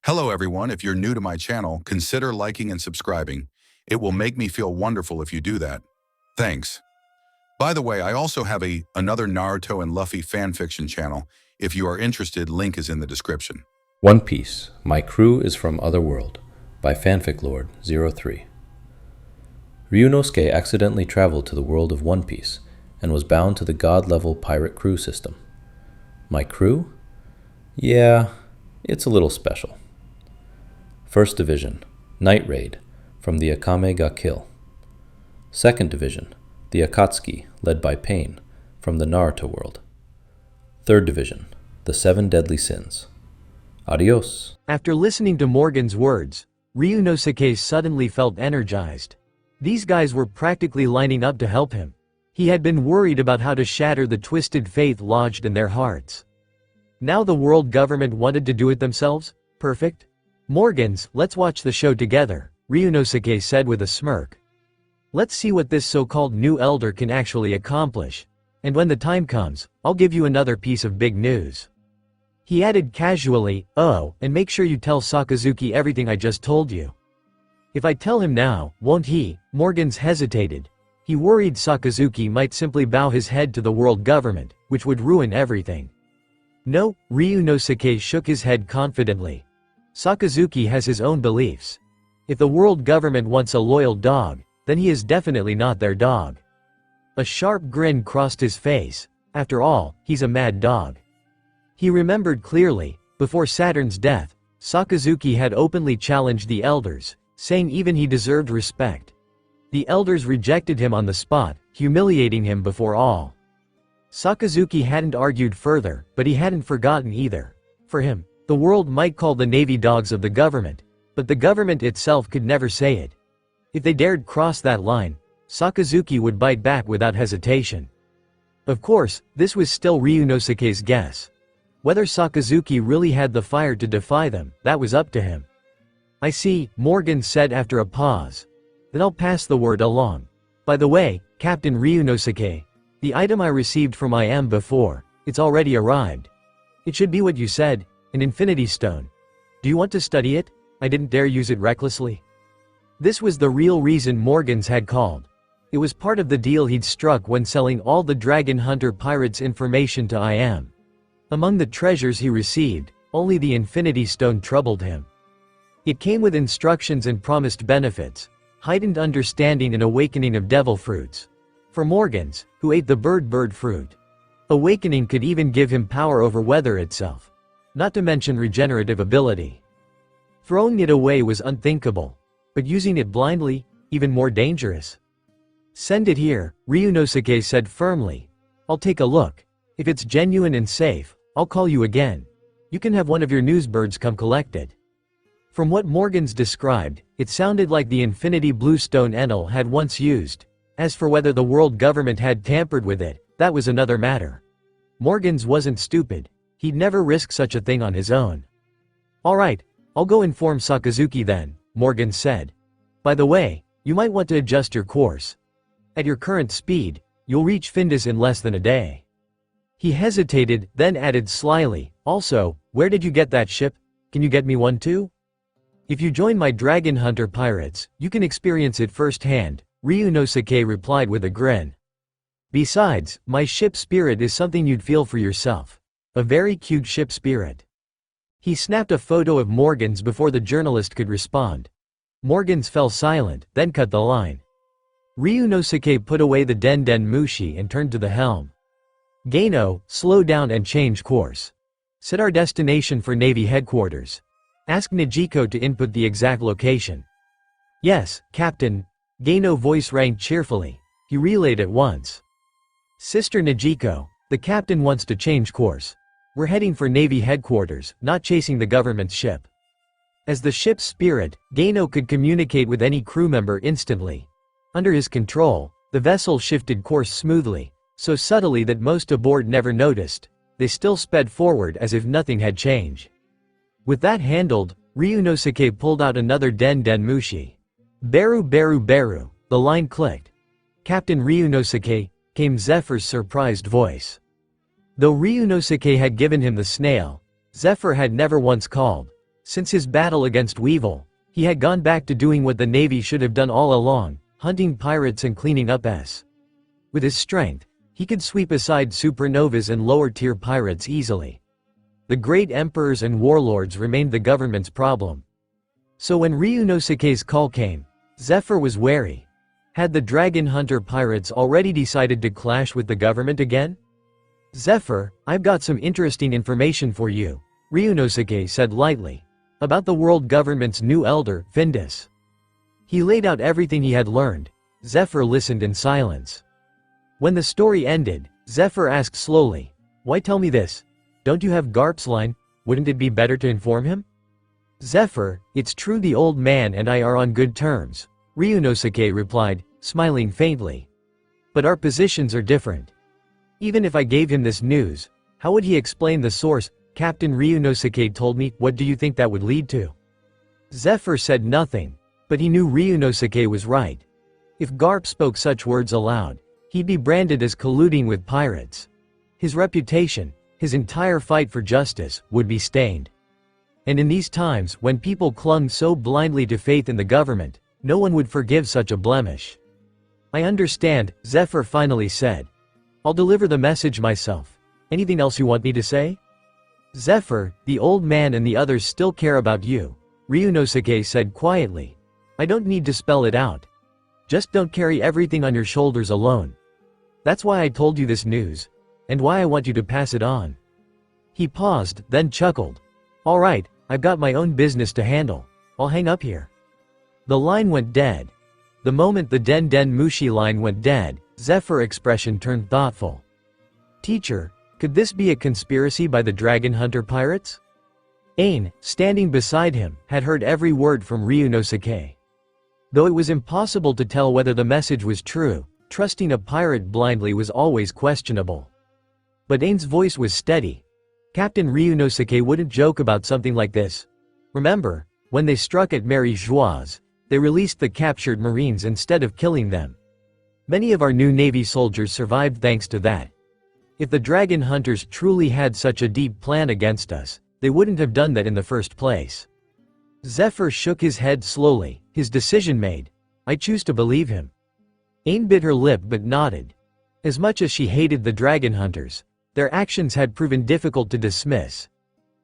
Hello everyone, if you're new to my channel, consider liking and subscribing. It will make me feel wonderful if you do that. Thanks. By the way, I also have another Naruto and Luffy fanfiction channel. If you are interested, link is in the description. One Piece, My Crew is from Otherworld, by FanficLord03. Ryunosuke accidentally traveled to the world of One Piece and was bound to the god-level pirate crew system. My crew? Yeah, it's a little special. First Division, Night Raid, from the Akame ga Kill. Second Division, the Akatsuki, led by Pain, from the Naruto world. Third Division, the Seven Deadly Sins. Adios. After listening to Morgan's words, Ryunosuke suddenly felt energized. These guys were practically lining up to help him. He had been worried about how to shatter the twisted faith lodged in their hearts. Now the world government wanted to do it themselves? Perfect. Morgans, let's watch the show together, Ryunosuke said with a smirk. Let's see what this so-called new elder can actually accomplish. And when the time comes, I'll give you another piece of big news. He added casually, oh, and make sure you tell Sakazuki everything I just told you. If I tell him now, won't he? Morgans hesitated. He worried Sakazuki might simply bow his head to the world government, which would ruin everything. No, Ryunosuke shook his head confidently. Sakazuki has his own beliefs. If the world government wants a loyal dog, then he is definitely not their dog. A sharp grin crossed his face. After all, he's a mad dog. He remembered clearly, before Saturn's death, Sakazuki had openly challenged the elders, saying even he deserved respect. The elders rejected him on the spot, humiliating him before all. Sakazuki hadn't argued further, but he hadn't forgotten either. For him, the world might call the Navy dogs of the government, but the government itself could never say it. If they dared cross that line, Sakazuki would bite back without hesitation. Of course, this was still Ryunosuke's guess. Whether Sakazuki really had the fire to defy them, that was up to him. I see, Morgan said after a pause. Then I'll pass the word along. By the way, Captain Ryunosuke, the item I received from IM before, it's already arrived. It should be what you said, an infinity stone. Do you want to study it? I didn't dare use it recklessly. This was the real reason Morgans had called. It was part of the deal he'd struck when selling all the Dragon Hunter pirates' information to IM. Among the treasures he received, only the infinity stone troubled him. It came with instructions and promised benefits, heightened understanding and awakening of devil fruits. For Morgans, who ate the bird fruit, awakening could even give him power over weather itself. Not to mention regenerative ability. Throwing it away was unthinkable, but using it blindly, even more dangerous. Send it here, Ryunosuke said firmly. I'll take a look. If it's genuine and safe, I'll call you again. You can have one of your newsbirds come collect it. From what Morgans described, it sounded like the infinity blue stone Enel had once used. As for whether the world government had tampered with it, that was another matter. Morgans wasn't stupid. He'd never risk such a thing on his own. Alright, I'll go inform Sakazuki then, Morgans said. By the way, you might want to adjust your course. At your current speed, you'll reach Findus in less than a day. He hesitated, then added slyly, also, where did you get that ship? Can you get me one too? If you join my Dragon Hunter pirates, you can experience it firsthand, Ryunosuke replied with a grin. Besides, my ship spirit is something you'd feel for yourself. A very cute ship spirit. He snapped a photo of Morgans before the journalist could respond. Morgans fell silent, then cut the line. Ryunosuke put away the Den Mushi and turned to the helm. Gaino, slow down and change course. Set our destination for Navy headquarters. Ask Nijiko to input the exact location. Yes, Captain. Gaino's voice rang cheerfully. He relayed at once. Sister Nijiko, the captain wants to change course. We're heading for Navy headquarters, not chasing the government's ship. As the ship's spirit, Gaino could communicate with any crew member instantly. Under his control, the vessel shifted course smoothly, so subtly that most aboard never noticed. They still sped forward as if nothing had changed. With that handled, Ryunosuke pulled out another Den Mushi. Beru, the line clicked. Captain Ryunosuke, came Zephyr's surprised voice. Though Ryunosuke had given him the snail, Zephyr had never once called. Since his battle against Weevil, he had gone back to doing what the Navy should have done all along, hunting pirates and cleaning up s. With his strength, he could sweep aside supernovas and lower-tier pirates easily. The great emperors and warlords remained the government's problem. So when Ryunosuke's call came, Zephyr was wary. Had the dragon hunter pirates already decided to clash with the government again? "Zephyr, I've got some interesting information for you," Ryunosuke said lightly. "About the world government's new elder, Findus." He laid out everything he had learned. Zephyr listened in silence. When the story ended, Zephyr asked slowly, "Why tell me this? Don't you have Garp's line? Wouldn't it be better to inform him?" "Zephyr, it's true the old man and I are on good terms," Ryunosuke replied, smiling faintly. "But our positions are different. Even if I gave him this news, how would he explain the source? Captain Ryunosuke told me. What do you think that would lead to?" Zephyr said nothing, but he knew Ryunosuke was right. If Garp spoke such words aloud, he'd be branded as colluding with pirates. His reputation, his entire fight for justice, would be stained. And in these times, when people clung so blindly to faith in the government, no one would forgive such a blemish. "I understand," Zephyr finally said. "I'll deliver the message myself. Anything else you want me to say?" "Zephyr, the old man and the others still care about you," Ryunosuke said quietly. "I don't need to spell it out. Just don't carry everything on your shoulders alone. That's why I told you this news, and why I want you to pass it on." He paused, then chuckled. "All right, I've got my own business to handle. I'll hang up here." The line went dead. The moment the Den Den Mushi line went dead, Zephyr's expression turned thoughtful. "Teacher, could this be a conspiracy by the dragon hunter pirates?" Ain, standing beside him, had heard every word from Ryunosuke. Though it was impossible to tell whether the message was true, trusting a pirate blindly was always questionable. But Ain's voice was steady. "Captain Ryunosuke wouldn't joke about something like this. Remember, when they struck at Mary Joieuse, they released the captured Marines instead of killing them. Many of our new Navy soldiers survived thanks to that. If the dragon hunters truly had such a deep plan against us, they wouldn't have done that in the first place." Zephyr shook his head slowly, his decision made. "I choose to believe him." Ain bit her lip but nodded. As much as she hated the dragon hunters, their actions had proven difficult to dismiss.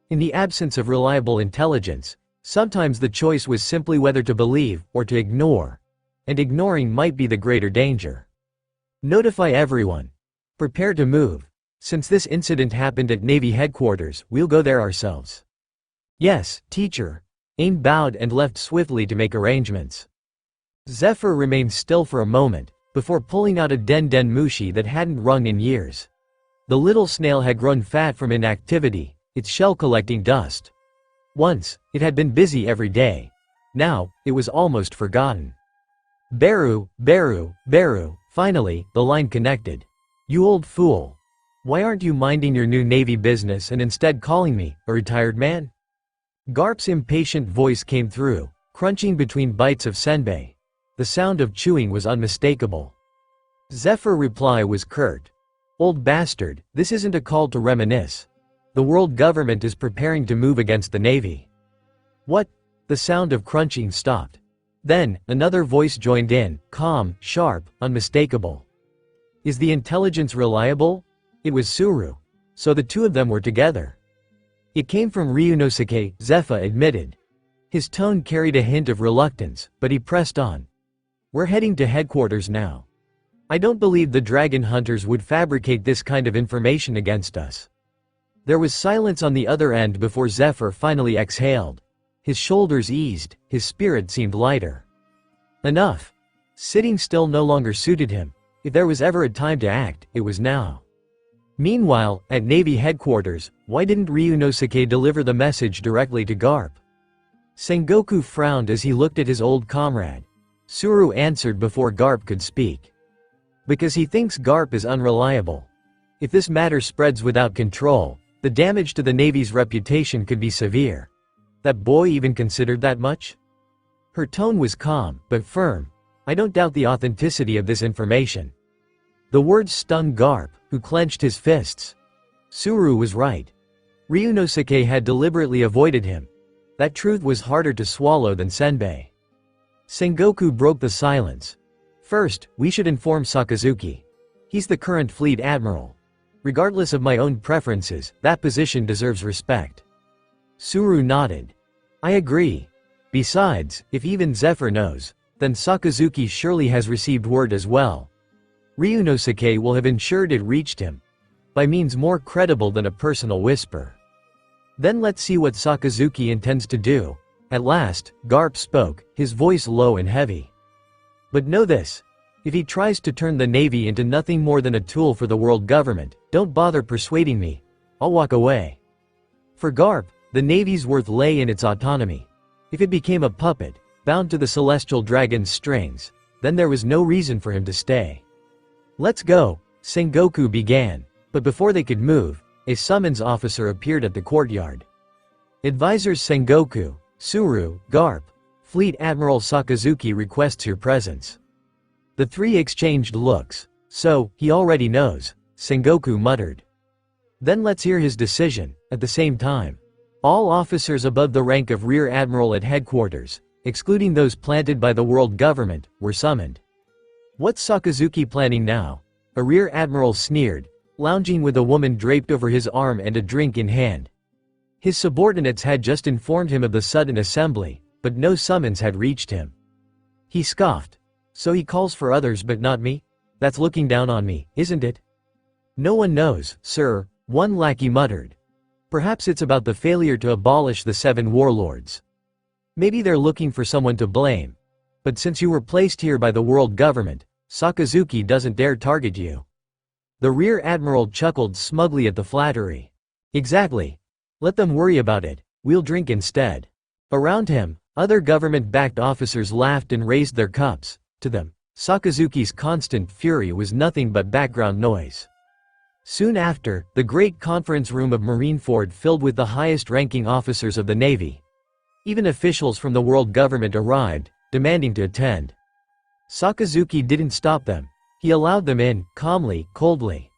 In the absence of reliable intelligence, sometimes the choice was simply whether to believe or to ignore. And ignoring might be the greater danger. "Notify everyone. Prepare to move. Since this incident happened at Navy headquarters, we'll go there ourselves." "Yes, teacher." Ain bowed and left swiftly to make arrangements. Zephyr remained still for a moment, before pulling out a Den Den Mushi that hadn't rung in years. The little snail had grown fat from inactivity, its shell collecting dust. Once, it had been busy every day. Now, it was almost forgotten. "Beru, Beru, Beru," finally, the line connected. "You old fool. Why aren't you minding your new Navy business and instead calling me a retired man?" Garp's impatient voice came through, crunching between bites of senbei. The sound of chewing was unmistakable. Zephyr's reply was curt. "Old bastard, this isn't a call to reminisce. The world government is preparing to move against the Navy." "What?" The sound of crunching stopped. Then, another voice joined in, calm, sharp, unmistakable. "Is the intelligence reliable?" It was Suru. So the two of them were together. It came from Ryunosuke, Zephyr admitted. His tone carried a hint of reluctance, but he pressed on. "We're heading to headquarters now. I don't believe the dragon hunters would fabricate this kind of information against us." There was silence on the other end before Zephyr finally exhaled. His shoulders eased, his spirit seemed lighter. Enough. Sitting still no longer suited him. If there was ever a time to act, it was now. Meanwhile, at Navy headquarters, why didn't Ryunosuke deliver the message directly to Garp? Sengoku frowned as he looked at his old comrade. Suru answered before Garp could speak. "Because he thinks Garp is unreliable. If this matter spreads without control, the damage to the Navy's reputation could be severe. That boy even considered that much?" Her tone was calm, but firm. "I don't doubt the authenticity of this information." The words stung Garp, who clenched his fists. Suru was right. Ryunosuke had deliberately avoided him. That truth was harder to swallow than senbei. Sengoku broke the silence. First, we should inform Sakazuki. He's the current fleet admiral. Regardless of my own preferences, that position deserves respect. Suru nodded. I agree. Besides, if even Zephyr knows, then Sakazuki surely has received word as well. Ryunosuke will have ensured it reached him. By means more credible than a personal whisper. Then let's see what Sakazuki intends to do. At last, Garp spoke, his voice low and heavy. But know this. If he tries to turn the Navy into nothing more than a tool for the world government, don't bother persuading me. I'll walk away. For Garp, the Navy's worth lay in its autonomy. If it became a puppet, bound to the celestial dragon's strings, then there was no reason for him to stay. Let's go, Sengoku began, but before they could move, a summons officer appeared at the courtyard. Advisors Sengoku, Suru, Garp, Fleet Admiral Sakazuki requests your presence. The three exchanged looks. So, he already knows, Sengoku muttered. Then let's hear his decision. At the same time, all officers above the rank of Rear Admiral at headquarters, excluding those planted by the world government, were summoned. What's Sakazuki planning now? A Rear Admiral sneered, lounging with a woman draped over his arm and a drink in hand. His subordinates had just informed him of the sudden assembly, but no summons had reached him. He scoffed. So he calls for others but not me? That's looking down on me, isn't it? No one knows, sir, one lackey muttered. Perhaps it's about the failure to abolish the 7 warlords. Maybe they're looking for someone to blame. But since you were placed here by the world government, Sakazuki doesn't dare target you. The Rear Admiral chuckled smugly at the flattery. Exactly. Let them worry about it, we'll drink instead. Around him, other government-backed officers laughed and raised their cups. To them, Sakazuki's constant fury was nothing but background noise. Soon after, the great conference room of Marineford filled with the highest-ranking officers of the Navy. Even officials from the world government arrived, demanding to attend. Sakazuki didn't stop them. He allowed them in, calmly, coldly.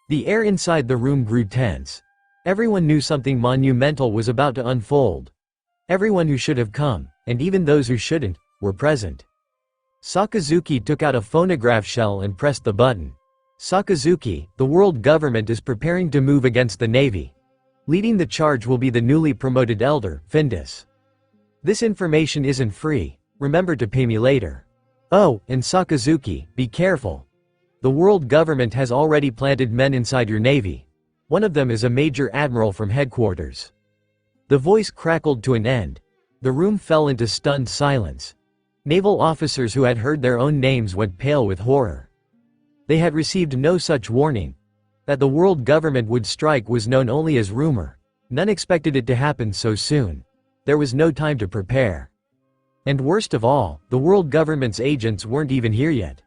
The air inside the room grew tense. Everyone knew something monumental was about to unfold. Everyone who should have come, and even those who shouldn't, were present. Sakazuki took out a phonograph shell and pressed the button. Sakazuki, the world government is preparing to move against the Navy. Leading the charge will be the newly promoted elder, Findus. This information isn't free, remember to pay me later. Oh, and Sakazuki, be careful. The world government has already planted men inside your Navy. One of them is a major admiral from headquarters. The voice crackled to an end. The room fell into stunned silence. Naval officers who had heard their own names went pale with horror. They had received no such warning. That the world government would strike was known only as rumor. None expected it to happen so soon. There was no time to prepare. And worst of all, the world government's agents weren't even here yet.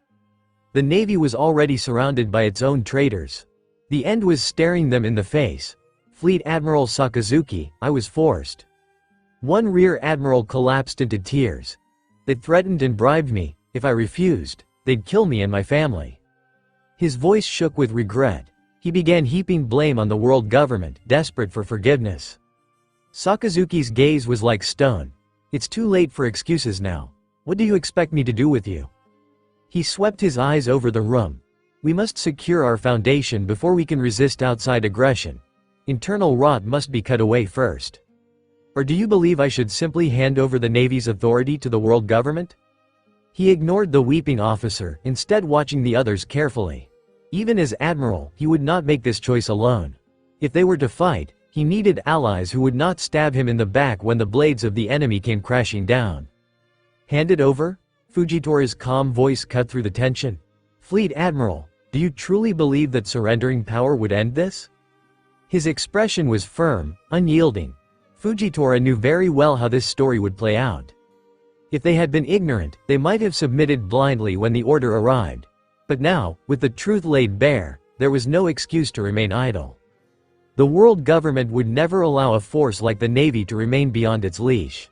The Navy was already surrounded by its own traitors. The end was staring them in the face. Fleet Admiral Sakazuki, I was forced. One Rear Admiral collapsed into tears. They threatened and bribed me. If I refused, they'd kill me and my family. His voice shook with regret. He began heaping blame on the world government, desperate for forgiveness. Sakazuki's gaze was like stone. It's too late for excuses now. What do you expect me to do with you? He swept his eyes over the room. We must secure our foundation before we can resist outside aggression. Internal rot must be cut away first. Or do you believe I should simply hand over the Navy's authority to the world government? He ignored the weeping officer, instead watching the others carefully. Even as admiral, he would not make this choice alone. If they were to fight, he needed allies who would not stab him in the back when the blades of the enemy came crashing down. Hand it over? Fujitora's calm voice cut through the tension. Fleet Admiral, do you truly believe that surrendering power would end this? His expression was firm, unyielding. Fujitora knew very well how this story would play out. If they had been ignorant, they might have submitted blindly when the order arrived. But now, with the truth laid bare, there was no excuse to remain idle. The world government would never allow a force like the Navy to remain beyond its leash.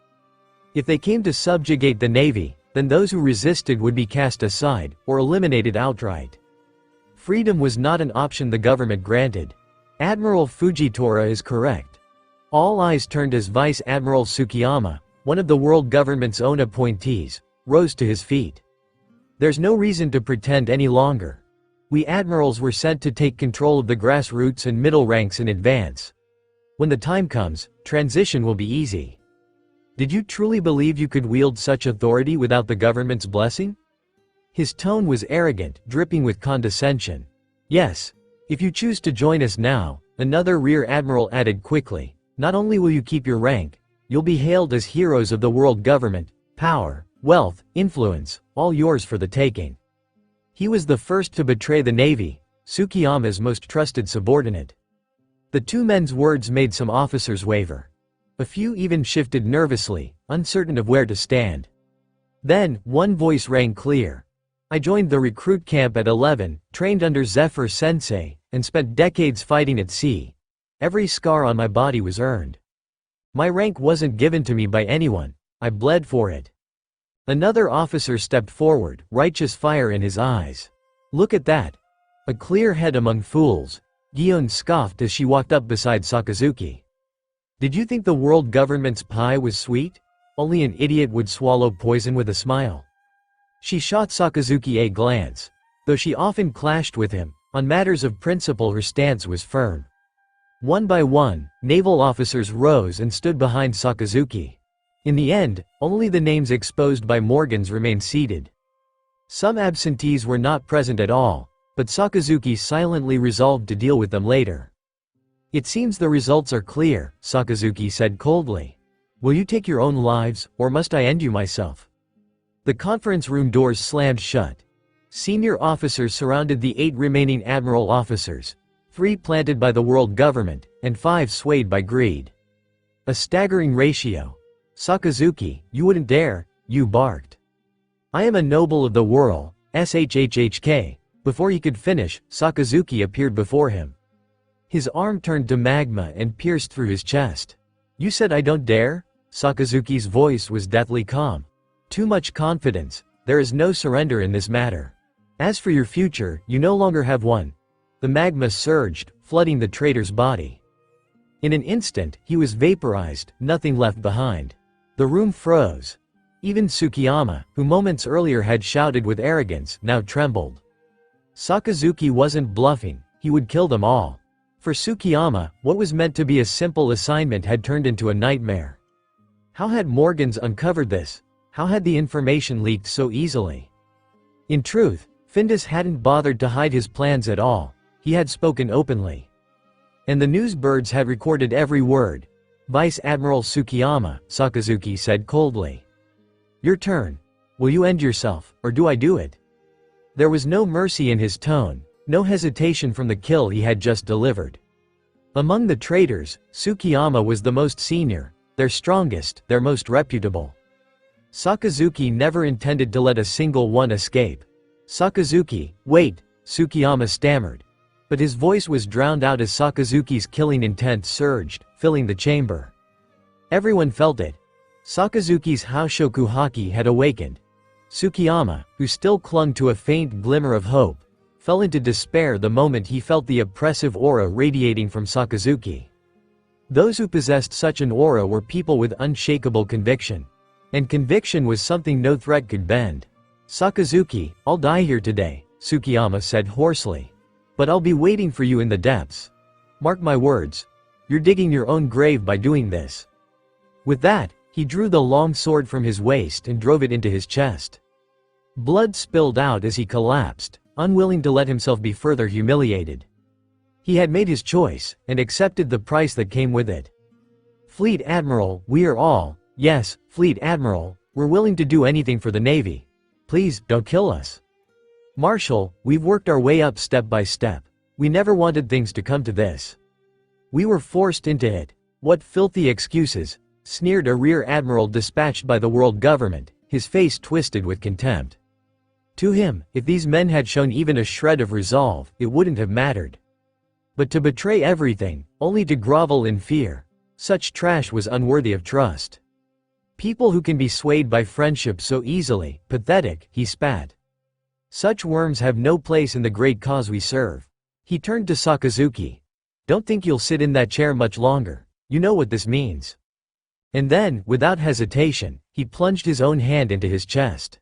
If they came to subjugate the Navy, then those who resisted would be cast aside, or eliminated outright. Freedom was not an option the government granted. Admiral Fujitora is correct. All eyes turned as Vice Admiral Tsukiyama, one of the world government's own appointees, rose to his feet. There's no reason to pretend any longer. We admirals were sent to take control of the grassroots and middle ranks in advance. When the time comes, transition will be easy. Did you truly believe you could wield such authority without the government's blessing? His tone was arrogant, dripping with condescension. Yes. If you choose to join us now, another rear admiral added quickly, not only will you keep your rank, you'll be hailed as heroes of the world government, power, wealth, influence, all yours for the taking. He was the first to betray the Navy, Tsukiyama's most trusted subordinate. The two men's words made some officers waver. A few even shifted nervously, uncertain of where to stand. Then, one voice rang clear. I joined the recruit camp at 11, trained under Zephyr Sensei, and spent decades fighting at sea. Every scar on my body was earned. My rank wasn't given to me by anyone, I bled for it. Another officer stepped forward, righteous fire in his eyes. Look at that. A clear head among fools, Gion scoffed as she walked up beside Sakazuki. Did you think the world government's pie was sweet? Only an idiot would swallow poison with a smile. She shot Sakazuki a glance. Though she often clashed with him, on matters of principle her stance was firm. One by one, naval officers rose and stood behind Sakazuki. In the end, only the names exposed by Morgans remained seated. Some absentees were not present at all, but Sakazuki silently resolved to deal with them later. It seems the results are clear, Sakazuki said coldly. Will you take your own lives, or must I end you myself? The conference room doors slammed shut. Senior officers surrounded the 8 remaining admiral officers, 3 planted by the world government, and 5 swayed by greed. A staggering ratio. Sakazuki, you wouldn't dare, you barked. I am a noble of the world, SHHHK. Before he could finish, Sakazuki appeared before him. His arm turned to magma and pierced through his chest. You said I don't dare? Sakazuki's voice was deathly calm. Too much confidence, there is no surrender in this matter. As for your future, you no longer have one. The magma surged, flooding the traitor's body. In an instant, he was vaporized, nothing left behind. The room froze. Even Tsukiyama, who moments earlier had shouted with arrogance, now trembled. Sakazuki wasn't bluffing, he would kill them all. For Tsukiyama, what was meant to be a simple assignment had turned into a nightmare. How had Morgans uncovered this? How had the information leaked so easily? In truth, Findus hadn't bothered to hide his plans at all. He had spoken openly. And the newsbirds had recorded every word. Vice Admiral Tsukiyama, Sakazuki said coldly. Your turn. Will you end yourself, or do I do it? There was no mercy in his tone, no hesitation from the kill he had just delivered. Among the traitors, Tsukiyama was the most senior, their strongest, their most reputable. Sakazuki never intended to let a single one escape. Sakazuki, wait, Tsukiyama stammered. But his voice was drowned out as Sakazuki's killing intent surged, filling the chamber. Everyone felt it. Sakazuki's Haoshoku haki had awakened. Tsukiyama, who still clung to a faint glimmer of hope, fell into despair the moment he felt the oppressive aura radiating from Sakazuki. Those who possessed such an aura were people with unshakable conviction. And conviction was something no threat could bend. Sakazuki, I'll die here today, Tsukiyama said hoarsely. But I'll be waiting for you in the depths. Mark my words. You're digging your own grave by doing this. With that, he drew the long sword from his waist and drove it into his chest. Blood spilled out as he collapsed, unwilling to let himself be further humiliated. He had made his choice, and accepted the price that came with it. Fleet Admiral, we are all, yes, Fleet Admiral, we're willing to do anything for the Navy. Please, don't kill us. Marshal, we've worked our way up step by step. We never wanted things to come to this. We were forced into it. What filthy excuses, sneered a rear admiral dispatched by the world government, his face twisted with contempt. To him, if these men had shown even a shred of resolve, it wouldn't have mattered. But to betray everything, only to grovel in fear, such trash was unworthy of trust. People who can be swayed by friendship so easily, pathetic, he spat. Such worms have no place in the great cause we serve. He turned to Sakazuki. Don't think you'll sit in that chair much longer. You know what this means." And then, without hesitation, he plunged his own hand into his chest.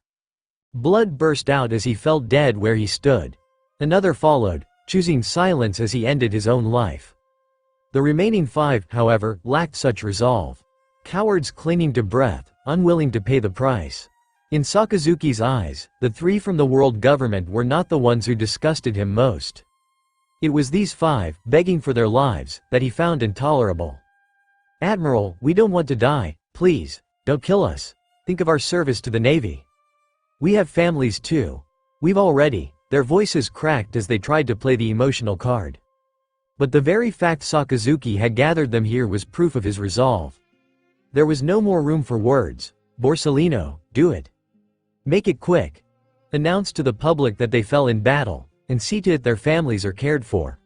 Blood burst out as he fell dead where he stood. Another followed, choosing silence as he ended his own life. The remaining 5, however, lacked such resolve. Cowards clinging to breath, unwilling to pay the price. In Sakazuki's eyes, the 3 from the world government were not the ones who disgusted him most. It was these 5, begging for their lives, that he found intolerable. "Admiral, we don't want to die, please, don't kill us. Think of our service to the Navy. We have families too. We've already," their voices cracked as they tried to play the emotional card. But the very fact Sakazuki had gathered them here was proof of his resolve. There was no more room for words. "Borsellino, do it. Make it quick. Announce to the public that they fell in battle, and see to it their families are cared for."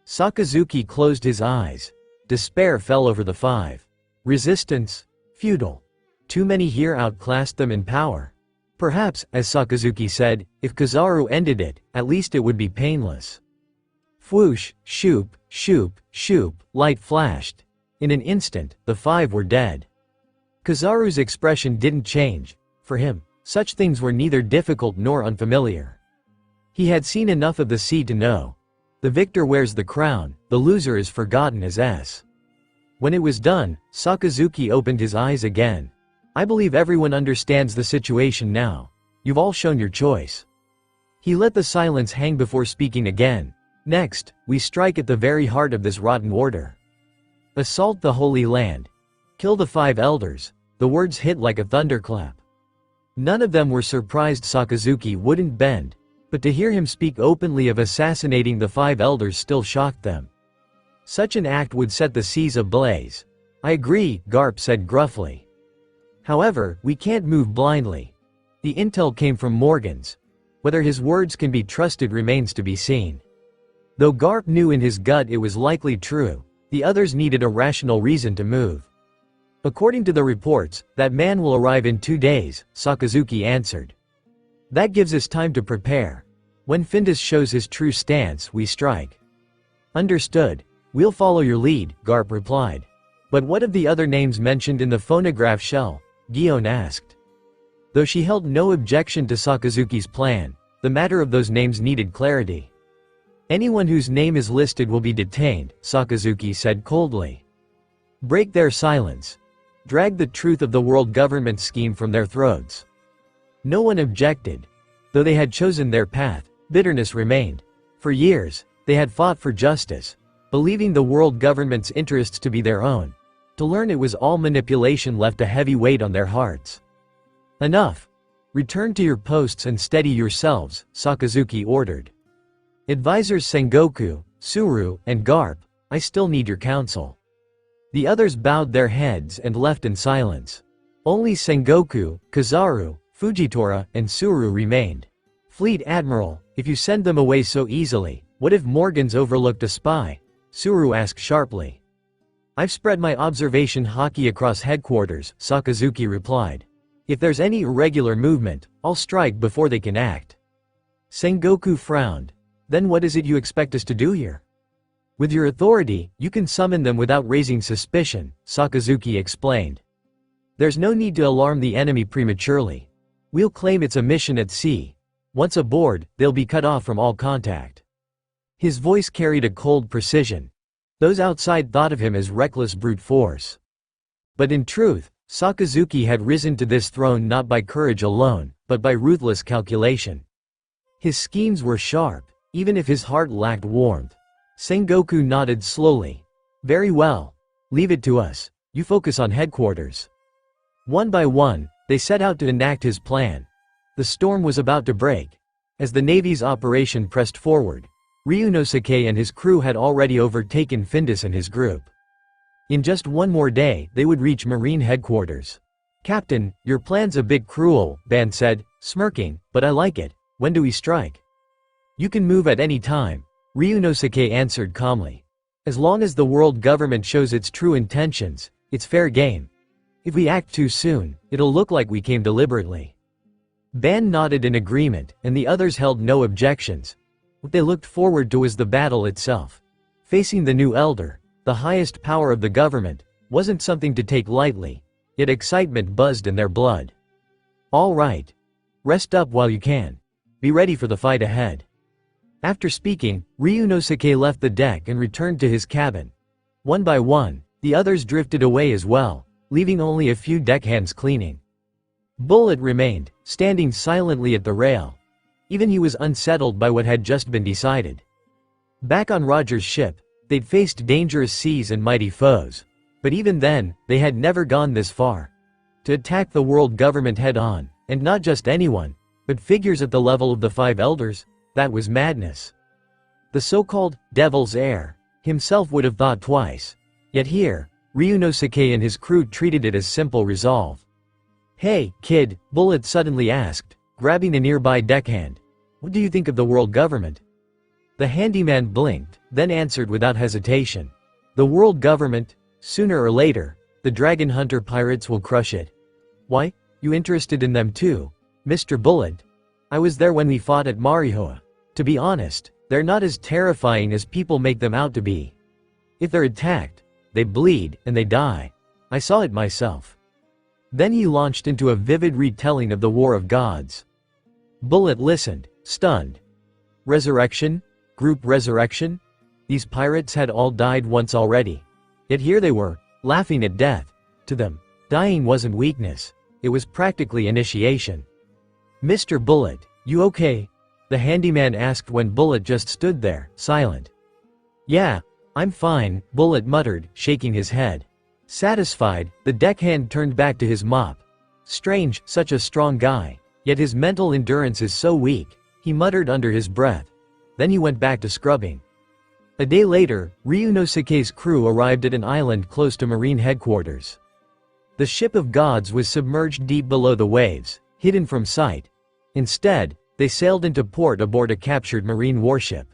Sakazuki closed his eyes. Despair fell over the 5. Resistance? Futile. Too many here outclassed them in power. Perhaps, as Sakazuki said, if Kizaru ended it, at least it would be painless. Whoosh, shoop, shoop, shoop, light flashed. In an instant, the 5 were dead. Kizaru's expression didn't change. For him, such things were neither difficult nor unfamiliar. He had seen enough of the sea to know. The victor wears the crown, the loser is forgotten as S. When it was done, Sakazuki opened his eyes again. "I believe everyone understands the situation now. You've all shown your choice." He let the silence hang before speaking again. "Next, we strike at the very heart of this rotten order. Assault the Holy Land. Kill the 5 elders." The words hit like a thunderclap. None of them were surprised Sakazuki wouldn't bend, but to hear him speak openly of assassinating the 5 elders still shocked them. Such an act would set the seas ablaze. "I agree," Garp said gruffly. "However, we can't move blindly. The intel came from Morgans. Whether his words can be trusted remains to be seen." Though Garp knew in his gut it was likely true, the others needed a rational reason to move. "According to the reports, that man will arrive in 2 days," Sakazuki answered. "That gives us time to prepare. When Findus shows his true stance, we strike." "Understood. We'll follow your lead," Garp replied. "But what of the other names mentioned in the phonograph shell?" Gion asked. Though she held no objection to Sakazuki's plan, the matter of those names needed clarity. "Anyone whose name is listed will be detained," Sakazuki said coldly. "Break their silence. Drag the truth of the world government scheme from their throats." No one objected. Though they had chosen their path, bitterness remained. For years, they had fought for justice, believing the world government's interests to be their own. To learn it was all manipulation left a heavy weight on their hearts. "Enough. Return to your posts and steady yourselves," Sakazuki ordered. "Advisors Sengoku, Suru, and Garp, I still need your counsel." The others bowed their heads and left in silence. Only Sengoku, Kizaru, Fujitora, and Suru remained. "Fleet Admiral, if you send them away so easily, what if Morgans overlooked a spy?" Suru asked sharply. "I've spread my observation haki across headquarters," Sakazuki replied. "If there's any irregular movement, I'll strike before they can act." Sengoku frowned. "Then what is it you expect us to do here?" "With your authority, you can summon them without raising suspicion," Sakazuki explained. "There's no need to alarm the enemy prematurely. We'll claim it's a mission at sea. Once aboard, they'll be cut off from all contact." His voice carried a cold precision. Those outside thought of him as reckless brute force. But in truth, Sakazuki had risen to this throne not by courage alone, but by ruthless calculation. His schemes were sharp, even if his heart lacked warmth. Sengoku nodded slowly. "Very well. Leave it to us. You focus on headquarters." One by one, they set out to enact his plan. The storm was about to break. As the Navy's operation pressed forward, Ryunosuke and his crew had already overtaken Findus and his group. In just one more day, they would reach Marine headquarters. "Captain, your plan's a bit cruel," Ban said, smirking, "but I like it. When do we strike?" "You can move at any time," Ryunosuke answered calmly. "As long as the world government shows its true intentions, it's fair game. If we act too soon, it'll look like we came deliberately." Ban nodded in agreement, and the others held no objections. What they looked forward to was the battle itself. Facing the new elder, the highest power of the government, wasn't something to take lightly, yet excitement buzzed in their blood. All right. Rest up while you can. Be ready for the fight ahead. After speaking, Ryunosuke left the deck and returned to his cabin. One by one, the others drifted away as well, leaving only a few deckhands cleaning. Bullet remained, standing silently at the rail. Even he was unsettled by what had just been decided. Back on Roger's ship, they'd faced dangerous seas and mighty foes. But even then, they had never gone this far. To attack the world government head-on, and not just anyone, but figures at the level of the five elders, that was madness. The so-called devil's heir himself would have thought twice. Yet here, Ryunosuke and his crew treated it as simple resolve. "Hey, kid," Bullet suddenly asked, grabbing a nearby deckhand. "What do you think of the world government?" The handyman blinked, then answered without hesitation. "The world government, sooner or later, the dragon hunter pirates will crush it." "Why, you interested in them too, Mr. Bullet?" "I was there when we fought at Marihoa. To be honest, they're not as terrifying as people make them out to be. If they're attacked, they bleed and they die. I saw it myself." Then he launched into a vivid retelling of the War of Gods. Bullet listened, stunned. Resurrection? Group resurrection? These pirates had all died once already. Yet here they were, laughing at death. To them, dying wasn't weakness, it was practically initiation. "Mr. Bullet, you okay?" the handyman asked when Bullet just stood there, silent. "Yeah, I'm fine," Bullet muttered, shaking his head. Satisfied, the deckhand turned back to his mop. Strange, such a strong guy, yet his mental endurance is so weak, he muttered under his breath. Then he went back to scrubbing. A day later, Ryunosuke's crew arrived at an island close to Marine headquarters. The ship of gods was submerged deep below the waves, hidden from sight. Instead, they sailed into port aboard a captured Marine warship.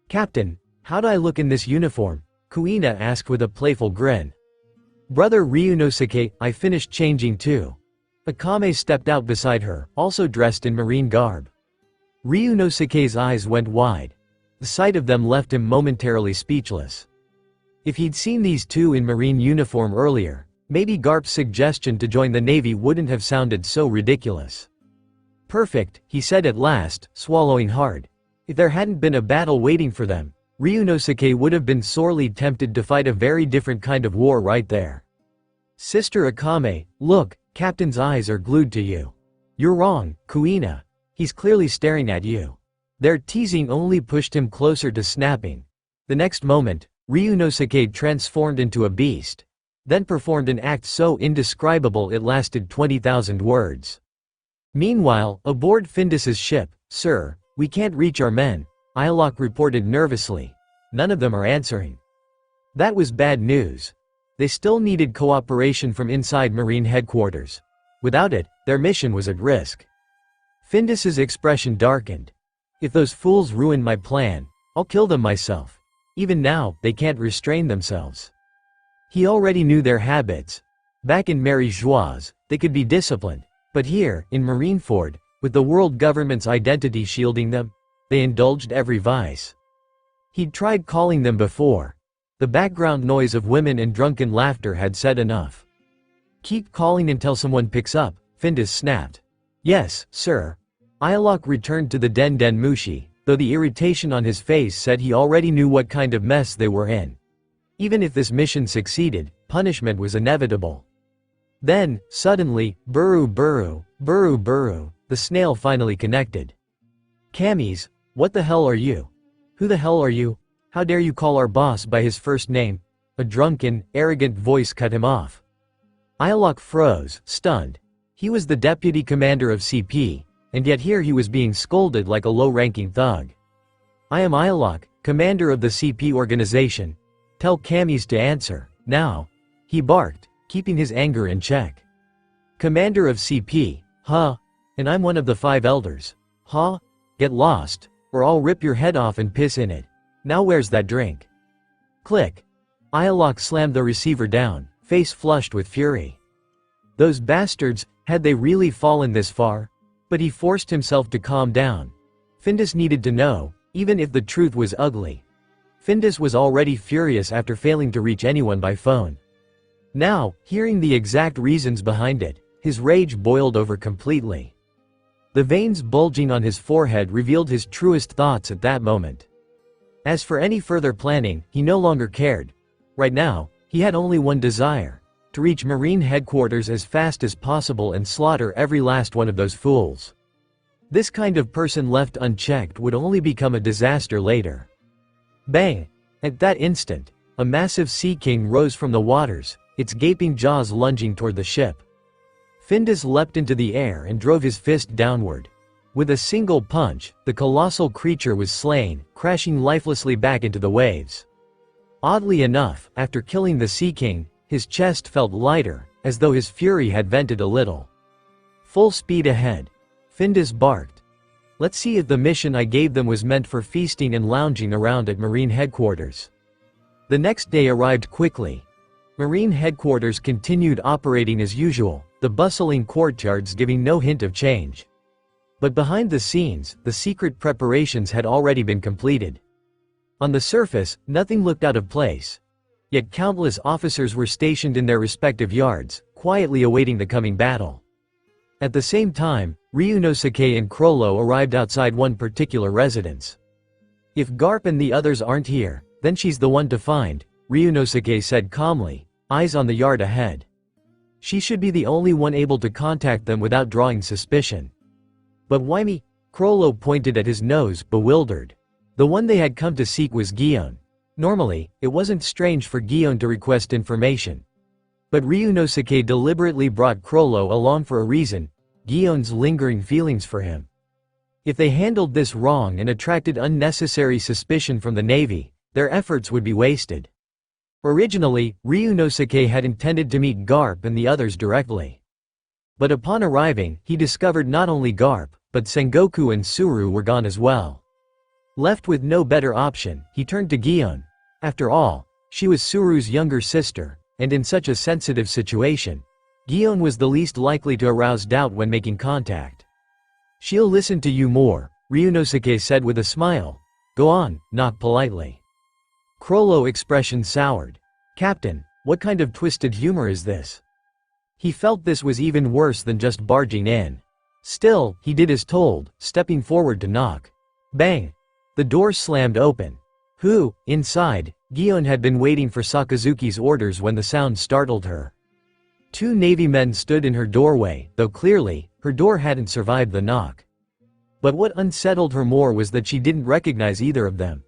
"Captain, how'd I look in this uniform?" Kuina asked with a playful grin. "Brother Ryunosuke, I finished changing too." Akame stepped out beside her, also dressed in Marine garb. Ryunosuke's eyes went wide. The sight of them left him momentarily speechless. If he'd seen these two in Marine uniform earlier, maybe Garp's suggestion to join the Navy wouldn't have sounded so ridiculous. "Perfect," he said at last, swallowing hard. If there hadn't been a battle waiting for them, Ryunosuke would have been sorely tempted to fight a very different kind of war right there. "Sister Akame, look, Captain's eyes are glued to you." "You're wrong, Kuina. He's clearly staring at you." Their teasing only pushed him closer to snapping. The next moment, Ryunosuke transformed into a beast. Then performed an act so indescribable it lasted 20,000 words. Meanwhile, aboard Findus's ship, "Sir, we can't reach our men," Ilok reported nervously. "None of them are answering." That was bad news. They still needed cooperation from inside Marine headquarters. Without it, their mission was at risk. Findus's expression darkened. "If those fools ruin my plan, I'll kill them myself. Even now, they can't restrain themselves." He already knew their habits. Back in Mary Joie's, they could be disciplined, but here, in Marineford, with the world government's identity shielding them, they indulged every vice. He'd tried calling them before. The background noise of women and drunken laughter had said enough. "Keep calling until someone picks up," Findus snapped. "Yes, sir." Ilok returned to the Den Mushi, though the irritation on his face said he already knew what kind of mess they were in. Even if this mission succeeded, punishment was inevitable. Then, suddenly, buru buru, buru buru, the snail finally connected. "Camis, what the hell are you? Who the hell are you? How dare you call our boss by his first name?" A drunken, arrogant voice cut him off. Ilok froze, stunned. He was the deputy commander of CP, and yet here he was being scolded like a low-ranking thug. "I am Ilok, commander of the CP organization. Tell Camis to answer, now," he barked, keeping his anger in check. "Commander of CP, huh? And I'm one of the 5 elders. Huh? Get lost, or I'll rip your head off and piss in it. Now where's that drink?" Click. Ilok slammed the receiver down, face flushed with fury. Those bastards, had they really fallen this far? But he forced himself to calm down. Findus needed to know, even if the truth was ugly. Findus was already furious after failing to reach anyone by phone. Now, hearing the exact reasons behind it, his rage boiled over completely. The veins bulging on his forehead revealed his truest thoughts at that moment. As for any further planning, he no longer cared. Right now, he had only one desire: to reach Marine headquarters as fast as possible and slaughter every last one of those fools. This kind of person left unchecked would only become a disaster later. Bang! At that instant, a massive sea king rose from the waters, its gaping jaws lunging toward the ship. Findus leapt into the air and drove his fist downward. With a single punch, the colossal creature was slain, crashing lifelessly back into the waves. Oddly enough, after killing the Sea King, his chest felt lighter, as though his fury had vented a little. Full speed ahead. Findus barked. Let's see if the mission I gave them was meant for feasting and lounging around at Marine headquarters. The next day arrived quickly. Marine headquarters continued operating as usual, the bustling courtyards giving no hint of change. But behind the scenes, the secret preparations had already been completed. On the surface, nothing looked out of place. Yet countless officers were stationed in their respective yards, quietly awaiting the coming battle. At the same time, Ryunosuke and Chrollo arrived outside one particular residence. If Garp and the others aren't here, then she's the one to find, Ryunosuke said calmly, eyes on the yard ahead. She should be the only one able to contact them without drawing suspicion. But why me? Chrollo pointed at his nose, bewildered. The one they had come to seek was Gion. Normally, it wasn't strange for Gion to request information. But Ryunosuke deliberately brought Chrollo along for a reason: Gion's lingering feelings for him. If they handled this wrong and attracted unnecessary suspicion from the Navy, their efforts would be wasted. Originally, Ryunosuke had intended to meet Garp and the others directly. But upon arriving, he discovered not only Garp, but Sengoku and Suru were gone as well. Left with no better option, he turned to Gion. After all, she was Suru's younger sister, and in such a sensitive situation, Gion was the least likely to arouse doubt when making contact. She'll listen to you more, Ryunosuke said with a smile. Go on, knock politely. Chrollo's expression soured. Captain, what kind of twisted humor is this? He felt this was even worse than just barging in. Still, he did as told, stepping forward to knock. Bang! The door slammed open. Who, inside? Gion had been waiting for Sakazuki's orders when the sound startled her. Two Navy men stood in her doorway, though clearly, her door hadn't survived the knock. But what unsettled her more was that she didn't recognize either of them.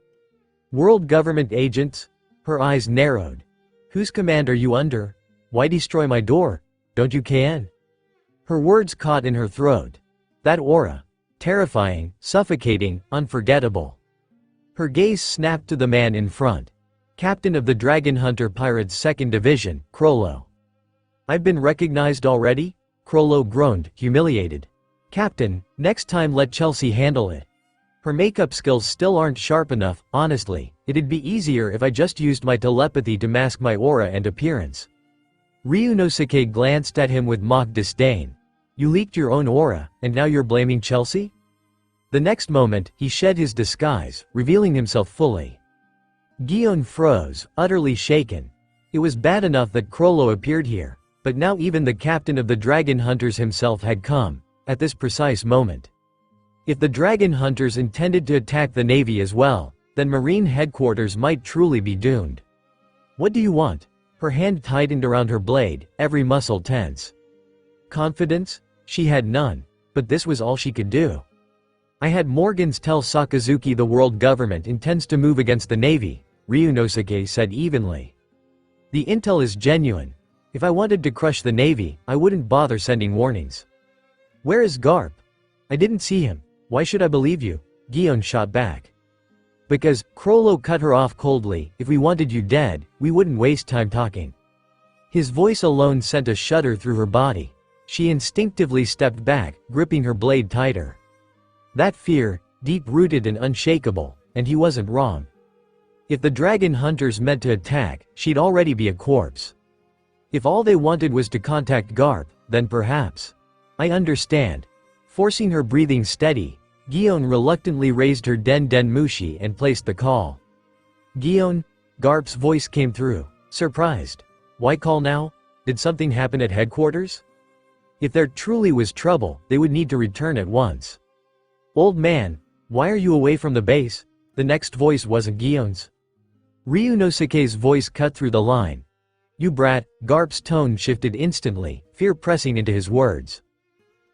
World government agents? Her eyes narrowed. Whose command are you under? Why destroy my door? Don't you can? Her words caught in her throat. That aura. Terrifying, suffocating, unforgettable. Her gaze snapped to the man in front. Captain of the Dragon Hunter Pirates 2nd Division, Chrollo. I've been recognized already? Chrollo groaned, humiliated. Captain, next time let Chelsea handle it. Her makeup skills still aren't sharp enough. Honestly, it'd be easier if I just used my telepathy to mask my aura and appearance. Ryunosuke glanced at him with mock disdain. You leaked your own aura, and now you're blaming Chelsea? The next moment, he shed his disguise, revealing himself fully. Gion froze, utterly shaken. It was bad enough that Chrollo appeared here, but now even the captain of the Dragon Hunters himself had come, at this precise moment. If the Dragon Hunters intended to attack the Navy as well, then Marine headquarters might truly be doomed. What do you want? Her hand tightened around her blade, every muscle tense. Confidence? She had none, but this was all she could do. I had Morgans tell Sakazuki the world government intends to move against the Navy, Ryunosuke said evenly. The intel is genuine. If I wanted to crush the Navy, I wouldn't bother sending warnings. Where is Garp? I didn't see him. Why should I believe you? Gion shot back. Because, Chrollo cut her off coldly, if we wanted you dead, we wouldn't waste time talking. His voice alone sent a shudder through her body. She instinctively stepped back, gripping her blade tighter. That fear, deep-rooted and unshakable, and he wasn't wrong. If the Dragon Hunters meant to attack, she'd already be a corpse. If all they wanted was to contact Garp, then perhaps. I understand. Forcing her breathing steady, Gion reluctantly raised her Den Den Mushi and placed the call. Guillaume? Garp's voice came through, surprised. Why call now? Did something happen at headquarters? If there truly was trouble, they would need to return at once. Old man, why are you away from the base? The next voice wasn't Guillaume's. Ryunosuke's voice cut through the line. You brat. Garp's tone shifted instantly, fear pressing into his words.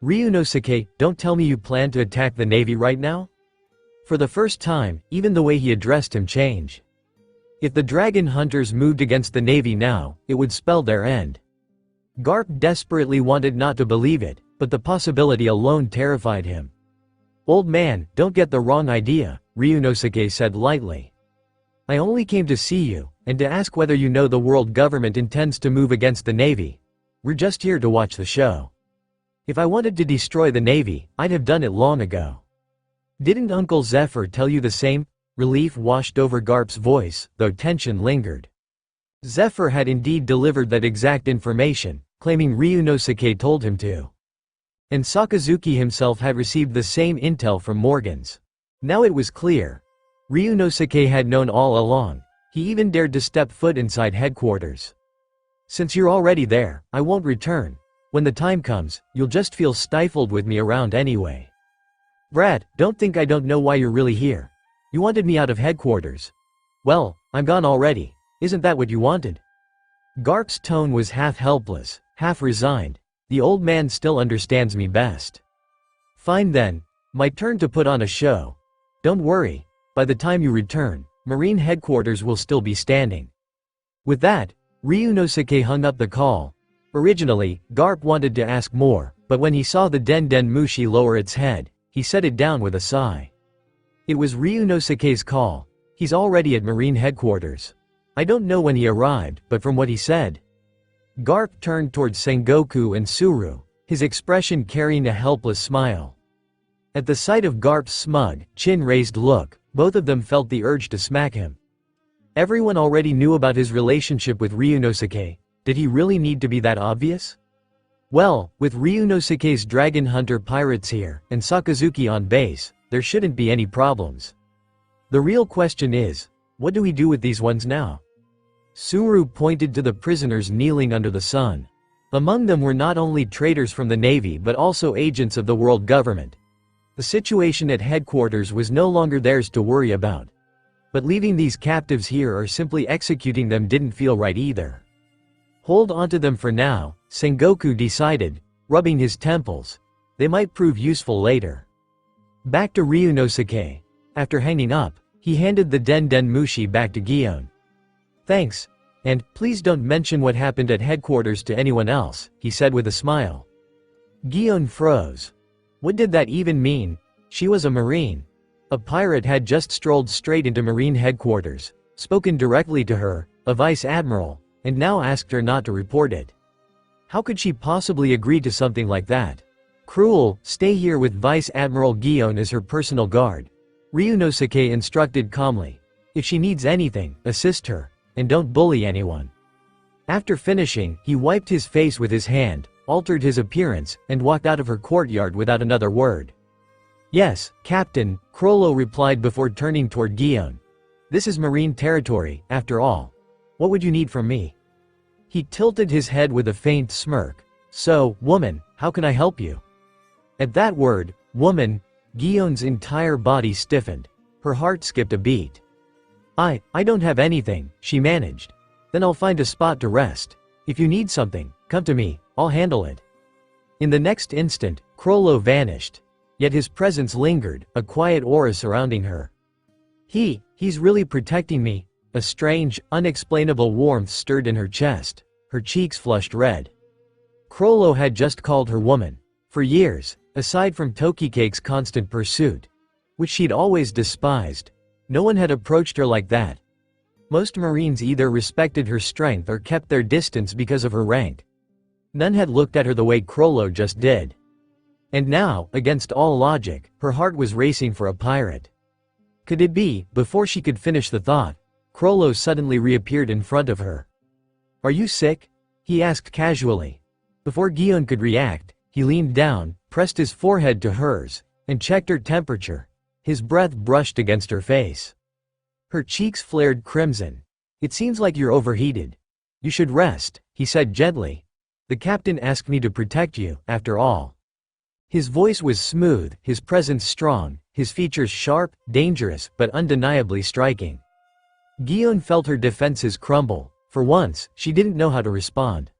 Ryunosuke, don't tell me you plan to attack the Navy right now? For the first time, even the way he addressed him changed. If the dragon hunters moved against the Navy now, it would spell their end. Garp desperately wanted not to believe it, but the possibility alone terrified him. Old man, don't get the wrong idea, Ryunosuke said lightly. I only came to see you, and to ask whether you know the world government intends to move against the Navy. We're just here to watch the show. If I wanted to destroy the Navy, I'd have done it long ago. Didn't Uncle Zephyr tell you the same? Relief washed over Garp's voice, though tension lingered. Zephyr had indeed delivered that exact information, claiming Ryunosuke told him to. And Sakazuki himself had received the same intel from Morgans. Now it was clear. Ryunosuke had known all along. He even dared to step foot inside headquarters. Since you're already there, I won't return. When the time comes, you'll just feel stifled with me around anyway. Brad, don't think I don't know why you're really here. You wanted me out of headquarters. Well, I'm gone already. Isn't that what you wanted? Garp's tone was half helpless, half resigned. The old man still understands me best. Fine then. My turn to put on a show. Don't worry. By the time you return, Marine headquarters will still be standing. With that, Ryunosuke hung up the call. Originally, Garp wanted to ask more, but when he saw the Den Den Mushi lower its head, he set it down with a sigh. It was Ryunosuke's call. He's already at Marine headquarters. I don't know when he arrived, but from what he said. Garp turned towards Sengoku and Suru, his expression carrying a helpless smile. At the sight of Garp's smug, chin-raised look, both of them felt the urge to smack him. Everyone already knew about his relationship with Ryunosuke. Did he really need to be that obvious? Well, with Ryunosuke's dragon hunter pirates here, and Sakazuki on base, there shouldn't be any problems. The real question is, what do we do with these ones now? Suru pointed to the prisoners kneeling under the sun. Among them were not only traitors from the Navy but also agents of the world government. The situation at headquarters was no longer theirs to worry about. But leaving these captives here or simply executing them didn't feel right either. Hold onto them for now, Sengoku decided, rubbing his temples. They might prove useful later. Back to Ryunosuke. After hanging up, he handed the Den Den Mushi back to Guillaume. Thanks. And, please don't mention what happened at headquarters to anyone else, he said with a smile. Guillaume froze. What did that even mean? She was a Marine. A pirate had just strolled straight into Marine headquarters, spoken directly to her, a vice admiral, and now asked her not to report it. How could she possibly agree to something like that? Cruel, stay here with Vice Admiral Guillaume as her personal guard. Ryunosuke instructed calmly. If she needs anything, assist her, and don't bully anyone. After finishing, he wiped his face with his hand, altered his appearance, and walked out of her courtyard without another word. Yes, Captain, Crollo replied before turning toward Guillaume. This is Marine territory, after all. What would you need from me? He tilted his head with a faint smirk. So, woman, how can I help you? At that word, woman, Guillaume's entire body stiffened. Her heart skipped a beat. I don't have anything, she managed. Then I'll find a spot to rest. If you need something, come to me, I'll handle it. In the next instant, Crollo vanished. Yet his presence lingered, a quiet aura surrounding her. He's really protecting me. A strange, unexplainable warmth stirred in her chest. Her cheeks flushed red. Crollo had just called her woman. For years, aside from Tokikake's constant pursuit, which she'd always despised, no one had approached her like that. Most Marines either respected her strength or kept their distance because of her rank. None had looked at her the way Crollo just did. And now, against all logic, her heart was racing for a pirate. Could it be, before she could finish the thought, Crollo suddenly reappeared in front of her. Are you sick? He asked casually. Before Guillaume could react, he leaned down, pressed his forehead to hers, and checked her temperature. His breath brushed against her face. Her cheeks flared crimson. "It seems like you're overheated. You should rest," he said gently. "The captain asked me to protect you, after all." His voice was smooth, his presence strong, his features sharp, dangerous, but undeniably striking. Guion felt her defenses crumble. For once, she didn't know how to respond.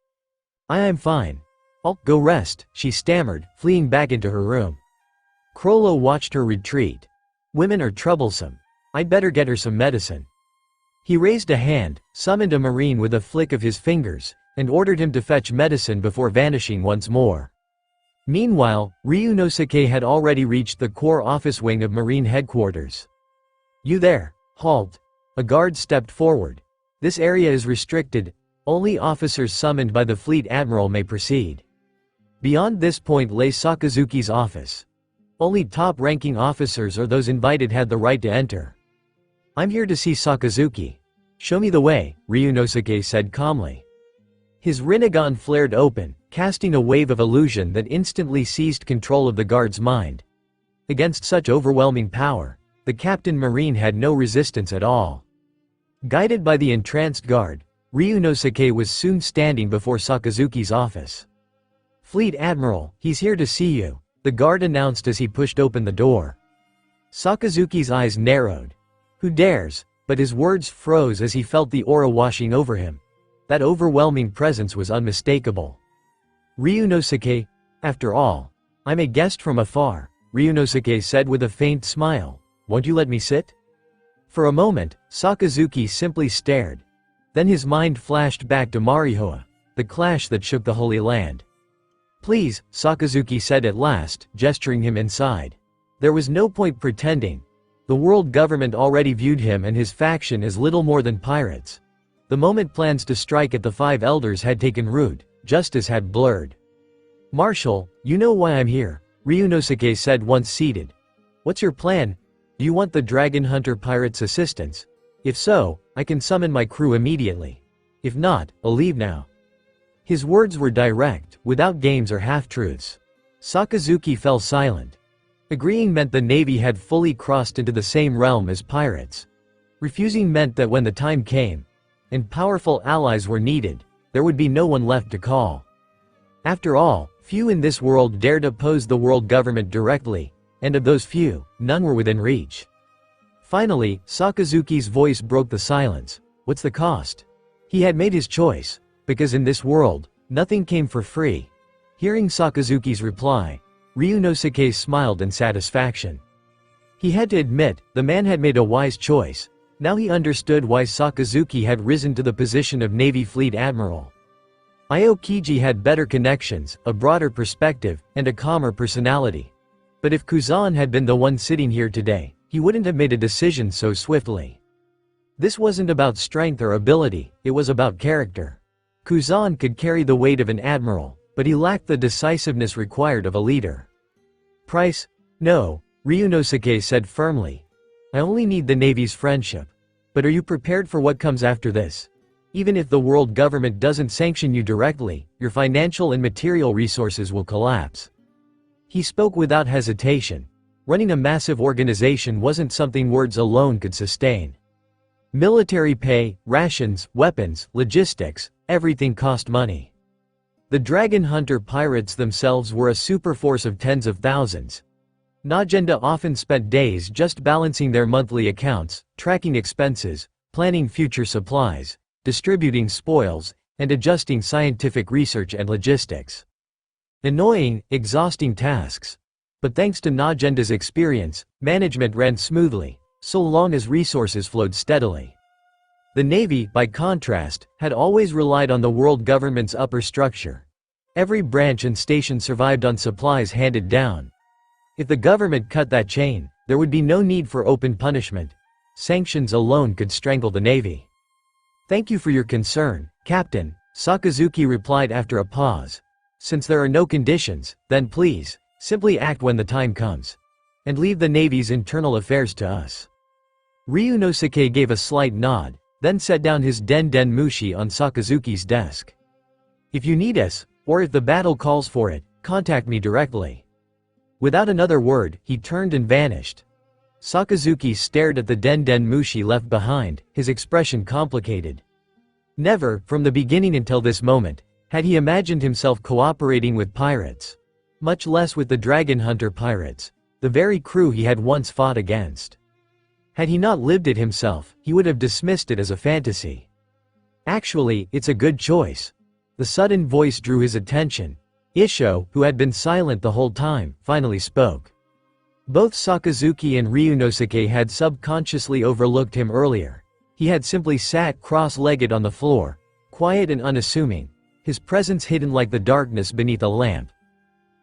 "I am fine. I'll go rest," she stammered, fleeing back into her room. Crollo watched her retreat. "Women are troublesome. I'd better get her some medicine." He raised a hand, summoned a marine with a flick of his fingers, and ordered him to fetch medicine before vanishing once more. Meanwhile, Ryunosuke had already reached the core office wing of Marine headquarters. "You there, halt." A guard stepped forward. "This area is restricted. Only officers summoned by the fleet admiral may proceed." Beyond this point lay Sakazuki's office. Only top-ranking officers or those invited had the right to enter. "I'm here to see Sakazuki. Show me the way," Ryunosuke said calmly. His Rinnegan flared open, casting a wave of illusion that instantly seized control of the guard's mind. Against such overwhelming power, the Captain Marine had no resistance at all. Guided by the entranced guard, Ryunosuke was soon standing before Sakazuki's office. "Fleet Admiral, he's here to see you," the guard announced as he pushed open the door. Sakazuki's eyes narrowed. "Who dares?" But his words froze as he felt the aura washing over him. That overwhelming presence was unmistakable. "Ryunosuke, after all, I'm a guest from afar," Ryunosuke said with a faint smile. "Won't you let me sit?" For a moment, Sakazuki simply stared. Then his mind flashed back to Marihoa, the clash that shook the Holy Land. "Please," Sakazuki said at last, gesturing him inside. There was no point pretending. The world government already viewed him and his faction as little more than pirates. The moment plans to strike at the Five Elders had taken root, justice had blurred. "Marshal, you know why I'm here," Ryunosuke said once seated. "What's your plan? Do you want the Dragon Hunter pirates' assistance? If so, I can summon my crew immediately. If not, I'll leave now." His words were direct, without games or half-truths. Sakazuki fell silent. Agreeing meant the Navy had fully crossed into the same realm as pirates. Refusing meant that when the time came, and powerful allies were needed, there would be no one left to call. After all, few in this world dared oppose the world government directly, and of those few, none were within reach. Finally, Sakazuki's voice broke the silence. "What's the cost?" He had made his choice, because in this world, nothing came for free. Hearing Sakazuki's reply, Ryunosuke smiled in satisfaction. He had to admit, the man had made a wise choice. Now he understood why Sakazuki had risen to the position of Navy Fleet Admiral. Aokiji had better connections, a broader perspective, and a calmer personality. But if Kuzan had been the one sitting here today, he wouldn't have made a decision so swiftly. This wasn't about strength or ability, it was about character. Kuzan could carry the weight of an admiral, but he lacked the decisiveness required of a leader. "Price? No," Ryunosuke said firmly. "I only need the Navy's friendship. But are you prepared for what comes after this? Even if the world government doesn't sanction you directly, your financial and material resources will collapse." He spoke without hesitation. Running a massive organization wasn't something words alone could sustain. Military pay, rations, weapons, logistics, everything cost money. The Dragon Hunter pirates themselves were a superforce of tens of thousands. Najenda often spent days just balancing their monthly accounts, tracking expenses, planning future supplies, distributing spoils, and adjusting scientific research and logistics. Annoying, exhausting tasks. But thanks to Najenda's experience, management ran smoothly, so long as resources flowed steadily. The Navy, by contrast, had always relied on the world government's upper structure. Every branch and station survived on supplies handed down. If the government cut that chain, there would be no need for open punishment. Sanctions alone could strangle the Navy. "Thank you for your concern, Captain," Sakazuki replied after a pause. "Since there are no conditions, then please, simply act when the time comes. And leave the Navy's internal affairs to us." Ryunosuke gave a slight nod, then set down his Den Mushi on Sakazuki's desk. "If you need us, or if the battle calls for it, contact me directly." Without another word, he turned and vanished. Sakazuki stared at the Den Mushi left behind, his expression complicated. Never, from the beginning until this moment, had he imagined himself cooperating with pirates. Much less with the Dragon Hunter pirates, the very crew he had once fought against. Had he not lived it himself, he would have dismissed it as a fantasy. Actually, it's a good choice. The sudden voice drew his attention. Isho, who had been silent the whole time, finally spoke. Both Sakazuki and Ryunosuke had subconsciously overlooked him earlier. He had simply sat cross-legged on the floor, quiet and unassuming, his presence hidden like the darkness beneath a lamp.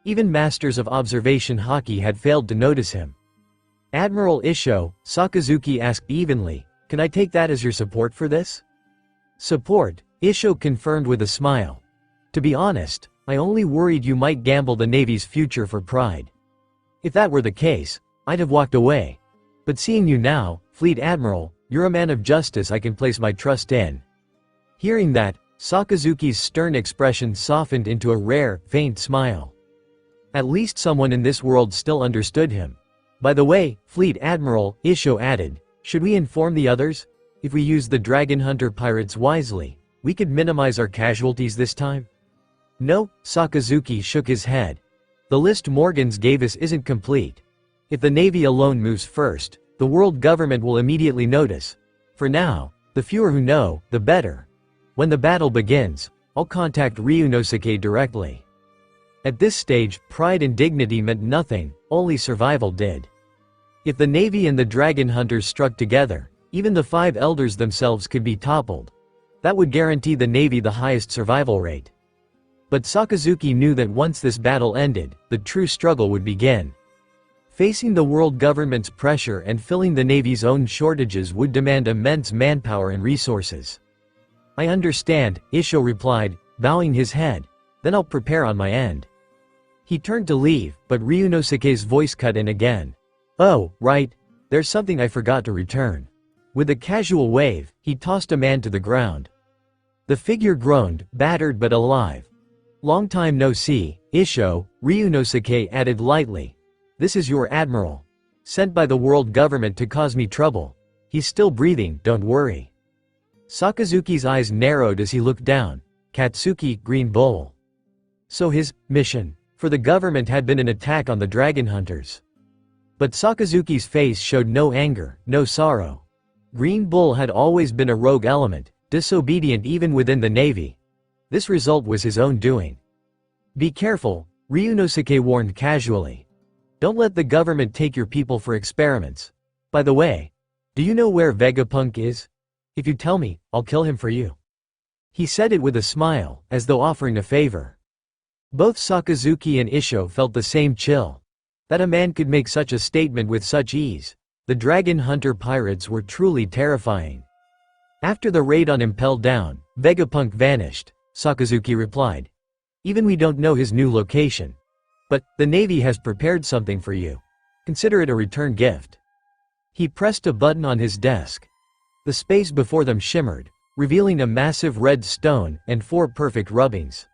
Even masters of observation haki had failed to notice him. "Admiral Isho," Sakazuki asked evenly, "can I take that as your support for this?" "Support," Isho confirmed with a smile. "To be honest, I only worried you might gamble the Navy's future for pride. If that were the case, I'd have walked away. But seeing you now, Fleet Admiral, you're a man of justice I can place my trust in." Hearing that, Sakazuki's stern expression softened into a rare, faint smile. At least someone in this world still understood him. "By the way, Fleet Admiral," Isho added, "should we inform the others? If we use the Dragon Hunter pirates wisely, we could minimize our casualties this time." "No," Sakazuki shook his head. "The list Morgans gave us isn't complete. If the Navy alone moves first, the world government will immediately notice. For now, the fewer who know, the better. When the battle begins, I'll contact Ryunosuke directly." At this stage, pride and dignity meant nothing, only survival did. If the Navy and the Dragon Hunters struck together, even the 5 elders themselves could be toppled. That would guarantee the Navy the highest survival rate. But Sakazuki knew that once this battle ended, the true struggle would begin. Facing the world government's pressure and filling the Navy's own shortages would demand immense manpower and resources. "I understand," Isho replied, bowing his head. "Then I'll prepare on my end." He turned to leave, but Ryunosuke's voice cut in again. "Oh, right. There's something I forgot to return." With a casual wave, he tossed a man to the ground. The figure groaned, battered but alive. "Long time no see, Isho," Ryunosuke added lightly. "This is your admiral. Sent by the world government to cause me trouble. He's still breathing, don't worry." Sakazuki's eyes narrowed as he looked down. Katsuki, Green Bull. So his mission for the government had been an attack on the Dragon Hunters. But Sakazuki's face showed no anger, no sorrow. Green Bull had always been a rogue element, disobedient even within the Navy. This result was his own doing. "Be careful," Ryunosuke warned casually. "Don't let the government take your people for experiments. By the way, do you know where Vegapunk is? If you tell me, I'll kill him for you." He said it with a smile, as though offering a favor. Both Sakazuki and Isho felt the same chill. That a man could make such a statement with such ease. The Dragon Hunter pirates were truly terrifying. "After the raid on Impel Down, Vegapunk vanished," Sakazuki replied. "Even we don't know his new location. But, the Navy has prepared something for you. Consider it a return gift." He pressed a button on his desk. The space before them shimmered, revealing a massive red stone and 4 perfect rubbings.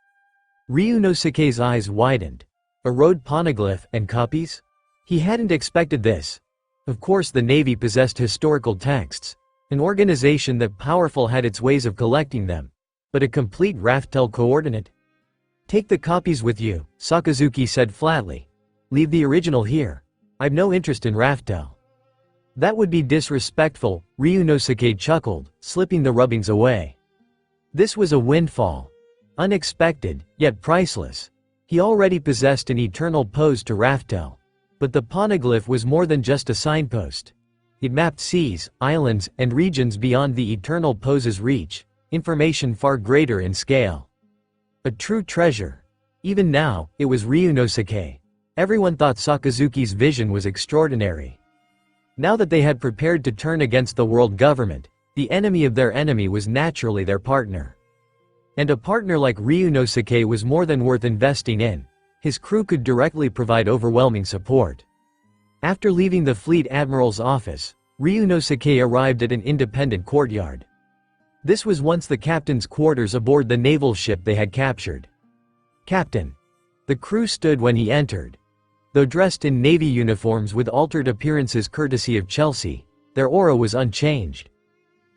Ryunosuke's eyes widened. A road poneglyph and copies? He hadn't expected this. Of course the Navy possessed historical texts, an organization that powerful had its ways of collecting them. But a complete Raftel coordinate? "Take the copies with you," Sakazuki said flatly. "Leave the original here. I've no interest in Raftel." "That would be disrespectful," Ryunosuke chuckled, slipping the rubbings away. This was a windfall. Unexpected, yet priceless. He already possessed an eternal pose to Raftel. But the poneglyph was more than just a signpost. It mapped seas, islands, and regions beyond the eternal pose's reach, information far greater in scale. A true treasure. Even now, it was Ryunosuke. Everyone thought Sakazuki's vision was extraordinary. Now that they had prepared to turn against the world government, the enemy of their enemy was naturally their partner. And a partner like Ryunosuke was more than worth investing in. His crew could directly provide overwhelming support. After leaving the fleet admiral's office, Ryunosuke arrived at an independent courtyard. This was once the captain's quarters aboard the naval ship they had captured. "Captain." The crew stood when he entered. Though dressed in navy uniforms with altered appearances courtesy of Chelsea, their aura was unchanged.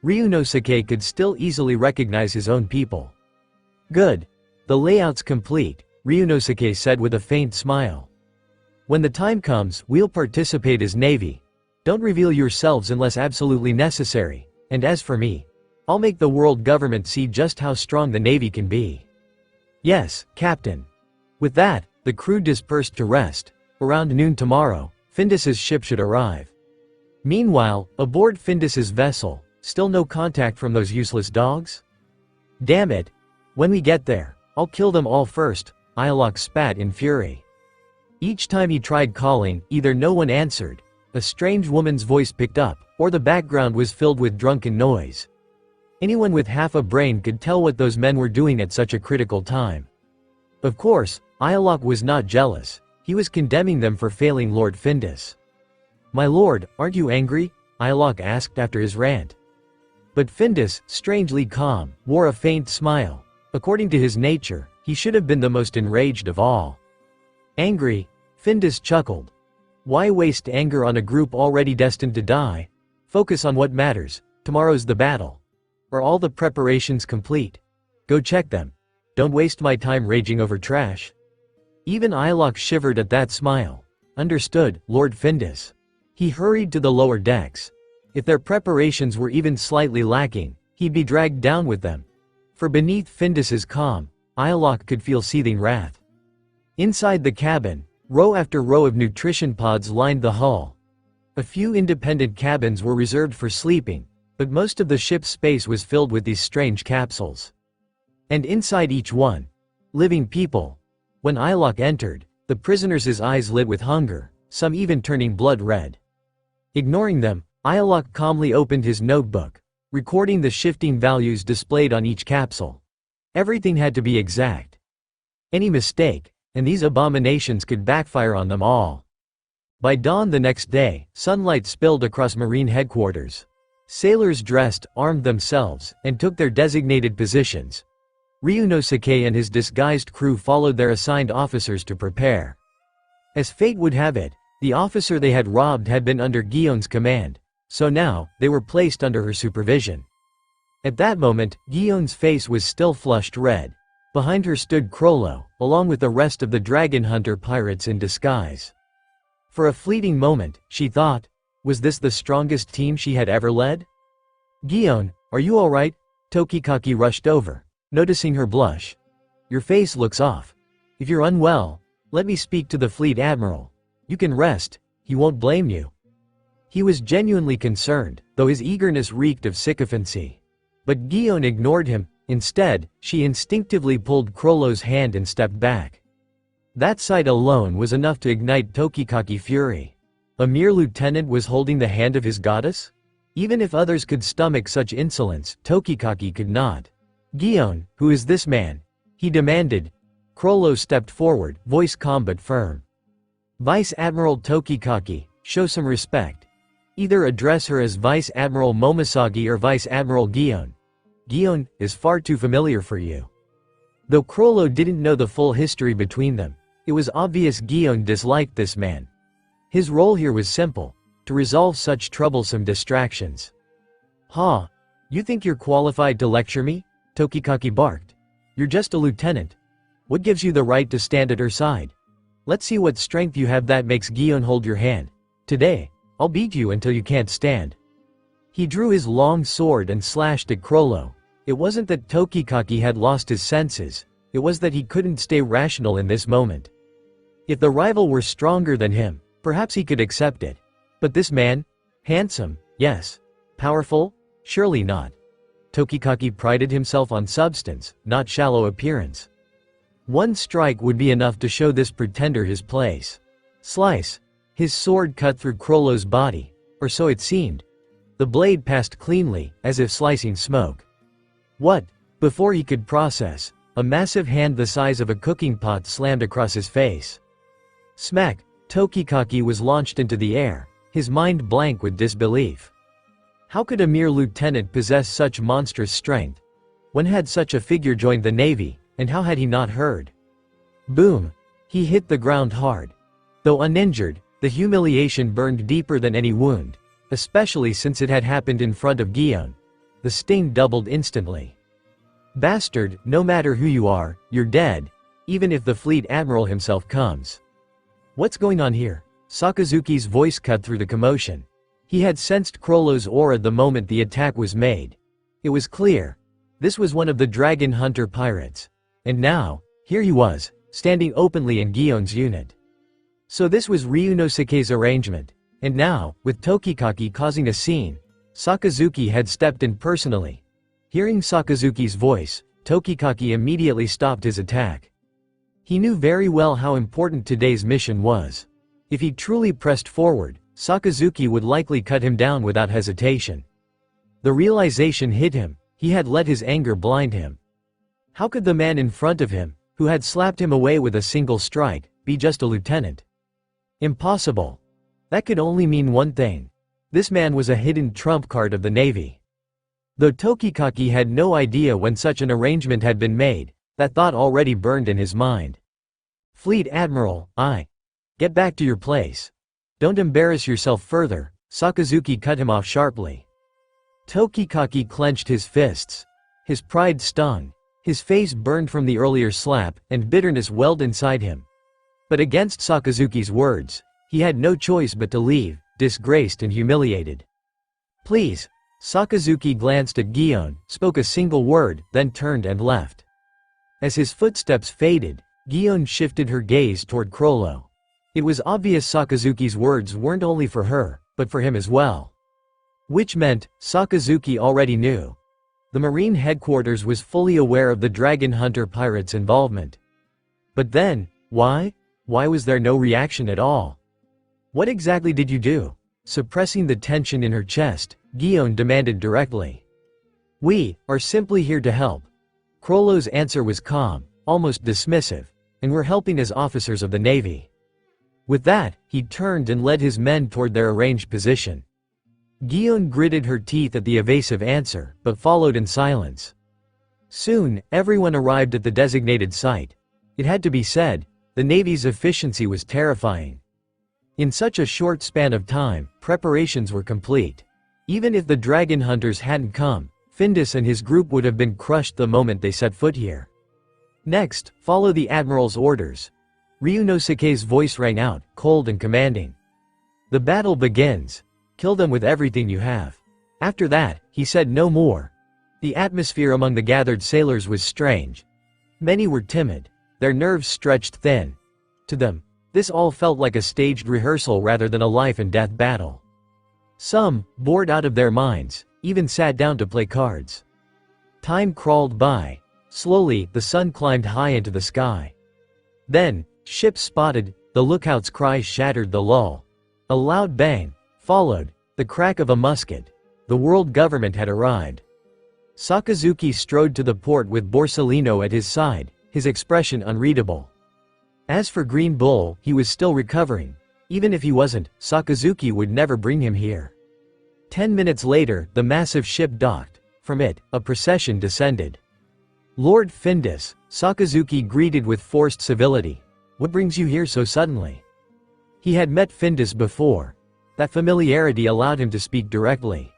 Ryunosuke could still easily recognize his own people. "Good. The layout's complete," Ryunosuke said with a faint smile. "When the time comes, we'll participate as Navy. Don't reveal yourselves unless absolutely necessary, and as for me, I'll make the world government see just how strong the Navy can be." "Yes, Captain." With that, the crew dispersed to rest. Around noon tomorrow, Findus's ship should arrive. Meanwhile, aboard Findus's vessel, still no contact from those useless dogs? "Damn it. When we get there, I'll kill them all first," Iolok spat in fury. Each time he tried calling, either no one answered, a strange woman's voice picked up, or the background was filled with drunken noise. Anyone with half a brain could tell what those men were doing at such a critical time. Of course, Iolok was not jealous. He was condemning them for failing Lord Findus. "My lord, aren't you angry?" Iolok asked after his rant. But Findus, strangely calm, wore a faint smile. According to his nature, he should have been the most enraged of all. "Angry?" Findus chuckled. "Why waste anger on a group already destined to die? Focus on what matters. Tomorrow's the battle. Are all the preparations complete? Go check them. Don't waste my time raging over trash." Even Iolok shivered at that smile. Understood, Lord Findus. He hurried to the lower decks. If their preparations were even slightly lacking, he'd be dragged down with them. For beneath Findus's calm, Iolok could feel seething wrath. Inside the cabin, row after row of nutrition pods lined the hull. A few independent cabins were reserved for sleeping, but most of the ship's space was filled with these strange capsules. And inside each one, living people. When Iolok entered, the prisoners' eyes lit with hunger, some even turning blood red. Ignoring them, Iolok calmly opened his notebook, recording the shifting values displayed on each capsule. Everything had to be exact. Any mistake, and these abominations could backfire on them all. By dawn the next day, sunlight spilled across Marine headquarters. Sailors dressed, armed themselves, and took their designated positions. Ryunosuke and his disguised crew followed their assigned officers to prepare. As fate would have it, the officer they had robbed had been under Guyon's command, so now, they were placed under her supervision. At that moment, Guyon's face was still flushed red. Behind her stood Crollo, along with the rest of the dragon hunter pirates in disguise. For a fleeting moment, she thought, was this the strongest team she had ever led? "Guyon, are you alright?" Tokikaki rushed over, noticing her blush. "Your face looks off. If you're unwell, let me speak to the fleet admiral. You can rest, he won't blame you." He was genuinely concerned, though his eagerness reeked of sycophancy. But Guyon ignored him. Instead, she instinctively pulled Crollo's hand and stepped back. That sight alone was enough to ignite Tokikaki fury. A mere lieutenant was holding the hand of his goddess? Even if others could stomach such insolence, Tokikaki could not. "Guyon, who is this man?" he demanded. Crollo stepped forward, voice calm but firm. "Vice Admiral Tokikaki, show some respect. Either address her as Vice Admiral Momosagi or Vice Admiral Guyon. Guyon is far too familiar for you." Though Crollo didn't know the full history between them, it was obvious Guyon disliked this man. His role here was simple: to resolve such troublesome distractions. "Ha! You think you're qualified to lecture me?" Tokikaki barked. "You're just a lieutenant. What gives you the right to stand at her side? Let's see what strength you have that makes Guyon hold your hand. Today, I'll beat you until you can't stand." He drew his long sword and slashed at Crollo. It wasn't that Tokikaki had lost his senses, it was that he couldn't stay rational in this moment. If the rival were stronger than him, perhaps he could accept it. But this man? Handsome, yes. Powerful? Surely not. Tokikaki prided himself on substance, not shallow appearance. One strike would be enough to show this pretender his place. Slice. His sword cut through Crollo's body, or so it seemed. The blade passed cleanly, as if slicing smoke. What? Before he could process, a massive hand the size of a cooking pot slammed across his face. Smack! Tokikaki was launched into the air, his mind blank with disbelief. How could a mere lieutenant possess such monstrous strength? When had such a figure joined the Navy, and how had he not heard? Boom! He hit the ground hard. Though uninjured, the humiliation burned deeper than any wound, especially since it had happened in front of Guillaume. The sting doubled instantly. Bastard, no matter who you are, you're dead, even if the fleet admiral himself comes. What's going on here? Sakazuki's voice cut through the commotion. He had sensed Crollo's aura the moment the attack was made. It was clear. This was one of the dragon hunter pirates. And now, here he was, standing openly in Guillaume's unit. So this was Ryunosuke's arrangement. And now, with Tokikaki causing a scene, Sakazuki had stepped in personally. Hearing Sakazuki's voice, Tokikaki immediately stopped his attack. He knew very well how important today's mission was. If he truly pressed forward, Sakazuki would likely cut him down without hesitation. The realization hit him, he had let his anger blind him. How could the man in front of him, who had slapped him away with a single strike, be just a lieutenant? Impossible. That could only mean one thing. This man was a hidden trump card of the Navy. Though Tokikaki had no idea when such an arrangement had been made, that thought already burned in his mind. Fleet Admiral, get back to your place. Don't embarrass yourself further, Sakazuki cut him off sharply. Tokikaki clenched his fists. His pride stung. His face burned from the earlier slap, and bitterness welled inside him. But against Sakazuki's words, he had no choice but to leave, disgraced and humiliated. Please. Sakazuki glanced at Guillaume, spoke a single word, then turned and left. As his footsteps faded, Guillaume shifted her gaze toward Crollo. It was obvious Sakazuki's words weren't only for her, but for him as well. Which meant, Sakazuki already knew. The Marine headquarters was fully aware of the Dragon Hunter pirates' involvement. But then, why? Why was there no reaction at all? What exactly did you do? Suppressing the tension in her chest, Guillaume demanded directly. We are simply here to help. Crollo's answer was calm, almost dismissive, and we're helping as officers of the Navy. With that, he turned and led his men toward their arranged position. Guillaume gritted her teeth at the evasive answer, but followed in silence. Soon, everyone arrived at the designated site. It had to be said, the Navy's efficiency was terrifying. In such a short span of time, preparations were complete. Even if the dragon hunters hadn't come, Findus and his group would have been crushed the moment they set foot here. Next, follow the Admiral's orders. Ryunosuke's voice rang out, cold and commanding. The battle begins. Kill them with everything you have. After that, he said no more. The atmosphere among the gathered sailors was strange. Many were timid, their nerves stretched thin. To them, this all felt like a staged rehearsal rather than a life-and-death battle. Some, bored out of their minds, even sat down to play cards. Time crawled by. Slowly, the sun climbed high into the sky. Then, ships spotted, the lookout's cry shattered the lull. A loud bang, followed, the crack of a musket. The world government had arrived. Sakazuki strode to the port with Borsellino at his side, his expression unreadable. As for Green Bull, he was still recovering. Even if he wasn't, Sakazuki would never bring him here. 10 minutes later, the massive ship docked. From it, a procession descended. Lord Findus, Sakazuki greeted with forced civility. What brings you here so suddenly? He had met Findus before. That familiarity allowed him to speak directly.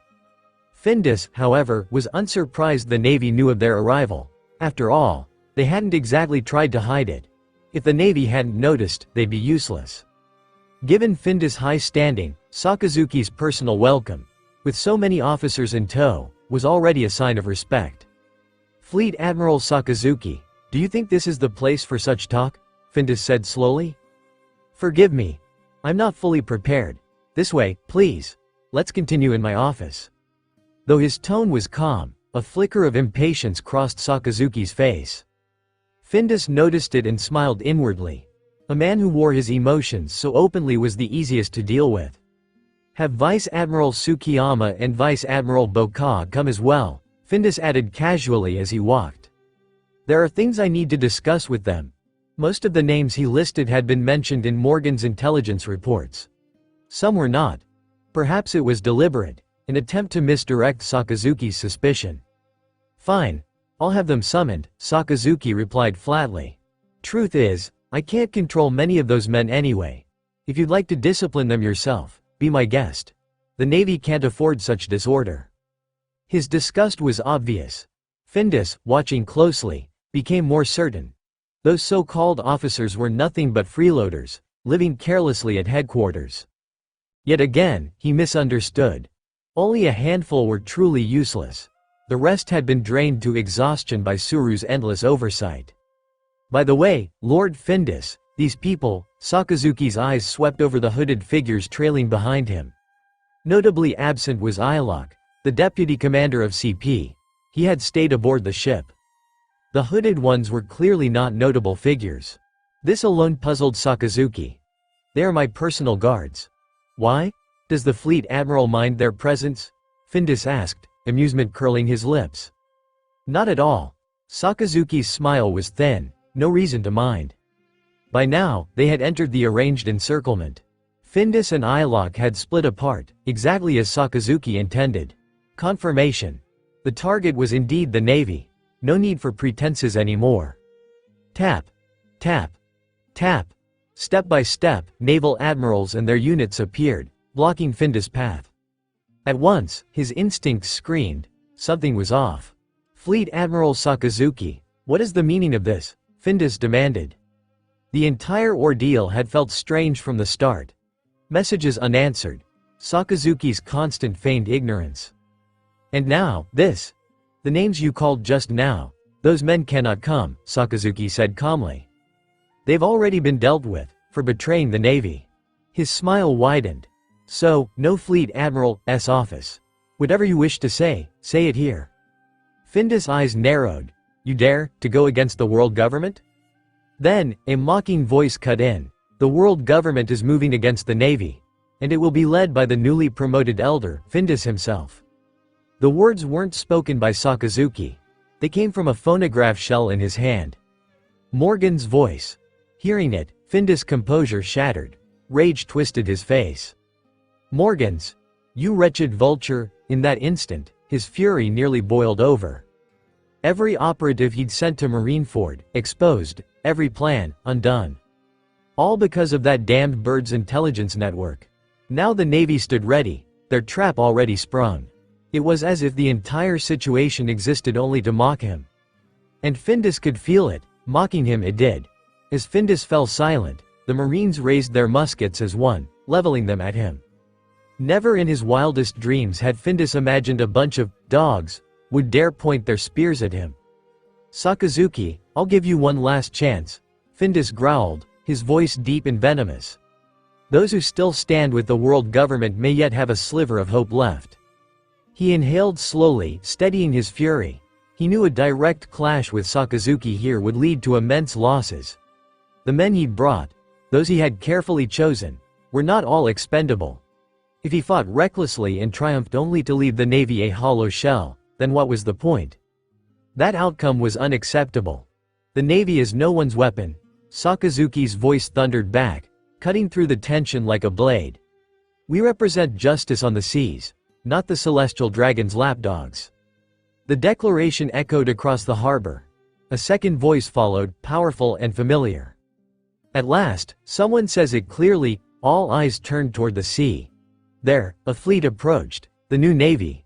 Findus, however, was unsurprised the Navy knew of their arrival. After all, they hadn't exactly tried to hide it. If the Navy hadn't noticed, they'd be useless. Given Findus' high standing, Sakazuki's personal welcome, with so many officers in tow, was already a sign of respect. Fleet Admiral Sakazuki, do you think this is the place for such talk? Findus said slowly. Forgive me. I'm not fully prepared. This way, please. Let's continue in my office. Though his tone was calm, a flicker of impatience crossed Sakazuki's face. Findus noticed it and smiled inwardly. A man who wore his emotions so openly was the easiest to deal with. Have Vice Admiral Tsukiyama and Vice Admiral Boka come as well, Findus added casually as he walked. There are things I need to discuss with them. Most of the names he listed had been mentioned in Morgan's intelligence reports. Some were not. Perhaps it was deliberate, an attempt to misdirect Sakazuki's suspicion. Fine. I'll have them summoned, Sakazuki replied flatly. Truth is, I can't control many of those men anyway. If you'd like to discipline them yourself, be my guest. The Navy can't afford such disorder." His disgust was obvious. Findus, watching closely, became more certain. Those so-called officers were nothing but freeloaders, living carelessly at headquarters. Yet again, he misunderstood. Only a handful were truly useless. The rest had been drained to exhaustion by Suru's endless oversight. By the way, Lord Findus, these people, Sakazuki's eyes swept over the hooded figures trailing behind him. Notably absent was Ilock, the deputy commander of CP. He had stayed aboard the ship. The hooded ones were clearly not notable figures. This alone puzzled Sakazuki. "They are my personal guards." "Why? Does the fleet admiral mind their presence?" Findus asked, amusement curling his lips. "Not at all." Sakazuki's smile was thin, no reason to mind. By now, they had entered the arranged encirclement. Findus and Ilock had split apart, exactly as Sakazuki intended. Confirmation. The target was indeed the Navy. No need for pretenses anymore. Tap. Tap. Tap. Step by step, naval admirals and their units appeared, blocking Findus' path. At once, his instincts screamed, something was off. "Fleet Admiral Sakazuki, what is the meaning of this?" Findus demanded. The entire ordeal had felt strange from the start. Messages unanswered. Sakazuki's constant feigned ignorance. And now, this. "The names you called just now. Those men cannot come," Sakazuki said calmly. "They've already been dealt with, for betraying the Navy." His smile widened. "So, no Fleet Admiral's office. Whatever you wish to say it here." Findus' eyes narrowed. "You dare to go against the world government?" Then, a mocking voice cut in. "The world government is moving against the Navy. And it will be led by the newly promoted elder, Findus himself." The words weren't spoken by Sakazuki. They came from a phonograph shell in his hand. Morgan's voice. Hearing it, Findus' composure shattered. Rage twisted his face. "Morgan's. You wretched vulture." In that instant, his fury nearly boiled over. Every operative he'd sent to Marineford, exposed, every plan, undone. All because of that damned bird's intelligence network. Now the Navy stood ready, their trap already sprung. It was as if the entire situation existed only to mock him. And Findus could feel it, mocking him it did. As Findus fell silent, the Marines raised their muskets as one, leveling them at him. Never in his wildest dreams had Findus imagined a bunch of dogs would dare point their spears at him. "Sakazuki, I'll give you one last chance," Findus growled, his voice deep and venomous. "Those who still stand with the world government may yet have a sliver of hope left." He inhaled slowly, steadying his fury. He knew a direct clash with Sakazuki here would lead to immense losses. The men he'd brought, those he had carefully chosen, were not all expendable. If he fought recklessly and triumphed only to leave the Navy a hollow shell, then what was the point? That outcome was unacceptable. "The Navy is no one's weapon," Sakazuki's voice thundered back, cutting through the tension like a blade. "We represent justice on the seas, not the celestial dragon's lapdogs." The declaration echoed across the harbor. A second voice followed, powerful and familiar. At last, someone says it clearly. All eyes turned toward the sea. There, a fleet approached, the new Navy.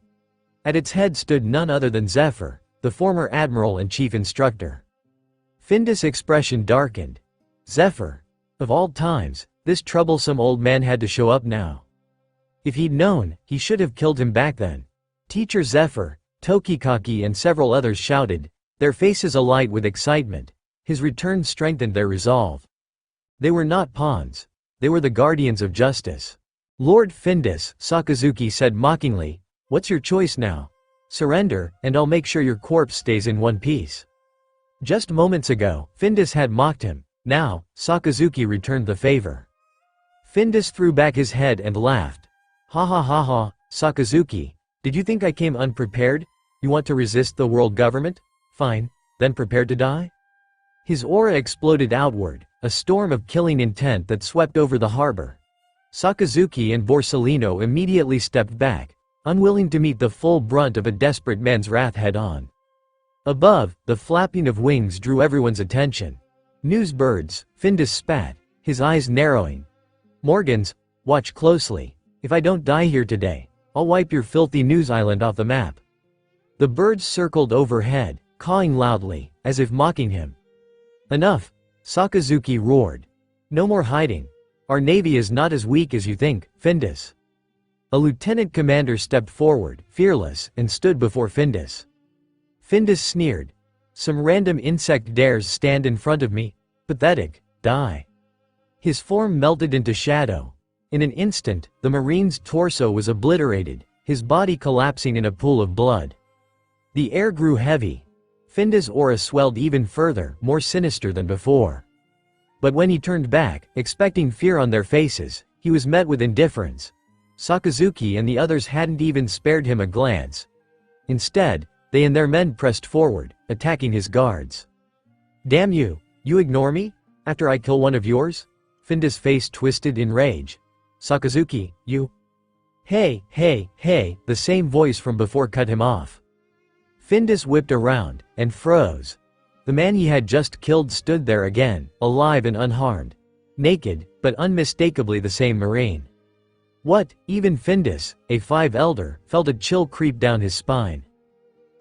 At its head stood none other than Zephyr, the former admiral and chief instructor. Findus' expression darkened. Zephyr. Of all times, this troublesome old man had to show up now. If he'd known, he should have killed him back then. Teacher Zephyr, Tokikaki and several others shouted, their faces alight with excitement. His return strengthened their resolve. They were not pawns. They were the guardians of justice. "Lord Findus," Sakazuki said mockingly, "what's your choice now? Surrender, and I'll make sure your corpse stays in one piece." Just moments ago, Findus had mocked him. Now, Sakazuki returned the favor. Findus threw back his head and laughed. "Ha ha ha ha, Sakazuki, did you think I came unprepared? You want to resist the world government? Fine, then prepare to die?" His aura exploded outward, a storm of killing intent that swept over the harbor. Sakazuki and Borsellino immediately stepped back, unwilling to meet the full brunt of a desperate man's wrath head-on. Above, the flapping of wings drew everyone's attention. "News birds," Findus spat, his eyes narrowing. Morgans, watch closely. If I don't die here today, I'll wipe your filthy news island off the map." The birds circled overhead, cawing loudly, as if mocking him. "Enough," Sakazuki roared. "No more hiding. Our navy is not as weak as you think, Findus." A lieutenant commander stepped forward, fearless, and stood before Findus. Findus sneered. "Some random insect dares stand in front of me? Pathetic, die." His form melted into shadow. In an instant, the marine's torso was obliterated, his body collapsing in a pool of blood. The air grew heavy. Findus' aura swelled even further, more sinister than before. But when he turned back, expecting fear on their faces, he was met with indifference. Sakazuki and the others hadn't even spared him a glance. Instead, they and their men pressed forward, attacking his guards. "Damn you! You ignore me? After I kill one of yours?" Findus' face twisted in rage. "Sakazuki, you—" "Hey, hey, hey," the same voice from before cut him off. Findus whipped around, and froze. The man he had just killed stood there again, alive and unharmed. Naked, but unmistakably the same marine. What? Even Findus, a 5 elder, felt a chill creep down his spine.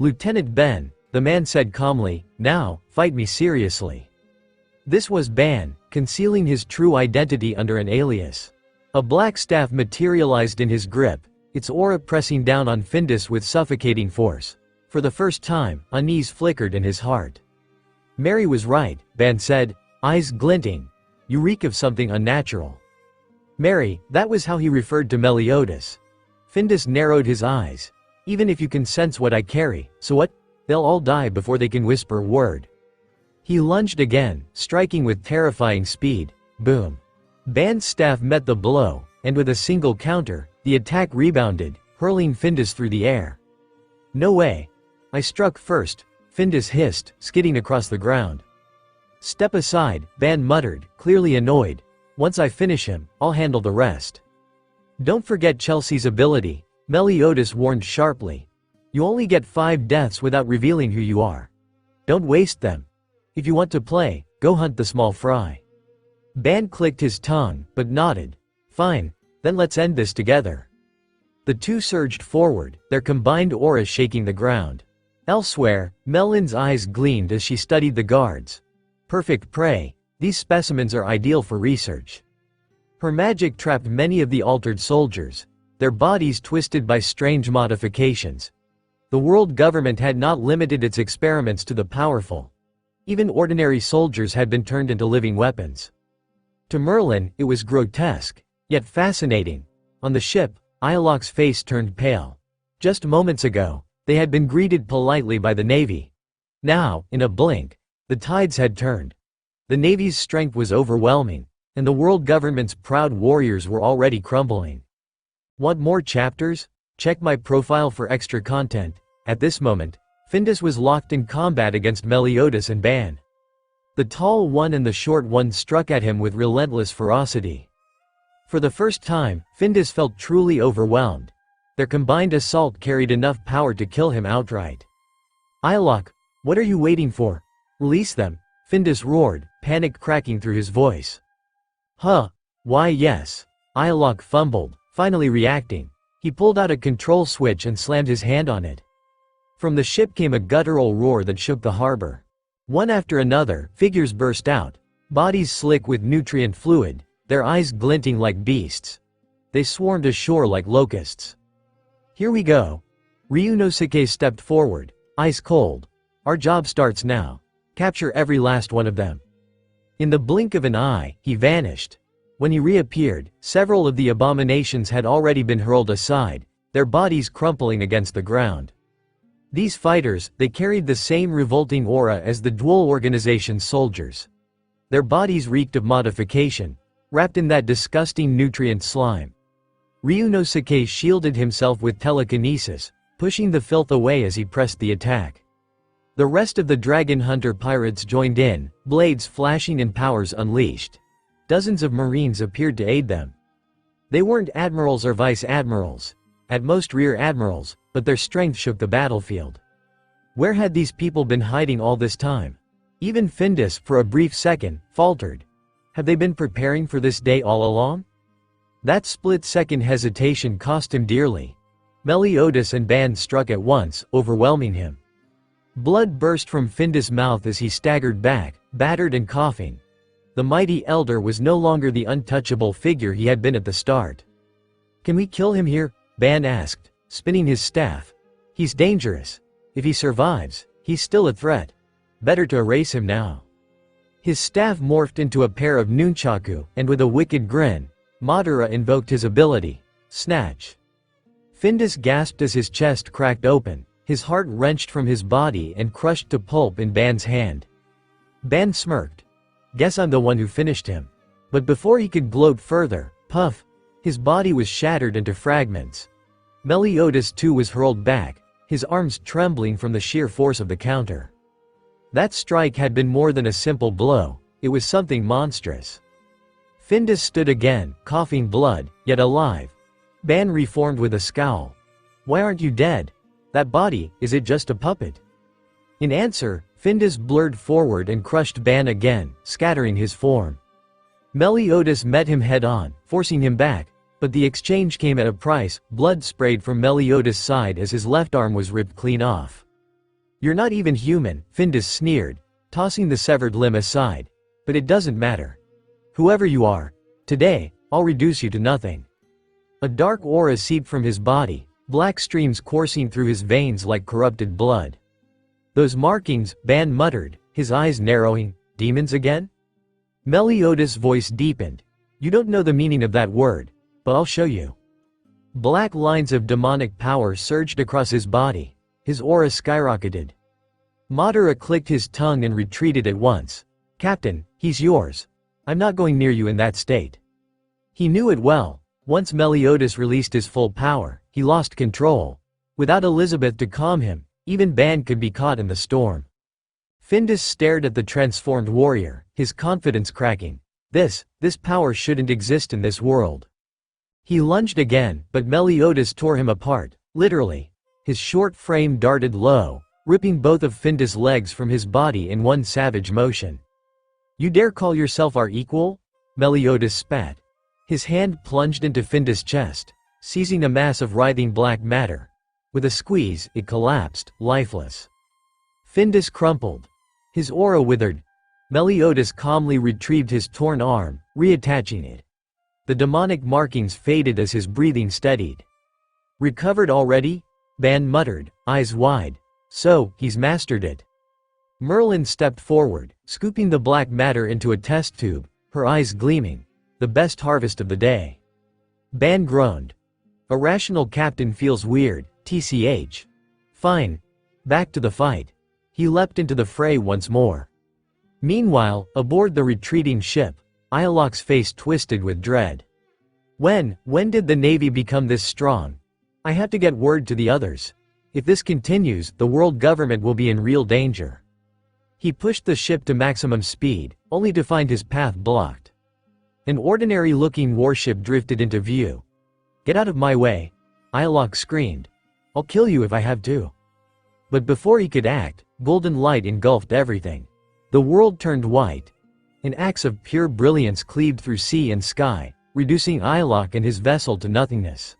"Lieutenant Ben," the man said calmly, "now, fight me seriously." This was Ban, concealing his true identity under an alias. A black staff materialized in his grip, its aura pressing down on Findus with suffocating force. For the first time, unease flickered in his heart. "Mary was right," Ban said, eyes glinting. "You reek of something unnatural." "Mary," that was how he referred to Meliodas. Findus narrowed his eyes. "Even if you can sense what I carry, so what? They'll all die before they can whisper a word." He lunged again, striking with terrifying speed. Boom. Ban's staff met the blow, and with a single counter, the attack rebounded, hurling Findus through the air. "No way. I struck first," Findus hissed, skidding across the ground. "Step aside," Ban muttered, clearly annoyed. "Once I finish him, I'll handle the rest." "Don't forget Chelsea's ability," Meliodas warned sharply. "You only get 5 deaths without revealing who you are. Don't waste them. If you want to play, go hunt the small fry." Ban clicked his tongue, but nodded. "Fine, then let's end this together." The two surged forward, their combined auras shaking the ground. Elsewhere, Melon's eyes gleamed as she studied the guards. Perfect prey, these specimens are ideal for research. Her magic trapped many of the altered soldiers, their bodies twisted by strange modifications. The world government had not limited its experiments to the powerful. Even ordinary soldiers had been turned into living weapons. To Merlin, it was grotesque, yet fascinating. On the ship, Iolok's face turned pale. Just moments ago, they had been greeted politely by the Navy. Now, in a blink, the tides had turned. The Navy's strength was overwhelming, and the world government's proud warriors were already crumbling. Want more chapters? Check my profile for extra content. At this moment, Findus was locked in combat against Meliodas and Ban. The tall one and the short one struck at him with relentless ferocity. For the first time, Findus felt truly overwhelmed. Their combined assault carried enough power to kill him outright. "Iolok, what are you waiting for? Release them," Findus roared, panic cracking through his voice. "Huh? Why yes." Iolok fumbled, finally reacting. He pulled out a control switch and slammed his hand on it. From the ship came a guttural roar that shook the harbor. One after another, figures burst out, bodies slick with nutrient fluid, their eyes glinting like beasts. They swarmed ashore like locusts. "Here we go." Ryunosuke stepped forward, ice cold. "Our job starts now. Capture every last one of them." In the blink of an eye, he vanished. When he reappeared, several of the abominations had already been hurled aside, their bodies crumpling against the ground. These fighters, they carried the same revolting aura as the dual organization's soldiers. Their bodies reeked of modification, wrapped in that disgusting nutrient slime. Ryunosuke shielded himself with telekinesis, pushing the filth away as he pressed the attack. The rest of the Dragon Hunter pirates joined in, blades flashing and powers unleashed. Dozens of Marines appeared to aid them. They weren't admirals or vice-admirals, at most rear admirals, but their strength shook the battlefield. Where had these people been hiding all this time? Even Findus, for a brief second, faltered. Had they been preparing for this day all along? That split-second hesitation cost him dearly. Meliodas and Ban struck at once, overwhelming him. Blood burst from Findus' mouth as he staggered back, battered and coughing. The mighty elder was no longer the untouchable figure he had been at the start. "Can we kill him here?" Ban asked, spinning his staff. "He's dangerous. If he survives, he's still a threat. Better to erase him now." His staff morphed into a pair of nunchaku, and with a wicked grin, Madara invoked his ability, Snatch. Findus gasped as his chest cracked open, his heart wrenched from his body and crushed to pulp in Ban's hand. Ban smirked. "Guess I'm the one who finished him." But before he could gloat further, puff, his body was shattered into fragments. Meliodas too was hurled back, his arms trembling from the sheer force of the counter. That strike had been more than a simple blow, it was something monstrous. Findus stood again, coughing blood, yet alive. Ban reformed with a scowl. "Why aren't you dead? That body, is it just a puppet?" In answer, Findus blurred forward and crushed Ban again, scattering his form. Meliodas met him head-on, forcing him back, but the exchange came at a price. Blood sprayed from Meliodas' side as his left arm was ripped clean off. "You're not even human," Findus sneered, tossing the severed limb aside. "But it doesn't matter. Whoever you are, today, I'll reduce you to nothing." A dark aura seeped from his body, black streams coursing through his veins like corrupted blood. "Those markings," Ban muttered, his eyes narrowing. "Demons again?" Meliodas' voice deepened. "You don't know the meaning of that word, but I'll show you." Black lines of demonic power surged across his body. His aura skyrocketed. Madara clicked his tongue and retreated at once. "Captain, he's yours. I'm not going near you in that state." He knew it well. Once Meliodas released his full power, he lost control. Without Elizabeth to calm him, even Ban could be caught in the storm. Findus stared at the transformed warrior, his confidence cracking. This power shouldn't exist in this world. He lunged again, but Meliodas tore him apart, literally. His short frame darted low, ripping both of Findus' legs from his body in one savage motion. "You dare call yourself our equal?" Meliodas spat. His hand plunged into Findus' chest, seizing a mass of writhing black matter. With a squeeze, it collapsed, lifeless. Findus crumpled. His aura withered. Meliodas calmly retrieved his torn arm, reattaching it. The demonic markings faded as his breathing steadied. "Recovered already?" Ban muttered, eyes wide. "So, he's mastered it." Merlin stepped forward, scooping the black matter into a test tube, her eyes gleaming. The best harvest of the day. Ban groaned. "A rational captain feels weird, tch. Fine. Back to the fight." He leapt into the fray once more. Meanwhile, aboard the retreating ship, Iolok's face twisted with dread. When did the Navy become this strong? I have to get word to the others. If this continues, the world government will be in real danger. He pushed the ship to maximum speed, only to find his path blocked. An ordinary-looking warship drifted into view. "Get out of my way," Iolok screamed. "I'll kill you if I have to." But before he could act, golden light engulfed everything. The world turned white. An axe of pure brilliance cleaved through sea and sky, reducing Iolok and his vessel to nothingness.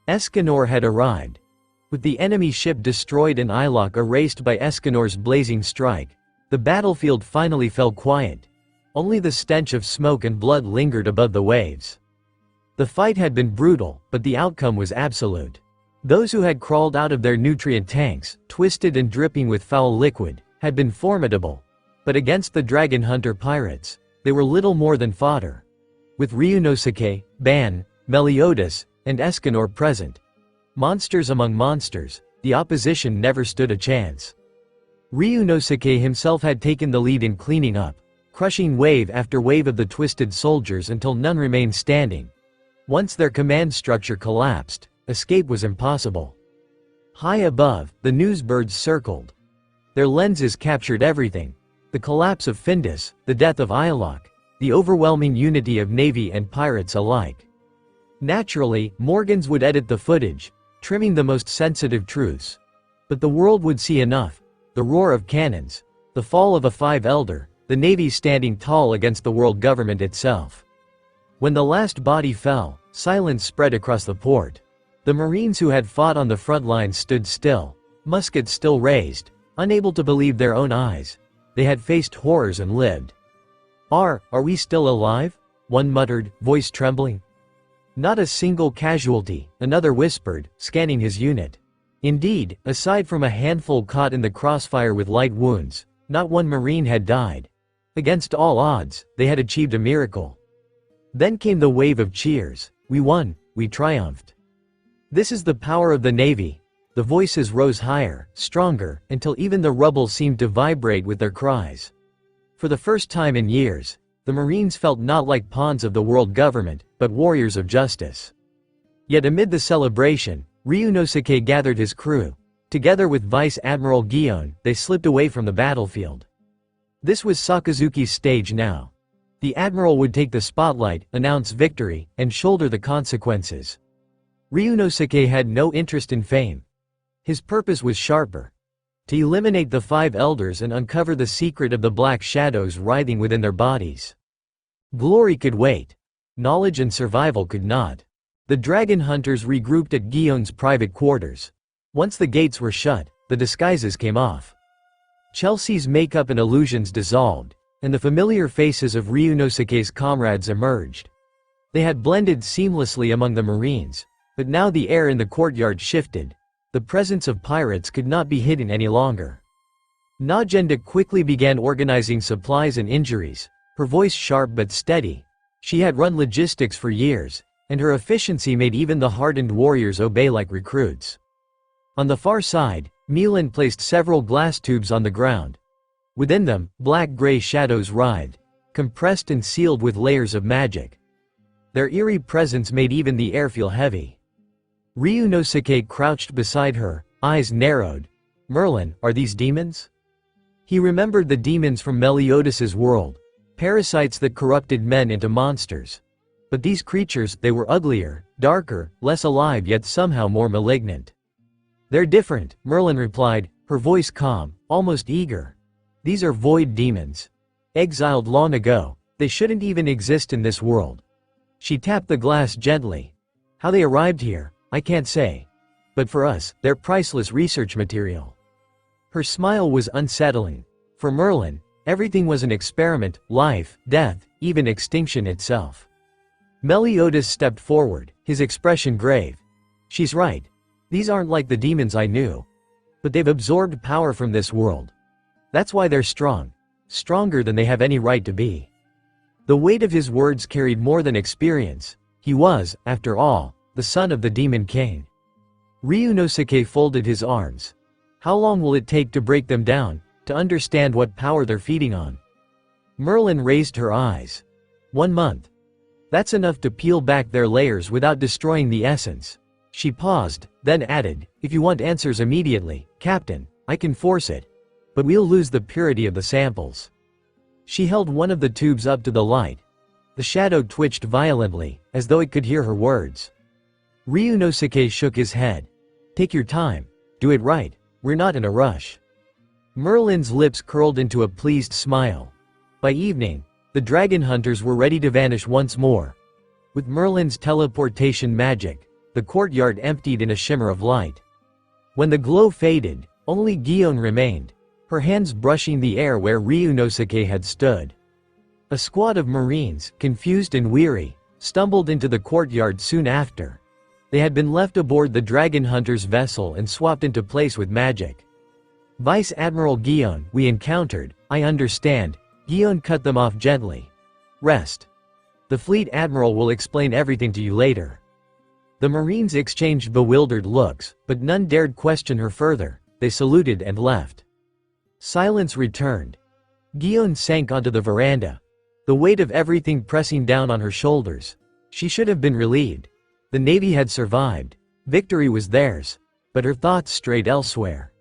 Escanor had arrived. With the enemy ship destroyed and Iolok erased by Escanor's blazing strike, the battlefield finally fell quiet. Only the stench of smoke and blood lingered above the waves. The fight had been brutal, but the outcome was absolute. Those who had crawled out of their nutrient tanks, twisted and dripping with foul liquid, had been formidable. But against the dragon hunter pirates, they were little more than fodder. With Ryunosuke, Ban, Meliodas, and Escanor present, monsters among monsters, the opposition never stood a chance. Ryunosuke himself had taken the lead in cleaning up, crushing wave after wave of the twisted soldiers until none remained standing. Once their command structure collapsed, escape was impossible. High above, the newsbirds circled. Their lenses captured everything: the collapse of Findus, the death of Iolok, the overwhelming unity of Navy and pirates alike. Naturally, Morgans would edit the footage, trimming the most sensitive truths. But the world would see enough: the roar of cannons, the fall of a Five Elder, the Navy standing tall against the world government itself. When the last body fell, Silence spread across the port. The Marines who had fought on the front lines stood still, muskets still raised, unable to believe their own eyes. They had faced horrors and lived. Are we still alive? One muttered, voice trembling. Not a single casualty, another whispered, scanning his unit. Indeed, aside from a handful caught in the crossfire with light wounds, not one Marine had died. Against all odds, they had achieved a miracle. Then came the wave of cheers. We won, we triumphed. This is the power of the Navy. The voices rose higher, stronger, until even the rubble seemed to vibrate with their cries. For the first time in years, the Marines felt not like pawns of the world government, but warriors of justice. Yet amid the celebration, Ryunosuke gathered his crew. Together with Vice Admiral Gion, they slipped away from the battlefield. This was Sakazuki's stage now. The admiral would take the spotlight, announce victory, and shoulder the consequences. Ryunosuke had no interest in fame. His purpose was sharper. To eliminate the 5 elders and uncover the secret of the black shadows writhing within their bodies. Glory could wait. Knowledge and survival could not. The dragon hunters regrouped at Gion's private quarters. Once the gates were shut, the disguises came off. Chelsea's makeup and illusions dissolved, and the familiar faces of Ryunosuke's comrades emerged. They had blended seamlessly among the Marines, but now the air in the courtyard shifted. The presence of pirates could not be hidden any longer. Najenda quickly began organizing supplies and injuries, her voice sharp but steady. She had run logistics for years, and her efficiency made even the hardened warriors obey like recruits. On the far side, Milan placed several glass tubes on the ground. Within them, black-gray shadows writhed, compressed and sealed with layers of magic. Their eerie presence made even the air feel heavy. Ryunosuke crouched beside her, eyes narrowed. Merlin, are these demons? He remembered the demons from Meliodas' world, parasites that corrupted men into monsters. But these creatures, they were uglier, darker, less alive yet somehow more malignant. They're different, Merlin replied, her voice calm, almost eager. These are void demons. Exiled long ago, they shouldn't even exist in this world. She tapped the glass gently. How they arrived here, I can't say. But for us, they're priceless research material. Her smile was unsettling. For Merlin, everything was an experiment, life, death, even extinction itself. Meliodas stepped forward, his expression grave. She's right. These aren't like the demons I knew. But they've absorbed power from this world. That's why they're strong. Stronger than they have any right to be. The weight of his words carried more than experience. He was, after all, the son of the Demon King. Ryunosuke folded his arms. How long will it take to break them down, to understand what power they're feeding on? Merlin raised her eyes. 1 month. That's enough to peel back their layers without destroying the essence. She paused, then added, if you want answers immediately, Captain, I can force it. But we'll lose the purity of the samples. She held one of the tubes up to the light. The shadow twitched violently, as though it could hear her words. Ryunosuke shook his head. Take your time. Do it right. We're not in a rush. Merlin's lips curled into a pleased smile. By evening, the dragon hunters were ready to vanish once more. With Merlin's teleportation magic, the courtyard emptied in a shimmer of light. When the glow faded, only Gion remained, her hands brushing the air where Ryunosuke had stood. A squad of Marines, confused and weary, stumbled into the courtyard soon after. They had been left aboard the dragon hunter's vessel and swapped into place with magic. Vice Admiral Gion, we encountered, I understand. Gion cut them off gently. Rest. The fleet admiral will explain everything to you later. The Marines exchanged bewildered looks, but none dared question her further. They saluted and left. Silence returned. Gion sank onto the veranda, the weight of everything pressing down on her shoulders. She should have been relieved. The Navy had survived. Victory was theirs. But her thoughts strayed elsewhere.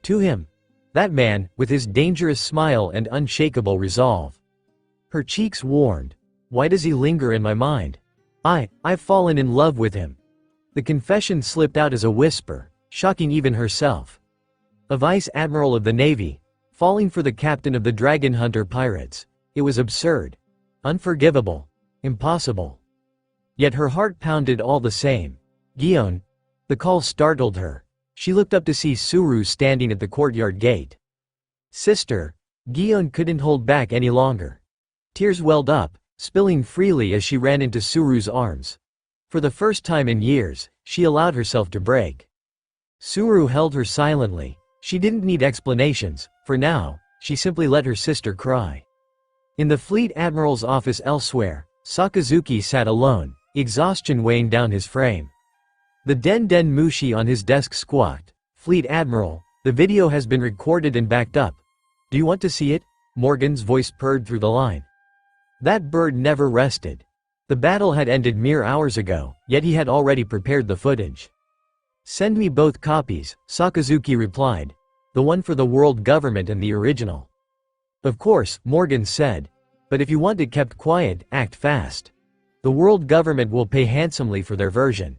To him. That man, with his dangerous smile and unshakable resolve. Her cheeks warmed. Why does he linger in my mind? I've fallen in love with him. The confession slipped out as a whisper, shocking even herself. A vice admiral of the Navy, falling for the captain of the dragon hunter pirates. It was absurd. Unforgivable. Impossible. Yet her heart pounded all the same. "Gion." The call startled her. She looked up to see Suru standing at the courtyard gate. "Sister." Gion couldn't hold back any longer. Tears welled up, spilling freely as she ran into Suru's arms. For the first time in years, she allowed herself to break. Suru held her silently. She didn't need explanations. For now, she simply let her sister cry. In the fleet admiral's office elsewhere, Sakazuki sat alone, exhaustion weighing down his frame. The Den Mushi on his desk squawked, "Fleet Admiral, the video has been recorded and backed up. Do you want to see it?" Morgan's voice purred through the line. That bird never rested. The battle had ended mere hours ago, yet he had already prepared the footage. "Send me both copies," Sakazuki replied. "The one for the world government and the original." "Of course," Morgan said. "But if you want it kept quiet, act fast. The world government will pay handsomely for their version."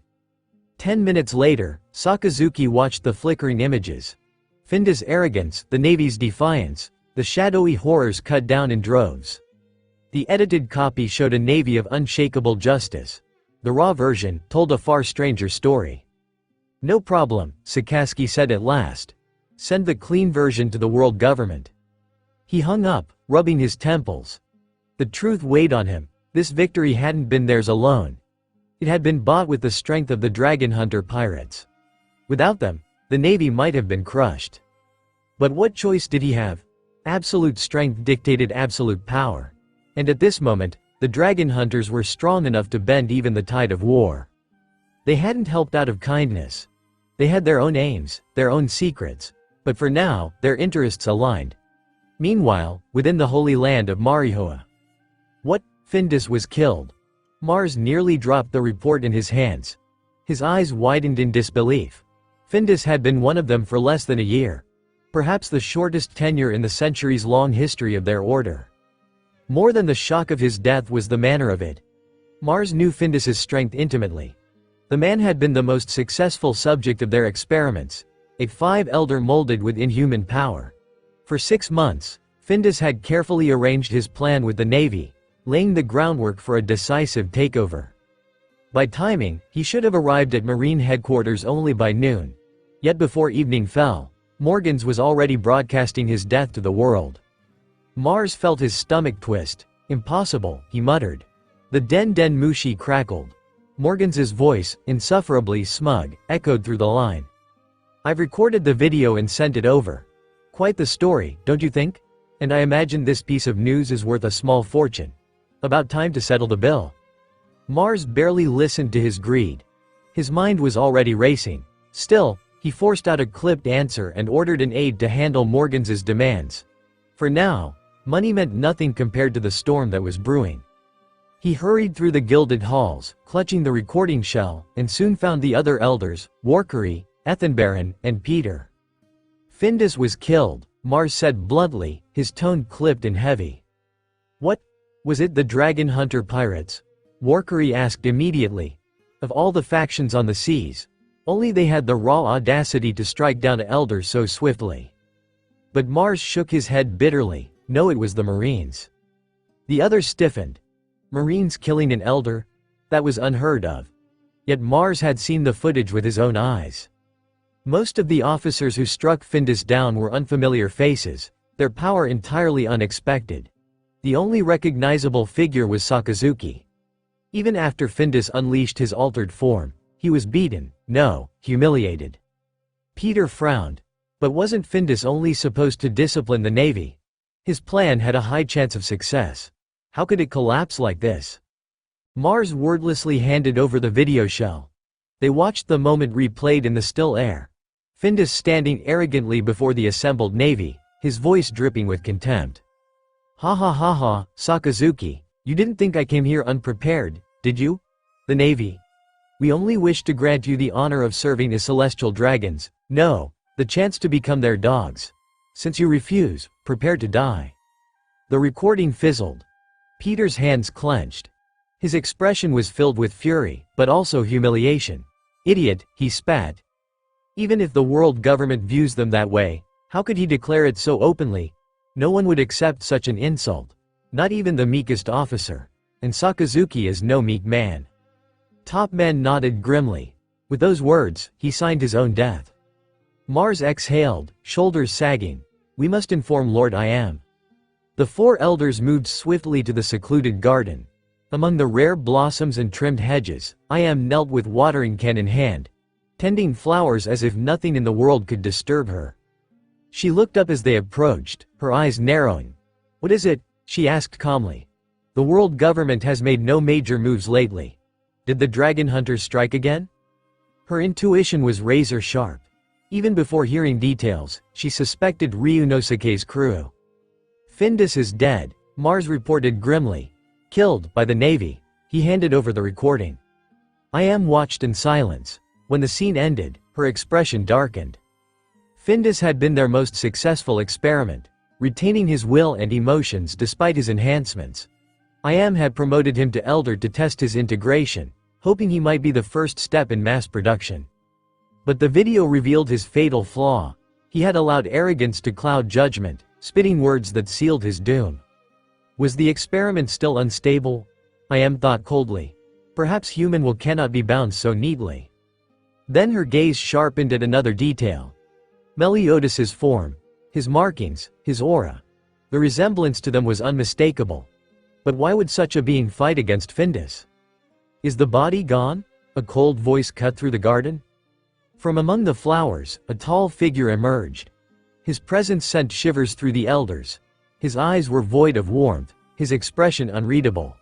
10 minutes later, Sakazuki watched the flickering images. Finda's arrogance, the Navy's defiance, the shadowy horrors cut down in droves. The edited copy showed a Navy of unshakable justice. The raw version told a far stranger story. "No problem," Sakazuki said at last. "Send the clean version to the world government." He hung up, rubbing his temples. The truth weighed on him. This victory hadn't been theirs alone. It had been bought with the strength of the Dragon Hunter pirates. Without them, the Navy might have been crushed. But what choice did he have? Absolute strength dictated absolute power. And at this moment, the Dragon Hunters were strong enough to bend even the tide of war. They hadn't helped out of kindness. They had their own aims, their own secrets. But for now, their interests aligned. Meanwhile, within the holy land of Marihoa. What? Findus was killed. Mars nearly dropped the report in his hands. His eyes widened in disbelief. Findus had been one of them for less than a year. Perhaps the shortest tenure in the centuries-long history of their order. More than the shock of his death was the manner of it. Mars knew Findus's strength intimately. The man had been the most successful subject of their experiments, a 5 elder molded with inhuman power. For 6 months, Findus had carefully arranged his plan with the Navy, laying the groundwork for a decisive takeover. By timing, he should have arrived at Marine headquarters only by noon. Yet before evening fell, Morgans was already broadcasting his death to the world. Mars felt his stomach twist. "Impossible," he muttered. The Den Mushi crackled. Morgans's voice, insufferably smug, echoed through the line. "I've recorded the video and sent it over. Quite the story, don't you think? And I imagine this piece of news is worth a small fortune. About time to settle the bill." Mars barely listened to his greed. His mind was already racing. Still, he forced out a clipped answer and ordered an aide to handle Morgans's demands. For now, money meant nothing compared to the storm that was brewing. He hurried through the gilded halls, clutching the recording shell, and soon found the other elders, Warkery, Ethenbaron, and Peter. "Findus was killed," Mars said bluntly, his tone clipped and heavy. "What? Was it the Dragon Hunter pirates?" Warkery asked immediately. Of all the factions on the seas, only they had the raw audacity to strike down elders so swiftly. But Mars shook his head bitterly. No, it was the Marines. The others stiffened. Marines killing an elder? That was unheard of. Yet Mars had seen the footage with his own eyes. Most of the officers who struck Findus down were unfamiliar faces, their power entirely unexpected. The only recognizable figure was Sakazuki. Even after Findus unleashed his altered form, he was beaten, no, humiliated. Peter frowned. But wasn't Findus only supposed to discipline the Navy? His plan had a high chance of success. How could it collapse like this? Mars wordlessly handed over the video shell. They watched the moment replayed in the still air. Findus standing arrogantly before the assembled Navy, his voice dripping with contempt. "Ha ha ha ha, Sakazuki, you didn't think I came here unprepared, did you? The Navy. We only wish to grant you the honor of serving as celestial dragons, no, the chance to become their dogs. Since you refuse, prepare to die." The recording fizzled. Peter's hands clenched. His expression was filled with fury, but also humiliation. "Idiot," he spat. Even if the world government views them that way, how could he declare it so openly? No one would accept such an insult. Not even the meekest officer. And Sakazuki is no meek man. Top man nodded grimly. With those words, he signed his own death. Mars exhaled, shoulders sagging. We must inform Lord I Am. The four elders moved swiftly to the secluded garden. Among the rare blossoms and trimmed hedges, I Am knelt with watering can in hand, tending flowers as if nothing in the world could disturb her. She looked up as they approached, her eyes narrowing. What is it? She asked calmly. The world government has made no major moves lately. Did the dragon hunters strike again? Her intuition was razor sharp. Even before hearing details, she suspected Ryunosuke's crew. Findus is dead, Mars reported grimly. Killed by the Navy. He handed over the recording. I Am watched in silence. When the scene ended, her expression darkened. Findus had been their most successful experiment, retaining his will and emotions despite his enhancements. I Am had promoted him to elder to test his integration, hoping he might be the first step in mass production. But the video revealed his fatal flaw. He had allowed arrogance to cloud judgment, spitting words that sealed his doom. Was the experiment still unstable? I Am thought coldly. Perhaps human will cannot be bound so neatly. Then her gaze sharpened at another detail. Meliodas' form, his markings, his aura. The resemblance to them was unmistakable. But why would such a being fight against Findus? Is the body gone? A cold voice cut through the garden. From among the flowers, a tall figure emerged. His presence sent shivers through the elders. His eyes were void of warmth, his expression unreadable.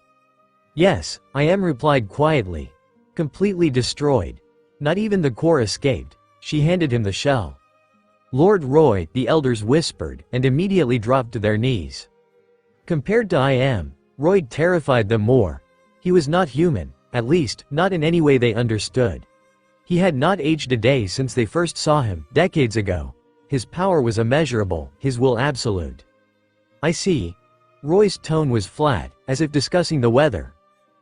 Yes, I Am replied quietly. Completely destroyed. Not even the core escaped. She handed him the shell. Lord Roy, the elders whispered, and immediately dropped to their knees. Compared to I Am, Roy terrified them more. He was not human, at least, not in any way they understood. He had not aged a day since they first saw him, decades ago. His power was immeasurable, his will absolute. I see. Roy's tone was flat, as if discussing the weather.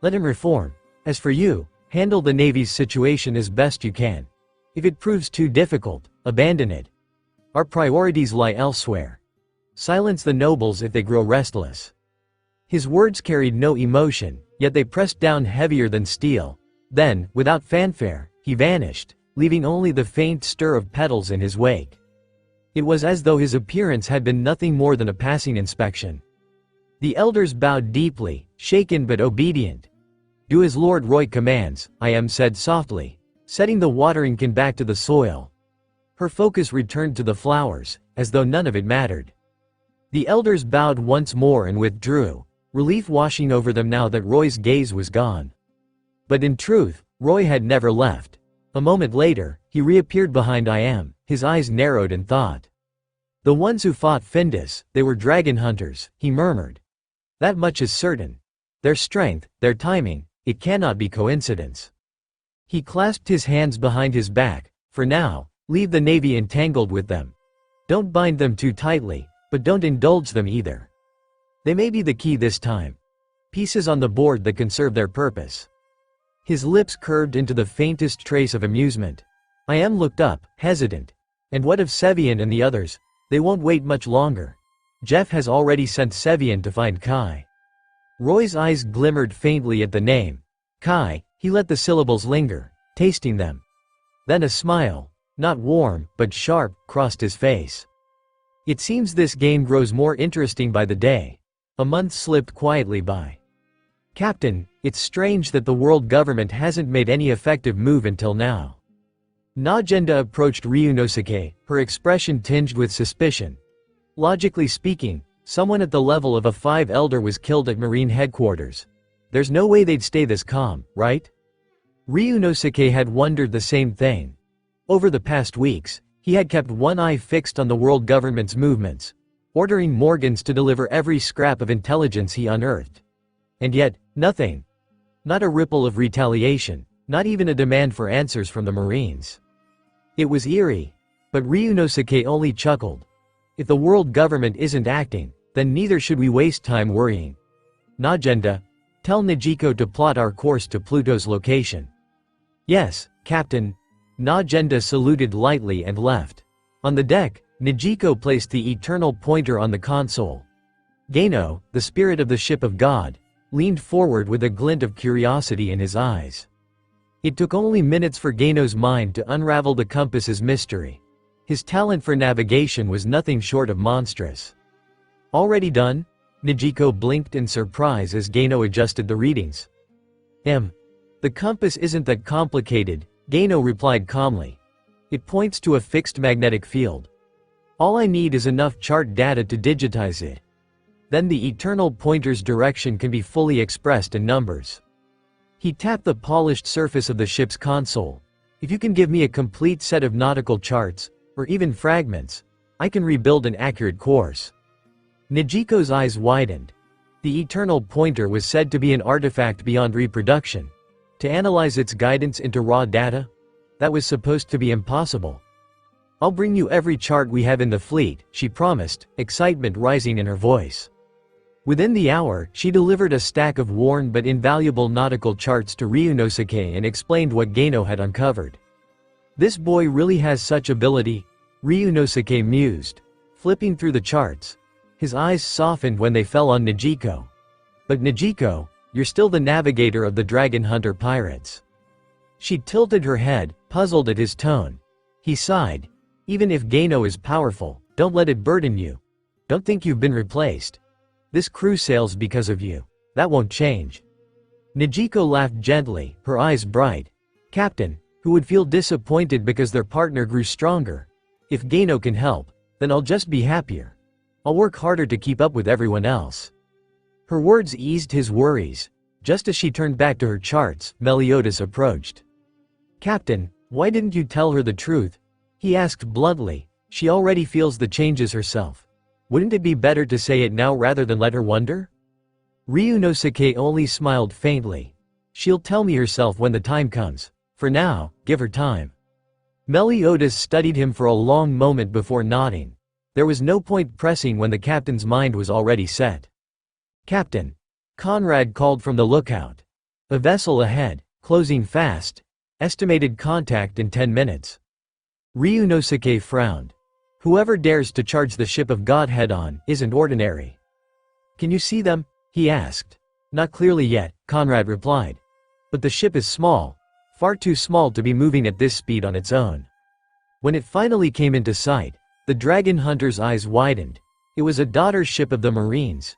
Let him reform. As for you, handle the Navy's situation as best you can. If it proves too difficult, abandon it. Our priorities lie elsewhere. Silence the nobles if they grow restless. His words carried no emotion, yet they pressed down heavier than steel. Then, without fanfare, he vanished, leaving only the faint stir of petals in his wake. It was as though his appearance had been nothing more than a passing inspection. The elders bowed deeply, shaken but obedient. Do as Lord Roy commands, I Am said softly, setting the watering can back to the soil. Her focus returned to the flowers, as though none of it mattered. The elders bowed once more and withdrew, relief washing over them now that Roy's gaze was gone. But in truth, Roy had never left. A moment later, he reappeared behind I Am, his eyes narrowed in thought. The ones who fought Findus, they were dragon hunters, he murmured. That much is certain. Their strength, their timing, it cannot be coincidence. He clasped his hands behind his back. For now, leave the Navy entangled with them. Don't bind them too tightly, but don't indulge them either. They may be the key this time. Pieces on the board that can serve their purpose. His lips curved into the faintest trace of amusement. I Am looked up, hesitant. And what of Sevian and the others? They won't wait much longer. Jeff has already sent Sevian to find Kai. Roy's eyes glimmered faintly at the name. Kai, he let the syllables linger, tasting them. Then a smile, not warm, but sharp, crossed his face. It seems this game grows more interesting by the day. A month slipped quietly by. Captain, it's strange that the world government hasn't made any effective move until now. Najenda approached Ryunosuke, her expression tinged with suspicion. Logically speaking, someone at the level of a 5 elder was killed at Marine headquarters. There's no way they'd stay this calm, right? Ryunosuke had wondered the same thing. Over the past weeks, he had kept one eye fixed on the world government's movements, ordering Morgans to deliver every scrap of intelligence he unearthed. And yet, nothing. Not a ripple of retaliation, not even a demand for answers from the Marines. It was eerie, but Ryunosuke only chuckled. If the world government isn't acting, then neither should we waste time worrying. Najenda, tell Nijiko to plot our course to Pluto's location. Yes, Captain. Najenda saluted lightly and left. On the deck, Nijiko placed the eternal pointer on the console. Geino, the spirit of the ship of God, leaned forward with a glint of curiosity in his eyes. It took only minutes for Geino's mind to unravel the compass's mystery. His talent for navigation was nothing short of monstrous. Already done? Nijiko blinked in surprise as Geino adjusted the readings. The compass isn't that complicated, Geino replied calmly. It points to a fixed magnetic field. All I need is enough chart data to digitize it. Then the eternal pointer's direction can be fully expressed in numbers. He tapped the polished surface of the ship's console. If you can give me a complete set of nautical charts, or even fragments, I can rebuild an accurate course. Nijiko's eyes widened. The eternal pointer was said to be an artifact beyond reproduction. To analyze its guidance into raw data? That was supposed to be impossible. I'll bring you every chart we have in the fleet, she promised, excitement rising in her voice. Within the hour, she delivered a stack of worn but invaluable nautical charts to Ryunosuke and explained what Geino had uncovered. This boy really has such ability, Ryunosuke mused. Flipping through the charts, his eyes softened when they fell on Nijiko. But Nijiko, you're still the navigator of the Dragon Hunter pirates. She tilted her head, puzzled at his tone. He sighed. Even if Geino is powerful, don't let it burden you. Don't think you've been replaced. This crew sails because of you. That won't change. Nijiko laughed gently, her eyes bright. Captain, who would feel disappointed because their partner grew stronger? If Geino can help, then I'll just be happier. I'll work harder to keep up with everyone else. Her words eased his worries. Just as she turned back to her charts, Meliodas approached. Captain, why didn't you tell her the truth? He asked bluntly. She already feels the changes herself. Wouldn't it be better to say it now rather than let her wonder? Ryunosuke only smiled faintly. She'll tell me herself when the time comes. For now, give her time. Meliodas studied him for a long moment before nodding. There was no point pressing when the captain's mind was already set. Captain. Conrad called from the lookout. A vessel ahead, closing fast. Estimated contact in 10 minutes. Ryunosuke frowned. Whoever dares to charge the ship of God head-on isn't ordinary. Can you see them? He asked. Not clearly yet, Conrad replied. But the ship is small. Far too small to be moving at this speed on its own. When it finally came into sight, the Dragon Hunter's eyes widened. It was a daughter ship of the Marines.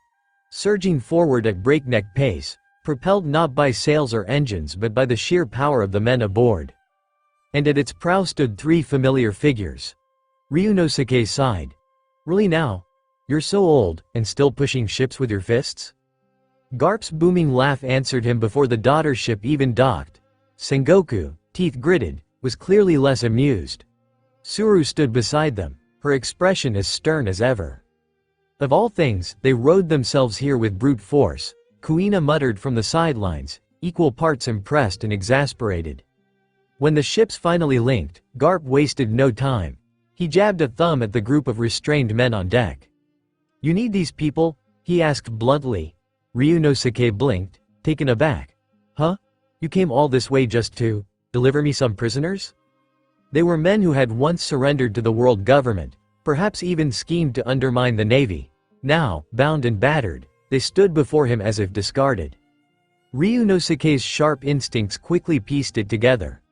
Surging forward at breakneck pace, propelled not by sails or engines but by the sheer power of the men aboard. And at its prow stood 3 familiar figures. Ryunosuke sighed. Really now? You're so old, and still pushing ships with your fists? Garp's booming laugh answered him before the daughter ship even docked. Sengoku, teeth gritted, was clearly less amused. Suru stood beside them, her expression as stern as ever. Of all things, they rode themselves here with brute force, Kuina muttered from the sidelines, equal parts impressed and exasperated. When the ships finally linked, Garp wasted no time. He jabbed a thumb at the group of restrained men on deck. You need these people? He asked bluntly. Ryunosuke blinked, taken aback. Huh? You came all this way just to deliver me some prisoners? They were men who had once surrendered to the world government, perhaps even schemed to undermine the navy. Now, bound and battered, they stood before him as if discarded. Ryunosuke's sharp instincts quickly pieced it together.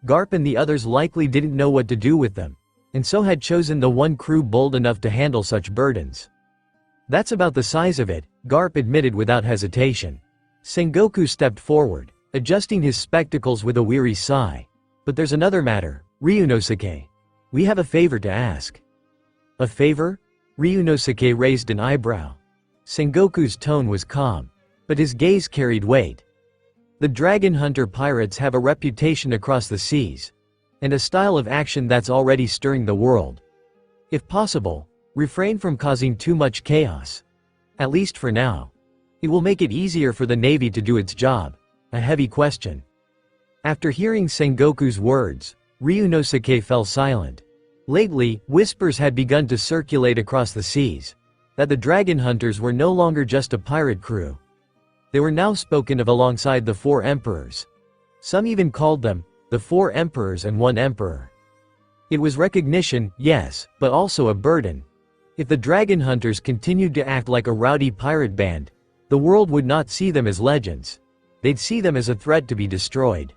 Garp and the others likely didn't know what to do with them, and so had chosen the one crew bold enough to handle such burdens. That's about the size of it, Garp admitted without hesitation. Sengoku stepped forward, adjusting his spectacles with a weary sigh. But there's another matter, Ryunosuke. We have a favor to ask. A favor? Ryunosuke raised an eyebrow. Sengoku's tone was calm, but his gaze carried weight. The Dragon Hunter pirates have a reputation across the seas, and a style of action that's already stirring the world. If possible, refrain from causing too much chaos. At least for now. It will make it easier for the Navy to do its job. A heavy question. After hearing Sengoku's words, Ryunosuke fell silent. Lately, whispers had begun to circulate across the seas, that the Dragon Hunters were no longer just a pirate crew. They were now spoken of alongside the 4 emperors. Some even called them the 4 emperors and 1 emperor. It was recognition, yes, but also a burden. If the Dragon Hunters continued to act like a rowdy pirate band, the world would not see them as legends. They'd see them as a threat to be destroyed.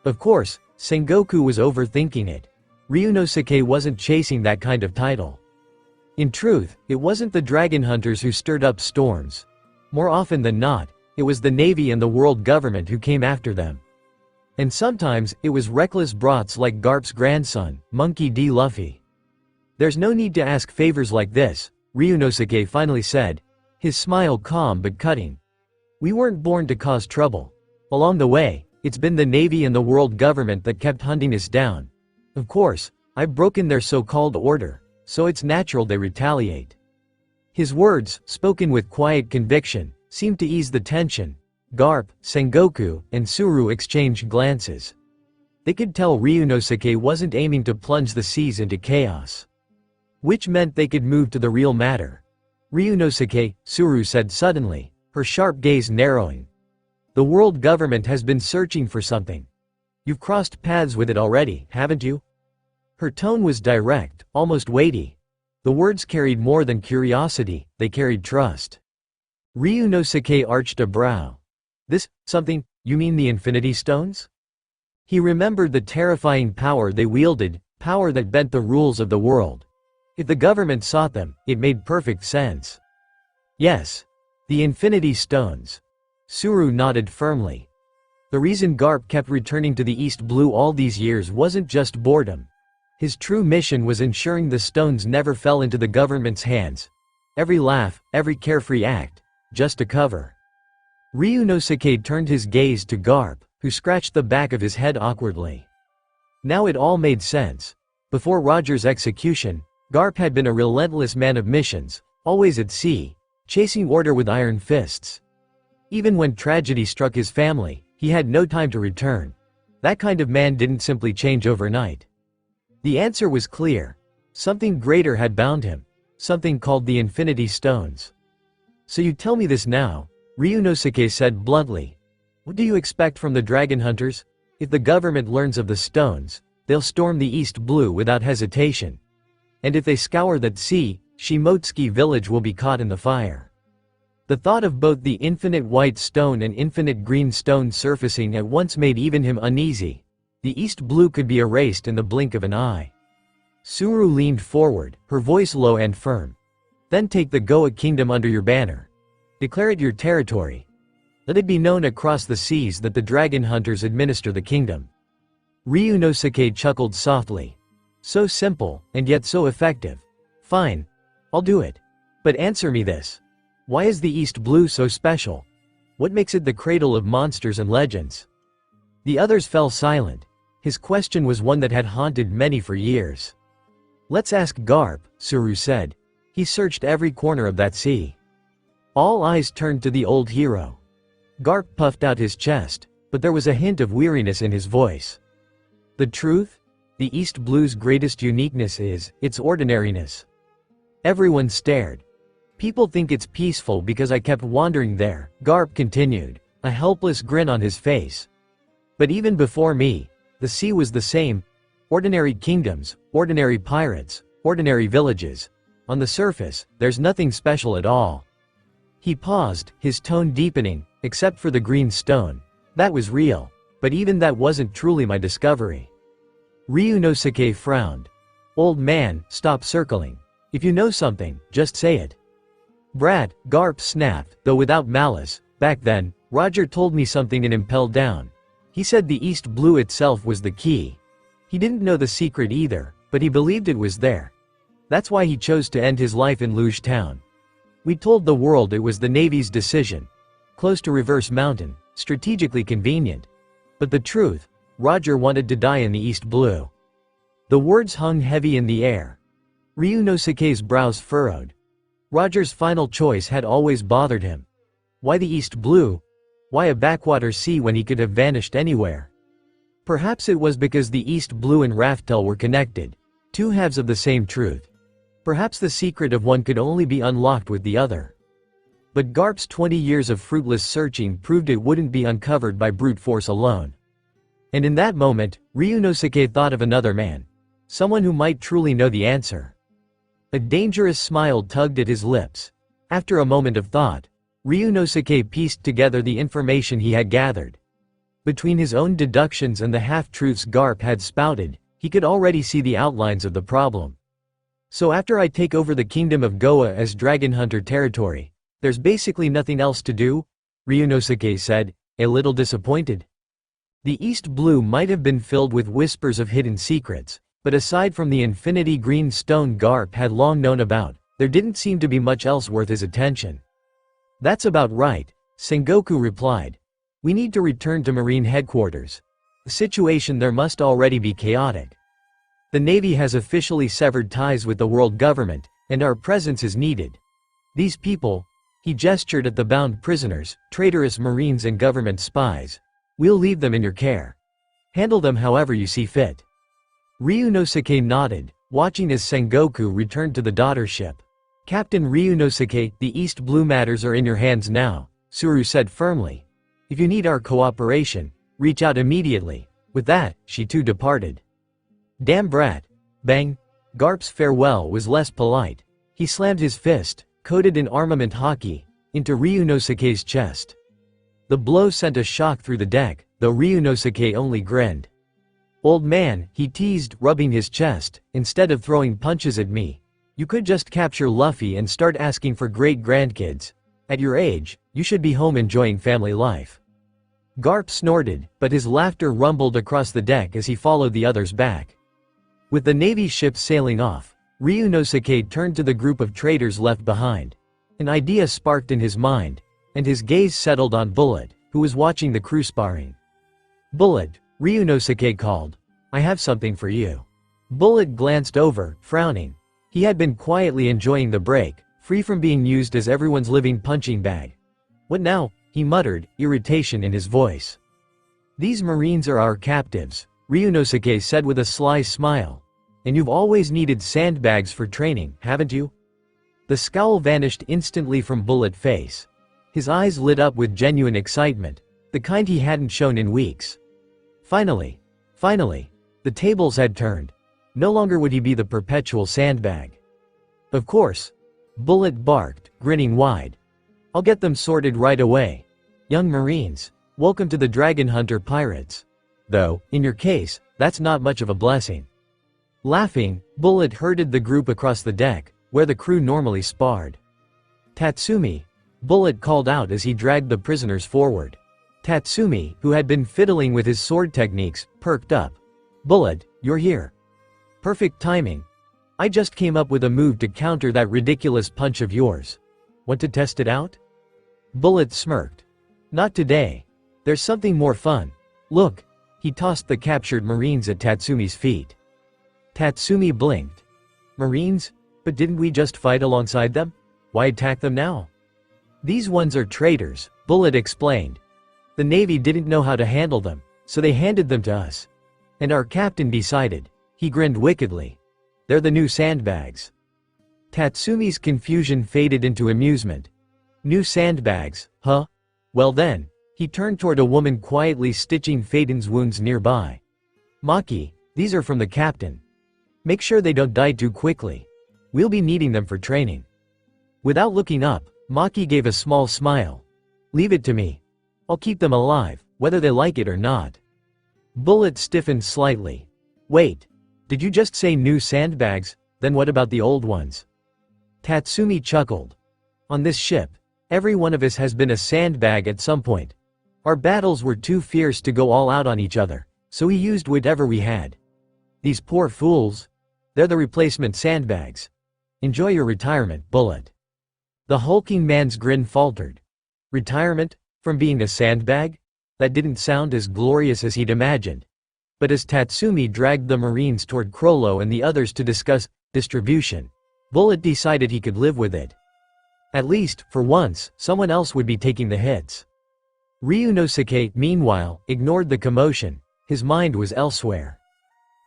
Of course, Sengoku was overthinking it. Ryunosuke wasn't chasing that kind of title. In truth, it wasn't the dragon hunters who stirred up storms. More often than not, it was the Navy and the world government who came after them. And sometimes, it was reckless brats like Garp's grandson, Monkey D. Luffy. There's no need to ask favors like this, Ryunosuke finally said, his smile calm but cutting. We weren't born to cause trouble. Along the way, it's been the Navy and the world government that kept hunting us down. Of course, I've broken their so-called order, so it's natural they retaliate. His words, spoken with quiet conviction, seemed to ease the tension. Garp, Sengoku, and Suru exchanged glances. They could tell Ryunosuke wasn't aiming to plunge the seas into chaos. Which meant they could move to the real matter. Ryunosuke, Suru said suddenly, her sharp gaze narrowing. The world government has been searching for something. You've crossed paths with it already, haven't you? Her tone was direct, almost weighty. The words carried more than curiosity, they carried trust. Ryunosuke arched a brow. This, something, you mean the Infinity Stones? He remembered the terrifying power they wielded, power that bent the rules of the world. If the government sought them, it made perfect sense. Yes. The Infinity Stones. Suru nodded firmly. The reason Garp kept returning to the East Blue all these years wasn't just boredom. His true mission was ensuring the stones never fell into the government's hands. Every laugh, every carefree act, just a cover. Ryunosuke turned his gaze to Garp, who scratched the back of his head awkwardly. Now it all made sense. Before Roger's execution, Garp had been a relentless man of missions, always at sea, chasing order with iron fists. Even when tragedy struck his family, he had no time to return. That kind of man didn't simply change overnight. The answer was clear. Something greater had bound him. Something called the Infinity Stones. So you tell me this now, Ryunosuke said bluntly. What do you expect from the dragon hunters? If the government learns of the stones, they'll storm the East Blue without hesitation. And if they scour that sea, Shimotsuki village will be caught in the fire. The thought of both the infinite white stone and infinite green stone surfacing at once made even him uneasy. The East Blue could be erased in the blink of an eye. Suru leaned forward, her voice low and firm. Then take the Goa kingdom under your banner. Declare it your territory. Let it be known across the seas that the dragon hunters administer the kingdom. Ryunosuke chuckled softly. So simple, and yet so effective. Fine. I'll do it. But answer me this. Why is the East Blue so special? What makes it the cradle of monsters and legends? The others fell silent. His question was one that had haunted many for years. Let's ask Garp, Suru said. He searched every corner of that sea. All eyes turned to the old hero. Garp puffed out his chest, but there was a hint of weariness in his voice. The truth? The East Blue's greatest uniqueness is its ordinariness. Everyone stared. People think it's peaceful because I kept wandering there, Garp continued, a helpless grin on his face. But even before me, the sea was the same. Ordinary kingdoms, ordinary pirates, ordinary villages. On the surface, there's nothing special at all. He paused, his tone deepening, except for the green stone. That was real, but even that wasn't truly my discovery. Ryunosuke frowned. Old man, stop circling. If you know something, just say it. Brat, Garp snapped, though without malice. Back then, Roger told me something and impelled down. He said the East Blue itself was the key. He didn't know the secret either, but he believed it was there. That's why he chose to end his life in Luge Town. We told the world it was the Navy's decision. Close to Reverse Mountain, strategically convenient. But the truth, Roger wanted to die in the East Blue. The words hung heavy in the air. Ryunosuke's brows furrowed. Roger's final choice had always bothered him. Why the East Blue? Why a backwater sea when he could have vanished anywhere? Perhaps it was because the East Blue and Raftel were connected. Two halves of the same truth. Perhaps the secret of one could only be unlocked with the other. But Garp's 20 years of fruitless searching proved it wouldn't be uncovered by brute force alone. And in that moment, Ryunosuke thought of another man. Someone who might truly know the answer. A dangerous smile tugged at his lips. After a moment of thought, Ryunosuke pieced together the information he had gathered. Between his own deductions and the half-truths Garp had spouted, he could already see the outlines of the problem. So after I take over the kingdom of Goa as Dragon Hunter territory, there's basically nothing else to do? Ryunosuke said, a little disappointed. The East Blue might have been filled with whispers of hidden secrets, but aside from the infinity green stone Garp had long known about, there didn't seem to be much else worth his attention. That's about right, Sengoku replied. We need to return to Marine headquarters. The situation there must already be chaotic. The Navy has officially severed ties with the world government, and our presence is needed. These people, he gestured at the bound prisoners, traitorous Marines and government spies. We'll leave them in your care. Handle them however you see fit. Ryunosuke nodded, watching as Sengoku returned to the daughter ship. Captain Ryunosuke, the East Blue matters are in your hands now, Tsuru said firmly. If you need our cooperation, reach out immediately. With that, she too departed. Damn brat. Bang. Garp's farewell was less polite. He slammed his fist, coated in armament hockey, into Ryunosuke's chest. The blow sent a shock through the deck, though Ryunosuke only grinned. Old man, he teased, rubbing his chest, instead of throwing punches at me. You could just capture Luffy and start asking for great-grandkids. At your age, you should be home enjoying family life. Garp snorted, but his laughter rumbled across the deck as he followed the others back. With the Navy ship sailing off, Ryunosuke turned to the group of traders left behind. An idea sparked in his mind, and his gaze settled on Bullet, who was watching the crew sparring. Bullet, Ryunosuke called. I have something for you. Bullet glanced over, frowning. He had been quietly enjoying the break, free from being used as everyone's living punching bag. What now? He muttered, irritation in his voice. These Marines are our captives, Ryunosuke said with a sly smile. And you've always needed sandbags for training, haven't you? The scowl vanished instantly from Bullet's face. His eyes lit up with genuine excitement, the kind he hadn't shown in weeks. Finally, the tables had turned. No longer would he be the perpetual sandbag. Of course. Bullet barked, grinning wide. I'll get them sorted right away. Young Marines, welcome to the Dragon Hunter Pirates. Though, in your case, that's not much of a blessing. Laughing, Bullet herded the group across the deck, where the crew normally sparred. Tatsumi, Bullet called out as he dragged the prisoners forward. Tatsumi, who had been fiddling with his sword techniques, perked up. Bullet, you're here. Perfect timing. I just came up with a move to counter that ridiculous punch of yours. Want to test it out? Bullet smirked. Not today. There's something more fun. Look. He tossed the captured Marines at Tatsumi's feet. Tatsumi blinked. Marines? But didn't we just fight alongside them? Why attack them now? These ones are traitors, Bullet explained. The Navy didn't know how to handle them, so they handed them to us. And our captain decided. He grinned wickedly. They're the new sandbags. Tatsumi's confusion faded into amusement. New sandbags, huh? Well then, he turned toward a woman quietly stitching Phaeton's wounds nearby. Maki, these are from the captain. Make sure they don't die too quickly. We'll be needing them for training. Without looking up, Maki gave a small smile. Leave it to me. I'll keep them alive, whether they like it or not. Bullet stiffened slightly. Wait. Did you just say new sandbags? Then what about the old ones? Tatsumi chuckled. On this ship, every one of us has been a sandbag at some point. Our battles were too fierce to go all out on each other, so we used whatever we had. These poor fools. They're the replacement sandbags. Enjoy your retirement, Bullet. The hulking man's grin faltered. Retirement? From being a sandbag? That didn't sound as glorious as he'd imagined. But as Tatsumi dragged the Marines toward Krollo and the others to discuss distribution, Bullet decided he could live with it. At least, for once, someone else would be taking the hits. Ryunosuke, meanwhile, ignored the commotion. His mind was elsewhere.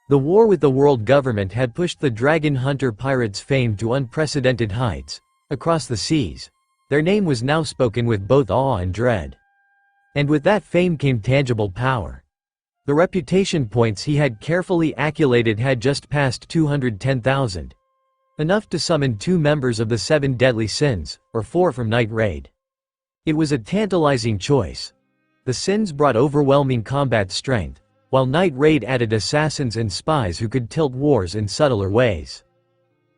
The war with the world government had pushed the Dragon Hunter pirates' fame to unprecedented heights. Across the seas, their name was now spoken with both awe and dread. And with that fame came tangible power. The reputation points he had carefully accumulated had just passed 210,000. Enough to summon 2 members of the 7 deadly sins, or 4 from Night Raid. It was a tantalizing choice. The Sins brought overwhelming combat strength, while Night Raid added assassins and spies who could tilt wars in subtler ways.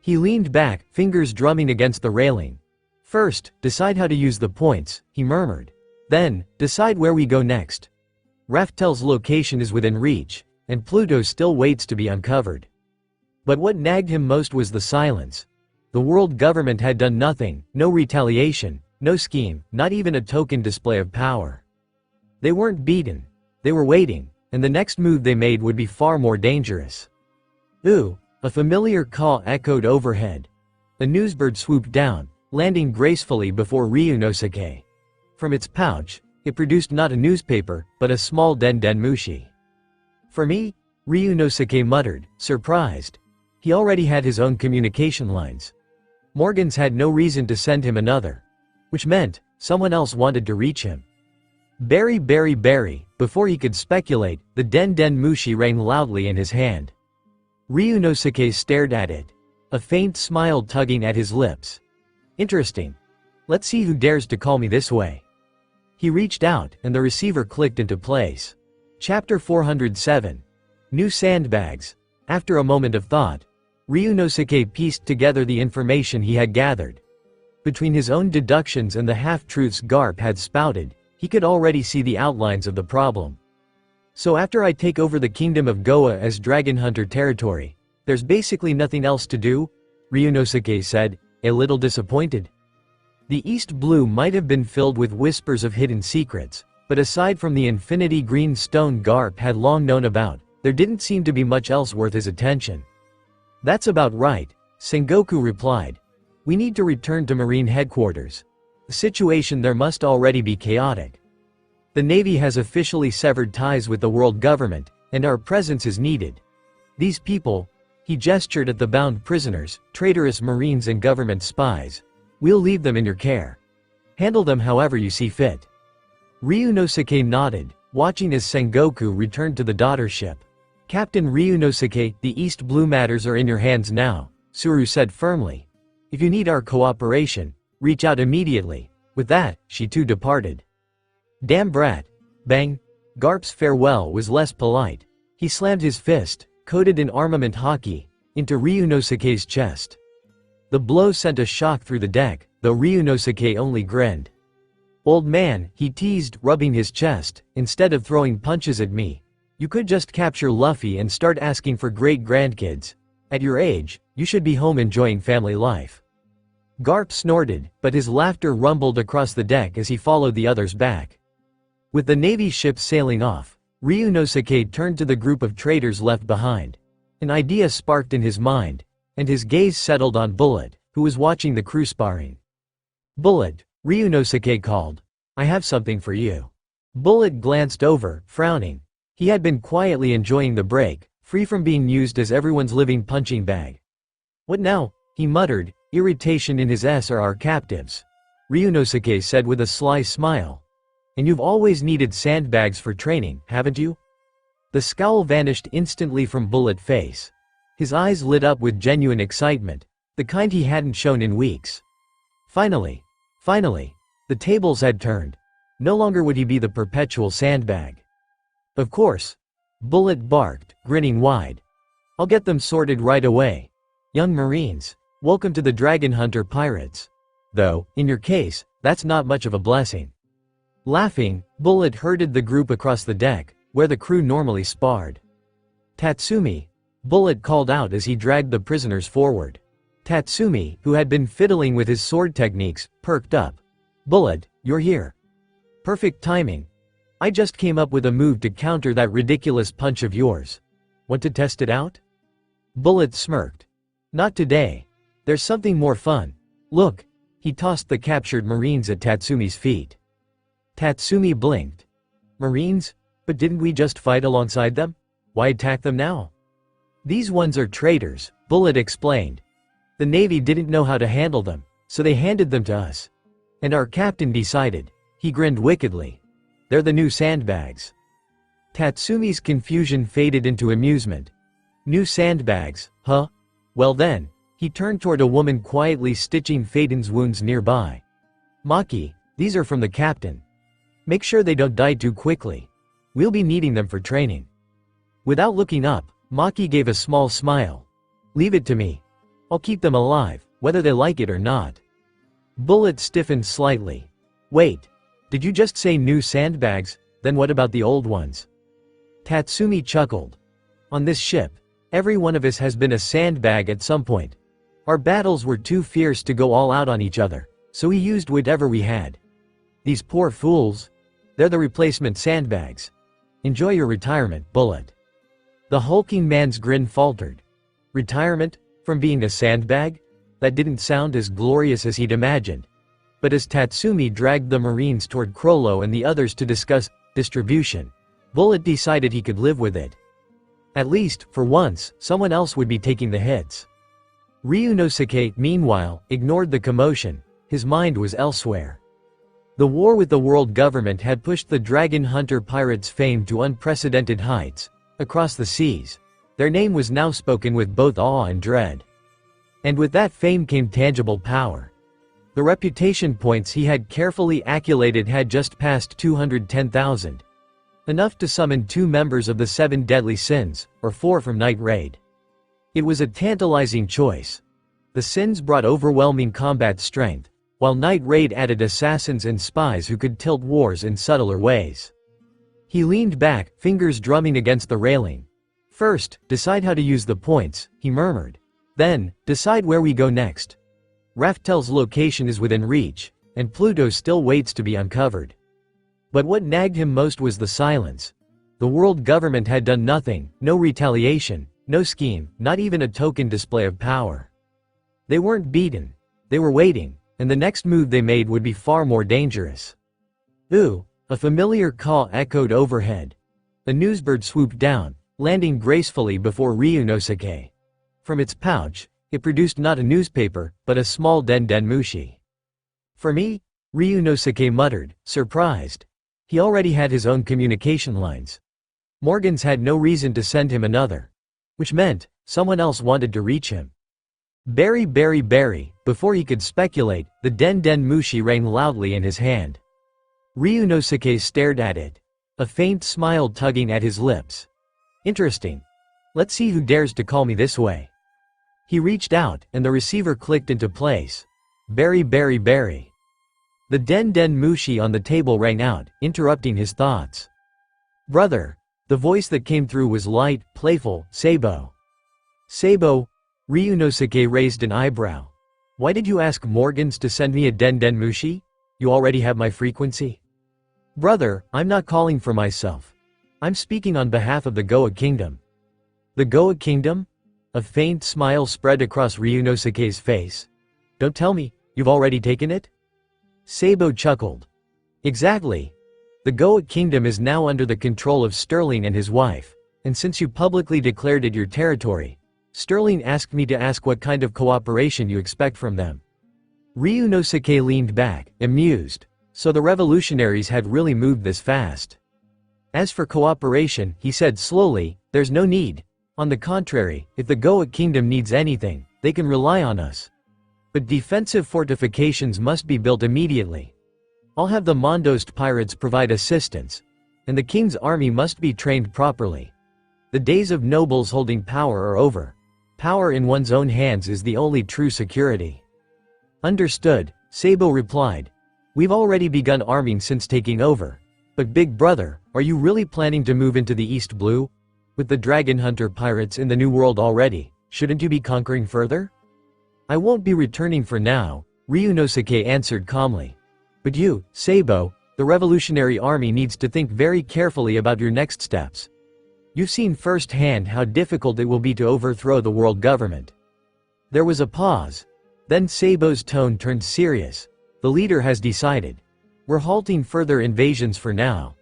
He leaned back, fingers drumming against the railing. First, decide how to use the points, he murmured. Then, decide where we go next. Raftel's location is within reach, and Pluto still waits to be uncovered. But what nagged him most was the silence. The world government had done nothing, no retaliation, no scheme, not even a token display of power. They weren't beaten. They were waiting, and the next move they made would be far more dangerous. Ooh, a familiar call echoed overhead. A newsbird swooped down, landing gracefully before Ryunosuke. From its pouch, it produced not a newspaper, but a small den mushi. For me? Ryunosuke muttered, surprised. He already had his own communication lines. Morgans had no reason to send him another. Which meant, someone else wanted to reach him. Berry. Before he could speculate, the den mushi rang loudly in his hand. Ryunosuke stared at it. A faint smile tugging at his lips. Interesting. Let's see who dares to call me this way. He reached out, and the receiver clicked into place. Chapter 407. New Sandbags. After a moment of thought, Ryunosuke pieced together the information he had gathered. Between his own deductions and the half-truths Garp had spouted, he could already see the outlines of the problem. So after I take over the kingdom of Goa as Dragon Hunter territory, there's basically nothing else to do? Ryunosuke said, a little disappointed. The East Blue might have been filled with whispers of hidden secrets, but aside from the infinity green stone Garp had long known about, there didn't seem to be much else worth his attention. That's about right, Sengoku replied. We need to return to Marine headquarters. The situation there must already be chaotic. The Navy has officially severed ties with the world government, and our presence is needed. These people, he gestured at the bound prisoners, traitorous Marines and government spies. We'll leave them in your care. Handle them however you see fit. Ryunosuke nodded, watching as Sengoku returned to the daughter ship. Captain Ryunosuke, the East Blue matters are in your hands now, Suru said firmly. If you need our cooperation, reach out immediately. With that, she too departed. Damn brat. Bang. Garp's farewell was less polite. He slammed his fist, coated in armament hockey, into Ryunosuke's chest. The blow sent a shock through the deck, though Ryunosuke only grinned. Old man, he teased, rubbing his chest, instead of throwing punches at me. You could just capture Luffy and start asking for great-grandkids. At your age, you should be home enjoying family life. Garp snorted, but his laughter rumbled across the deck as he followed the others back. With the Navy ship sailing off, Ryunosuke turned to the group of traders left behind. An idea sparked in his mind, and his gaze settled on Bullet, who was watching the crew sparring. Bullet, Ryunosuke called. I have something for you. Bullet glanced over, frowning. He had been quietly enjoying the break, free from being used as everyone's living punching bag. What now? He muttered, irritation in his our captives. Ryunosuke said with a sly smile. And you've always needed sandbags for training, haven't you? The scowl vanished instantly from Bullet's face. His eyes lit up with genuine excitement, the kind he hadn't shown in weeks. Finally, the tables had turned. No longer would he be the perpetual sandbag. Of course. Bullet barked, grinning wide. I'll get them sorted right away. Young Marines, welcome to the Dragon Hunter Pirates. Though, in your case, that's not much of a blessing. Laughing, Bullet herded the group across the deck, where the crew normally sparred. Tatsumi, Bullet called out as he dragged the prisoners forward. Tatsumi, who had been fiddling with his sword techniques, perked up. Bullet, you're here. Perfect timing. I just came up with a move to counter that ridiculous punch of yours. Want to test it out? Bullet smirked. Not today. There's something more fun. Look. He tossed the captured Marines at Tatsumi's feet. Tatsumi blinked. Marines? But didn't we just fight alongside them? Why attack them now? These ones are traitors, Bullet explained. The Navy didn't know how to handle them, so they handed them to us. And our captain decided. He grinned wickedly. They're the new sandbags. Tatsumi's confusion faded into amusement. New sandbags, huh? Well then, he turned toward a woman quietly stitching Phaeton's wounds nearby. Maki, these are from the captain. Make sure they don't die too quickly. We'll be needing them for training." Without looking up, Maki gave a small smile. "Leave it to me. I'll keep them alive, whether they like it or not." Bullet stiffened slightly. "Wait. Did you just say new sandbags? Then what about the old ones?" Tatsumi chuckled. "On this ship, every one of us has been a sandbag at some point. Our battles were too fierce to go all out on each other, so we used whatever we had. These poor fools. They're the replacement sandbags. Enjoy your retirement, Bullet." The hulking man's grin faltered. Retirement? From being a sandbag? That didn't sound as glorious as he'd imagined. But as Tatsumi dragged the Marines toward Crollo and the others to discuss distribution, Bullet decided he could live with it. At least, for once, someone else would be taking the hits. Ryunosuke, meanwhile, ignored the commotion. His mind was elsewhere. The war with the world government had pushed the Dragon Hunter pirates' fame to unprecedented heights. Across the seas, their name was now spoken with both awe and dread. And with that fame came tangible power. The reputation points he had carefully accumulated had just passed 210,000. Enough to summon 2 members of the 7 deadly sins, or 4 from Night Raid. It was a tantalizing choice. The sins brought overwhelming combat strength, while Night Raid added assassins and spies who could tilt wars in subtler ways. He leaned back, fingers drumming against the railing. "First, decide how to use the points," he murmured. "Then, decide where we go next. Raftel's location is within reach, and Pluto still waits to be uncovered." But what nagged him most was the silence. The world government had done nothing, no retaliation, no scheme, not even a token display of power. They weren't beaten. They were waiting, and the next move they made would be far more dangerous. "Ooh," a familiar call echoed overhead. A newsbird swooped down, landing gracefully before Ryunosuke. From its pouch, it produced not a newspaper, but a small den-den-mushi. "For me?" Ryunosuke muttered, surprised. He already had his own communication lines. Morgans had no reason to send him another. Which meant, someone else wanted to reach him. Berry. Before he could speculate, the den-den-mushi rang loudly in his hand. Ryunosuke stared at it. A faint smile tugging at his lips. "Interesting. Let's see who dares to call me this way." He reached out, and the receiver clicked into place. Berry. The den-den-mushi on the table rang out, interrupting his thoughts. "Brother." The voice that came through was light, playful. "Sabo." "Sabo?" Ryunosuke raised an eyebrow. "Why did you ask Morgans to send me a den-den-mushi? You already have my frequency?" "Brother, I'm not calling for myself. I'm speaking on behalf of the Goa Kingdom." "The Goa Kingdom?" A faint smile spread across Ryunosuke's face. "Don't tell me, you've already taken it?" Sabo chuckled. "Exactly. The Goa Kingdom is now under the control of Sterling and his wife, and since you publicly declared it your territory, Sterling asked me to ask what kind of cooperation you expect from them." Ryunosuke leaned back, amused. So the revolutionaries had really moved this fast. "As for cooperation," he said slowly, "there's no need. On the contrary, if the Goa Kingdom needs anything, they can rely on us. But defensive fortifications must be built immediately. I'll have the Mondost pirates provide assistance, and the king's army must be trained properly. The days of nobles holding power are over. Power in one's own hands is the only true security." "Understood," Sabo replied. "We've already begun arming since taking over. But big brother, are you really planning to move into the East Blue? With the Dragon Hunter pirates in the New World already, shouldn't you be conquering further?" "I won't be returning for now," Ryunosuke answered calmly. "But you, Sabo, the Revolutionary Army needs to think very carefully about your next steps. You've seen firsthand how difficult it will be to overthrow the world government." There was a pause. Then Sabo's tone turned serious. "The leader has decided. We're halting further invasions for now.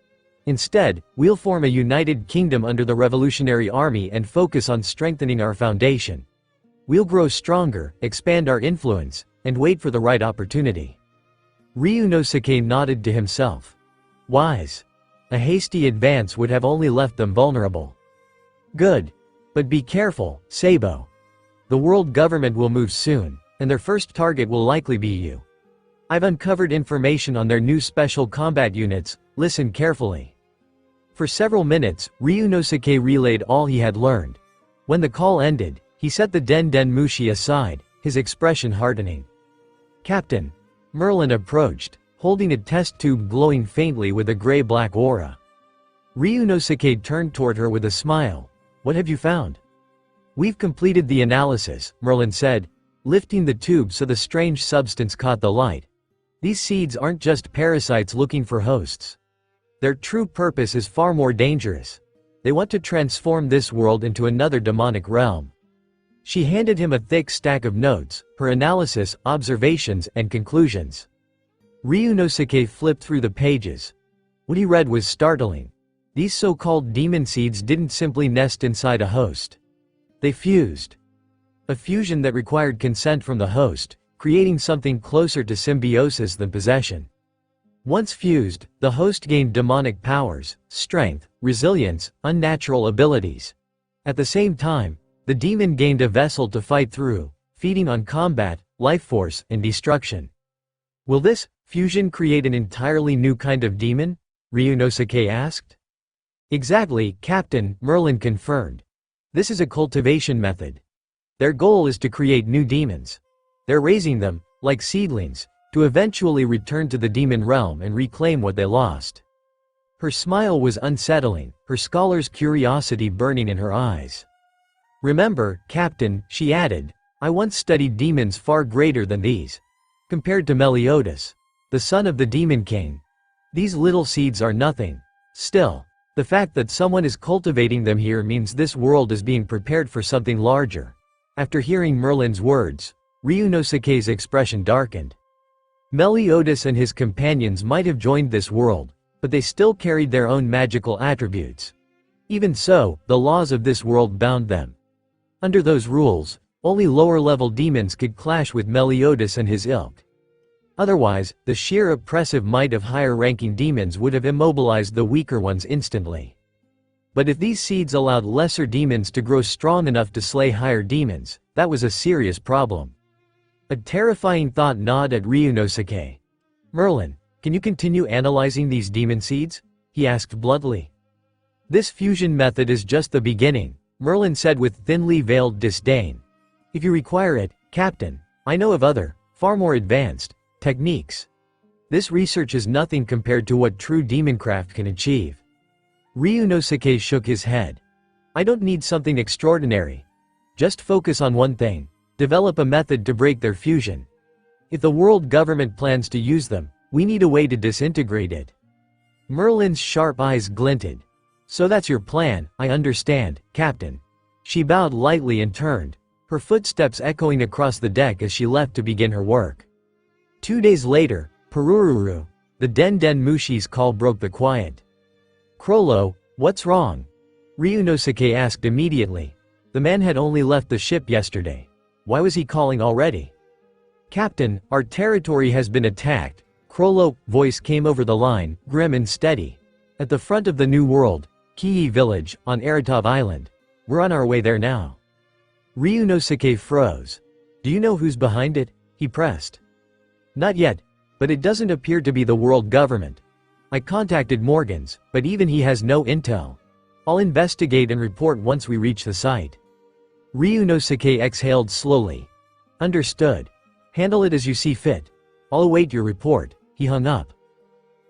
Instead, we'll form a united kingdom under the Revolutionary Army and focus on strengthening our foundation. We'll grow stronger, expand our influence, and wait for the right opportunity." Ryunosuke nodded to himself. Wise. A hasty advance would have only left them vulnerable. "Good. But be careful, Sabo. The world government will move soon, and their first target will likely be you. I've uncovered information on their new special combat units, Listen carefully. For several minutes, Ryunosuke relayed all he had learned. When the call ended, he set the Den Den Mushi aside, his expression hardening. Captain. Merlin approached, holding a test tube glowing faintly with a gray-black aura. Ryunosuke turned toward her with a smile. What have you found? We've completed the analysis, Merlin said, lifting the tube so the strange substance caught the light. These seeds aren't just parasites looking for hosts. Their true purpose is far more dangerous. They want to transform this world into another demonic realm. She handed him a thick stack of notes, her analysis, observations, and conclusions. Ryunosuke flipped through the pages. What he read was startling. These so-called demon seeds didn't simply nest inside a host. They fused. A fusion that required consent from the host, creating something closer to symbiosis than possession. Once fused, the host gained demonic powers, strength, resilience, unnatural abilities. At the same time, the demon gained a vessel to fight through, feeding on combat, life force, and destruction. Will this fusion create an entirely new kind of demon? Ryunosuke asked. Exactly, Captain, Merlin confirmed. This is a cultivation method. Their goal is to create new demons. They're raising them, like seedlings, to eventually return to the demon realm and reclaim what they lost. Her smile was unsettling, her scholar's curiosity burning in her eyes. Remember, Captain, she added, I once studied demons far greater than these. Compared to Meliodas, the son of the Demon King, these little seeds are nothing. Still, the fact that someone is cultivating them here means this world is being prepared for something larger. After hearing Merlin's words, Ryunosuke's expression darkened. Meliodas and his companions might have joined this world, but they still carried their own magical attributes. Even so, the laws of this world bound them. Under those rules, only lower-level demons could clash with Meliodas and his ilk. Otherwise, the sheer oppressive might of higher-ranking demons would have immobilized the weaker ones instantly. But if these seeds allowed lesser demons to grow strong enough to slay higher demons, that was a serious problem. A terrifying thought gnawed at Ryunosuke. Merlin, can you continue analyzing these demon seeds? He asked bluntly. This fusion method is just the beginning, Merlin said with thinly veiled disdain. If you require it, Captain, I know of other, far more advanced, techniques. This research is nothing compared to what true demoncraft can achieve. Ryunosuke shook his head. I don't need something extraordinary. Just focus on one thing. Develop a method to break their fusion. If the world government plans to use them, we need a way to disintegrate it. Merlin's sharp eyes glinted. So that's your plan, I understand, Captain. She bowed lightly and turned, her footsteps echoing across the deck as she left to begin her work. 2 days later, Purururu, the Den Den Mushi's call broke the quiet. Crollo, what's wrong? Ryunosuke asked immediately. The man had only left the ship yesterday. Why was he calling already? Captain, our territory has been attacked. Crollo's voice came over the line, grim and steady. At the front of the New World, Kii village, on Aratov Island. We're on our way there now. Ryunosuke froze. Do you know who's behind it? He pressed. Not yet, but it doesn't appear to be the world government. I contacted Morgans, but even he has no intel. I'll investigate and report once we reach the site. Ryunosuke exhaled slowly. Understood. Handle it as you see fit. I'll await your report. He hung up.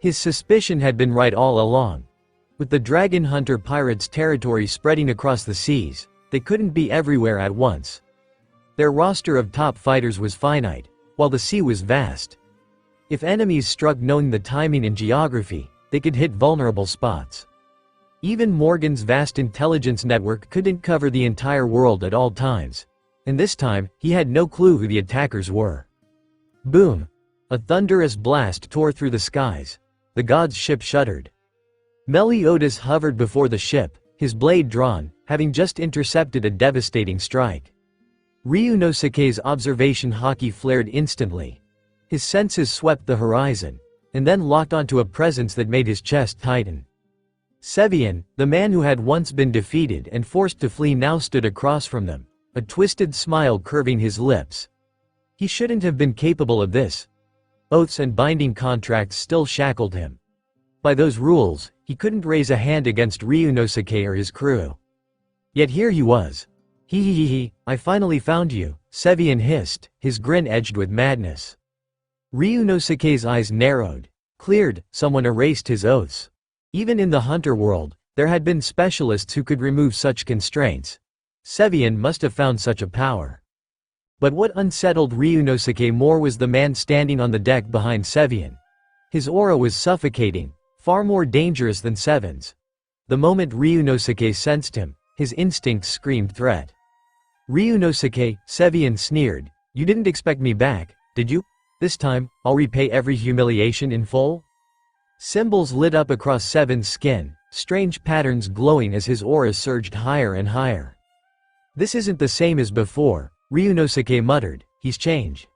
His suspicion had been right all along. With the dragon hunter pirates' territory spreading across the seas, they couldn't be everywhere at once. Their roster of top fighters was finite, while the sea was vast. If enemies struck knowing the timing and geography, they could hit vulnerable spots. Even Morgan's vast intelligence network couldn't cover the entire world at all times, and this time, he had no clue who the attackers were. Boom! A thunderous blast tore through the skies. The god's ship shuddered. Meliodas hovered before the ship, his blade drawn, having just intercepted a devastating strike. Ryunosuke's observation haki flared instantly. His senses swept the horizon, and then locked onto a presence that made his chest tighten. Sevian, the man who had once been defeated and forced to flee now stood across from them, a twisted smile curving his lips. He shouldn't have been capable of this. Oaths and binding contracts still shackled him. By those rules, he couldn't raise a hand against Ryunosuke or his crew. Yet here he was. He, I finally found you, Sevian hissed, his grin edged with madness. Ryunosuke's eyes narrowed. Cleared, someone erased his oaths. Even in the hunter world, there had been specialists who could remove such constraints. Sevian must have found such a power. But what unsettled Ryunosuke more was the man standing on the deck behind Sevian. His aura was suffocating, far more dangerous than Seven's. The moment Ryunosuke sensed him, his instincts screamed threat. Ryunosuke, Sevian sneered, you didn't expect me back, did you? This time, I'll repay every humiliation in full? Symbols lit up across Seven's skin, strange patterns glowing as his aura surged higher and higher. This isn't the same as before, Ryunosuke muttered, he's changed.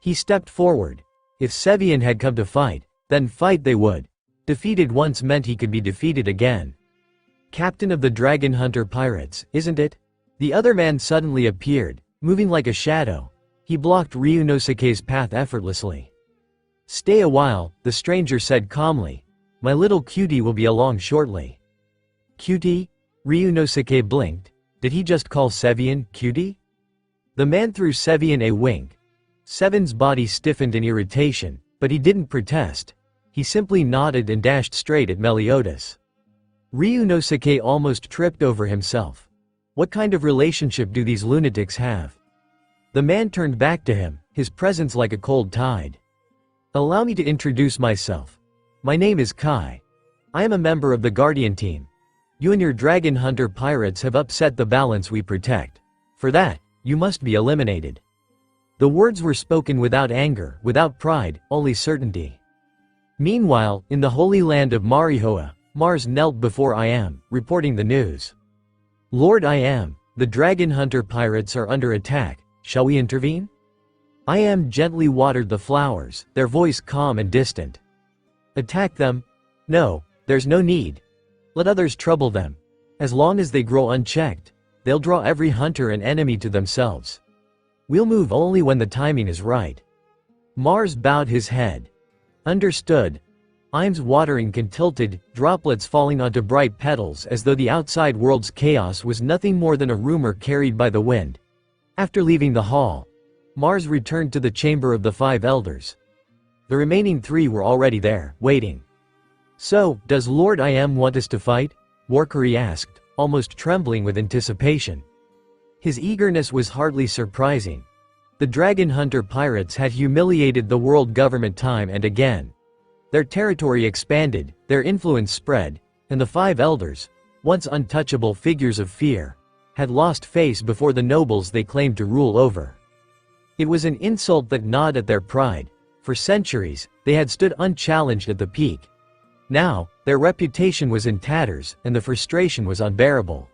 He stepped forward. If Sevian had come to fight, then fight they would. Defeated once meant he could be defeated again. Captain of the Dragon Hunter Pirates, isn't it? The other man suddenly appeared, moving like a shadow. He blocked Ryunosuke's path effortlessly. Stay a while, the stranger said calmly. My little cutie will be along shortly. Cutie? Ryunosuke blinked. Did he just call Sevian cutie? The man threw Sevian a wink. Seven's body stiffened in irritation, but he didn't protest. He simply nodded and dashed straight at Meliodas. Ryunosuke almost tripped over himself. What kind of relationship do these lunatics have? The man turned back to him, his presence like a cold tide. Allow me to introduce myself. My name is Kai. I am a member of the Guardian team. You and your Dragon Hunter pirates have upset the balance we protect. For that, you must be eliminated. The words were spoken without anger, without pride, only certainty. Meanwhile, in the holy land of Marihoa, Mars knelt before Iam, reporting the news. Lord Iam, the Dragon Hunter pirates are under attack. Shall we intervene? Iam gently watered the flowers, their voice calm and distant. Attack them? No, there's no need. Let others trouble them. As long as they grow unchecked, they'll draw every hunter and enemy to themselves. We'll move only when the timing is right. Mars bowed his head. Understood. Iam's watering can tilted, droplets falling onto bright petals as though the outside world's chaos was nothing more than a rumor carried by the wind. After leaving the hall, Mars returned to the chamber of the 5 elders. The remaining 3 were already there, waiting. So, does Lord Iam want us to fight? Warkari asked, almost trembling with anticipation. His eagerness was hardly surprising. The Dragon Hunter pirates had humiliated the world government time and again. Their territory expanded, their influence spread, and the 5 elders, once untouchable figures of fear, had lost face before the nobles they claimed to rule over. It was an insult that gnawed at their pride. For centuries, they had stood unchallenged at the peak. Now, their reputation was in tatters, and the frustration was unbearable.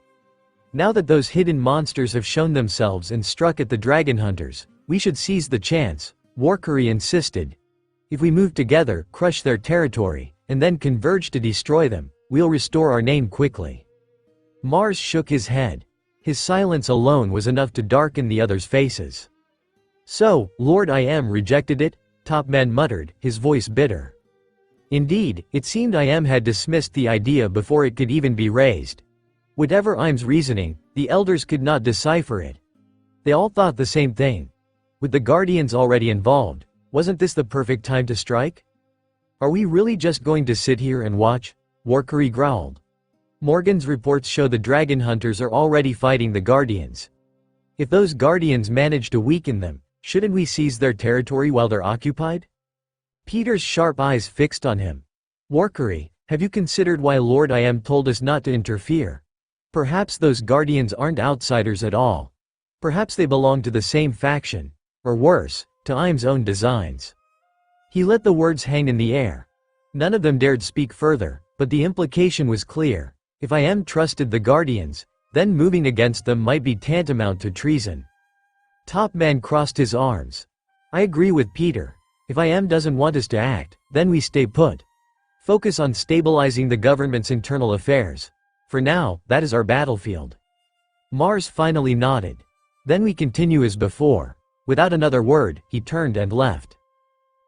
Now that those hidden monsters have shown themselves and struck at the dragon hunters, we should seize the chance, Warkari insisted. If we move together, crush their territory, and then converge to destroy them, we'll restore our name quickly. Mars shook his head. His silence alone was enough to darken the others' faces. So, Lord Iam rejected it? Topman muttered, his voice bitter. Indeed, it seemed Iam had dismissed the idea before it could even be raised. Whatever Iam's reasoning, the elders could not decipher it. They all thought the same thing. With the guardians already involved, wasn't this the perfect time to strike? Are we really just going to sit here and watch? Warkari growled. Morgan's reports show the dragon hunters are already fighting the guardians. If those guardians manage to weaken them, shouldn't we seize their territory while they're occupied? Peter's sharp eyes fixed on him. Warkari, have you considered why Lord Iam told us not to interfere? Perhaps those guardians aren't outsiders at all. Perhaps they belong to the same faction, or worse, to Iam's own designs. He let the words hang in the air. None of them dared speak further, but the implication was clear. If Iam trusted the guardians, then moving against them might be tantamount to treason. Topman crossed his arms. I agree with Peter. If Iam doesn't want us to act, then we stay put. Focus on stabilizing the government's internal affairs. For now, that is our battlefield. Mars finally nodded. Then we continue as before. Without another word, he turned and left.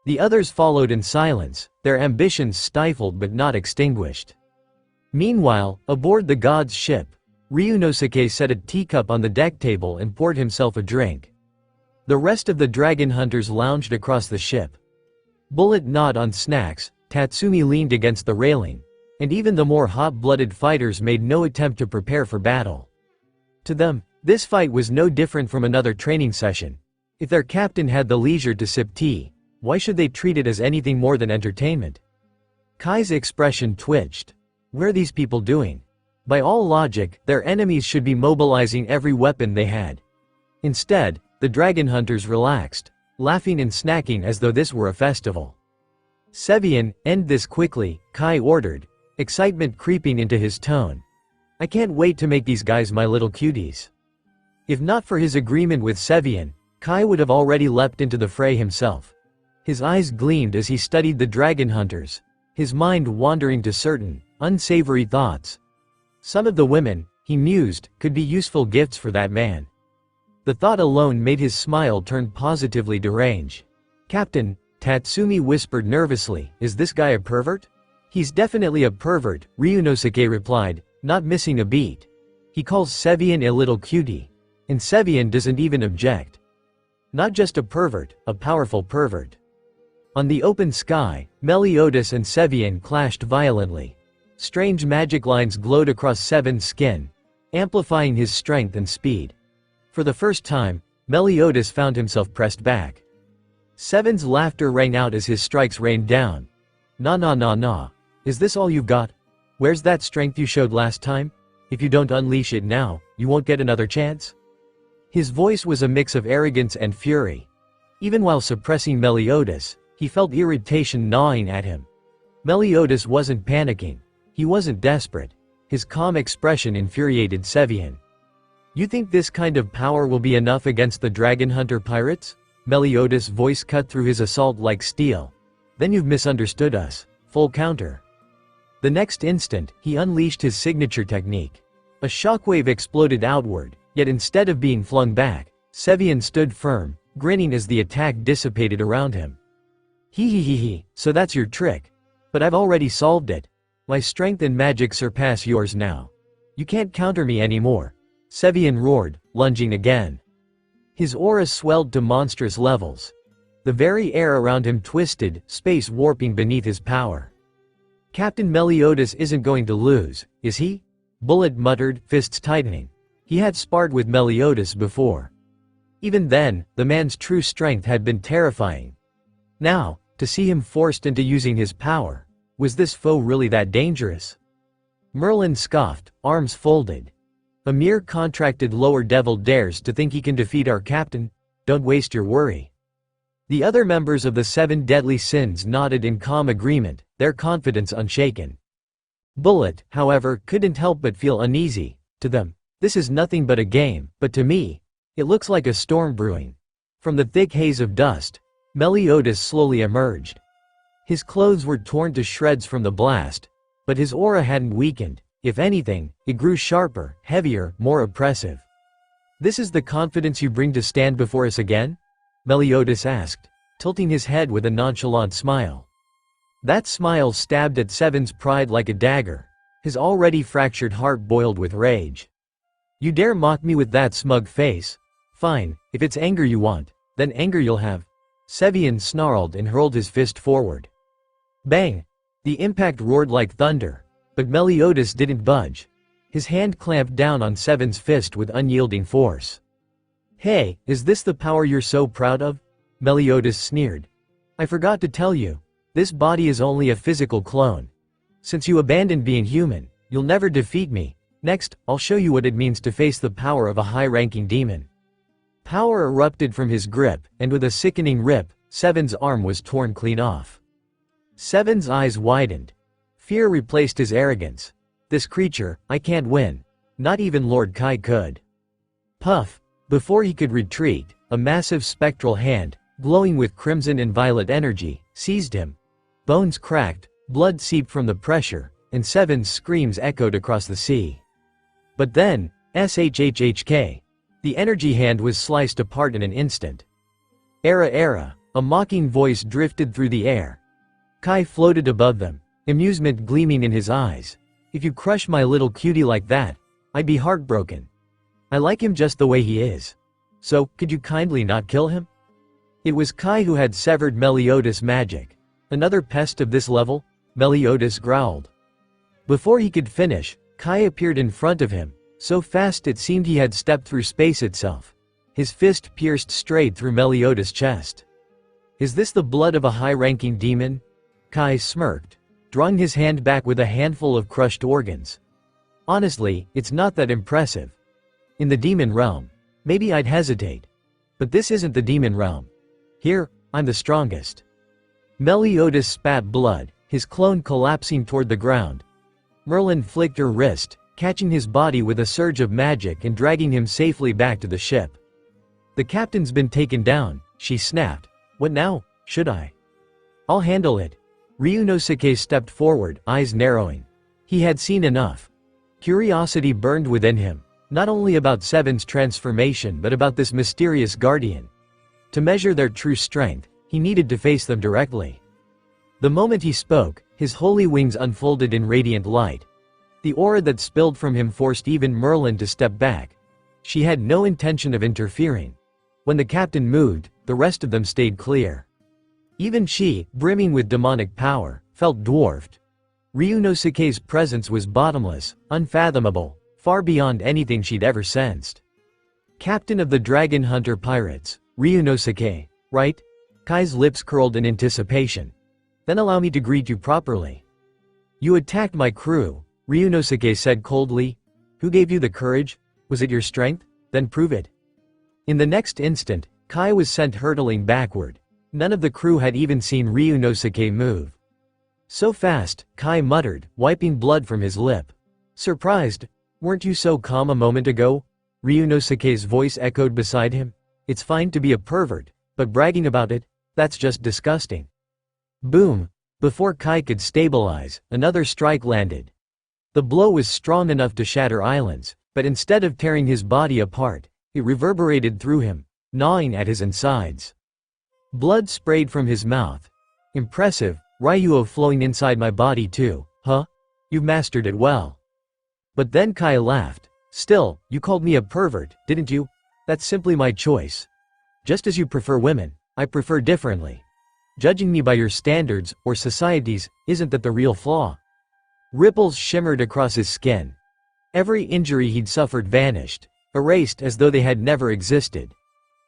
The others followed in silence, their ambitions stifled but not extinguished. Meanwhile, aboard the god's ship, Ryunosuke set a teacup on the deck table and poured himself a drink. The rest of the dragon hunters lounged across the ship. Bullet gnawed on snacks, Tatsumi leaned against the railing, and even the more hot-blooded fighters made no attempt to prepare for battle. To them, this fight was no different from another training session. If their captain had the leisure to sip tea, why should they treat it as anything more than entertainment? Kai's expression twitched. What are these people doing? By all logic, their enemies should be mobilizing every weapon they had. Instead, the dragon hunters relaxed, laughing and snacking as though this were a festival. Sevian, end this quickly, Kai ordered, excitement creeping into his tone. I can't wait to make these guys my little cuties. If not for his agreement with Sevian, Kai would have already leapt into the fray himself. His eyes gleamed as he studied the dragon hunters, his mind wandering to certain, unsavory thoughts. Some of the women, he mused, could be useful gifts for that man. The thought alone made his smile turn positively deranged. Captain, Tatsumi whispered nervously, is this guy a pervert? He's definitely a pervert, Ryunosuke replied, not missing a beat. He calls Sevian a little cutie. And Sevian doesn't even object. Not just a pervert, a powerful pervert. On the open sky, Meliodas and Sevian clashed violently. Strange magic lines glowed across Seven's skin, amplifying his strength and speed. For the first time, Meliodas found himself pressed back. Seven's laughter rang out as his strikes rained down. Nah. Is this all you've got? Where's that strength you showed last time? If you don't unleash it now, you won't get another chance? His voice was a mix of arrogance and fury. Even while suppressing Meliodas, he felt irritation gnawing at him. Meliodas wasn't panicking. He wasn't desperate. His calm expression infuriated Sevian. You think this kind of power will be enough against the dragon hunter pirates? Meliodas' voice cut through his assault like steel. Then you've misunderstood us. Full counter. The next instant, he unleashed his signature technique. A shockwave exploded outward, yet instead of being flung back, Sevian stood firm, grinning as the attack dissipated around him. He, so that's your trick. But I've already solved it. My strength and magic surpass yours now. You can't counter me anymore. Sevian roared, lunging again. His aura swelled to monstrous levels. The very air around him twisted, space warping beneath his power. Captain Meliodas isn't going to lose, is he? Bullet muttered, fists tightening. He had sparred with Meliodas before. Even then, the man's true strength had been terrifying. Now, to see him forced into using his power, was this foe really that dangerous? Merlin scoffed, arms folded. A mere contracted lower devil dares to think he can defeat our captain? Don't waste your worry. The other members of the 7 deadly sins nodded in calm agreement, their confidence unshaken. Bullet, however, couldn't help but feel uneasy. To them, this is nothing but a game, but to me, it looks like a storm brewing. From the thick haze of dust, Meliodas slowly emerged. His clothes were torn to shreds from the blast, but his aura hadn't weakened. If anything, it grew sharper, heavier, more oppressive. This is the confidence you bring to stand before us again? Meliodas asked, tilting his head with a nonchalant smile. That smile stabbed at Seven's pride like a dagger. His already fractured heart boiled with rage. You dare mock me with that smug face? Fine, if it's anger you want, then anger you'll have. Sevian snarled and hurled his fist forward. Bang! The impact roared like thunder, but Meliodas didn't budge. His hand clamped down on Seven's fist with unyielding force. Hey, is this the power you're so proud of? Meliodas sneered. I forgot to tell you, this body is only a physical clone. Since you abandoned being human, you'll never defeat me. Next, I'll show you what it means to face the power of a high-ranking demon. Power erupted from his grip, and with a sickening rip, Seven's arm was torn clean off. Seven's eyes widened. Fear replaced his arrogance. This creature, I can't win. Not even Lord Kai could. Puff! Before he could retreat, a massive spectral hand, glowing with crimson and violet energy, seized him. Bones cracked, blood seeped from the pressure, and Seven's screams echoed across the sea. But then, SHHHK. The energy hand was sliced apart in an instant. Era. A mocking voice drifted through the air. Kai floated above them, amusement gleaming in his eyes. If you crush my little cutie like that, I'd be heartbroken. I like him just the way he is. So, could you kindly not kill him? It was Kai who had severed Meliodas' magic. Another pest of this level? Meliodas growled. Before he could finish, Kai appeared in front of him, so fast it seemed he had stepped through space itself. His fist pierced straight through Meliodas' chest. Is this the blood of a high-ranking demon? Kai smirked, drawing his hand back with a handful of crushed organs. Honestly, it's not that impressive. In the demon realm, maybe I'd hesitate. But this isn't the demon realm. Here, I'm the strongest. Meliodas spat blood, his clone collapsing toward the ground. Merlin flicked her wrist, catching his body with a surge of magic and dragging him safely back to the ship. The captain's been taken down, she snapped. What now? Should I? I'll handle it. Ryunosuke stepped forward, eyes narrowing. He had seen enough. Curiosity burned within him, not only about Seven's transformation but about this mysterious guardian. To measure their true strength, he needed to face them directly. The moment he spoke, his holy wings unfolded in radiant light. The aura that spilled from him forced even Merlin to step back. She had no intention of interfering. When the captain moved, the rest of them stayed clear. Even she, brimming with demonic power, felt dwarfed. Ryunosuke's presence was bottomless, unfathomable, far beyond anything she'd ever sensed. Captain of the Dragon Hunter Pirates, Ryunosuke, right? Kai's lips curled in anticipation. Then allow me to greet you properly. You attacked my crew, Ryunosuke said coldly. Who gave you the courage? Was it your strength? Then prove it. In the next instant, Kai was sent hurtling backward. None of the crew had even seen Ryunosuke move. So fast, Kai muttered, wiping blood from his lip. Surprised? Weren't you so calm a moment ago? Ryunosuke's voice echoed beside him. It's fine to be a pervert, but bragging about it, that's just disgusting. Boom! Before Kai could stabilize, another strike landed. The blow was strong enough to shatter islands, but instead of tearing his body apart, it reverberated through him, gnawing at his insides. Blood sprayed from his mouth. Impressive, Ryuo flowing inside my body too, huh? You've mastered it well. But then Kai laughed. Still, you called me a pervert, didn't you? That's simply my choice. Just as you prefer women, I prefer differently. Judging me by your standards, or society's, isn't that the real flaw? Ripples shimmered across his skin. Every injury he'd suffered vanished, erased as though they had never existed.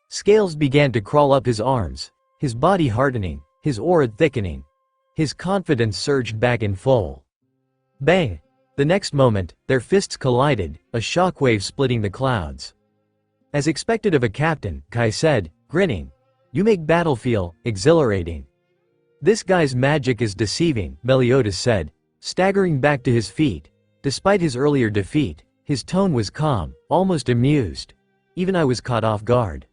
Scales began to crawl up his arms, his body hardening, his aura thickening. His confidence surged back in full. Bang! The next moment, their fists collided, a shockwave splitting the clouds. As expected of a captain, Kai said, grinning. You make battle feel exhilarating. This guy's magic is deceiving, Meliodas said, staggering back to his feet. Despite his earlier defeat, his tone was calm, almost amused. Even I was caught off guard.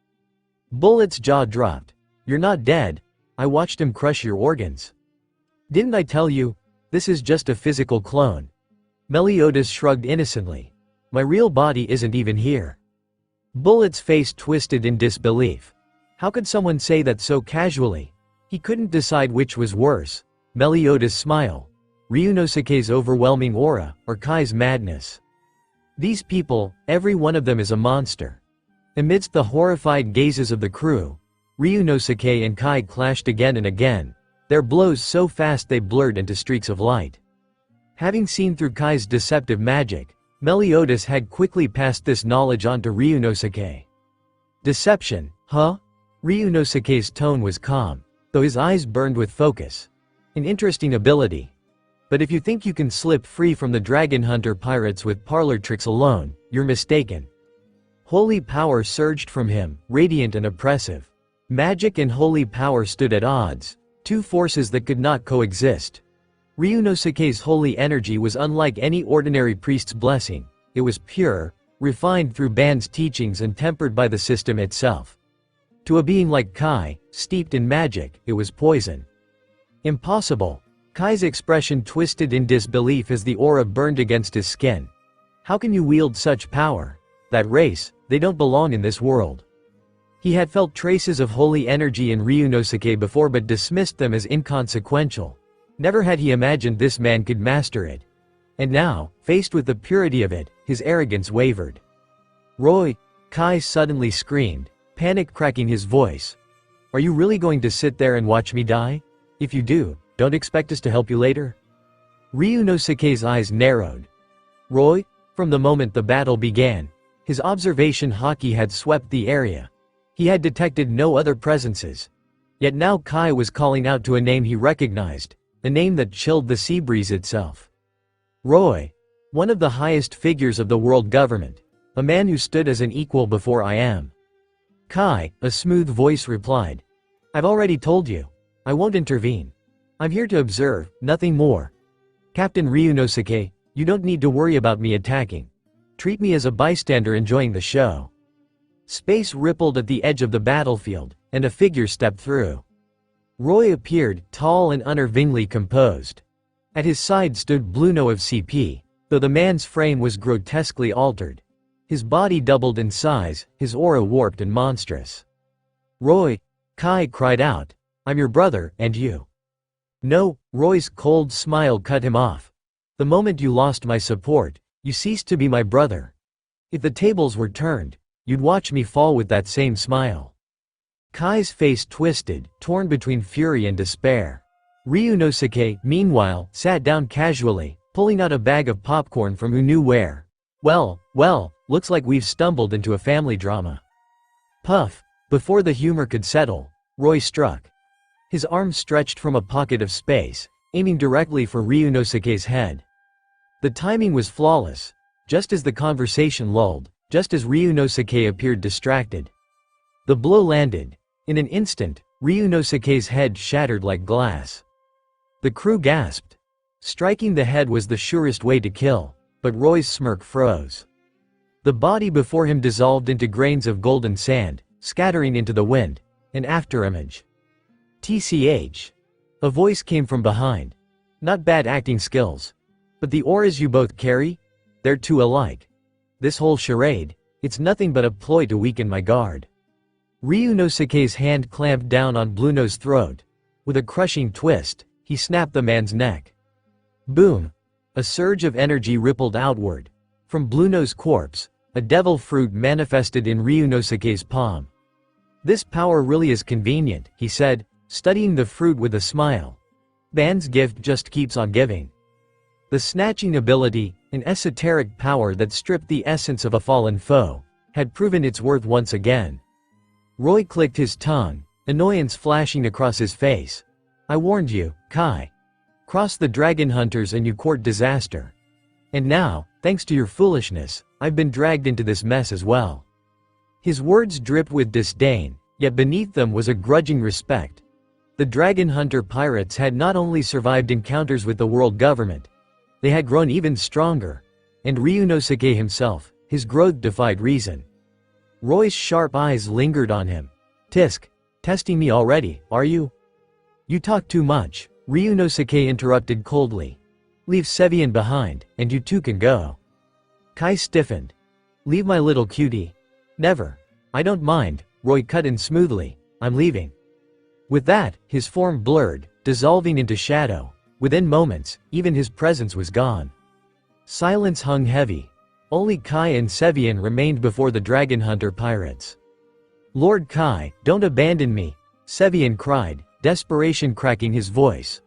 Bullet's jaw dropped. You're not dead. I watched him crush your organs. Didn't I tell you? This is just a physical clone. Meliodas shrugged innocently. My real body isn't even here. Bullet's face twisted in disbelief. How could someone say that so casually? He couldn't decide which was worse, Meliodas' smile, Ryunosuke's overwhelming aura, or Kai's madness. These people, every one of them is a monster. Amidst the horrified gazes of the crew, Ryunosuke and Kai clashed again and again, their blows so fast they blurred into streaks of light. Having seen through Kai's deceptive magic, Meliodas had quickly passed this knowledge on to Ryunosuke. Deception, huh? Ryunosuke's tone was calm, though his eyes burned with focus. An interesting ability. But if you think you can slip free from the Dragon Hunter pirates with parlor tricks alone, you're mistaken. Holy power surged from him, radiant and oppressive. Magic and holy power stood at odds, two forces that could not coexist. Ryunosuke's holy energy was unlike any ordinary priest's blessing. It was pure, refined through Ban's teachings and tempered by the system itself. To a being like Kai, steeped in magic, it was poison. Impossible. Kai's expression twisted in disbelief as the aura burned against his skin. How can you wield such power? That race, they don't belong in this world. He had felt traces of holy energy in Ryunosuke before but dismissed them as inconsequential. Never had he imagined this man could master it. And now, faced with the purity of it, his arrogance wavered. "Roy!" Kai suddenly screamed, panic cracking his voice. "Are you really going to sit there and watch me die? If you do, don't expect us to help you later?" Ryunosuke's eyes narrowed. "Roy?" From the moment the battle began, his observation haki had swept the area. He had detected no other presences. Yet now Kai was calling out to a name he recognized, a name that chilled the sea breeze itself. Roy. One of the highest figures of the world government. A man who stood as an equal before I am. Kai, a smooth voice replied. "I've already told you. I won't intervene. I'm here to observe, nothing more. Captain Ryunosuke, you don't need to worry about me attacking. Treat me as a bystander enjoying the show." Space rippled at the edge of the battlefield, and a figure stepped through. Roy appeared, tall and unnervingly composed. At his side stood Bluno of CP, though the man's frame was grotesquely altered. His body doubled in size, his aura warped and monstrous. "Roy!" Kai cried out. "I'm your brother, and you." "No," Roy's cold smile cut him off. "The moment you lost my support, you ceased to be my brother. If the tables were turned, you'd watch me fall with that same smile." Kai's face twisted, torn between fury and despair. Ryunosuke, meanwhile, sat down casually, pulling out a bag of popcorn from who knew where. Well, looks like we've stumbled into a family drama." Puff. Before the humor could settle, Roy struck. His arm stretched from a pocket of space, aiming directly for Ryunosuke's head. The timing was flawless. Just as the conversation lulled, just as Ryunosuke appeared distracted. The blow landed. In an instant, Ryunosuke's head shattered like glass. The crew gasped. Striking the head was the surest way to kill, but Roy's smirk froze. The body before him dissolved into grains of golden sand, scattering into the wind, an afterimage. "TCH." A voice came from behind. "Not bad acting skills. But the auras you both carry? They're too alike. This whole charade, it's nothing but a ploy to weaken my guard." Ryunosuke's hand clamped down on Bluno's throat. With a crushing twist, he snapped the man's neck. Boom! A surge of energy rippled outward. From Bluno's corpse, a devil fruit manifested in Ryunosuke's palm. "This power really is convenient," he said, studying the fruit with a smile. "Ban's gift just keeps on giving." The snatching ability, an esoteric power that stripped the essence of a fallen foe, had proven its worth once again. Roy clicked his tongue, annoyance flashing across his face. "I warned you, Kai. Cross the dragon hunters and you court disaster. And now, thanks to your foolishness, I've been dragged into this mess as well." His words dripped with disdain, yet beneath them was a grudging respect. The dragon hunter pirates had not only survived encounters with the world government, they had grown even stronger. And Ryunosuke himself, his growth defied reason. Roy's sharp eyes lingered on him. "Tisk, testing me already, are you?" "You talk too much," Ryunosuke interrupted coldly. "Leave Sevian behind, and you two can go." Kai stiffened. "Leave my little cutie." "Never. I don't mind," Roy cut in smoothly. "I'm leaving." With that, his form blurred, dissolving into shadow. Within moments, even his presence was gone. Silence hung heavy. Only Kai and Sevian remained before the dragon hunter pirates. "Lord Kai, don't abandon me," Sevian cried, desperation cracking his voice.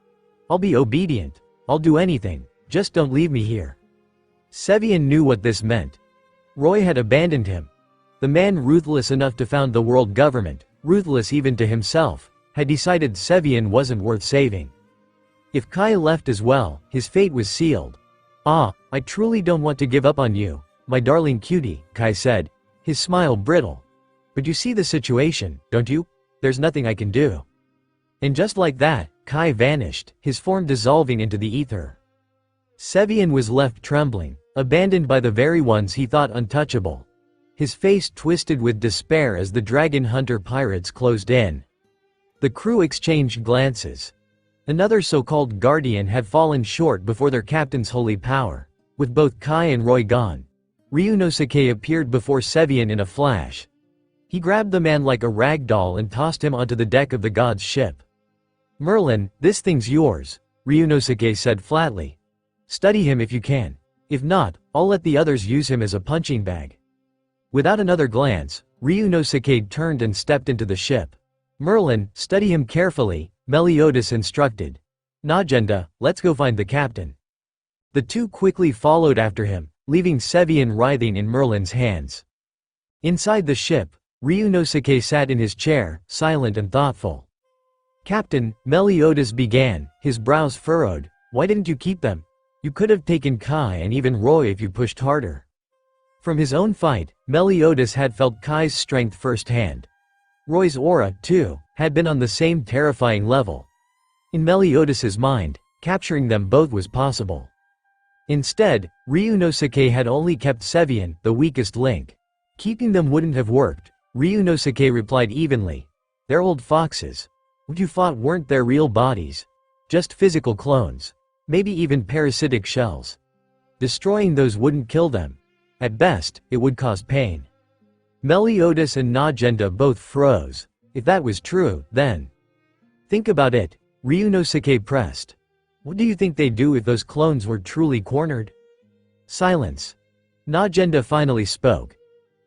"I'll be obedient. I'll do anything, just don't leave me here." Sevian knew what this meant. Roy had abandoned him. The man ruthless enough to found the world government, ruthless even to himself, had decided Sevian wasn't worth saving. If Kai left as well, his fate was sealed. "I truly don't want to give up on you, my darling cutie," Kai said, his smile brittle. "But you see the situation, don't you? There's nothing I can do." And just like that, Kai vanished, his form dissolving into the ether. Sevian was left trembling, abandoned by the very ones he thought untouchable. His face twisted with despair as the dragon hunter pirates closed in. The crew exchanged glances. Another so-called guardian had fallen short before their captain's holy power. With both Kai and Roy gone, Ryunosuke appeared before Sevian in a flash. He grabbed the man like a rag doll and tossed him onto the deck of the god's ship. "Merlin, this thing's yours," Ryunosuke said flatly. "Study him if you can. If not, I'll let the others use him as a punching bag." Without another glance, Ryunosuke turned and stepped into the ship. "Merlin, study him carefully," Meliodas instructed. "Najenda, let's go find the captain." The two quickly followed after him, leaving Sevian writhing in Merlin's hands. Inside the ship, Ryunosuke sat in his chair, silent and thoughtful. "Captain," Meliodas began, his brows furrowed, "why didn't you keep them? You could have taken Kai and even Roy if you pushed harder." From his own fight, Meliodas had felt Kai's strength firsthand. Roy's aura, too, had been on the same terrifying level. In Meliodas's mind, capturing them both was possible. Instead, Ryunosuke had only kept Sevian, the weakest link. Keeping them wouldn't have worked, Ryunosuke replied evenly. "They're old foxes. What you fought weren't their real bodies. Just physical clones. Maybe even parasitic shells. Destroying those wouldn't kill them. At best, it would cause pain." Meliodas and Najenda both froze. If that was true, then… "Think about it," Ryunosuke pressed. "What do you think they'd do if those clones were truly cornered?" Silence. Najenda finally spoke.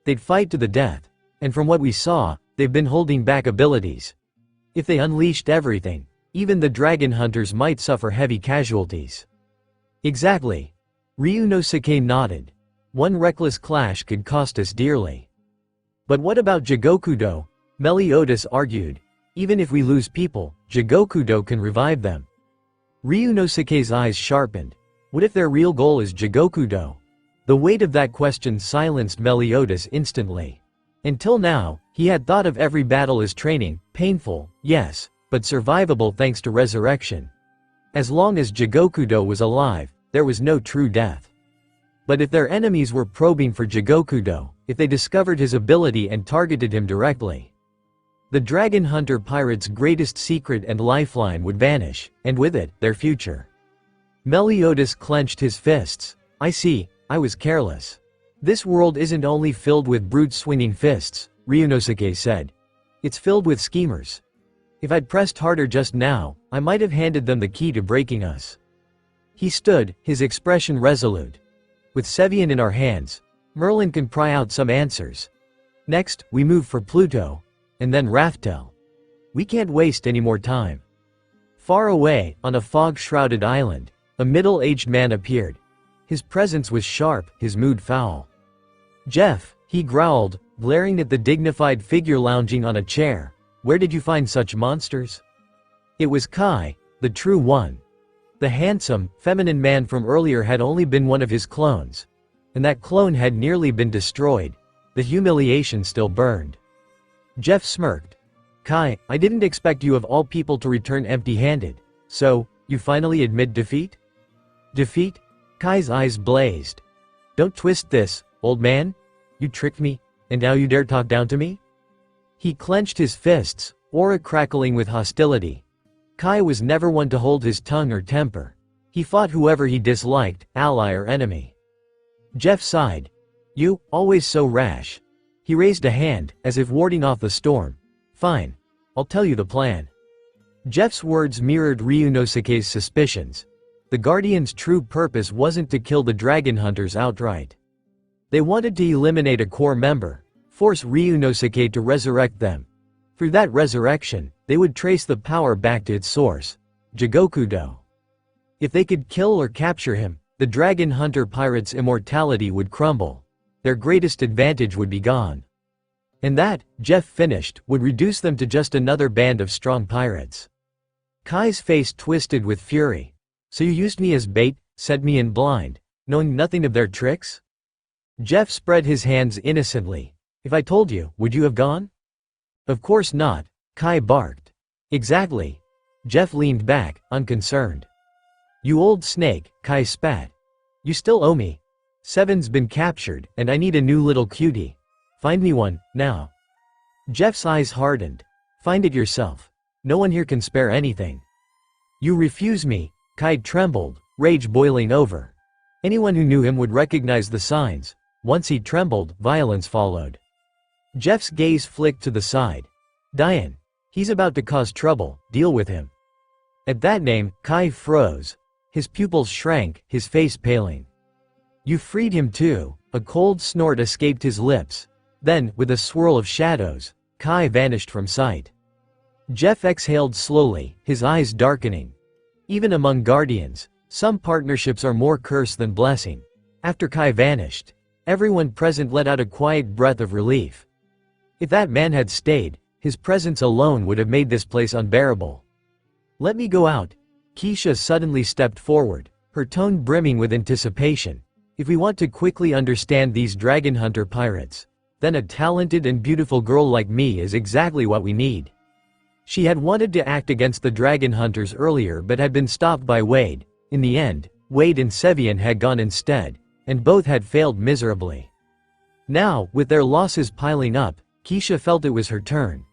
"They'd fight to the death. And from what we saw, they've been holding back abilities. If they unleashed everything, even the dragon hunters might suffer heavy casualties." "Exactly." Ryunosuke nodded. "One reckless clash could cost us dearly." "But what about Jigokudo?" Meliodas argued. "Even if we lose people, Jigokudo can revive them." Ryunosuke's eyes sharpened. What if their real goal is Jigokudo? The weight of that question silenced Meliodas instantly. Until now, he had thought of every battle as training, painful, yes, but survivable thanks to resurrection. As long as Jigokudo was alive, there was no true death. But if their enemies were probing for Jigokudo, if they discovered his ability and targeted him directly, the dragon hunter pirate's greatest secret and lifeline would vanish, and with it, their future. Meliodas clenched his fists. "I see, I was careless. This world isn't only filled with brutes swinging fists," Ryunosuke said. "It's filled with schemers. If I'd pressed harder just now, I might have handed them the key to breaking us." He stood, his expression resolute. "With Sevian in our hands, Merlin can pry out some answers. Next, we move for Pluto. And then Raftel. We can't waste any more time." Far away, on a fog-shrouded island, a middle-aged man appeared. His presence was sharp, his mood foul. "Jeff," he growled, glaring at the dignified figure lounging on a chair, "where did you find such monsters?" It was Kai, the true one. The handsome, feminine man from earlier had only been one of his clones. And that clone had nearly been destroyed. The humiliation still burned. Jeff smirked. "Kai, I didn't expect you of all people to return empty-handed. So, you finally admit defeat?" "Defeat?" Kai's eyes blazed. "Don't twist this, old man. You tricked me, and now you dare talk down to me?" He clenched his fists, aura crackling with hostility. Kai was never one to hold his tongue or temper. He fought whoever he disliked, ally or enemy. Jeff sighed. "You, always so rash." He raised a hand, as if warding off the storm. "Fine. I'll tell you the plan." Jeff's words mirrored Ryunosuke's suspicions. The Guardians' true purpose wasn't to kill the dragon hunters outright. They wanted to eliminate a core member, force Ryunosuke to resurrect them. Through that resurrection, they would trace the power back to its source, Jigokudo. If they could kill or capture him, the dragon hunter pirates' immortality would crumble. Their greatest advantage would be gone. And that, Jeff finished, would reduce them to just another band of strong pirates. Kai's face twisted with fury. "So you used me as bait, set me in blind, knowing nothing of their tricks?" Jeff spread his hands innocently. "If I told you, would you have gone?" "Of course not," Kai barked. "Exactly." Jeff leaned back, unconcerned. "You old snake," Kai spat. "You still owe me. Seven's been captured, and I need a new little cutie. Find me one, now." Jeff's eyes hardened. "Find it yourself. No one here can spare anything." "You refuse me," Kai trembled, rage boiling over. Anyone who knew him would recognize the signs. Once he trembled, violence followed. Jeff's gaze flicked to the side. Diane. He's about to cause trouble, deal with him. At that name, Kai froze. His pupils shrank, his face paling. You freed him too. A cold snort escaped his lips. Then, with a swirl of shadows, Kai vanished from sight. Jeff exhaled slowly, his eyes darkening. Even among guardians, some partnerships are more curse than blessing. After Kai vanished, everyone present let out a quiet breath of relief. If that man had stayed, his presence alone would have made this place unbearable. Let me go out. Keisha suddenly stepped forward, her tone brimming with anticipation. If we want to quickly understand these dragon hunter pirates, then a talented and beautiful girl like me is exactly what we need. She had wanted to act against the dragon hunters earlier but had been stopped by Wade. In the end, Wade and Sevian had gone instead, and both had failed miserably. Now, with their losses piling up, Keisha felt it was her turn.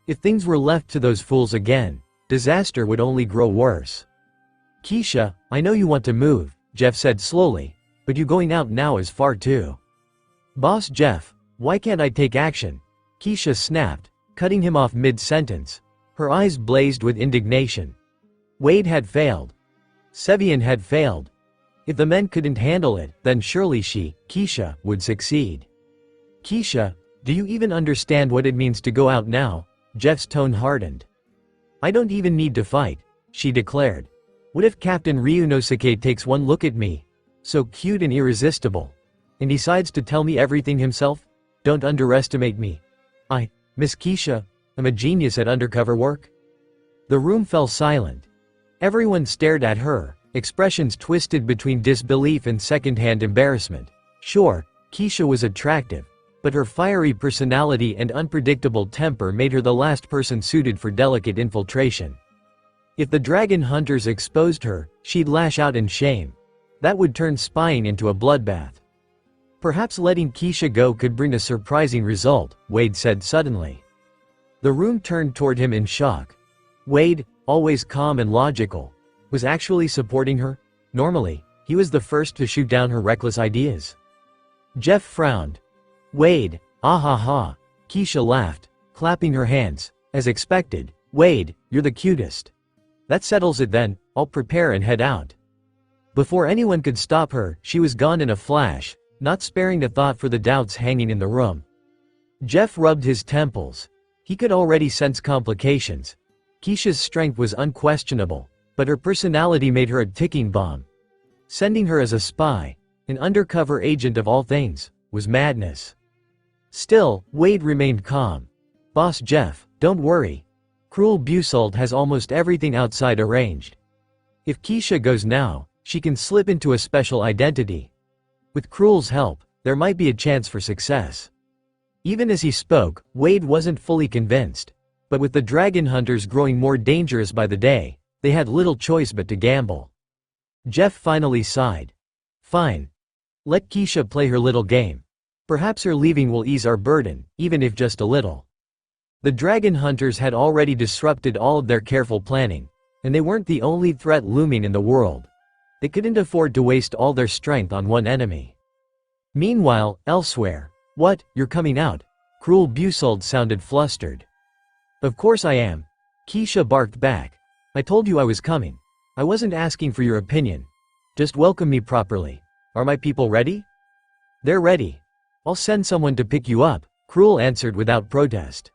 If things were left to those fools again, disaster would only grow worse. Keisha, I know you want to move, Jeff said slowly, but you going out now is far too. Boss Jeff, why can't I take action? Keisha snapped, cutting him off mid-sentence. Her eyes blazed with indignation. Wade had failed. Sevian had failed. If the men couldn't handle it, then surely she, Keisha, would succeed. Keisha, do you even understand what it means to go out now? Jeff's tone hardened. I don't even need to fight, she declared. What if Captain Ryunosuke takes one look at me, so cute and irresistible, and decides to tell me everything himself? Don't underestimate me. Miss Keisha, I'm a genius at undercover work. The room fell silent. Everyone stared at her, expressions twisted between disbelief and second-hand embarrassment. Sure, Keisha was attractive, but her fiery personality and unpredictable temper made her the last person suited for delicate infiltration. If the dragon hunters exposed her, she'd lash out in shame. That would turn spying into a bloodbath. Perhaps letting Keisha go could bring a surprising result, Wade said suddenly. The room turned toward him in shock. Wade, always calm and logical, was actually supporting her? Normally, he was the first to shoot down her reckless ideas. Jeff frowned. Wade, ah ha ha. Keisha laughed, clapping her hands. As expected, Wade, you're the cutest. That settles it then, I'll prepare and head out. Before anyone could stop her, she was gone in a flash, not sparing a thought for the doubts hanging in the room. Jeff rubbed his temples. He could already sense complications. Keisha's strength was unquestionable, but her personality made her a ticking bomb. Sending her as a spy, an undercover agent of all things, was madness. Still, Wade remained calm. Boss Jeff, don't worry. Cruel Bussault has almost everything outside arranged. If Keisha goes now, she can slip into a special identity. With Cruel's help, there might be a chance for success. Even as he spoke, Wade wasn't fully convinced. But with the dragon hunters growing more dangerous by the day, they had little choice but to gamble. Jeff finally sighed. Fine. Let Keisha play her little game. Perhaps her leaving will ease our burden, even if just a little. The dragon hunters had already disrupted all of their careful planning, and they weren't the only threat looming in the world. They couldn't afford to waste all their strength on one enemy. Meanwhile, elsewhere. What, you're coming out? Cruel Bussault sounded flustered. Of course I am. Keisha barked back. I told you I was coming. I wasn't asking for your opinion. Just welcome me properly. Are my people ready? They're ready. I'll send someone to pick you up, Cruel answered without protest.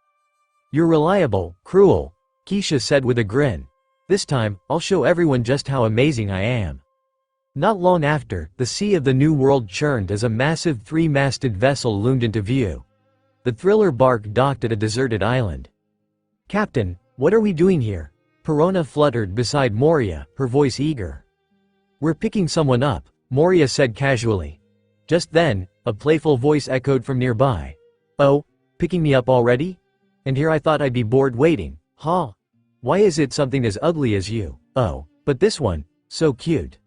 You're reliable, Cruel, Keisha said with a grin. This time, I'll show everyone just how amazing I am. Not long after, the sea of the New World churned as a massive three-masted vessel loomed into view. The thriller bark docked at a deserted island. Captain, what are we doing here? Perona fluttered beside Moria, her voice eager. We're picking someone up, Moria said casually. Just then, a playful voice echoed from nearby. Oh, picking me up already? And here I thought I'd be bored waiting, huh? Why is it something as ugly as you? Oh, but this one, so cute.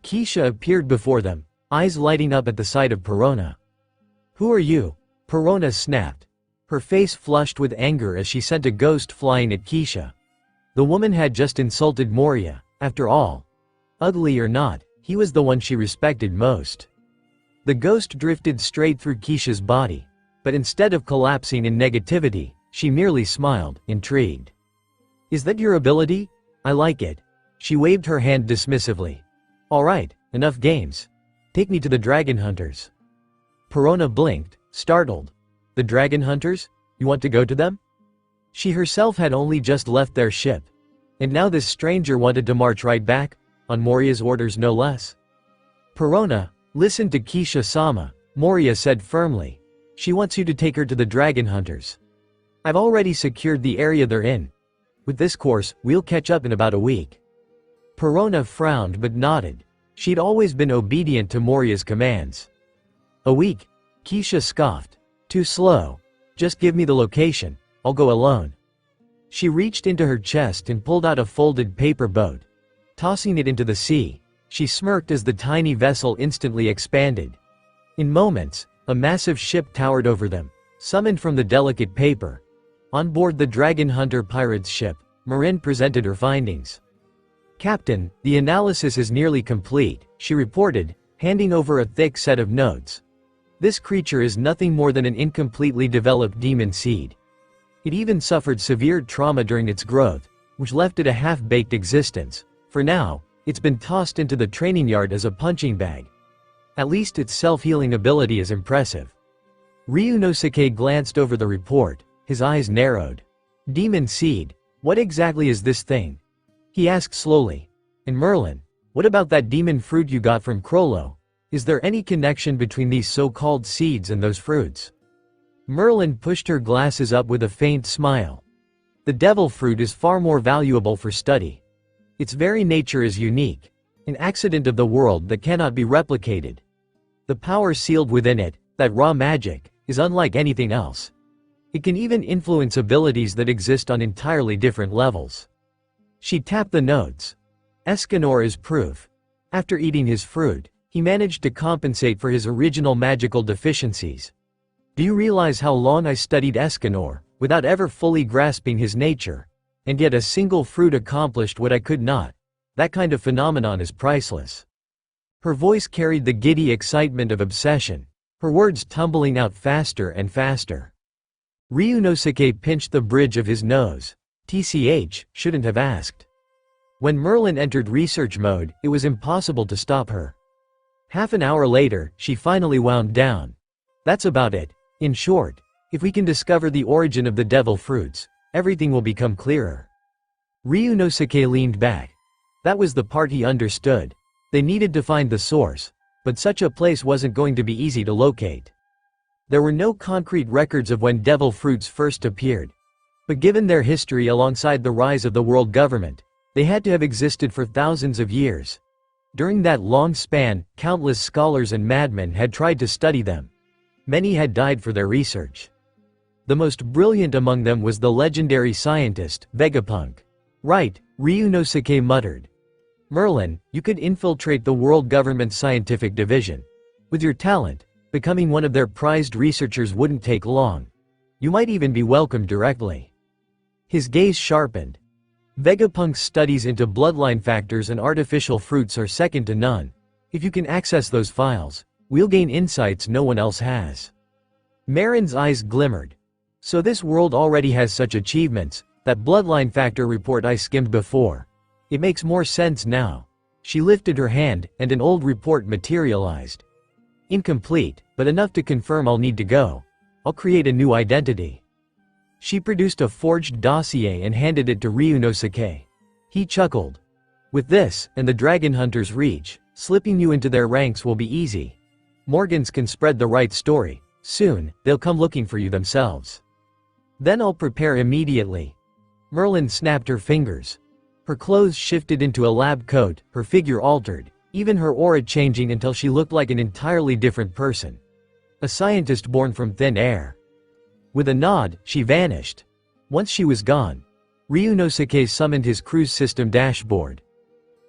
Keisha appeared before them, eyes lighting up at the sight of Perona. Who are you? Perona snapped. Her face flushed with anger as she sent a ghost flying at Keisha. The woman had just insulted Moria, after all. Ugly or not, he was the one she respected most. The ghost drifted straight through Keisha's body, but instead of collapsing in negativity, she merely smiled, intrigued. "Is that your ability? I like it." She waved her hand dismissively. "Alright, enough games. Take me to the dragon hunters." Perona blinked, startled. "The dragon hunters? You want to go to them?" She herself had only just left their ship. And now this stranger wanted to march right back, on Moria's orders no less. "Perona, listen to Kisha-sama," Moria said firmly. "She wants you to take her to the dragon hunters. I've already secured the area they're in. With this course, we'll catch up in about a week." Perona frowned but nodded. She'd always been obedient to Moria's commands. "A week?" Kisha scoffed. "Too slow. Just give me the location, I'll go alone." She reached into her chest and pulled out a folded paper boat. Tossing it into the sea, she smirked as the tiny vessel instantly expanded. In moments, a massive ship towered over them, summoned from the delicate paper. On board the Dragon Hunter pirate's ship, Marin presented her findings. "Captain, the analysis is nearly complete," she reported, handing over a thick set of notes. "This creature is nothing more than an incompletely developed demon seed. It even suffered severe trauma during its growth, which left it a half-baked existence. For now, it's been tossed into the training yard as a punching bag. At least its self-healing ability is impressive." Ryunosuke glanced over the report, his eyes narrowed. "Demon seed, what exactly is this thing?" He asked slowly. "And Merlin, what about that demon fruit you got from Crollo? Is there any connection between these so-called seeds and those fruits?" Merlin pushed her glasses up with a faint smile. "The devil fruit is far more valuable for study. Its very nature is unique, an accident of the world that cannot be replicated. The power sealed within it, that raw magic, is unlike anything else. It can even influence abilities that exist on entirely different levels." She tapped the notes. "Escanor is proof. After eating his fruit, he managed to compensate for his original magical deficiencies. Do you realize how long I studied Escanor, without ever fully grasping his nature? And yet a single fruit accomplished what I could not. That kind of phenomenon is priceless." Her voice carried the giddy excitement of obsession, her words tumbling out faster and faster. Ryunosuke pinched the bridge of his nose. TCH, shouldn't have asked. When Merlin entered research mode, it was impossible to stop her. Half an hour later, she finally wound down. "That's about it. In short, if we can discover the origin of the devil fruits, everything will become clearer." Ryunosuke leaned back. That was the part he understood. They needed to find the source, but such a place wasn't going to be easy to locate. There were no concrete records of when devil fruits first appeared. But given their history alongside the rise of the world government, they had to have existed for thousands of years. During that long span, countless scholars and madmen had tried to study them. Many had died for their research. The most brilliant among them was the legendary scientist, Vegapunk. "Right," Ryunosuke muttered. "Merlin, you could infiltrate the world government's scientific division. With your talent, becoming one of their prized researchers wouldn't take long. You might even be welcomed directly." His gaze sharpened. Vegapunk's studies into bloodline factors and artificial fruits are second to none. If you can access those files, we'll gain insights no one else has. Marin's eyes glimmered. So this world already has such achievements, that bloodline factor report I skimmed before. It makes more sense now. She lifted her hand, and an old report materialized. Incomplete, but enough to confirm I'll need to go. I'll create a new identity. She produced a forged dossier and handed it to Ryunosuke. He chuckled. With this, and the dragon hunters' reach, slipping you into their ranks will be easy. Morgans can spread the right story. Soon, they'll come looking for you themselves. Then I'll prepare immediately. Merlin snapped her fingers. Her clothes shifted into a lab coat, her figure altered, even her aura changing until she looked like an entirely different person. A scientist born from thin air. With a nod, she vanished. Once she was gone, Ryunosuke summoned his cruise system dashboard.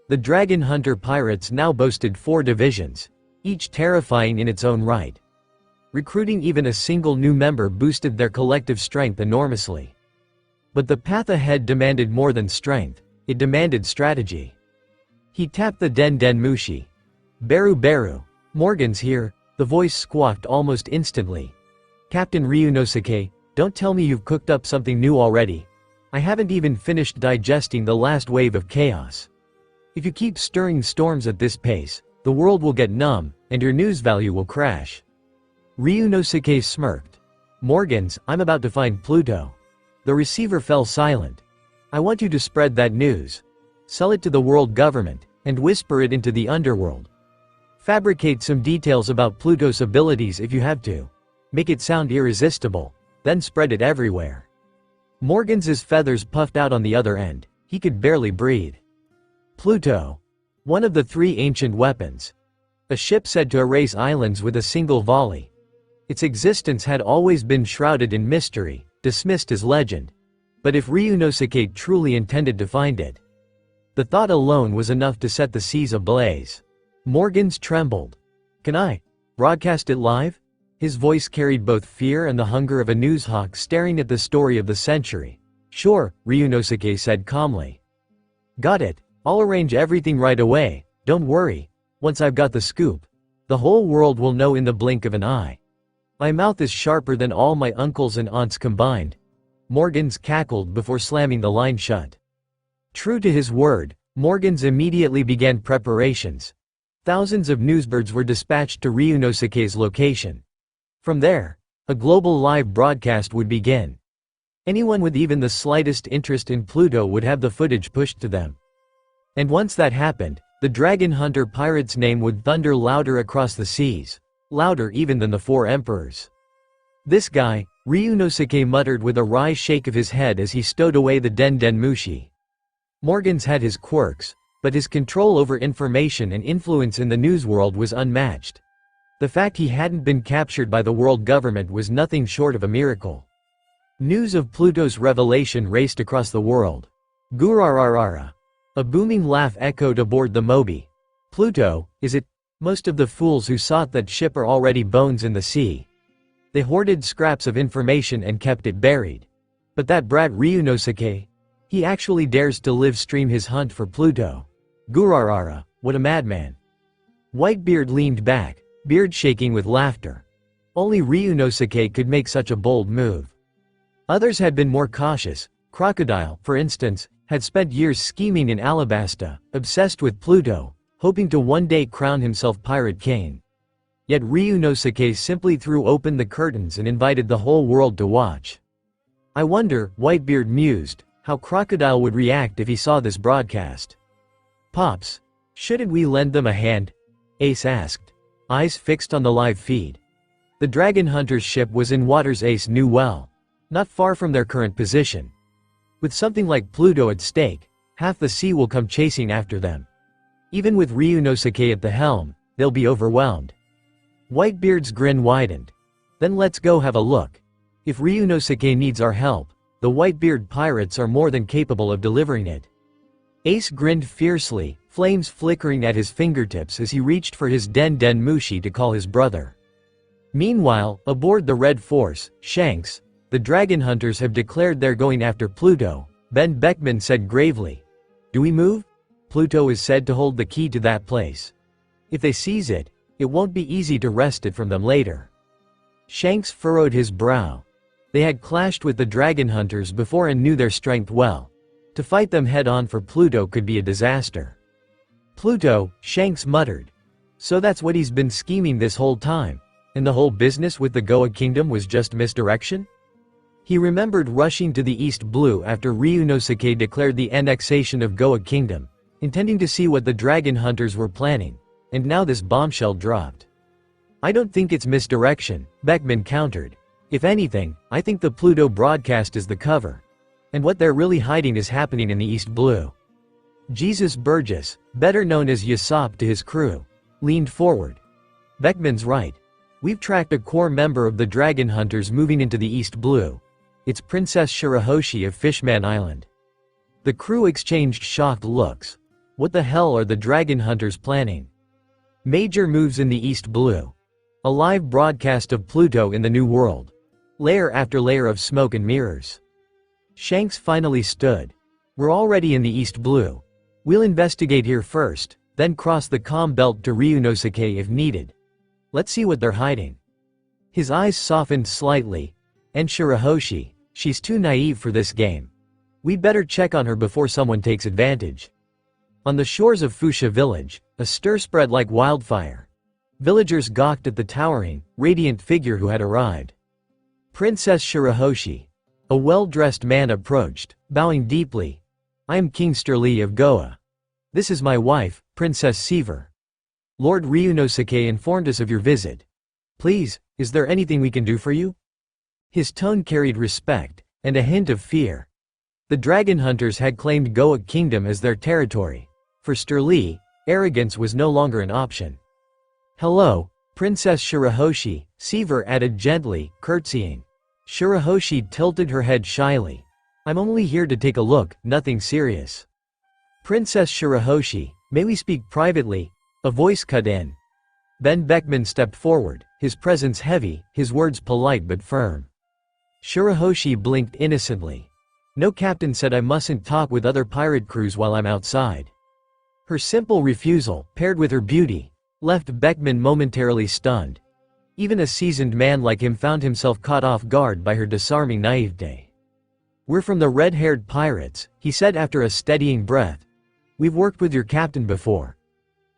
The Dragon Hunter pirates now boasted 4 divisions, each terrifying in its own right. Recruiting even a single new member boosted their collective strength enormously. But the path ahead demanded more than strength, it demanded strategy. He tapped the Den Den Mushi. "Beru Beru, Morgan's here," the voice squawked almost instantly. Captain Ryunosuke, don't tell me you've cooked up something new already. I haven't even finished digesting the last wave of chaos. If you keep stirring storms at this pace, the world will get numb, and your news value will crash. Ryunosuke smirked. Morgans, I'm about to find Pluto. The receiver fell silent. I want you to spread that news. Sell it to the world government, and whisper it into the underworld. Fabricate some details about Pluto's abilities if you have to. Make it sound irresistible, then spread it everywhere. Morgans's feathers puffed out on the other end. He could barely breathe. Pluto. One of the 3 ancient weapons. A ship said to erase islands with a single volley. Its existence had always been shrouded in mystery, dismissed as legend. But if Ryunosuke truly intended to find it, the thought alone was enough to set the seas ablaze. Morgans trembled. Can I broadcast it live? His voice carried both fear and the hunger of a newshawk staring at the story of the century. Sure, Ryunosuke said calmly. Got it. I'll arrange everything right away, don't worry. Once I've got the scoop, the whole world will know in the blink of an eye. My mouth is sharper than all my uncles and aunts combined. Morgans cackled before slamming the line shut. True to his word, Morgans immediately began preparations. Thousands of newsbirds were dispatched to Ryunosuke's location. From there, a global live broadcast would begin. Anyone with even the slightest interest in Pluto would have the footage pushed to them. And once that happened, the dragon hunter pirate's name would thunder louder across the seas, louder even than the 4 emperors. This guy, Ryunosuke muttered with a wry shake of his head as he stowed away the Den Den Mushi. Morgans had his quirks, but his control over information and influence in the news world was unmatched. The fact he hadn't been captured by the world government was nothing short of a miracle. News of Pluto's revelation raced across the world. Gurararara. A booming laugh echoed aboard the Moby. Pluto, is it? Most of the fools who sought that ship are already bones in the sea. They hoarded scraps of information and kept it buried. But that brat Ryunosuke? He actually dares to live stream his hunt for Pluto. Gurarara, what a madman. Whitebeard leaned back, beard shaking with laughter. Only Ryunosuke could make such a bold move. Others had been more cautious. Crocodile, for instance, had spent years scheming in Alabasta, obsessed with Pluto, hoping to one day crown himself Pirate King. Yet Ryunosuke simply threw open the curtains and invited the whole world to watch. I wonder, Whitebeard mused, how Crocodile would react if he saw this broadcast. Pops, shouldn't we lend them a hand? Ace asked, eyes fixed on the live feed. The dragon hunter's ship was in waters Ace knew well, not far from their current position. With something like Pluto at stake, half the sea will come chasing after them. Even with Ryunosuke at the helm, they'll be overwhelmed. Whitebeard's grin widened. Then let's go have a look. If Ryunosuke needs our help, the Whitebeard pirates are more than capable of delivering it. Ace grinned fiercely, flames flickering at his fingertips as he reached for his Den Den Mushi to call his brother. Meanwhile, aboard the Red Force, Shanks, the dragon hunters have declared they're going after Pluto, Ben Beckman said gravely. Do we move? Pluto is said to hold the key to that place. If they seize it, it won't be easy to wrest it from them later. Shanks furrowed his brow. They had clashed with the dragon hunters before and knew their strength well. To fight them head-on for Pluto could be a disaster. Pluto, Shanks muttered. So that's what he's been scheming this whole time, and the whole business with the Goa Kingdom was just misdirection? He remembered rushing to the East Blue after Ryunosuke declared the annexation of Goa Kingdom, intending to see what the dragon hunters were planning, and now this bombshell dropped. I don't think it's misdirection, Beckman countered. If anything, I think the Pluto broadcast is the cover. And what they're really hiding is happening in the East Blue. Jesus Burgess, better known as Yasop to his crew, leaned forward. Beckman's right. We've tracked a core member of the dragon hunters moving into the East Blue. It's Princess Shirahoshi of Fishman Island. The crew exchanged shocked looks. What the hell are the dragon hunters planning? Major moves in the East Blue. A live broadcast of Pluto in the New World. Layer after layer of smoke and mirrors. Shanks finally stood. We're already in the East Blue. We'll investigate here first, then cross the comm belt to Ryunosuke if needed. Let's see what they're hiding. His eyes softened slightly. And Shirahoshi, she's too naive for this game. We'd better check on her before someone takes advantage. On the shores of Fuchsia village, a stir spread like wildfire. Villagers gawked at the towering, radiant figure who had arrived. Princess Shirahoshi. A well-dressed man approached, bowing deeply. I am King Sterli of Goa. This is my wife, Princess Seaver. Lord Ryunosuke informed us of your visit. Please, is there anything we can do for you? His tone carried respect, and a hint of fear. The dragon hunters had claimed Goa Kingdom as their territory. For Sterli, arrogance was no longer an option. Hello, Princess Shirahoshi, Seaver added gently, curtsying. Shirahoshi tilted her head shyly. I'm only here to take a look, nothing serious. Princess Shirahoshi, may we speak privately? A voice cut in. Ben Beckman stepped forward, his presence heavy, his words polite but firm. Shirahoshi blinked innocently. No captain said I mustn't talk with other pirate crews while I'm outside. Her simple refusal, paired with her beauty, left Beckman momentarily stunned. Even a seasoned man like him found himself caught off guard by her disarming naivete. We're from the red-haired pirates, he said after a steadying breath. We've worked with your captain before.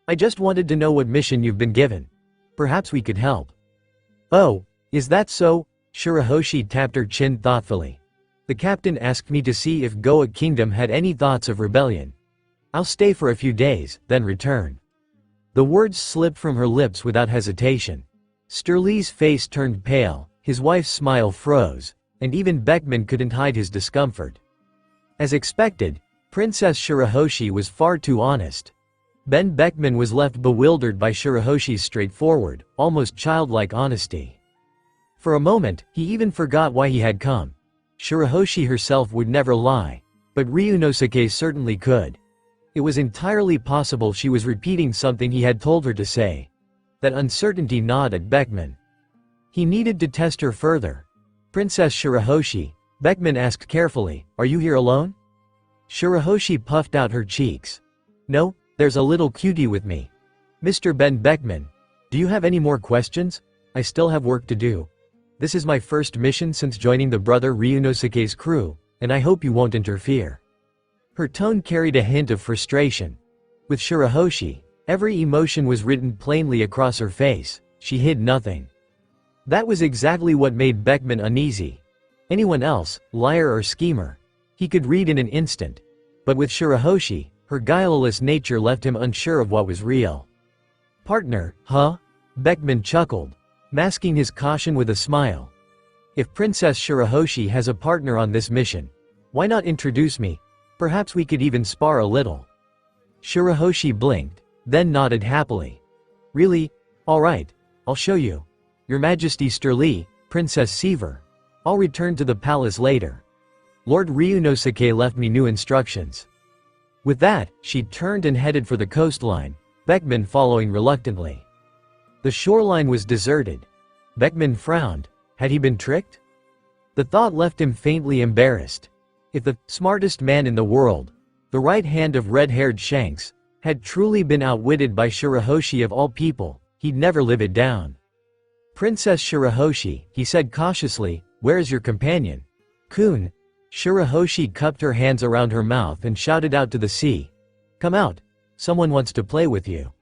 I just wanted to know what mission you've been given. Perhaps we could help. Oh, is that so? Shirahoshi tapped her chin thoughtfully. The captain asked me to see if Goa Kingdom had any thoughts of rebellion. I'll stay for a few days, then return. The words slipped from her lips without hesitation. Sterli's face turned pale, his wife's smile froze, and even Beckman couldn't hide his discomfort. As expected, Princess Shirahoshi was far too honest. Ben Beckman was left bewildered by Shirahoshi's straightforward, almost childlike honesty. For a moment, he even forgot why he had come. Shirahoshi herself would never lie, but Ryunosuke certainly could. It was entirely possible she was repeating something he had told her to say. That uncertainty gnawed at Beckman. He needed to test her further. Princess Shirahoshi, Beckman asked carefully, are you here alone? Shirahoshi puffed out her cheeks. No, there's a little cutie with me. Mr. Ben Beckman, do you have any more questions? I still have work to do. This is my first mission since joining the brother Ryunosuke's crew, and I hope you won't interfere. Her tone carried a hint of frustration. With Shirahoshi, every emotion was written plainly across her face, she hid nothing. That was exactly what made Beckman uneasy. Anyone else, liar or schemer, he could read in an instant. But with Shirahoshi, her guileless nature left him unsure of what was real. Partner, huh? Beckman chuckled, masking his caution with a smile. If Princess Shirahoshi has a partner on this mission, why not introduce me? Perhaps we could even spar a little. Shirahoshi blinked, then nodded happily. Really? All right, I'll show you. Your Majesty Sterli, Princess Seaver. I'll return to the palace later. Lord Ryunosuke left me new instructions. With that, she turned and headed for the coastline, Beckman following reluctantly. The shoreline was deserted. Beckman frowned. Had he been tricked? The thought left him faintly embarrassed. If the smartest man in the world, the right hand of red-haired Shanks, had truly been outwitted by Shirahoshi of all people, he'd never live it down. Princess Shirahoshi, he said cautiously, where is your companion? Kun. Shirahoshi cupped her hands around her mouth and shouted out to the sea. Come out. Someone wants to play with you.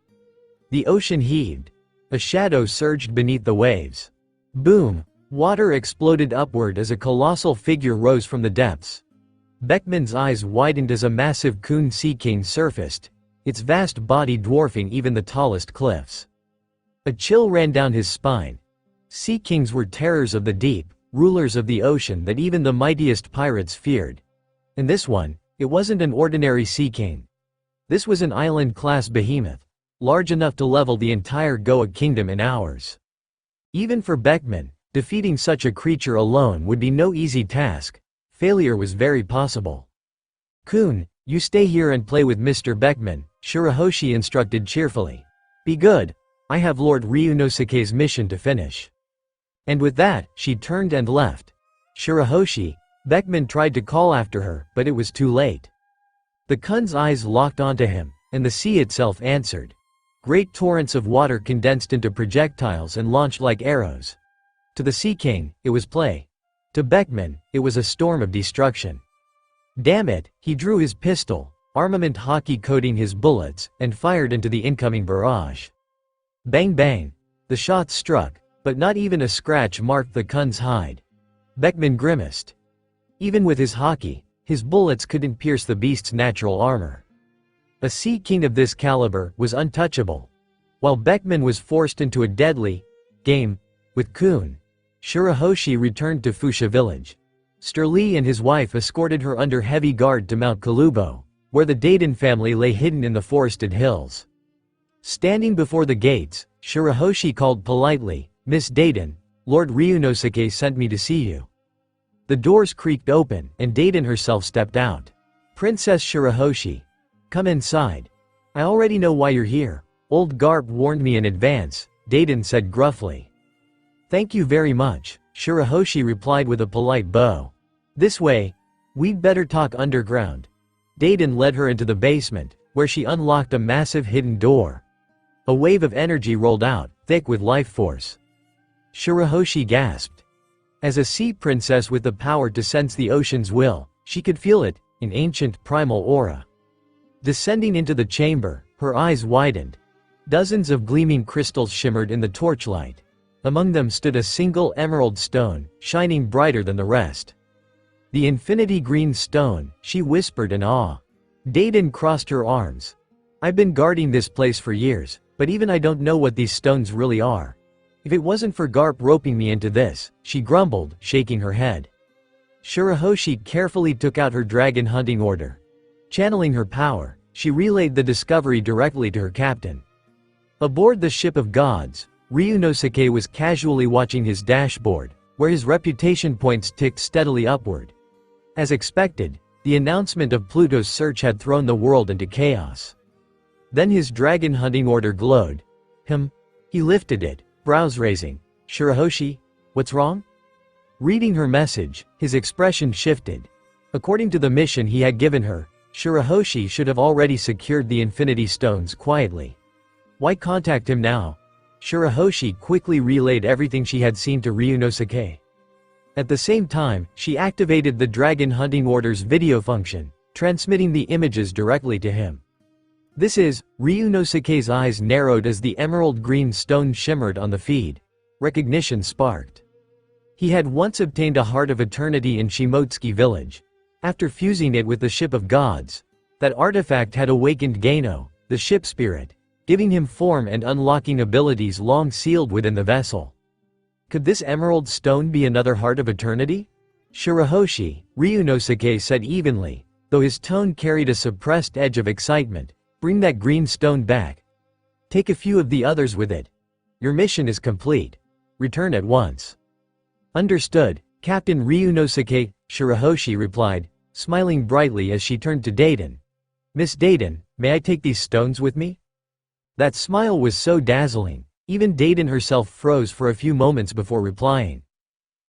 The ocean heaved. A shadow surged beneath the waves. Boom. Water exploded upward as a colossal figure rose from the depths. Beckman's eyes widened as a massive Kun sea king surfaced, its vast body dwarfing even the tallest cliffs. A chill ran down his spine. Sea kings were terrors of the deep, rulers of the ocean that even the mightiest pirates feared. And this one, it wasn't an ordinary sea king. This was an island-class behemoth, large enough to level the entire Goa Kingdom in hours. Even for Beckman, defeating such a creature alone would be no easy task. Failure was very possible. Kun, you stay here and play with Mr. Beckman, Shirahoshi instructed cheerfully. Be good. I have Lord Ryunosuke's mission to finish. And with that, she turned and left. Shirahoshi, Beckman tried to call after her, but it was too late. The Kun's eyes locked onto him, and the sea itself answered. Great torrents of water condensed into projectiles and launched like arrows. To the Sea King, it was play. To Beckman, it was a storm of destruction. Damn it, he drew his pistol, armament hockey coating his bullets, and fired into the incoming barrage. Bang bang. The shots struck, but not even a scratch marked the Kun's hide. Beckman grimaced. Even with his hockey, his bullets couldn't pierce the beast's natural armor. A Sea King of this caliber was untouchable. While Beckman was forced into a deadly game with Kun, Shirahoshi returned to Fuchsia village. Sterling and his wife escorted her under heavy guard to Mount Kalubo, where the Dayton family lay hidden in the forested hills. Standing before the gates, Shirahoshi called politely, "Miss Dayton, Lord Ryunosuke sent me to see you." The doors creaked open, and Dayton herself stepped out. "Princess Shirahoshi, come inside. I already know why you're here. Old Garp warned me in advance," Dayton said gruffly. "Thank you very much," Shirahoshi replied with a polite bow. "This way. We'd better talk underground." Dayton led her into the basement, where she unlocked a massive hidden door. A wave of energy rolled out, thick with life force. Shirahoshi gasped. As a sea princess with the power to sense the ocean's will, she could feel it, an ancient primal aura. Descending into the chamber, her eyes widened. Dozens of gleaming crystals shimmered in the torchlight. Among them stood a single emerald stone, shining brighter than the rest. "The infinity green stone," she whispered in awe. Dayton crossed her arms. "I've been guarding this place for years, but even I don't know what these stones really are. If it wasn't for Garp roping me into this," she grumbled, shaking her head. Shirahoshi carefully took out her dragon hunting order. Channeling her power, she relayed the discovery directly to her captain. Aboard the ship of gods, Ryunosuke was casually watching his dashboard, where his reputation points ticked steadily upward. As expected, the announcement of Pluto's search had thrown the world into chaos. Then his dragon hunting order glowed. He lifted it, brows raising. "Shirahoshi, what's wrong?" Reading her message, his expression shifted. According to the mission he had given her, Shirahoshi should have already secured the Infinity Stones quietly. Why contact him now? Shirahoshi quickly relayed everything she had seen to Ryunosuke. At the same time, she activated the Dragon Hunting Order's video function, transmitting the images directly to him. "This is," Ryunosuke's eyes narrowed as the emerald green stone shimmered on the feed. Recognition sparked. He had once obtained a Heart of Eternity in Shimotsuki village. After fusing it with the Ship of Gods, that artifact had awakened Geino, the ship spirit, giving him form and unlocking abilities long sealed within the vessel. Could this emerald stone be another Heart of Eternity? "Shirahoshi," Ryunosuke said evenly, though his tone carried a suppressed edge of excitement, "bring that green stone back. Take a few of the others with it. Your mission is complete. Return at once." "Understood, Captain Ryunosuke," Shirahoshi replied, smiling brightly as she turned to Dayton. "Miss Dayton, may I take these stones with me?" That smile was so dazzling, even Dayton herself froze for a few moments before replying.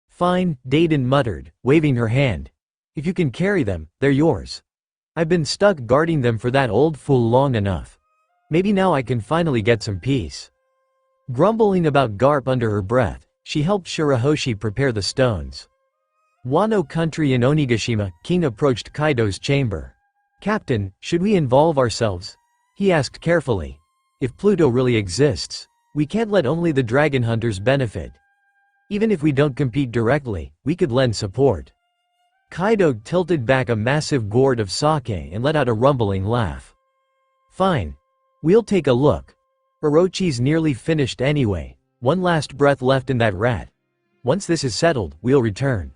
"Fine," Dayton muttered, waving her hand. "If you can carry them, they're yours. I've been stuck guarding them for that old fool long enough. Maybe now I can finally get some peace." Grumbling about Garp under her breath, she helped Shirahoshi prepare the stones. Wano country in Onigashima, King approached Kaido's chamber. "Captain, should we involve ourselves?" he asked carefully. "If Pluto really exists, we can't let only the dragon hunters benefit. Even if we don't compete directly, we could lend support." Kaido tilted back a massive gourd of sake and let out a rumbling laugh. "Fine. We'll take a look. Orochi's nearly finished anyway, one last breath left in that rat. Once this is settled, we'll return."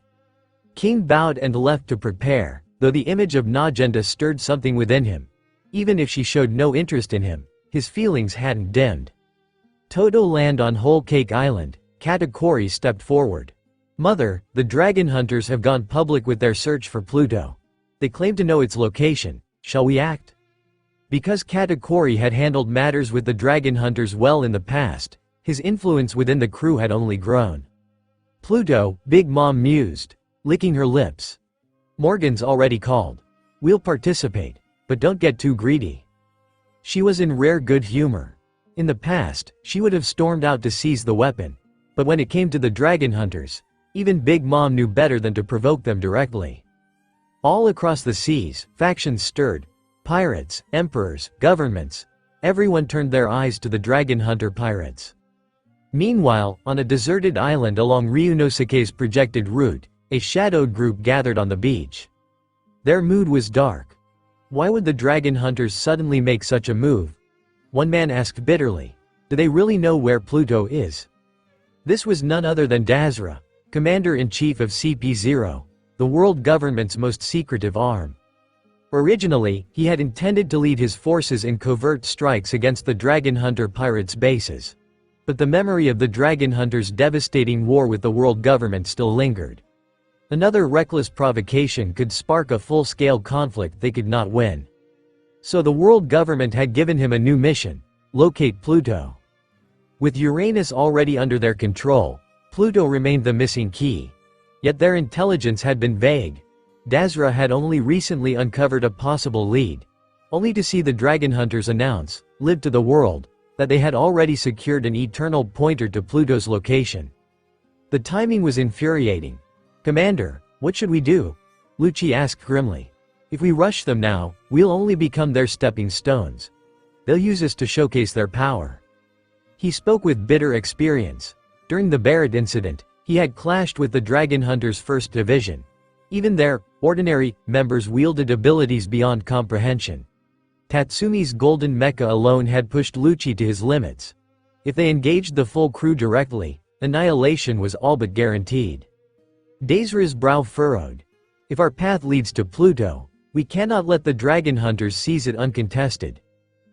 King bowed and left to prepare, though the image of Najenda stirred something within him. Even if she showed no interest in him, his feelings hadn't dimmed. Todo land on Whole Cake Island, Katakuri stepped forward. "Mother, the dragon hunters have gone public with their search for Pluto. They claim to know its location. Shall we act?" Because Katakuri had handled matters with the dragon hunters well in the past, his influence within the crew had only grown. "Pluto," Big Mom mused, licking her lips. "Morgan's already called. We'll participate, but don't get too greedy." She was in rare good humor. In the past, she would have stormed out to seize the weapon. But when it came to the dragon hunters, even Big Mom knew better than to provoke them directly. All across the seas, factions stirred. Pirates, emperors, governments. Everyone turned their eyes to the dragon hunter pirates. Meanwhile, on a deserted island along Ryunosuke's projected route, a shadowed group gathered on the beach. Their mood was dark. Why would the dragon hunters suddenly make such a move? One man asked bitterly. Do they really know where Pluto is? This was none other than Dazra, commander-in-chief of CP0, the world government's most secretive arm. Originally, he had intended to lead his forces in covert strikes against the dragon hunter pirates' bases. But the memory of the dragon hunters' devastating war with the world government still lingered. Another reckless provocation could spark a full-scale conflict they could not win. So the world government had given him a new mission: locate Pluto. With Uranus already under their control, Pluto remained the missing key. Yet their intelligence had been vague. Dazra had only recently uncovered a possible lead, only to see the dragon hunters announce, live to the world, that they had already secured an eternal pointer to Pluto's location. The timing was infuriating. "Commander, what should we do?" Lucci asked grimly. "If we rush them now, we'll only become their stepping stones. They'll use us to showcase their power." He spoke with bitter experience. During the Barrett incident, he had clashed with the dragon hunters' first division. Even their ordinary members wielded abilities beyond comprehension. Tatsumi's golden mecha alone had pushed Lucci to his limits. If they engaged the full crew directly, annihilation was all but guaranteed. Dazra's brow furrowed. "If our path leads to Pluto, we cannot let the dragon hunters seize it uncontested.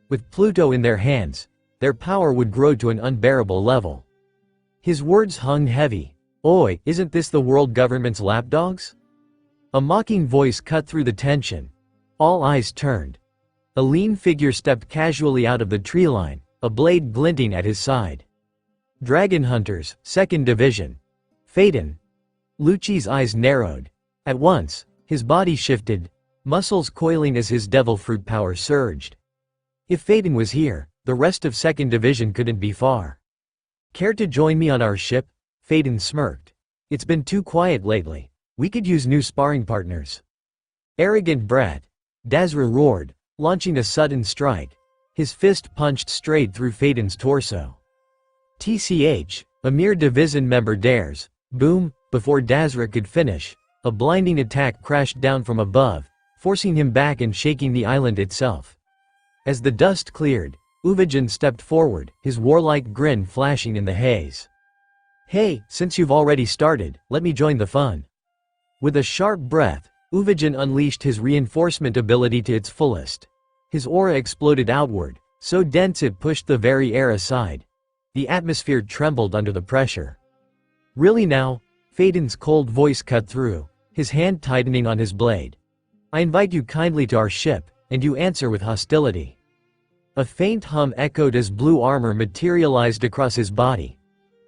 With Pluto in their hands, their power would grow to an unbearable level." His words hung heavy. "Oi, isn't this the world government's lapdogs?" A mocking voice cut through the tension. All eyes turned. A lean figure stepped casually out of the tree line, a blade glinting at his side. "Dragon Hunters, 2nd Division. Phaeton." Lucci's eyes narrowed. At once, his body shifted, muscles coiling as his devil fruit power surged. If Phaeton was here, the rest of 2nd Division couldn't be far. "Care to join me on our ship?" Phaeton smirked. "It's been too quiet lately. We could use new sparring partners." "Arrogant brat," Dazra roared, launching a sudden strike. His fist punched straight through Phaeton's torso. "TCH, a mere division member dares." Boom! Before Dazra could finish, a blinding attack crashed down from above, forcing him back and shaking the island itself. As the dust cleared, Uvajin stepped forward, his warlike grin flashing in the haze. "Hey, since you've already started, let me join the fun." With a sharp breath, Uvajin unleashed his reinforcement ability to its fullest. His aura exploded outward, so dense it pushed the very air aside. The atmosphere trembled under the pressure. "Really now?" Phaeton's cold voice cut through, his hand tightening on his blade. "I invite you kindly to our ship, and you answer with hostility." A faint hum echoed as blue armor materialized across his body.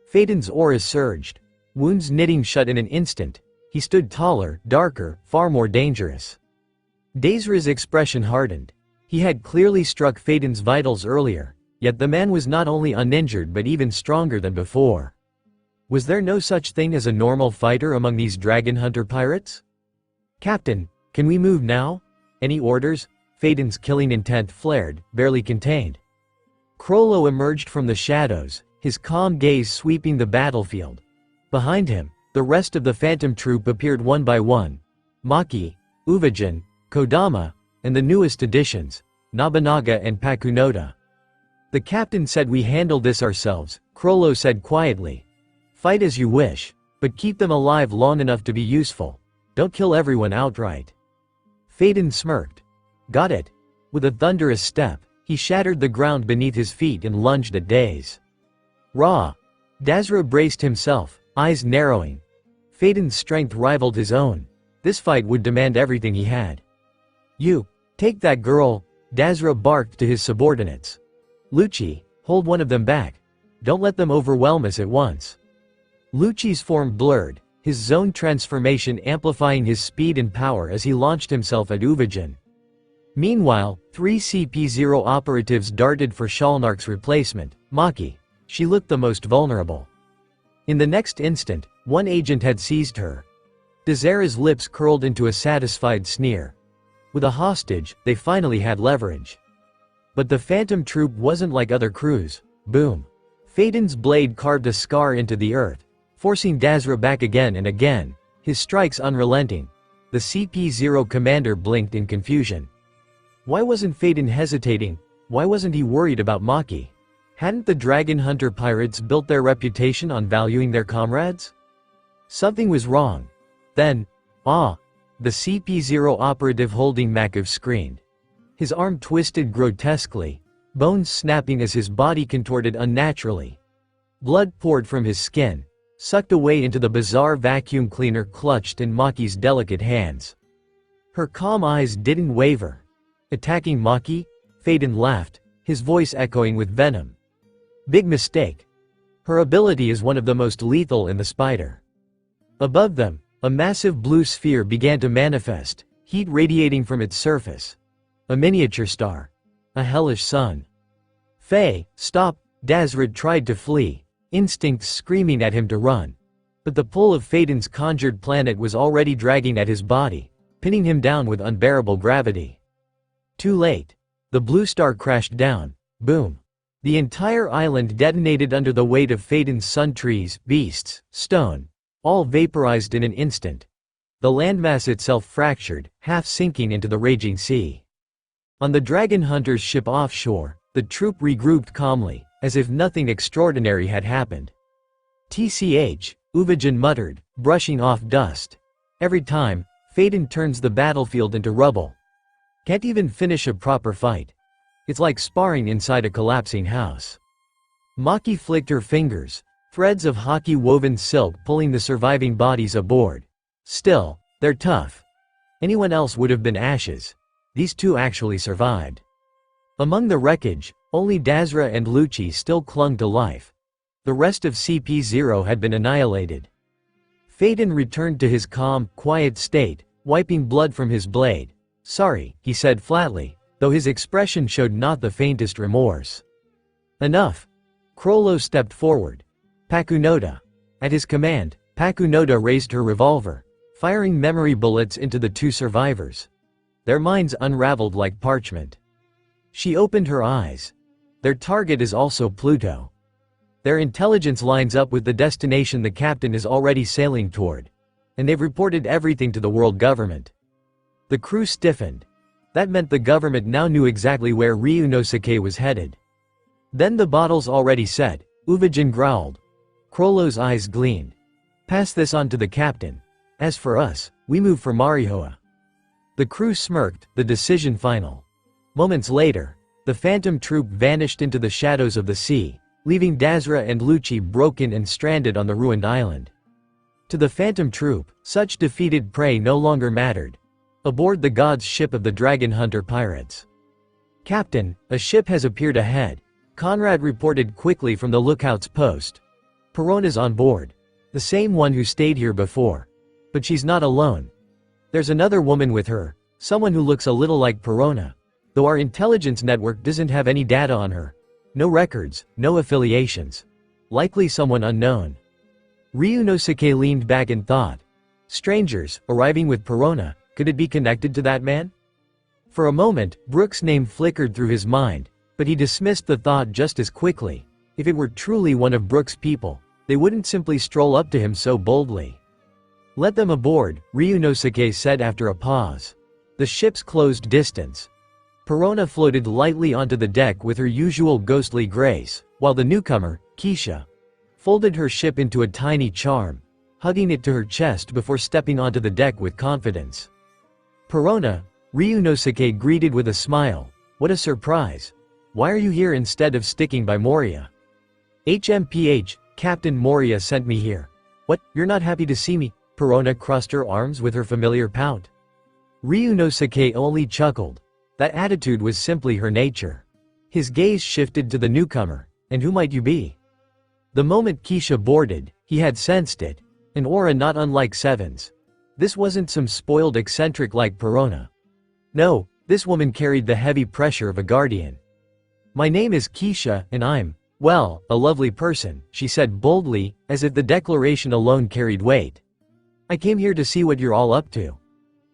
Phaeton's aura surged, wounds knitting shut in an instant. He stood taller, darker, far more dangerous. Dazra's expression hardened. He had clearly struck Phaeton's vitals earlier, yet the man was not only uninjured but even stronger than before. Was there no such thing as a normal fighter among these dragon hunter pirates? "Captain, can we move now? Any orders?" Phaeton's killing intent flared, barely contained. Crollo emerged from the shadows, his calm gaze sweeping the battlefield. Behind him, the rest of the Phantom Troop appeared one by one. Maki, Uvajin, Kodama, and the newest additions, Nobunaga and Pakunoda. "The captain said we handle this ourselves," Crollo said quietly. "Fight as you wish, but keep them alive long enough to be useful. Don't kill everyone outright." Phaeton smirked. "Got it." With a thunderous step, he shattered the ground beneath his feet and lunged at Daze. Raw. Dazra braced himself, eyes narrowing. Phaeton's strength rivaled his own. This fight would demand everything he had. "You, take that girl," Dazra barked to his subordinates. "Lucci, hold one of them back. Don't let them overwhelm us at once." Lucci's form blurred, his zone transformation amplifying his speed and power as he launched himself at Uvajin. Meanwhile, 3 CP0 operatives darted for Shalnark's replacement, Maki. She looked the most vulnerable. In the next instant, one agent had seized her. Dezera's lips curled into a satisfied sneer. With a hostage, they finally had leverage. But the Phantom Troop wasn't like other crews. Boom. Phaeton's blade carved a scar into the earth, forcing Dazra back again and again, his strikes unrelenting. The CP-0 commander blinked in confusion. Why wasn't Phaeton hesitating? Why wasn't he worried about Maki? Hadn't the Dragon Hunter pirates built their reputation on valuing their comrades? Something was wrong. Then, the CP-0 operative holding Makov screamed. His arm twisted grotesquely, bones snapping as his body contorted unnaturally. Blood poured from his skin, sucked away into the bizarre vacuum cleaner clutched in Maki's delicate hands. Her calm eyes didn't waver. Attacking Maki? Phaeton laughed, his voice echoing with venom. Big mistake. Her ability is one of the most lethal in the spider. Above them, a massive blue sphere began to manifest, heat radiating from its surface. A miniature star. A hellish sun. Faye, stop! Dazrid tried to flee, instincts screaming at him to run. But the pull of Phaeton's conjured planet was already dragging at his body, pinning him down with unbearable gravity. Too late. The blue star crashed down. Boom. The entire island detonated under the weight of Phaeton's sun trees, beasts, stone, all vaporized in an instant. The landmass itself fractured, half sinking into the raging sea. On the Dragon Hunter's ship offshore, the troop regrouped calmly, as if nothing extraordinary had happened. TCH, Uvajin muttered, brushing off dust. Every time, Phaeton turns the battlefield into rubble. Can't even finish a proper fight. It's like sparring inside a collapsing house. Maki flicked her fingers, threads of hockey-woven silk pulling the surviving bodies aboard. Still, they're tough. Anyone else would have been ashes. These two actually survived. Among the wreckage, only Dazra and Lucci still clung to life. The rest of CP-0 had been annihilated. Phaeton returned to his calm, quiet state, wiping blood from his blade. Sorry, he said flatly, though his expression showed not the faintest remorse. Enough. Krollo stepped forward. Pakunoda. At his command, Pakunoda raised her revolver, firing memory bullets into the two survivors. Their minds unraveled like parchment. She opened her eyes. Their target is also Pluto. Their intelligence lines up with the destination the captain is already sailing toward. And they've reported everything to the world government. The crew stiffened. That meant the government now knew exactly where Ryunosuke was headed. Then the bottle's already set, Uvajin growled. Krollo's eyes gleamed. Pass this on to the captain. As for us, we move for Marihoa. The crew smirked, the decision final. Moments later, the Phantom Troop vanished into the shadows of the sea, leaving Dazra and Lucci broken and stranded on the ruined island. To the Phantom Troop, such defeated prey no longer mattered. Aboard the god's ship of the Dragon Hunter pirates. Captain, a ship has appeared ahead, Conrad reported quickly from the lookout's post. Perona's on board. The same one who stayed here before. But she's not alone. There's another woman with her, someone who looks a little like Perona. Though our intelligence network doesn't have any data on her. No records, no affiliations. Likely someone unknown. Ryunosuke leaned back and thought. Strangers, arriving with Perona, could it be connected to that man? For a moment, Brooks' name flickered through his mind, but he dismissed the thought just as quickly. If it were truly one of Brooks' people, they wouldn't simply stroll up to him so boldly. Let them aboard, Ryunosuke said after a pause. The ship's closed distance. Perona floated lightly onto the deck with her usual ghostly grace, while the newcomer, Keisha, folded her ship into a tiny charm, hugging it to her chest before stepping onto the deck with confidence. Perona, Ryunosuke greeted with a smile. What a surprise. Why are you here instead of sticking by Moria? HMPH, Captain Moria sent me here. What, you're not happy to see me? Perona crossed her arms with her familiar pout. Ryunosuke only chuckled. That attitude was simply her nature. His gaze shifted to the newcomer. And who might you be? The moment Keisha boarded, he had sensed it. An aura not unlike Seven's. This wasn't some spoiled eccentric like Perona. No, this woman carried the heavy pressure of a guardian. My name is Keisha, and I'm, Well, a lovely person, she said boldly, as if the declaration alone carried weight. I came here to see what you're all up to.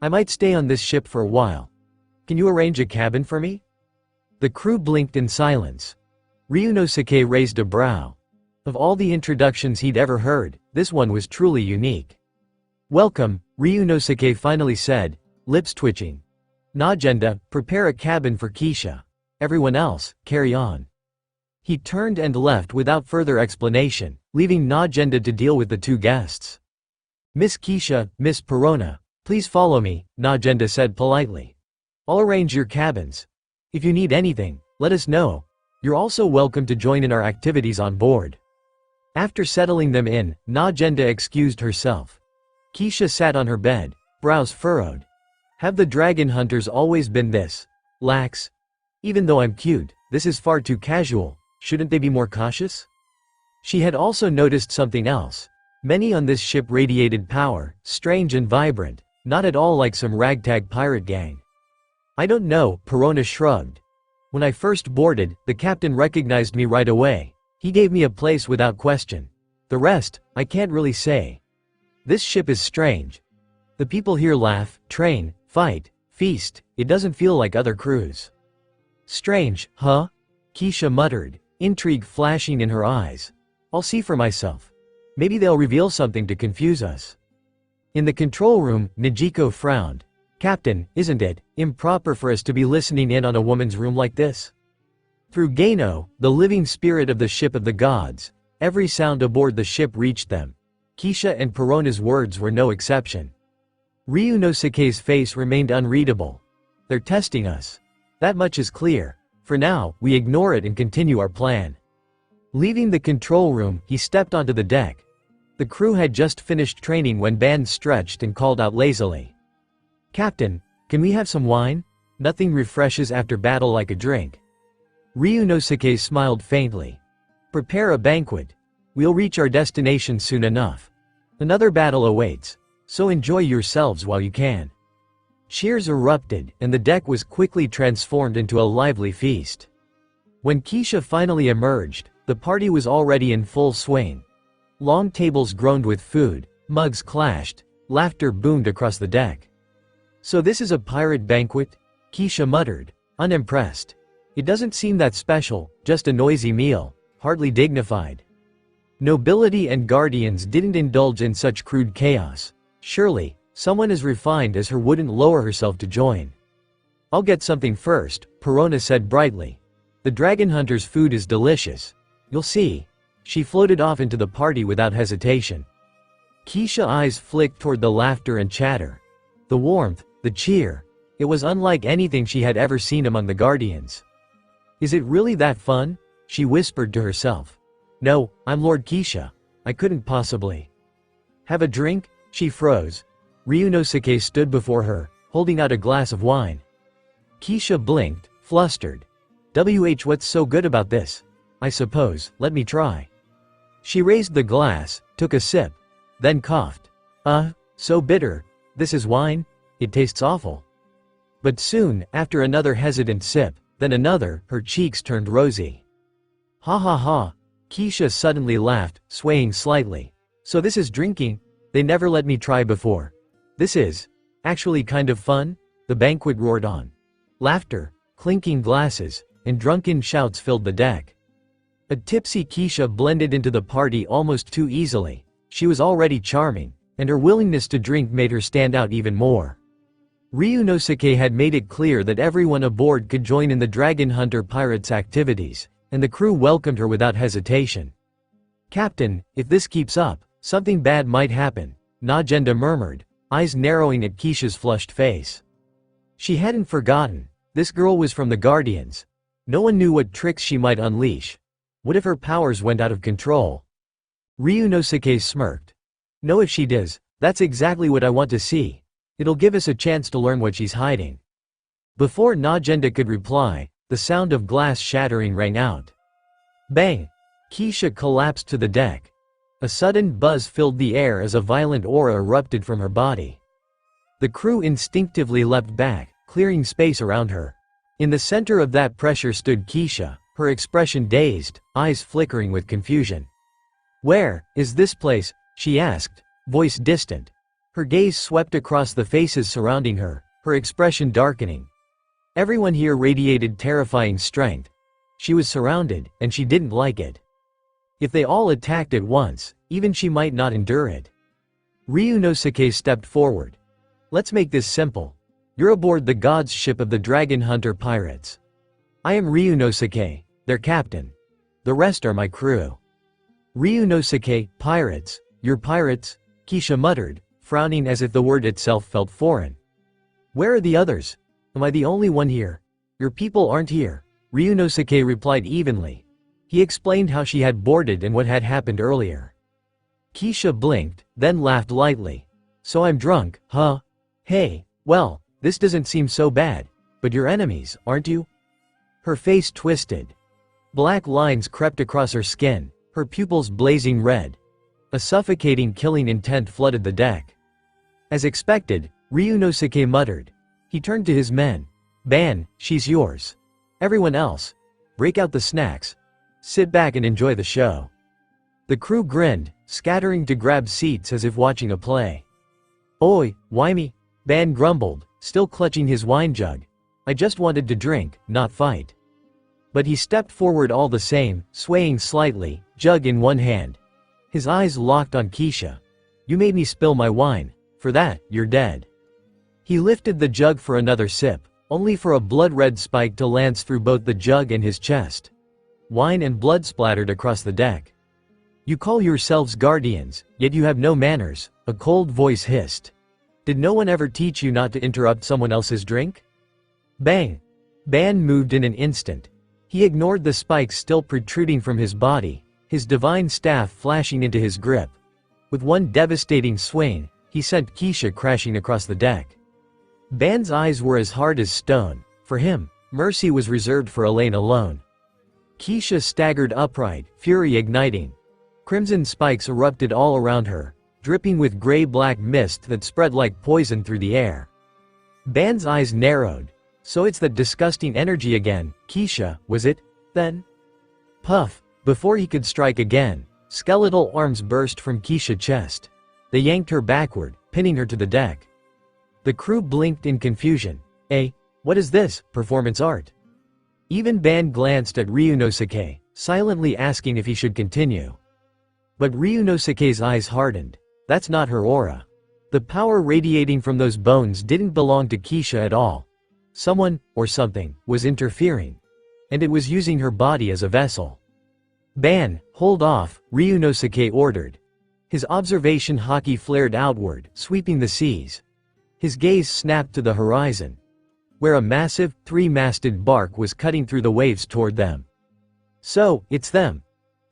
I might stay on this ship for a while. Can you arrange a cabin for me? The crew blinked in silence. Ryunosuke raised a brow. Of all the introductions he'd ever heard, this one was truly unique. Welcome, Ryunosuke finally said, lips twitching. Najenda, prepare a cabin for Kisha. Everyone else, carry on. He turned and left without further explanation, leaving Najenda to deal with the two guests. Miss Kisha, Miss Perona, please follow me, Najenda said politely. I'll arrange your cabins. If you need anything, let us know. You're also welcome to join in our activities on board. After settling them in, Najenda excused herself. Kisha sat on her bed, brows furrowed. Have the dragon hunters always been this lax? Even though I'm cute, this is far too casual. Shouldn't they be more cautious? She had also noticed something else. Many on this ship radiated power, strange and vibrant, not at all like some ragtag pirate gang. I don't know, Perona shrugged. When I first boarded, the captain recognized me right away. He gave me a place without question. The rest, I can't really say. This ship is strange. The people here laugh, train, fight, feast. It doesn't feel like other crews. Strange, huh? Kisha muttered, intrigue flashing in her eyes. I'll see for myself. Maybe they'll reveal something to confuse us. In the control room, Nijiko frowned. Captain, isn't it improper for us to be listening in on a woman's room like this? Through Geino, the living spirit of the ship of the gods, every sound aboard the ship reached them. Kisha and Perona's words were no exception. Ryunosuke's face remained unreadable. They're testing us. That much is clear. For now, we ignore it and continue our plan. Leaving the control room, he stepped onto the deck. The crew had just finished training when Ban stretched and called out lazily. Captain, can we have some wine? Nothing refreshes after battle like a drink. Ryunosuke smiled faintly. Prepare a banquet. We'll reach our destination soon enough. Another battle awaits, so enjoy yourselves while you can. Cheers erupted, and the deck was quickly transformed into a lively feast. When Kisha finally emerged, the party was already in full swing. Long tables groaned with food, mugs clashed, laughter boomed across the deck. So this is a pirate banquet? Kisha muttered, unimpressed. It doesn't seem that special, just a noisy meal, hardly dignified. Nobility and guardians didn't indulge in such crude chaos. Surely, someone as refined as her wouldn't lower herself to join. I'll get something first, Perona said brightly. The dragon hunter's food is delicious. You'll see. She floated off into the party without hesitation. Kisha's eyes flicked toward the laughter and chatter. The warmth, the cheer. It was unlike anything she had ever seen among the guardians. Is it really that fun? She whispered to herself. No, I'm Lord Kisha. I couldn't possibly. Have a drink? She froze. Ryunosuke stood before her, holding out a glass of wine. Kisha blinked, flustered. What's so good about this? I suppose, let me try. She raised the glass, took a sip, then coughed. So bitter. This is wine? It tastes awful. But soon, after another hesitant sip, then another, her cheeks turned rosy. Ha ha ha. Kisha suddenly laughed, swaying slightly. So this is drinking? They never let me try before. This is actually kind of fun? The banquet roared on. Laughter, clinking glasses, and drunken shouts filled the deck. A tipsy Kisha blended into the party almost too easily. She was already charming, and her willingness to drink made her stand out even more. Ryunosuke had made it clear that everyone aboard could join in the Dragon Hunter pirates' activities, and the crew welcomed her without hesitation. Captain, if this keeps up, something bad might happen, Najenda murmured, eyes narrowing at Kisha's flushed face. She hadn't forgotten. This girl was from the Guardians. No one knew what tricks she might unleash. What if her powers went out of control? Ryunosuke smirked. No, if she does, that's exactly what I want to see. It'll give us a chance to learn what she's hiding. Before Najenda could reply, the sound of glass shattering rang out. Bang! Kisha collapsed to the deck. A sudden buzz filled the air as a violent aura erupted from her body. The crew instinctively leapt back, clearing space around her. In the center of that pressure stood Kisha, her expression dazed, eyes flickering with confusion. "Where is this place?" she asked, voice distant. Her gaze swept across the faces surrounding her, her expression darkening. Everyone here radiated terrifying strength. She was surrounded, and she didn't like it. If they all attacked at once, even she might not endure it. Ryunosuke stepped forward. "Let's make this simple. You're aboard the god's ship of the Dragon Hunter pirates. I am Ryunosuke, their captain. The rest are my crew." "Ryunosuke, pirates? You're pirates?" Kisha muttered, frowning as if the word itself felt foreign. "Where are the others? Am I the only one here? Your people aren't here," Ryunosuke replied evenly. He explained how she had boarded and what had happened earlier. Kisha blinked, then laughed lightly. "So I'm drunk, huh? Hey, well, this doesn't seem so bad. But you're enemies, aren't you?" Her face twisted. Black lines crept across her skin, her pupils blazing red. A suffocating killing intent flooded the deck. As expected, Ryunosuke muttered. He turned to his men. "Ban, she's yours. Everyone else, break out the snacks. Sit back and enjoy the show." The crew grinned, scattering to grab seats as if watching a play. "Oi, why me?" Ban grumbled, still clutching his wine jug. "I just wanted to drink, not fight." But he stepped forward all the same, swaying slightly, jug in one hand. His eyes locked on Kisha. "You made me spill my wine. For that, you're dead." He lifted the jug for another sip, only for a blood-red spike to lance through both the jug and his chest. Wine and blood splattered across the deck. "You call yourselves guardians, yet you have no manners," a cold voice hissed. "Did no one ever teach you not to interrupt someone else's drink?" Bang! Ban moved in an instant. He ignored the spikes still protruding from his body, his divine staff flashing into his grip. With one devastating swing, he sent Kisha crashing across the deck. Ban's eyes were as hard as stone. For him, mercy was reserved for Elaine alone. Kisha staggered upright, fury igniting. Crimson spikes erupted all around her, dripping with gray-black mist that spread like poison through the air. Ban's eyes narrowed. "So it's that disgusting energy again, Kisha, was it, then?" Puff! Before he could strike again, skeletal arms burst from Kisha's chest. They yanked her backward, pinning her to the deck. The crew blinked in confusion. What is this, performance art?" Even Ban glanced at Ryunosuke, silently asking if he should continue. But Ryunosuke's eyes hardened. That's not her aura. The power radiating from those bones didn't belong to Kisha at all. Someone, or something, was interfering. And it was using her body as a vessel. "Ban, hold off," Ryunosuke ordered. His observation haki flared outward, sweeping the seas. His gaze snapped to the horizon, where a massive, three-masted bark was cutting through the waves toward them. So, it's them.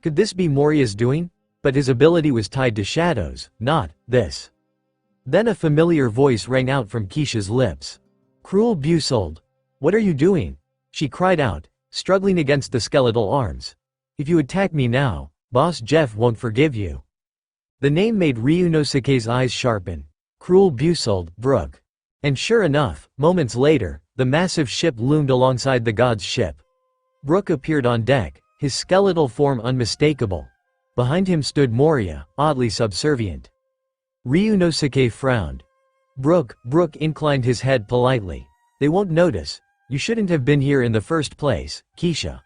Could this be Moria's doing? But his ability was tied to shadows, not this. Then a familiar voice rang out from Kisha's lips. "Cruel Busold, what are you doing?" she cried out, struggling against the skeletal arms. "If you attack me now, Boss Jeff won't forgive you." The name made Ryunosuke's eyes sharpen. Cruel Busold, Brook. And sure enough, moments later, the massive ship loomed alongside the god's ship. Brook appeared on deck, his skeletal form unmistakable. Behind him stood Moria, oddly subservient. Ryunosuke frowned. Brook inclined his head politely. "They won't notice. You shouldn't have been here in the first place, Kisha.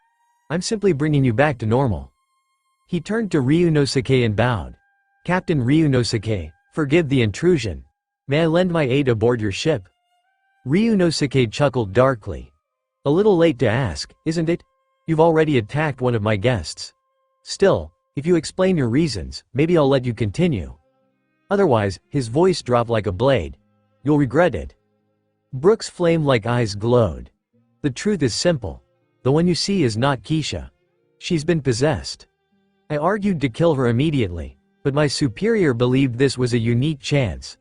I'm simply bringing you back to normal." He turned to Ryunosuke and bowed. "Captain Ryunosuke, forgive the intrusion. May I lend my aid aboard your ship?" Ryunosuke chuckled darkly. "A little late to ask, isn't it? You've already attacked one of my guests. Still, if you explain your reasons, maybe I'll let you continue. Otherwise," his voice dropped like a blade, "you'll regret it." Brook's flame-like eyes glowed. "The truth is simple. The one you see is not Kisha. She's been possessed. I argued to kill her immediately, but my superior believed this was a unique chance.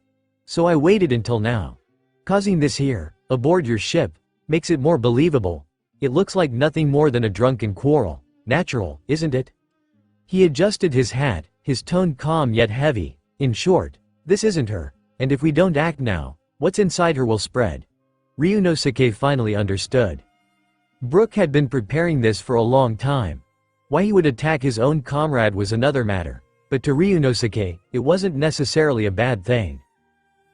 So I waited until now. Causing this here, aboard your ship, makes it more believable. It looks like nothing more than a drunken quarrel. Natural, isn't it?" He adjusted his hat, his tone calm yet heavy. "In short, this isn't her, and if we don't act now, what's inside her will spread." Ryunosuke finally understood. Brook had been preparing this for a long time. Why he would attack his own comrade was another matter, but to Ryunosuke, it wasn't necessarily a bad thing.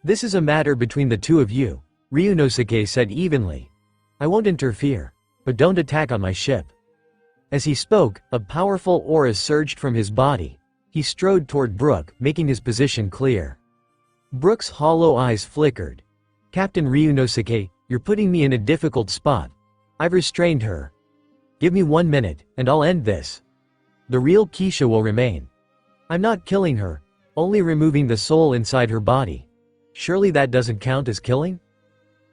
"This is a matter between the two of you," Ryunosuke said evenly. "I won't interfere, but don't attack on my ship." As he spoke, a powerful aura surged from his body. He strode toward Brook, making his position clear. Brook's hollow eyes flickered. "Captain Ryunosuke, you're putting me in a difficult spot. I've restrained her. Give me 1 minute, and I'll end this. The real Keisha will remain. I'm not killing her, only removing the soul inside her body. Surely that doesn't count as killing?"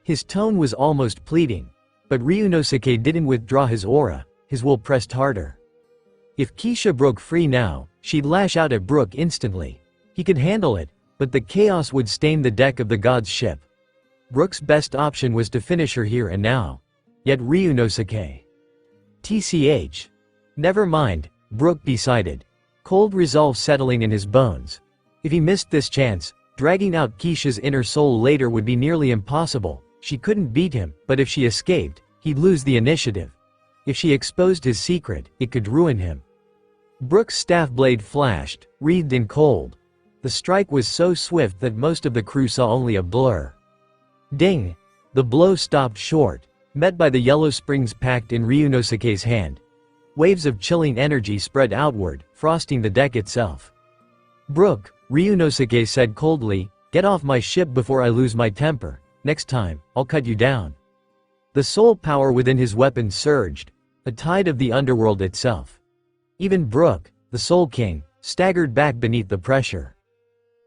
His tone was almost pleading, but Ryunosuke didn't withdraw his aura, his will pressed harder. If Keisha broke free now, she'd lash out at Brook instantly. He could handle it, but the chaos would stain the deck of the god's ship. Brook's best option was to finish her here and now. Yet Ryunosuke. TCH. Never mind, Brook decided, cold resolve settling in his bones. If he missed this chance, dragging out Keisha's inner soul later would be nearly impossible. She couldn't beat him, but if she escaped, he'd lose the initiative. If she exposed his secret, it could ruin him. Brook's staff blade flashed, wreathed in cold. The strike was so swift that most of the crew saw only a blur. Ding! The blow stopped short, met by the yellow springs packed in Ryunosuke's hand. Waves of chilling energy spread outward, frosting the deck itself. "Brook," Ryunosuke said coldly, "get off my ship before I lose my temper. Next time, I'll cut you down." The soul power within his weapon surged, a tide of the underworld itself. Even Brook, the Soul King, staggered back beneath the pressure.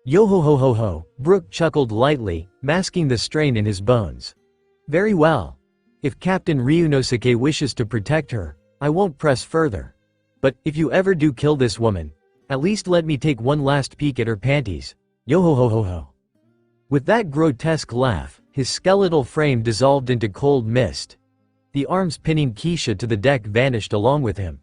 Yo-ho-ho-ho-ho, Brook chuckled lightly, masking the strain in his bones. "Very well. If Captain Ryunosuke wishes to protect her, I won't press further. But if you ever do kill this woman, at least let me take one last peek at her panties. Yo-ho-ho-ho-ho." With that grotesque laugh, his skeletal frame dissolved into cold mist. The arms pinning Keisha to the deck vanished along with him.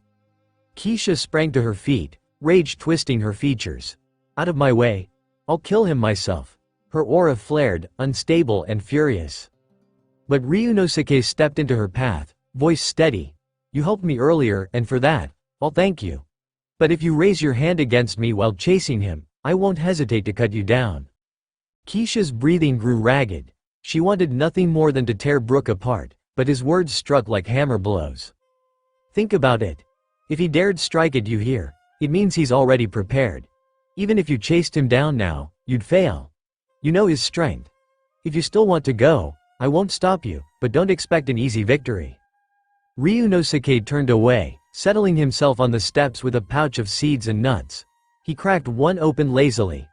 Keisha sprang to her feet, rage twisting her features. "Out of my way. I'll kill him myself." Her aura flared, unstable and furious. But Ryunosuke stepped into her path, voice steady. "You helped me earlier, and for that, I'll thank you. But if you raise your hand against me while chasing him, I won't hesitate to cut you down." Keisha's breathing grew ragged. She wanted nothing more than to tear Brook apart, but his words struck like hammer blows. "Think about it. If he dared strike at you here, it means he's already prepared. Even if you chased him down now, you'd fail. You know his strength. If you still want to go, I won't stop you, but don't expect an easy victory." Ryunosuke turned away, settling himself on the steps with a pouch of seeds and nuts. He cracked one open lazily.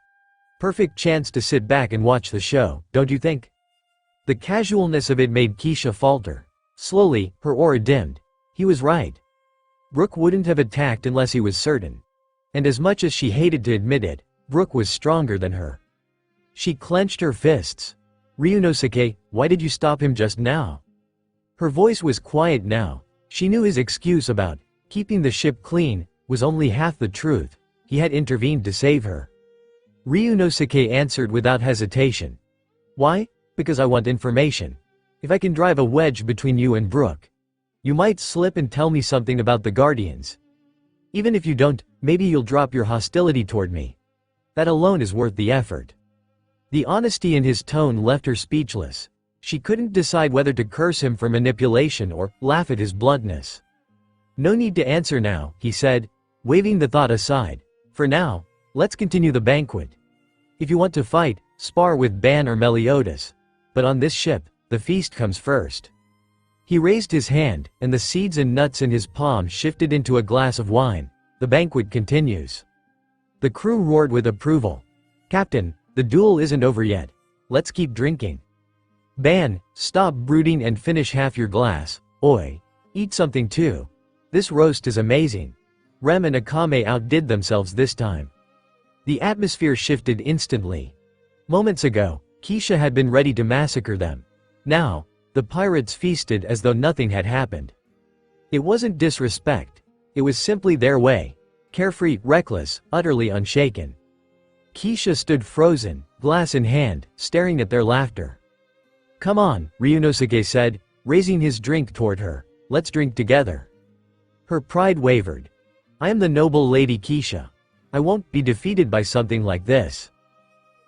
Perfect chance to sit back and watch the show, don't you think? The casualness of it made Keisha falter. Slowly, her aura dimmed. He was right. Brook wouldn't have attacked unless he was certain. And as much as she hated to admit it, Brook was stronger than her. She clenched her fists. "Ryunosuke, why did you stop him just now?" Her voice was quiet now. She knew his excuse about keeping the ship clean was only half the truth. He had intervened to save her. Ryunosuke answered without hesitation. "Why? Because I want information. If I can drive a wedge between you and Brook, you might slip and tell me something about the Guardians. Even if you don't, maybe you'll drop your hostility toward me. That alone is worth the effort." The honesty in his tone left her speechless. She couldn't decide whether to curse him for manipulation or laugh at his bluntness. "No need to answer now," he said, waving the thought aside. "For now, let's continue the banquet. If you want to fight, spar with Ban or Meliodas. But on this ship, the feast comes first." He raised his hand, and the seeds and nuts in his palm shifted into a glass of wine. "The banquet continues." The crew roared with approval. "Captain, the duel isn't over yet. Let's keep drinking." "Ban, stop brooding and finish half your glass. Oi, eat something too. This roast is amazing." Rem and Akame outdid themselves this time. The atmosphere shifted instantly. Moments ago, Keisha had been ready to massacre them. Now, the pirates feasted as though nothing had happened. It wasn't disrespect. It was simply their way. Carefree, reckless, utterly unshaken. Keisha stood frozen, glass in hand, staring at their laughter. "Come on," Ryunosuke said, raising his drink toward her. let's drink together." Her pride wavered. "I am the noble Lady Keisha. I won't be defeated by something like this."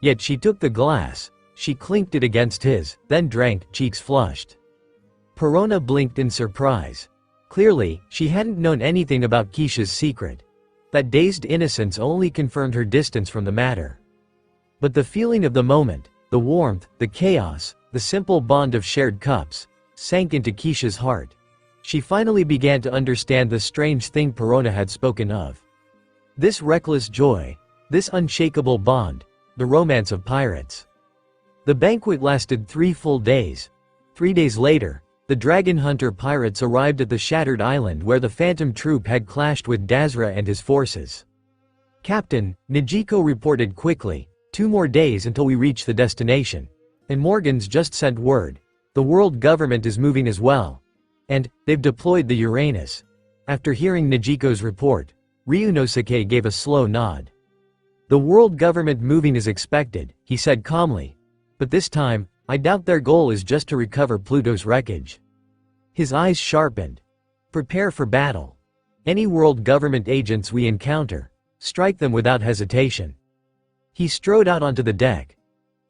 Yet she took the glass, she clinked it against his, then drank, cheeks flushed. Perona blinked in surprise. Clearly, she hadn't known anything about Keisha's secret. That dazed innocence only confirmed her distance from the matter. But the feeling of the moment, the warmth, the chaos, the simple bond of shared cups, sank into Keisha's heart. She finally began to understand the strange thing Perona had spoken of. This reckless joy, this unshakable bond, the romance of pirates. The banquet lasted 3 full days. 3 days later, the dragon hunter pirates arrived at the shattered island where the phantom troop had clashed with Dazra and his forces. "Captain," Nijiko reported quickly, "2 more days until we reach the destination. And Morgan's just sent word. The world government is moving as well. And, they've deployed the Uranus." After hearing Nijiko's report, Ryunosuke gave a slow nod. "The world government moving is expected," he said calmly. "But this time, I doubt their goal is just to recover Pluto's wreckage." His eyes sharpened. "Prepare for battle. Any world government agents we encounter, strike them without hesitation." He strode out onto the deck.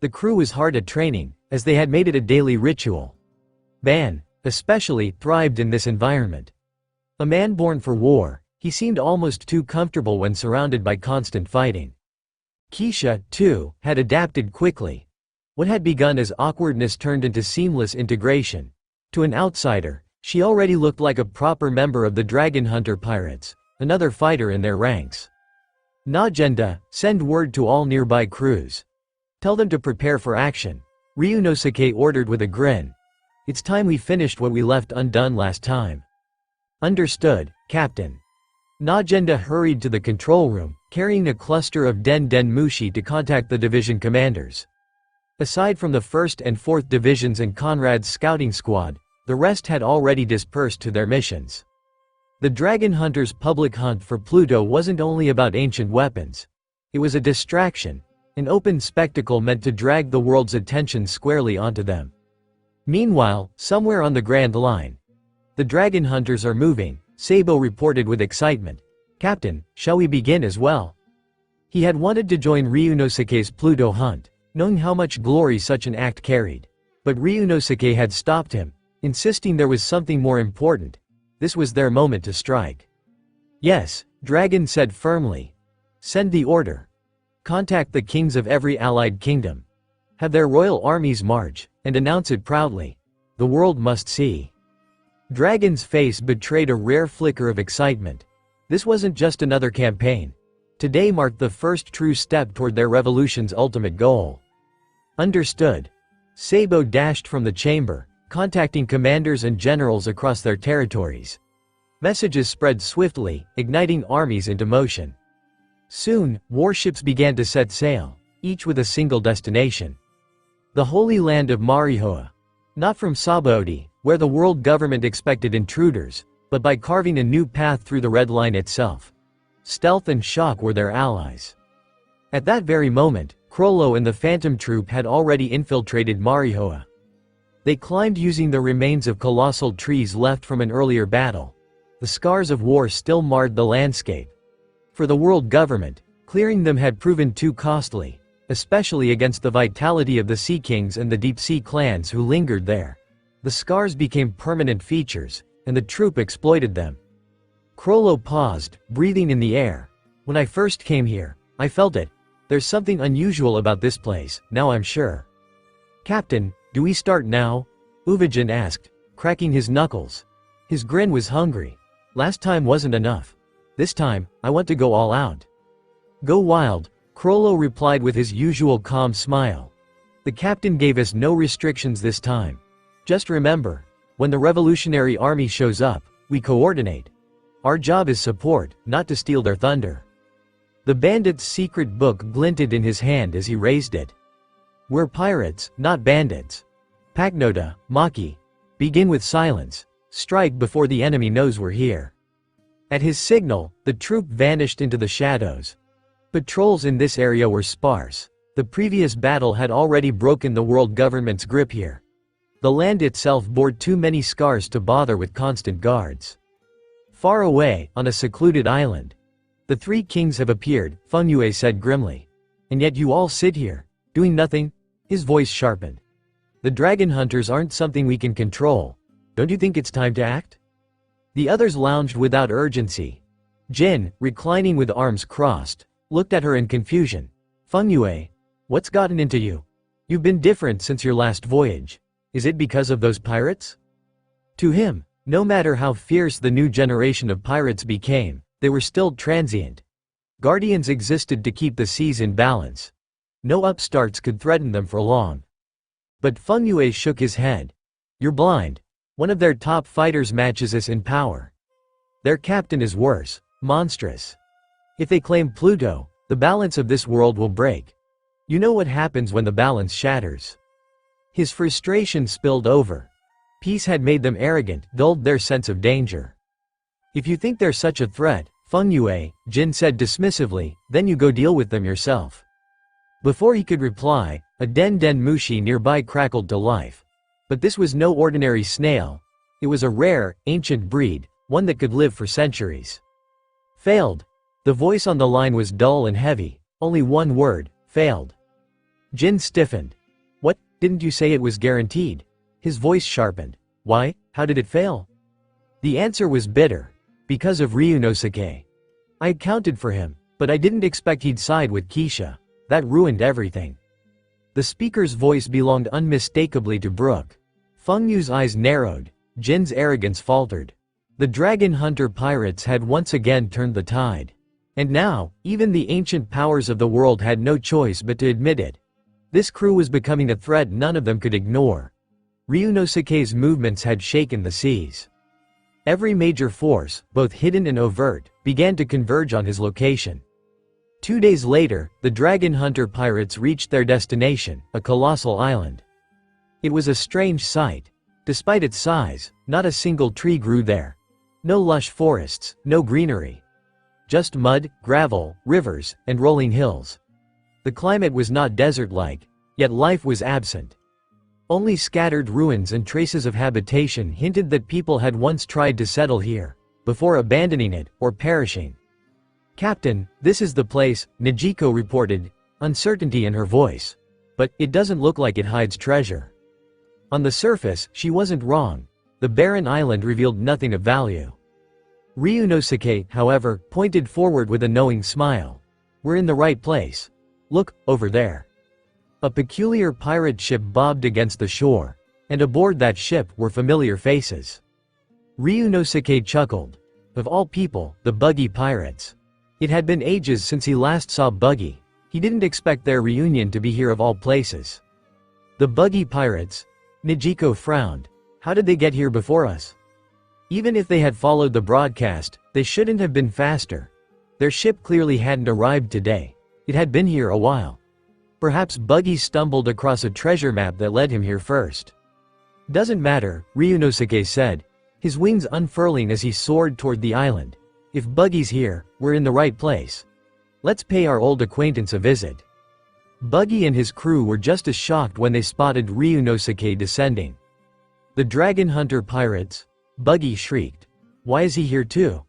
The crew was hard at training, as they had made it a daily ritual. Ban, especially, thrived in this environment. A man born for war, he seemed almost too comfortable when surrounded by constant fighting. Keisha, too, had adapted quickly. What had begun as awkwardness turned into seamless integration. To an outsider, she already looked like a proper member of the Dragon Hunter Pirates, another fighter in their ranks. "Najenda, send word to all nearby crews. Tell them to prepare for action," Ryunosuke ordered with a grin. "It's time we finished what we left undone last time." "Understood, Captain." Najenda hurried to the control room, carrying a cluster of Den Mushi to contact the division commanders. Aside from the 1st and 4th Divisions and Conrad's scouting squad, the rest had already dispersed to their missions. The Dragon Hunters' public hunt for Pluto wasn't only about ancient weapons. It was a distraction, an open spectacle meant to drag the world's attention squarely onto them. Meanwhile, somewhere on the Grand Line, "The Dragon Hunters are moving," Sabo reported with excitement. "Captain, shall we begin as well?" He had wanted to join Ryunosuke's Pluto hunt, knowing how much glory such an act carried. But Ryunosuke had stopped him, insisting there was something more important. This was their moment to strike. "Yes," Dragon said firmly. "Send the order. Contact the kings of every allied kingdom. Have their royal armies march, and announce it proudly. The world must see." Dragon's face betrayed a rare flicker of excitement. This wasn't just another campaign. Today marked the first true step toward their revolution's ultimate goal. "Understood." Sabo dashed from the chamber, contacting commanders and generals across their territories. Messages spread swiftly, igniting armies into motion. Soon, warships began to set sail, each with a single destination. The Holy Land of Marihoa. Not from Sabaody, where the world government expected intruders, but by carving a new path through the Red Line itself. Stealth and shock were their allies. At that very moment, Crollo and the Phantom Troop had already infiltrated Marihoa. They climbed using the remains of colossal trees left from an earlier battle. The scars of war still marred the landscape. For the world government, clearing them had proven too costly, especially against the vitality of the Sea Kings and the deep-sea clans who lingered there. The scars became permanent features, and the troop exploited them. Crollo paused, breathing in the air. "When I first came here, I felt it. There's something unusual about this place, now I'm sure." "Captain, do we start now?" Uvijin asked, cracking his knuckles. His grin was hungry. "Last time wasn't enough. This time, I want to go all out." "Go wild," Crollo replied with his usual calm smile. "The captain gave us no restrictions this time. Just remember, when the Revolutionary Army shows up, we coordinate. Our job is support, not to steal their thunder." The bandit's secret book glinted in his hand as he raised it. "We're pirates, not bandits. Paknota, Maki. Begin with silence. Strike before the enemy knows we're here." At his signal, the troop vanished into the shadows. Patrols in this area were sparse. The previous battle had already broken the world government's grip here. The land itself bore too many scars to bother with constant guards. Far away, on a secluded island, the three kings have appeared, Feng Yue said grimly. And yet you all sit here, doing nothing? His voice sharpened. The dragon hunters aren't something we can control. Don't you think it's time to act? The others lounged without urgency. Jin, reclining with arms crossed, looked at her in confusion. Feng Yue, what's gotten into you? You've been different since your last voyage. Is it because of those pirates? To him, no matter how fierce the new generation of pirates became, they were still transient. Guardians existed to keep the seas in balance. No upstarts could threaten them for long. But Feng Yue shook his head. You're blind. One of their top fighters matches us in power. Their captain is worse, monstrous. If they claim Pluto, the balance of this world will break. You know what happens when the balance shatters. His frustration spilled over. Peace had made them arrogant, dulled their sense of danger. If you think they're such a threat, Feng Yue, Jin said dismissively, then you go deal with them yourself. Before he could reply, a Den Mushi nearby crackled to life. But this was no ordinary snail. It was a rare, ancient breed, one that could live for centuries. Failed. The voice on the line was dull and heavy, only one word, failed. Jin stiffened. What, didn't you say it was guaranteed? His voice sharpened. Why, how did it fail? The answer was bitter. Because of Ryunosuke. I accounted for him, but I didn't expect he'd side with Keisha. That ruined everything. The speaker's voice belonged unmistakably to Brooke. Feng Yu's eyes narrowed. Jin's arrogance faltered. The dragon hunter pirates had once again turned the tide. And now, even the ancient powers of the world had no choice but to admit it. This crew was becoming a threat none of them could ignore. Ryunosuke's movements had shaken the seas. Every major force, both hidden and overt, began to converge on his location. 2 days later, the dragon hunter pirates reached their destination, a colossal island. It was a strange sight. Despite its size, not a single tree grew there. No lush forests, no greenery. Just mud, gravel, rivers, and rolling hills. The climate was not desert-like, yet life was absent. Only scattered ruins and traces of habitation hinted that people had once tried to settle here, before abandoning it, or perishing. Captain, this is the place, Nijiko reported, uncertainty in her voice. But, it doesn't look like it hides treasure. On the surface, she wasn't wrong. The barren island revealed nothing of value. Ryunosuke, however, pointed forward with a knowing smile. We're in the right place. Look, over there. A peculiar pirate ship bobbed against the shore, and aboard that ship were familiar faces. Ryunosuke chuckled. Of all people, the Buggy Pirates. It had been ages since he last saw Buggy. He didn't expect their reunion to be here of all places. The Buggy Pirates? Nijiko frowned. How did they get here before us? Even if they had followed the broadcast, they shouldn't have been faster. Their ship clearly hadn't arrived today. It had been here a while. Perhaps Buggy stumbled across a treasure map that led him here first. Doesn't matter, Ryunosuke said, his wings unfurling as he soared toward the island. If Buggy's here, we're in the right place. Let's pay our old acquaintance a visit. Buggy and his crew were just as shocked when they spotted Ryunosuke descending. The dragon hunter pirates? Buggy shrieked. Why is he here too?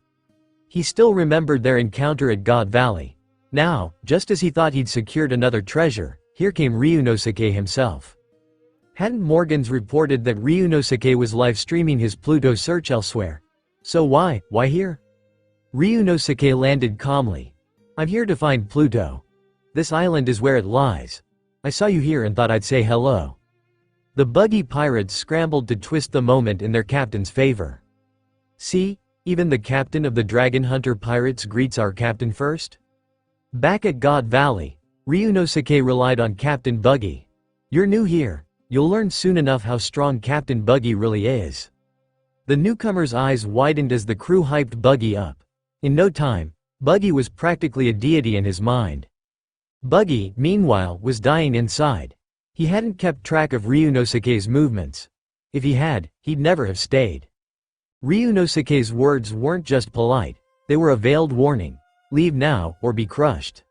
He still remembered their encounter at God Valley. Now, just as he thought he'd secured another treasure, here came Ryunosuke himself. Hadn't Morgans reported that Ryunosuke was live-streaming his Pluto search elsewhere? So why here? Ryunosuke landed calmly. I'm here to find Pluto. This island is where it lies. I saw you here and thought I'd say hello. The Buggy Pirates scrambled to twist the moment in their captain's favor. See, even the captain of the Dragon Hunter Pirates greets our captain first? Back at God Valley, Ryunosuke relied on Captain Buggy. You're new here. You'll learn soon enough how strong Captain Buggy really is. The newcomer's eyes widened as the crew hyped Buggy up. In no time, Buggy was practically a deity in his mind. Buggy, meanwhile, was dying inside. He hadn't kept track of Ryunosuke's movements. If he had, he'd never have stayed. Ryunosuke's words weren't just polite, they were a veiled warning. Leave now, or be crushed.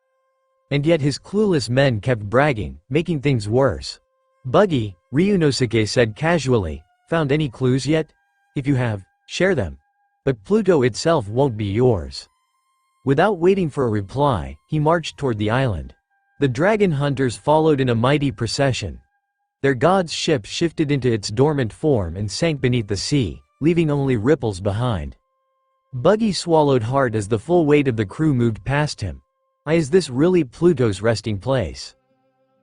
And yet his clueless men kept bragging, making things worse. Buggy, Ryunosuke said casually, found any clues yet? If you have, share them. But Pluto itself won't be yours. Without waiting for a reply, he marched toward the island. The dragon hunters followed in a mighty procession. Their god's ship shifted into its dormant form and sank beneath the sea, leaving only ripples behind. Buggy swallowed hard as the full weight of the crew moved past him. Is this really Pluto's resting place?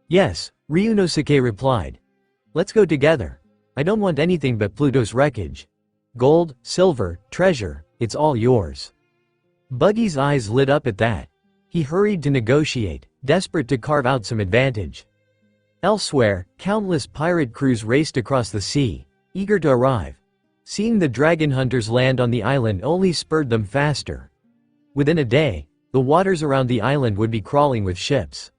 Yes, Ryunosuke replied. Let's go together. I don't want anything but Pluto's wreckage. Gold, silver, treasure, it's all yours. Buggy's eyes lit up at that. He hurried to negotiate, desperate to carve out some advantage. Elsewhere, countless pirate crews raced across the sea, eager to arrive. Seeing the dragon hunters land on the island only spurred them faster. Within a day, the waters around the island would be crawling with ships.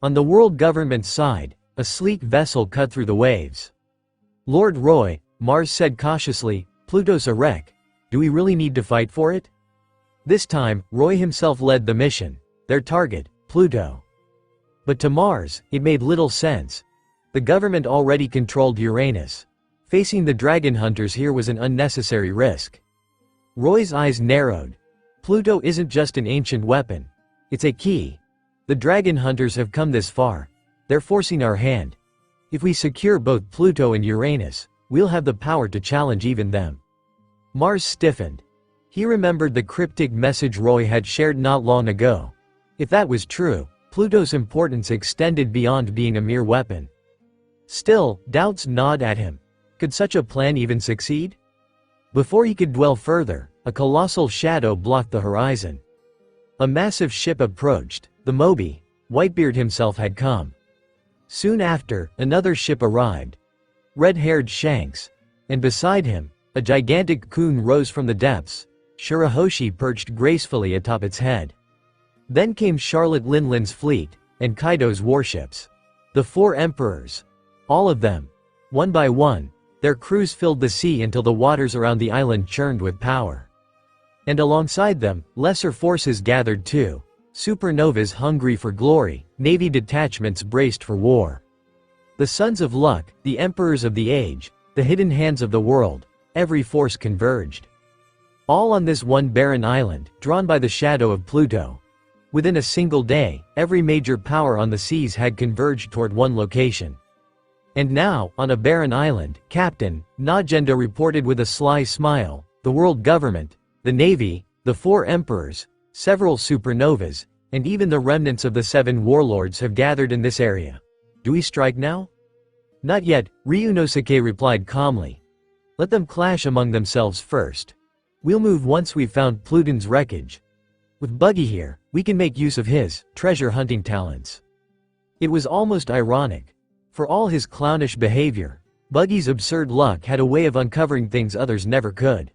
On the world government's side, a sleek vessel cut through the waves. Lord Roy, Mars said cautiously, Pluto's a wreck. Do we really need to fight for it? This time, Roy himself led the mission. Their target, Pluto. But to Mars, it made little sense. The government already controlled Uranus. Facing the dragon hunters here was an unnecessary risk. Roy's eyes narrowed. Pluto isn't just an ancient weapon. It's a key. The dragon hunters have come this far. They're forcing our hand. If we secure both Pluto and Uranus, we'll have the power to challenge even them. Mars stiffened. He remembered the cryptic message Roy had shared not long ago. If that was true, Pluto's importance extended beyond being a mere weapon. Still, doubts gnawed at him. Could such a plan even succeed? Before he could dwell further, a colossal shadow blocked the horizon. A massive ship approached. The Moby, Whitebeard himself had come. Soon after, another ship arrived. Red-haired Shanks. And beside him, a gigantic coon rose from the depths. Shirahoshi perched gracefully atop its head. Then came Charlotte Linlin's fleet, and Kaido's warships. The four emperors. All of them. One by one, their crews filled the sea until the waters around the island churned with power. And alongside them, lesser forces gathered too. Supernovas hungry for glory, navy detachments braced for war. The Sons of Luck, the emperors of the age, the hidden hands of the world, every force converged. All on this one barren island, drawn by the shadow of Pluto. Within a single day, every major power on the seas had converged toward one location. And now, on a barren island, Captain Najenda reported with a sly smile, the world government, the navy, the four emperors, several supernovas, and even the remnants of the 7 warlords have gathered in this area. Do we strike now? Not yet, Ryunosuke replied calmly. Let them clash among themselves first. We'll move once we've found Pluton's wreckage. With Buggy here, we can make use of his treasure hunting talents. It was almost ironic. For all his clownish behavior, Buggy's absurd luck had a way of uncovering things others never could.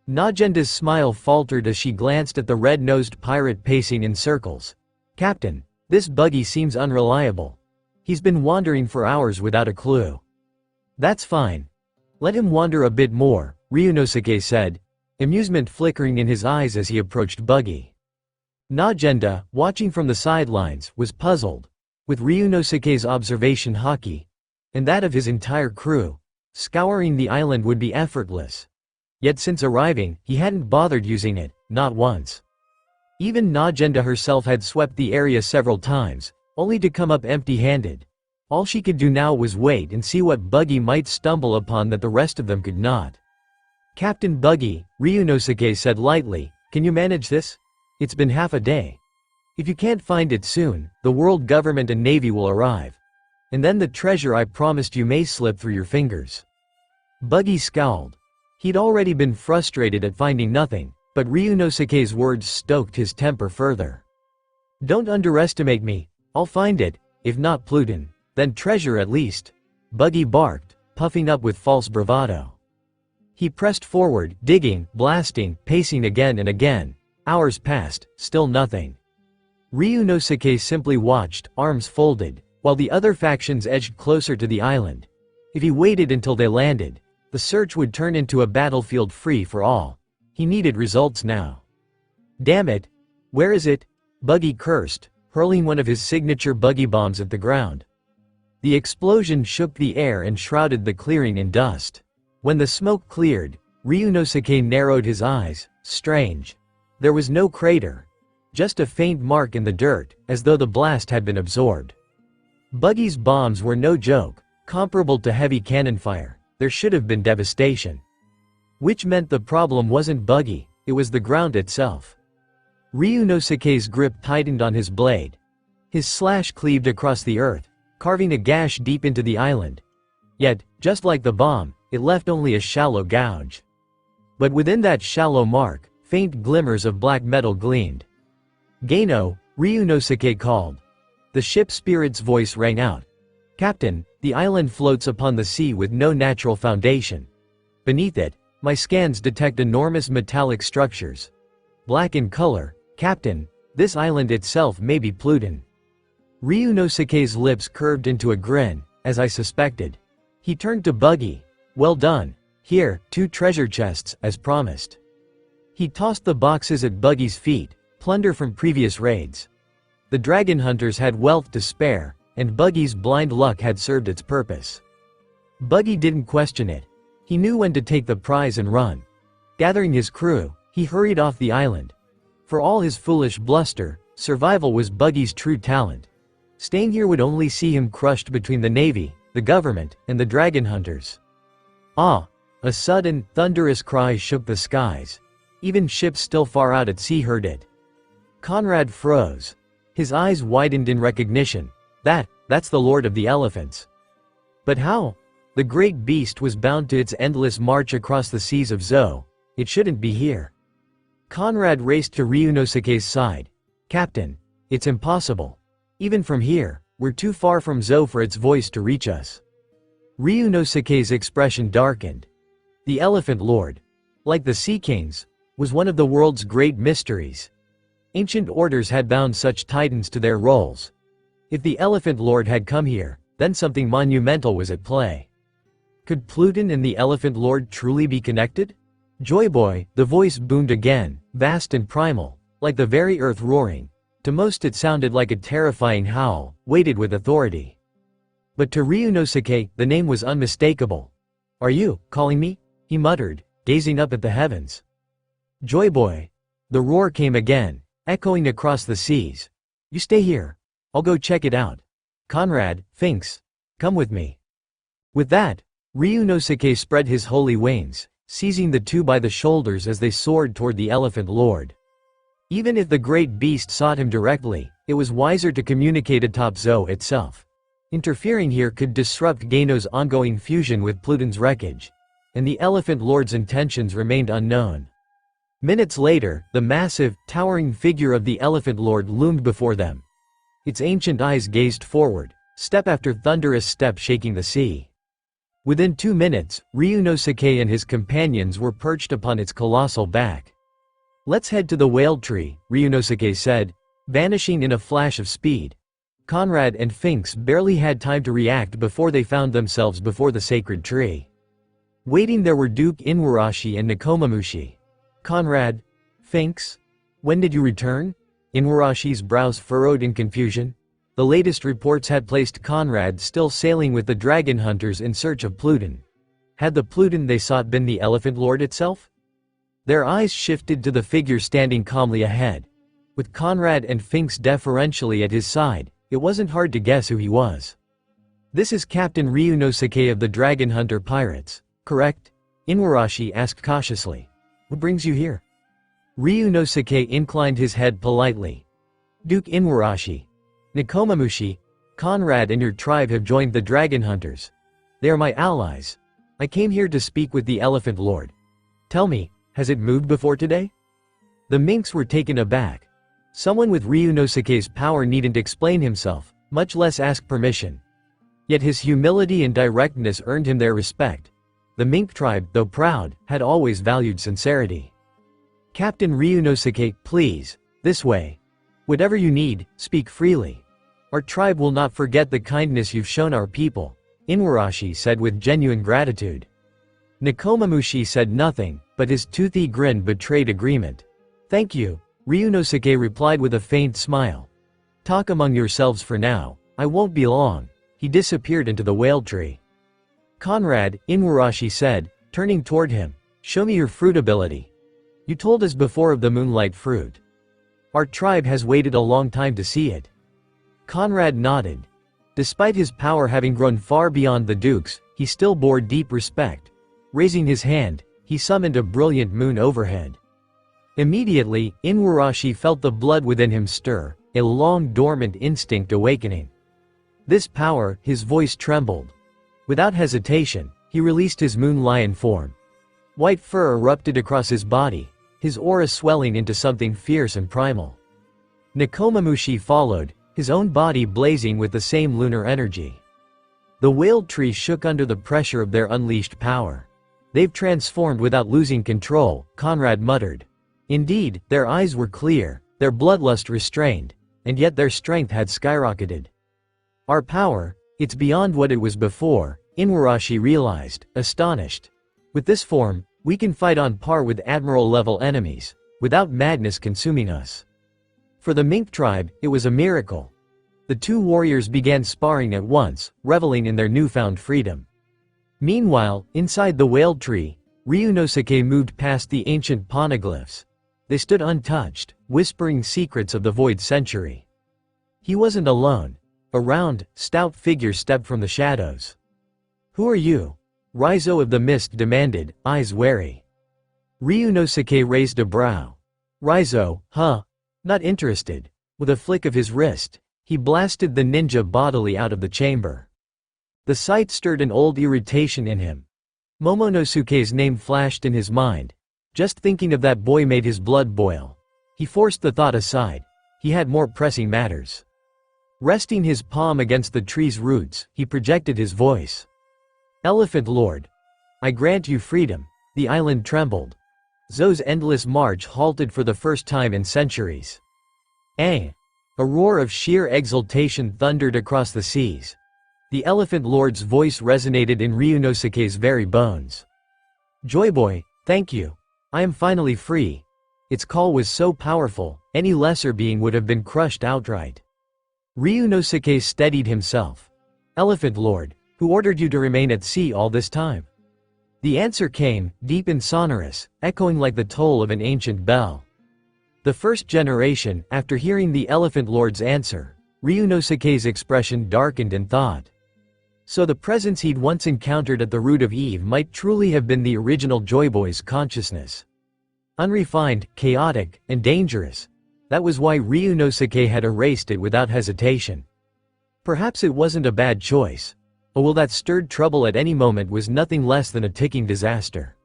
Najenda's smile faltered as she glanced at the red-nosed pirate pacing in circles. Captain, this Buggy seems unreliable. He's been wandering for hours without a clue. That's fine. Let him wander a bit more, Ryunosuke said, amusement flickering in his eyes as he approached Buggy. Najenda, watching from the sidelines, was puzzled. With Ryunosuke's observation haki, and that of his entire crew, scouring the island would be effortless. Yet since arriving, he hadn't bothered using it, not once. Even Najenda herself had swept the area several times, only to come up empty-handed. All she could do now was wait and see what Buggy might stumble upon that the rest of them could not. Captain Buggy, Ryunosuke said lightly, can you manage this? It's been half a day. If you can't find it soon, the world government and navy will arrive. And then the treasure I promised you may slip through your fingers. Buggy scowled. He'd already been frustrated at finding nothing, but Ryunosuke's words stoked his temper further. Don't underestimate me. I'll find it, if not Pluton, then treasure at least. Buggy barked, puffing up with false bravado. He pressed forward, digging, blasting, pacing again and again. Hours passed, still nothing. Ryunosuke simply watched, arms folded, while the other factions edged closer to the island. If he waited until they landed, the search would turn into a battlefield free for all. He needed results now. Damn it! Where is it? Buggy cursed, hurling one of his signature buggy bombs at the ground. The explosion shook the air and shrouded the clearing in dust. When the smoke cleared, Ryunosuke narrowed his eyes. Strange. There was no crater. Just a faint mark in the dirt, as though the blast had been absorbed. Buggy's bombs were no joke, comparable to heavy cannon fire. There should have been devastation. Which meant the problem wasn't Buggy, it was the ground itself. Ryunosuke's grip tightened on his blade. His slash cleaved across the earth, carving a gash deep into the island. Yet, just like the bomb, it left only a shallow gouge. But within that shallow mark, faint glimmers of black metal gleamed. "Geino," Ryunosuke called. The ship spirit's voice rang out. "Captain, the island floats upon the sea with no natural foundation. Beneath it, my scans detect enormous metallic structures. Black in color, Captain, this island itself may be Pluton." Ryunosuke's lips curved into a grin, as I suspected. He turned to Buggy. "Well done. Here, 2 treasure chests, as promised." He tossed the boxes at Buggy's feet, plunder from previous raids. The dragon hunters had wealth to spare, and Buggy's blind luck had served its purpose. Buggy didn't question it. He knew when to take the prize and run. Gathering his crew, he hurried off the island. For all his foolish bluster, survival was Buggy's true talent. Staying here would only see him crushed between the Navy, the government, and the dragon hunters. Ah! A sudden, thunderous cry shook the skies. Even ships still far out at sea heard it. Conrad froze. His eyes widened in recognition. That's the Lord of the Elephants. But how? The great beast was bound to its endless march across the seas of Zou. It shouldn't be here. Conrad raced to Ryunosuke's side. "Captain, it's impossible. Even from here, we're too far from Zou for its voice to reach us." Ryunosuke's expression darkened. The Elephant Lord, like the Sea Kings, was one of the world's great mysteries. Ancient orders had bound such titans to their roles. If the Elephant Lord had come here, then something monumental was at play. Could Pluton and the Elephant Lord truly be connected? "Joyboy," the voice boomed again, vast and primal, like the very earth roaring. To most it sounded like a terrifying howl, weighted with authority. But to Ryunosuke, the name was unmistakable. "Are you calling me?" he muttered, gazing up at the heavens. "Joyboy." The roar came again, echoing across the seas. "You stay here. I'll go check it out. Conrad, Finks, come with me." With that, Ryunosuke spread his holy wings, seizing the 2 by the shoulders as they soared toward the Elephant Lord. Even if the great beast sought him directly, it was wiser to communicate atop Zou itself. Interfering here could disrupt Geino's ongoing fusion with Pluton's wreckage, and the Elephant Lord's intentions remained unknown. Minutes later, the massive, towering figure of the Elephant Lord loomed before them. Its ancient eyes gazed forward, step after thunderous step shaking the sea. Within 2 minutes, Ryunosuke and his companions were perched upon its colossal back. "Let's head to the whale tree," Ryunosuke said, vanishing in a flash of speed. Conrad and Finks barely had time to react before they found themselves before the sacred tree. Waiting there were Duke Inuarashi and Nekomamushi. "Conrad, Finks, when did you return?" Inuarashi's brows furrowed in confusion. The latest reports had placed Conrad still sailing with the dragon hunters in search of Pluton. Had the Pluton they sought been the Elephant Lord itself? Their eyes shifted to the figure standing calmly ahead. With Conrad and Finks deferentially at his side, it wasn't hard to guess who he was. "This is Captain Ryunosuke of the Dragon Hunter Pirates, correct?" Inuarashi asked cautiously. "What brings you here?" Ryunosuke inclined his head politely. "Duke Inuarashi, Nekomamushi, Conrad and your tribe have joined the Dragon Hunters. They are my allies. I came here to speak with the Elephant Lord. Tell me, has it moved before today?" The minks were taken aback. Someone with Ryunosuke's power needn't explain himself, much less ask permission. Yet his humility and directness earned him their respect. The mink tribe, though proud, had always valued sincerity. "Captain Ryunosuke, please, this way. Whatever you need, speak freely. Our tribe will not forget the kindness you've shown our people," Inuarashi said with genuine gratitude. Nekomamushi said nothing, but his toothy grin betrayed agreement. "Thank you," Ryunosuke replied with a faint smile. "Talk among yourselves for now, I won't be long," he disappeared into the whale tree. "Conrad," Inuarashi said, turning toward him, "show me your fruit ability. You told us before of the moonlight fruit. Our tribe has waited a long time to see it." Conrad nodded. Despite his power having grown far beyond the Duke's, he still bore deep respect. Raising his hand, he summoned a brilliant moon overhead. Immediately, Inuarashi felt the blood within him stir, a long-dormant instinct awakening. This power, his voice trembled. Without hesitation, he released his moon lion form. White fur erupted across his body, his aura swelling into something fierce and primal. Nekomamushi followed, his own body blazing with the same lunar energy. The whale tree shook under the pressure of their unleashed power. "They've transformed without losing control," Conrad muttered. Indeed, their eyes were clear, their bloodlust restrained, and yet their strength had skyrocketed. "Our power, it's beyond what it was before," Inuarashi realized, astonished. "With this form, we can fight on par with admiral-level enemies, without madness consuming us." For the mink tribe, it was a miracle. The two warriors began sparring at once, reveling in their newfound freedom. Meanwhile, inside the whale tree, Ryunosuke moved past the ancient poneglyphs. They stood untouched, whispering secrets of the void century. He wasn't alone. A round, stout figure stepped from the shadows. "Who are you?" Raizo of the Mist demanded, eyes wary. Ryunosuke raised a brow. "Raizo, huh? Not interested." With a flick of his wrist, he blasted the ninja bodily out of the chamber. The sight stirred an old irritation in him. Momonosuke's name flashed in his mind. Just thinking of that boy made his blood boil. He forced the thought aside. He had more pressing matters. Resting his palm against the tree's roots, he projected his voice. "Elephant Lord, I grant you freedom." The island trembled. Zo's endless march halted for the first time in centuries. Eh! A roar of sheer exultation thundered across the seas. The Elephant Lord's voice resonated in Ryunosuke's very bones. "Joyboy, thank you. I am finally free." Its call was so powerful, any lesser being would have been crushed outright. Ryunosuke steadied himself. "Elephant Lord, who ordered you to remain at sea all this time?" The answer came, deep and sonorous, echoing like the toll of an ancient bell. The first generation, after hearing the Elephant Lord's answer, Ryunosuke's expression darkened in thought. So the presence he'd once encountered at the root of Eve might truly have been the original Joyboy's consciousness. Unrefined, chaotic, and dangerous. That was why Ryunosuke had erased it without hesitation. Perhaps it wasn't a bad choice. A will that stirred trouble at any moment was nothing less than a ticking disaster.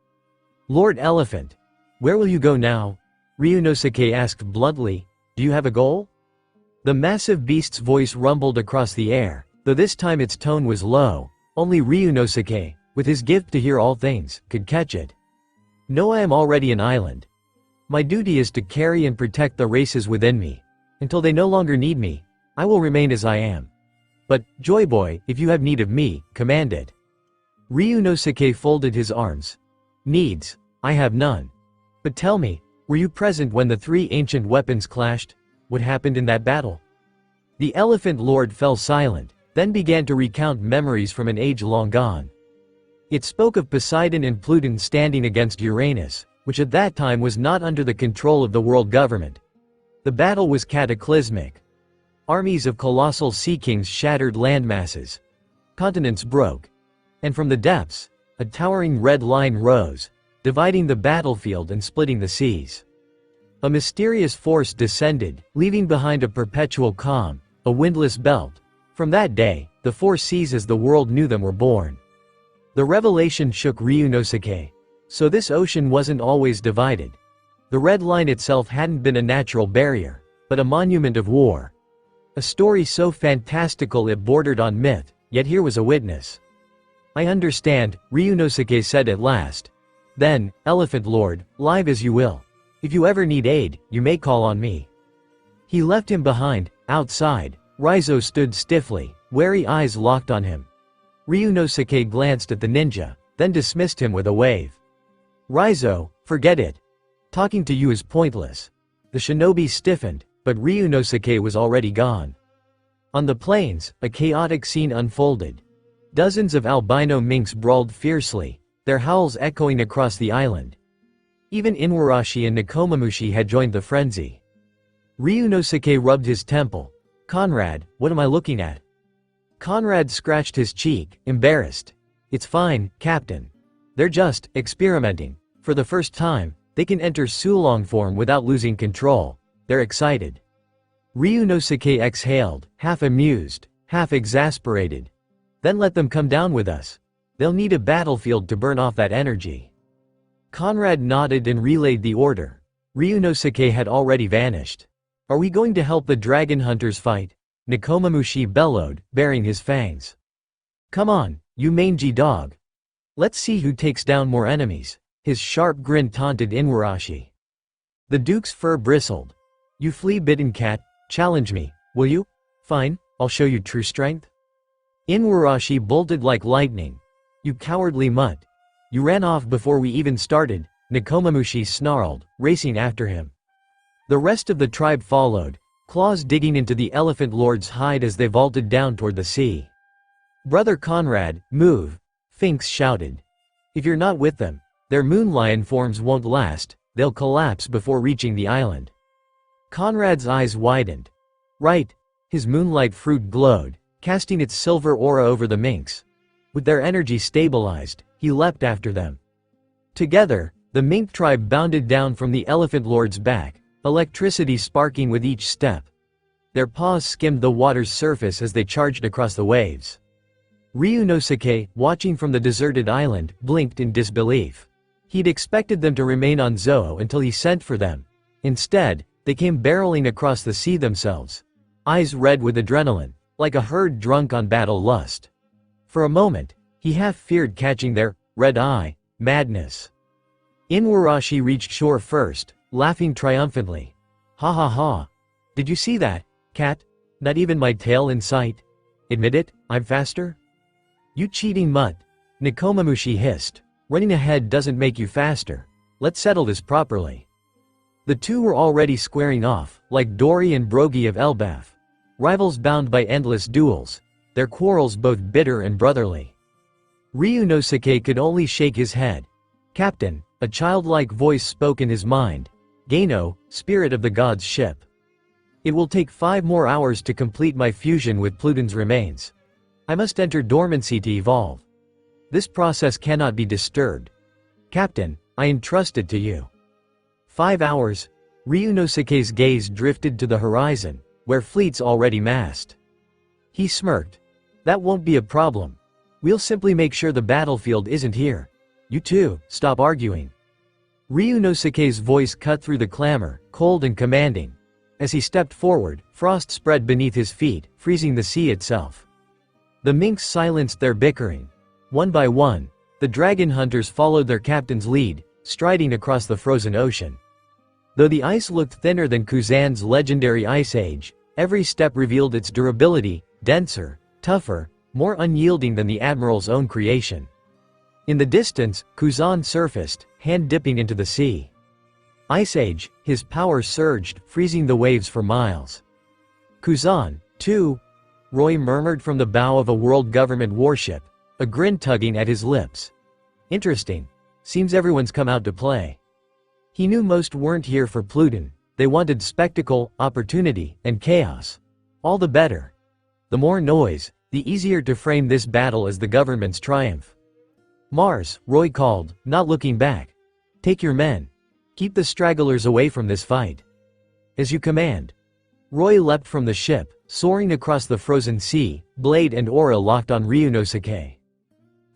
"Lord Elephant, where will you go now?" Ryunosuke asked bluntly. "Do you have a goal?" The massive beast's voice rumbled across the air, though this time its tone was low. Only Ryunosuke, with his gift to hear all things, could catch it. "No, I am already an island. My duty is to carry and protect the races within me. Until they no longer need me, I will remain as I am. But, Joyboy, if you have need of me, command it." Ryunosuke folded his arms. "Needs? I have none. But tell me, were you present when the three ancient weapons clashed? What happened in that battle?" The Elephant Lord fell silent, then began to recount memories from an age long gone. It spoke of Poseidon and Pluton standing against Uranus, which at that time was not under the control of the world government. The battle was cataclysmic. Armies of colossal sea kings shattered landmasses. Continents broke. And from the depths, a towering red line rose, dividing the battlefield and splitting the seas. A mysterious force descended, leaving behind a perpetual calm, a windless belt. From that day, the four seas as the world knew them were born. The revelation shook Ryunosuke. So this ocean wasn't always divided. The red line itself hadn't been a natural barrier, but a monument of war. A story so fantastical it bordered on myth, yet here was a witness. "I understand," Ryunosuke said at last. "Then, Elephant Lord, live as you will. If you ever need aid, you may call on me." He left him behind. Outside, Raizo stood stiffly, wary eyes locked on him. Ryunosuke glanced at the ninja, then dismissed him with a wave. "Raizo, forget it. Talking to you is pointless." The shinobi stiffened, but Ryunosuke was already gone. On the plains, a chaotic scene unfolded. Dozens of albino minks brawled fiercely, their howls echoing across the island. Even Inuarashi and Nekomamushi had joined the frenzy. Ryunosuke rubbed his temple. "Conrad, what am I looking at?" Conrad scratched his cheek, embarrassed. "It's fine, Captain. They're just experimenting. For the first time, they can enter Sulong form without losing control. They're excited." Ryunosuke exhaled, half amused, half exasperated. "Then let them come down with us. They'll need a battlefield to burn off that energy." Conrad nodded and relayed the order. Ryunosuke had already vanished. "Are we going to help the dragon hunters fight?" Nekomamushi bellowed, baring his fangs. "Come on, you mangy dog. Let's see who takes down more enemies." His sharp grin taunted Inuarashi. The duke's fur bristled. "You flea-bitten cat, challenge me, will you? Fine, I'll show you true strength." Inuarashi bolted like lightning. "You cowardly mutt. You ran off before we even started," Nekomamushi snarled, racing after him. The rest of the tribe followed, claws digging into the elephant lord's hide as they vaulted down toward the sea. "Brother Conrad, move," Finks shouted. "If you're not with them, their moon lion forms won't last, they'll collapse before reaching the island." Conrad's eyes widened. Right. His moonlight fruit glowed, casting its silver aura over the minks. With their energy stabilized, he leapt after them. Together, the mink tribe bounded down from the elephant lord's back, electricity sparking with each step. Their paws skimmed the water's surface as they charged across the waves. Ryunosuke, watching from the deserted island, blinked in disbelief. He'd expected them to remain on Zou until he sent for them. Instead, they came barreling across the sea themselves, eyes red with adrenaline, like a herd drunk on battle lust. For a moment, he half feared catching their red-eye madness. Inuarashi reached shore first, laughing triumphantly. "Ha ha ha. Did you see that, cat? Not even my tail in sight. Admit it, I'm faster?" "You cheating mutt," Nekomamushi hissed. "Running ahead doesn't make you faster. Let's settle this properly." The two were already squaring off, like Dory and Brogy of Elbaf. Rivals bound by endless duels, their quarrels both bitter and brotherly. Ryunosuke could only shake his head. "Captain," a childlike voice spoke in his mind. "Geino, spirit of the gods' ship. It will take 5 more hours to complete my fusion with Pluton's remains. I must enter dormancy to evolve. This process cannot be disturbed. Captain, I entrust it to you." 5 hours? Ryunosuke's gaze drifted to the horizon, where fleets already massed. He smirked. "That won't be a problem. We'll simply make sure the battlefield isn't here. You two, stop arguing." Ryunosuke's voice cut through the clamor, cold and commanding. As he stepped forward, frost spread beneath his feet, freezing the sea itself. The minks silenced their bickering. One by one, the dragon hunters followed their captain's lead, striding across the frozen ocean. Though the ice looked thinner than Kuzan's legendary ice age, every step revealed its durability, denser, tougher, more unyielding than the Admiral's own creation. In the distance, Kuzan surfaced, hand-dipping into the sea. Ice Age, his power surged, freezing the waves for miles. "Kuzan, too?" Roy murmured from the bow of a world government warship, a grin tugging at his lips. "Interesting. Seems everyone's come out to play." He knew most weren't here for Pluton. They wanted spectacle, opportunity, and chaos. All the better. The more noise, the easier to frame this battle as the government's triumph. "Mars," Roy called, not looking back. "Take your men. Keep the stragglers away from this fight." "As you command." Roy leapt from the ship, soaring across the frozen sea, blade and aura locked on Ryunosuke.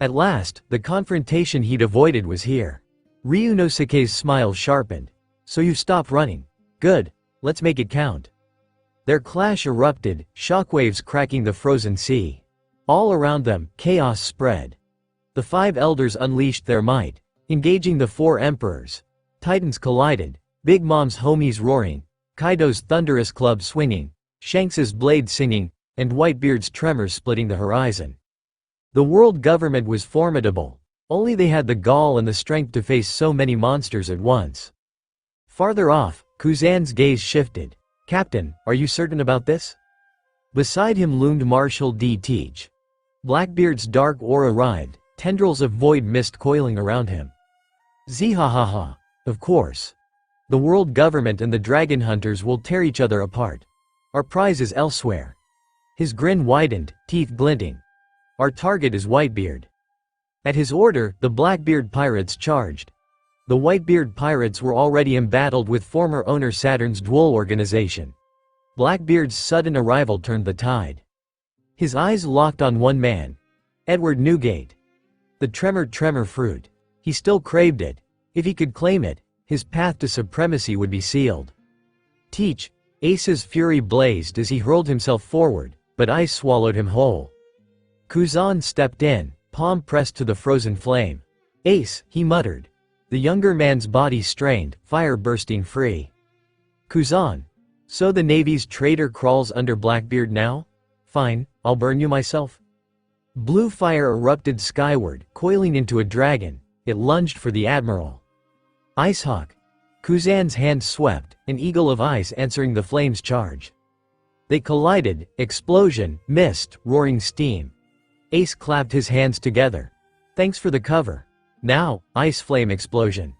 At last, the confrontation he'd avoided was here. Ryunosuke's smile sharpened. "So you stopped running. Good. Let's make it count." Their clash erupted, shockwaves cracking the frozen sea. All around them, chaos spread. The 5 elders unleashed their might, engaging the 4 emperors. Titans collided, Big Mom's homies roaring, Kaido's thunderous club swinging, Shanks's blade singing, and Whitebeard's tremors splitting the horizon. The world government was formidable. Only they had the gall and the strength to face so many monsters at once. Farther off, Kuzan's gaze shifted. "Captain, are you certain about this?" Beside him loomed Marshal D. Teach. Blackbeard's dark aura writhed, tendrils of void mist coiling around him. Zihahaha. Of course. The world government and the dragon hunters will tear each other apart. Our prize is elsewhere. His grin widened, teeth glinting. Our target is Whitebeard. At his order, the Blackbeard pirates charged. The Whitebeard pirates were already embattled with former owner Saturn's Dwell organization. Blackbeard's sudden arrival turned the tide. His eyes locked on one man. Edward Newgate. The tremor fruit. He still craved it. If he could claim it, his path to supremacy would be sealed. Teach. Ace's fury blazed as he hurled himself forward, but ice swallowed him whole. Kuzan stepped in, palm pressed to the frozen flame. Ace, he muttered. The younger man's body strained, fire bursting free. Kuzan. So the Navy's traitor crawls under Blackbeard now? Fine, I'll burn you myself. Blue fire erupted skyward, coiling into a dragon. It lunged for the Admiral. Icehawk. Kuzan's hand swept, an eagle of ice answering the flame's charge. They collided, explosion, mist, roaring steam. Ace clapped his hands together. Thanks for the cover. Now, ice flame explosion.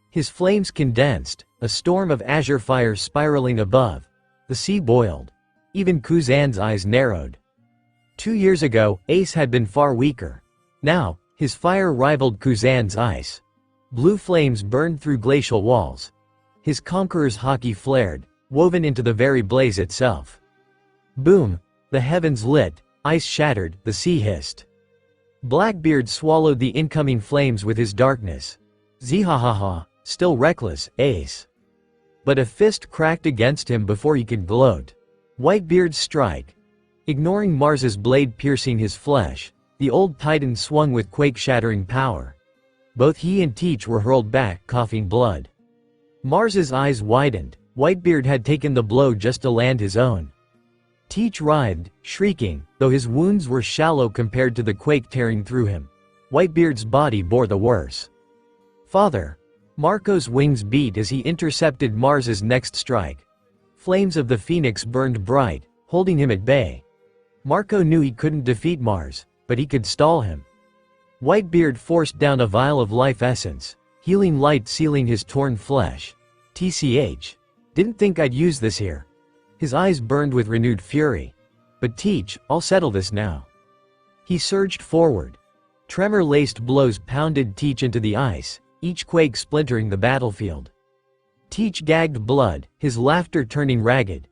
His flames condensed, a storm of azure fire spiraling above. The sea boiled. Even Kuzan's eyes narrowed. 2 years ago, Ace had been far weaker. Now, his fire rivaled Kuzan's ice. Blue flames burned through glacial walls. His conqueror's haki flared, woven into the very blaze itself. Boom! The heavens lit, ice shattered, the sea hissed. Blackbeard swallowed the incoming flames with his darkness. Zihahaha, still reckless, Ace. But a fist cracked against him before he could gloat. Whitebeard's strike. Ignoring Mars's blade piercing his flesh, the old titan swung with quake-shattering power. Both he and Teach were hurled back, coughing blood. Mars's eyes widened. Whitebeard had taken the blow just to land his own. Teach writhed, shrieking, though his wounds were shallow compared to the quake tearing through him. Whitebeard's body bore the worse. Father. Marco's wings beat as he intercepted Mars's next strike. Flames of the Phoenix burned bright, holding him at bay. Marco knew he couldn't defeat Mars, but he could stall him. Whitebeard forced down a vial of life essence, healing light sealing his torn flesh. TCH. Didn't think I'd use this here. His eyes burned with renewed fury. But Teach, I'll settle this now. He surged forward. Tremor-laced blows pounded Teach into the ice, each quake splintering the battlefield. Teach gagged blood, his laughter turning ragged.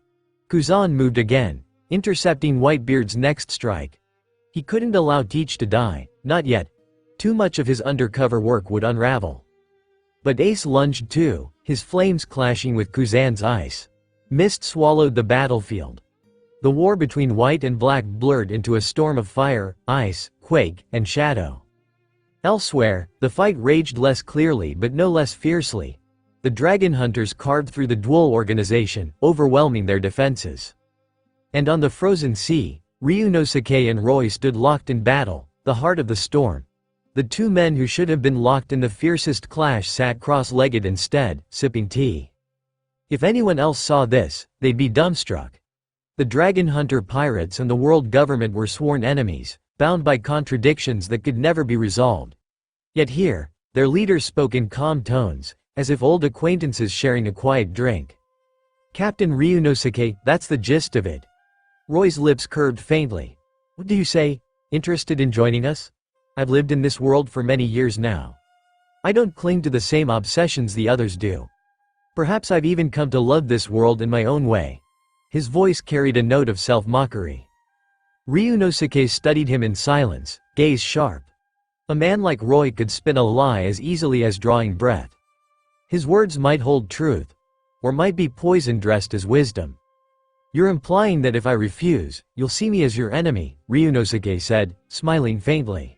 Kuzan moved again, intercepting Whitebeard's next strike. He couldn't allow Teach to die, not yet. Too much of his undercover work would unravel. But Ace lunged too, his flames clashing with Kuzan's ice. Mist swallowed the battlefield. The war between white and black blurred into a storm of fire, ice, quake, and shadow. Elsewhere, the fight raged less clearly but no less fiercely. The dragon hunters carved through the Dwell organization, overwhelming their defenses. And on the frozen sea, Ryunosuke and Roy stood locked in battle, the heart of the storm. The two men who should have been locked in the fiercest clash sat cross-legged instead, sipping tea. If anyone else saw this, they'd be dumbstruck. The dragon hunter pirates and the world government were sworn enemies, bound by contradictions that could never be resolved. Yet here, their leaders spoke in calm tones, as if old acquaintances sharing a quiet drink. Captain Ryunosuke, that's the gist of it. Roy's lips curved faintly. What do you say? Interested in joining us? I've lived in this world for many years now. I don't cling to the same obsessions the others do. Perhaps I've even come to love this world in my own way. His voice carried a note of self-mockery. Ryunosuke studied him in silence, gaze sharp. A man like Roy could spin a lie as easily as drawing breath. His words might hold truth, or might be poison dressed as wisdom. You're implying that if I refuse, you'll see me as your enemy, Ryunosuke said, smiling faintly.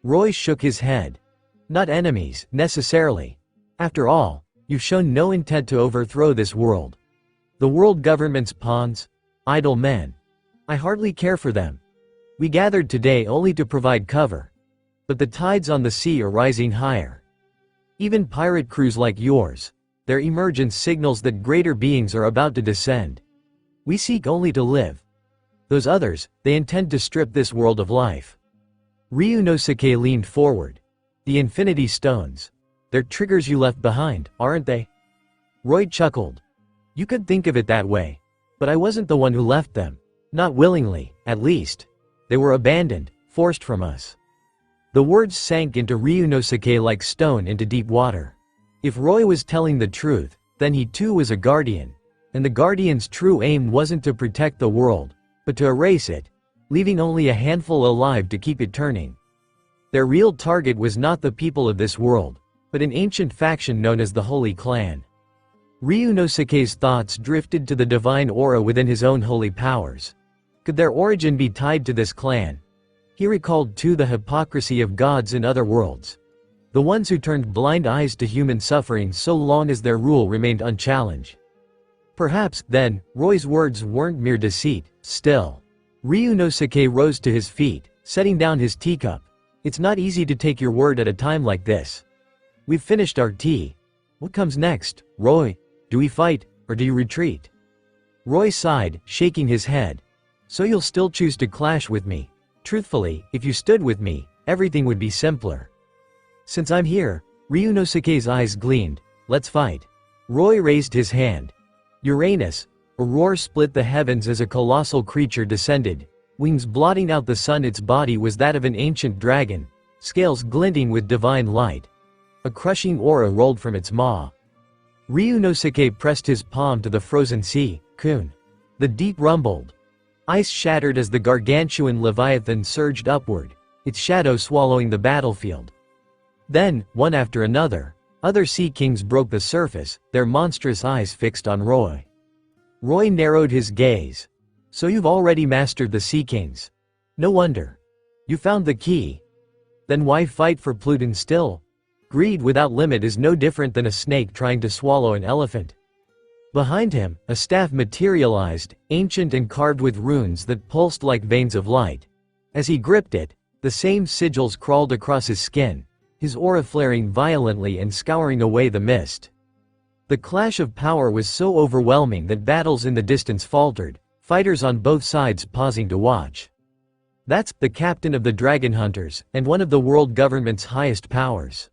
Roy shook his head. Not enemies, necessarily. After all, you've shown no intent to overthrow this world. The world government's pawns, idle men. I hardly care for them. We gathered today only to provide cover. But the tides on the sea are rising higher. Even pirate crews like yours, their emergence signals that greater beings are about to descend. We seek only to live. Those others, they intend to strip this world of life. Ryunosuke leaned forward. The Infinity Stones. They're triggers you left behind, aren't they? Roy chuckled. You could think of it that way. But I wasn't the one who left them. Not willingly, at least. They were abandoned, forced from us. The words sank into Ryunosuke like stone into deep water. If Roy was telling the truth, then he too was a guardian. And the guardian's true aim wasn't to protect the world, but to erase it, leaving only a handful alive to keep it turning. Their real target was not the people of this world, but an ancient faction known as the Holy Clan. Ryunosuke's thoughts drifted to the divine aura within his own holy powers. Could their origin be tied to this clan? He recalled too the hypocrisy of gods in other worlds. The ones who turned blind eyes to human suffering so long as their rule remained unchallenged. Perhaps, then, Roy's words weren't mere deceit. Still, Ryunosuke rose to his feet, setting down his teacup. It's not easy to take your word at a time like this. We've finished our tea. What comes next, Roy? Do we fight, or do you retreat? Roy sighed, shaking his head. So you'll still choose to clash with me? Truthfully, if you stood with me, everything would be simpler. Since I'm here, Ryunosuke's eyes gleamed. Let's fight. Roy raised his hand. Uranus. A roar split the heavens as a colossal creature descended, wings blotting out the sun. Its body was that of an ancient dragon, scales glinting with divine light. A crushing aura rolled from its maw. Ryunosuke pressed his palm to the frozen sea. Kun. The deep rumbled. Ice shattered as the gargantuan leviathan surged upward, its shadow swallowing the battlefield. Then, one after another, other sea kings broke the surface, their monstrous eyes fixed on Roy. Roy narrowed his gaze. So you've already mastered the Sea Kings. No wonder. You found the key. Then why fight for Pluton still? Greed without limit is no different than a snake trying to swallow an elephant. Behind him, a staff materialized, ancient and carved with runes that pulsed like veins of light. As he gripped it, the same sigils crawled across his skin, his aura flaring violently and scouring away the mist. The clash of power was so overwhelming that battles in the distance faltered, fighters on both sides pausing to watch. That's the captain of the Dragon Hunters, and one of the world government's highest powers.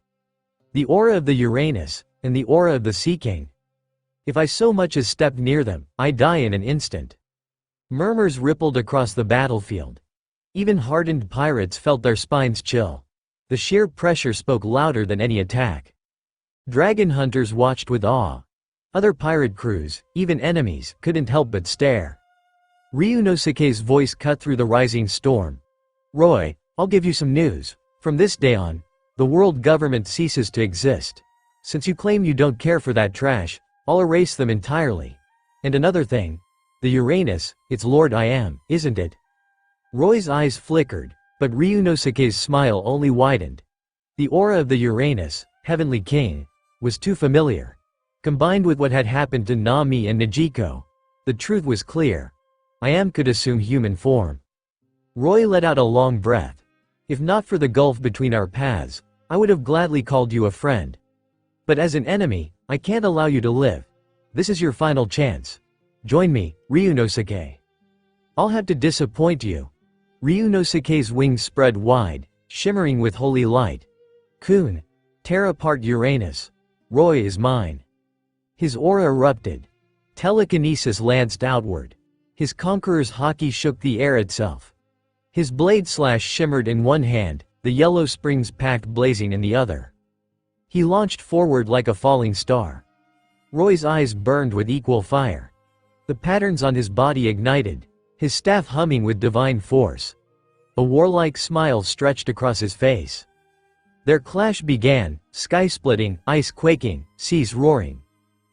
The aura of the Uranus, and the aura of the Sea King. If I so much as stepped near them, I die in an instant. Murmurs rippled across the battlefield. Even hardened pirates felt their spines chill. The sheer pressure spoke louder than any attack. Dragon hunters watched with awe. Other pirate crews, even enemies, couldn't help but stare. Ryunosuke's voice cut through the rising storm. Roy, I'll give you some news. From this day on, the world government ceases to exist. Since you claim you don't care for that trash, I'll erase them entirely. And another thing. The Uranus, it's Lord I Am, isn't it? Roy's eyes flickered, but Ryunosuke's smile only widened. The aura of the Uranus, Heavenly King, was too familiar. Combined with what had happened to Nami and Najiko, the truth was clear. I Am could assume human form. Roy let out a long breath. If not for the gulf between our paths, I would have gladly called you a friend. But as an enemy, I can't allow you to live. This is your final chance. Join me, Ryunosuke. I'll have to disappoint you. Ryunosuke's wings spread wide, shimmering with holy light. Kun. Tear apart Uranus. Roy is mine. His aura erupted. Telekinesis lanced outward. His conqueror's haki shook the air itself. His blade slash shimmered in one hand, the yellow springs packed blazing in the other. He launched forward like a falling star. Roy's eyes burned with equal fire. The patterns on his body ignited, his staff humming with divine force. A warlike smile stretched across his face. Their clash began, sky splitting, ice quaking, seas roaring.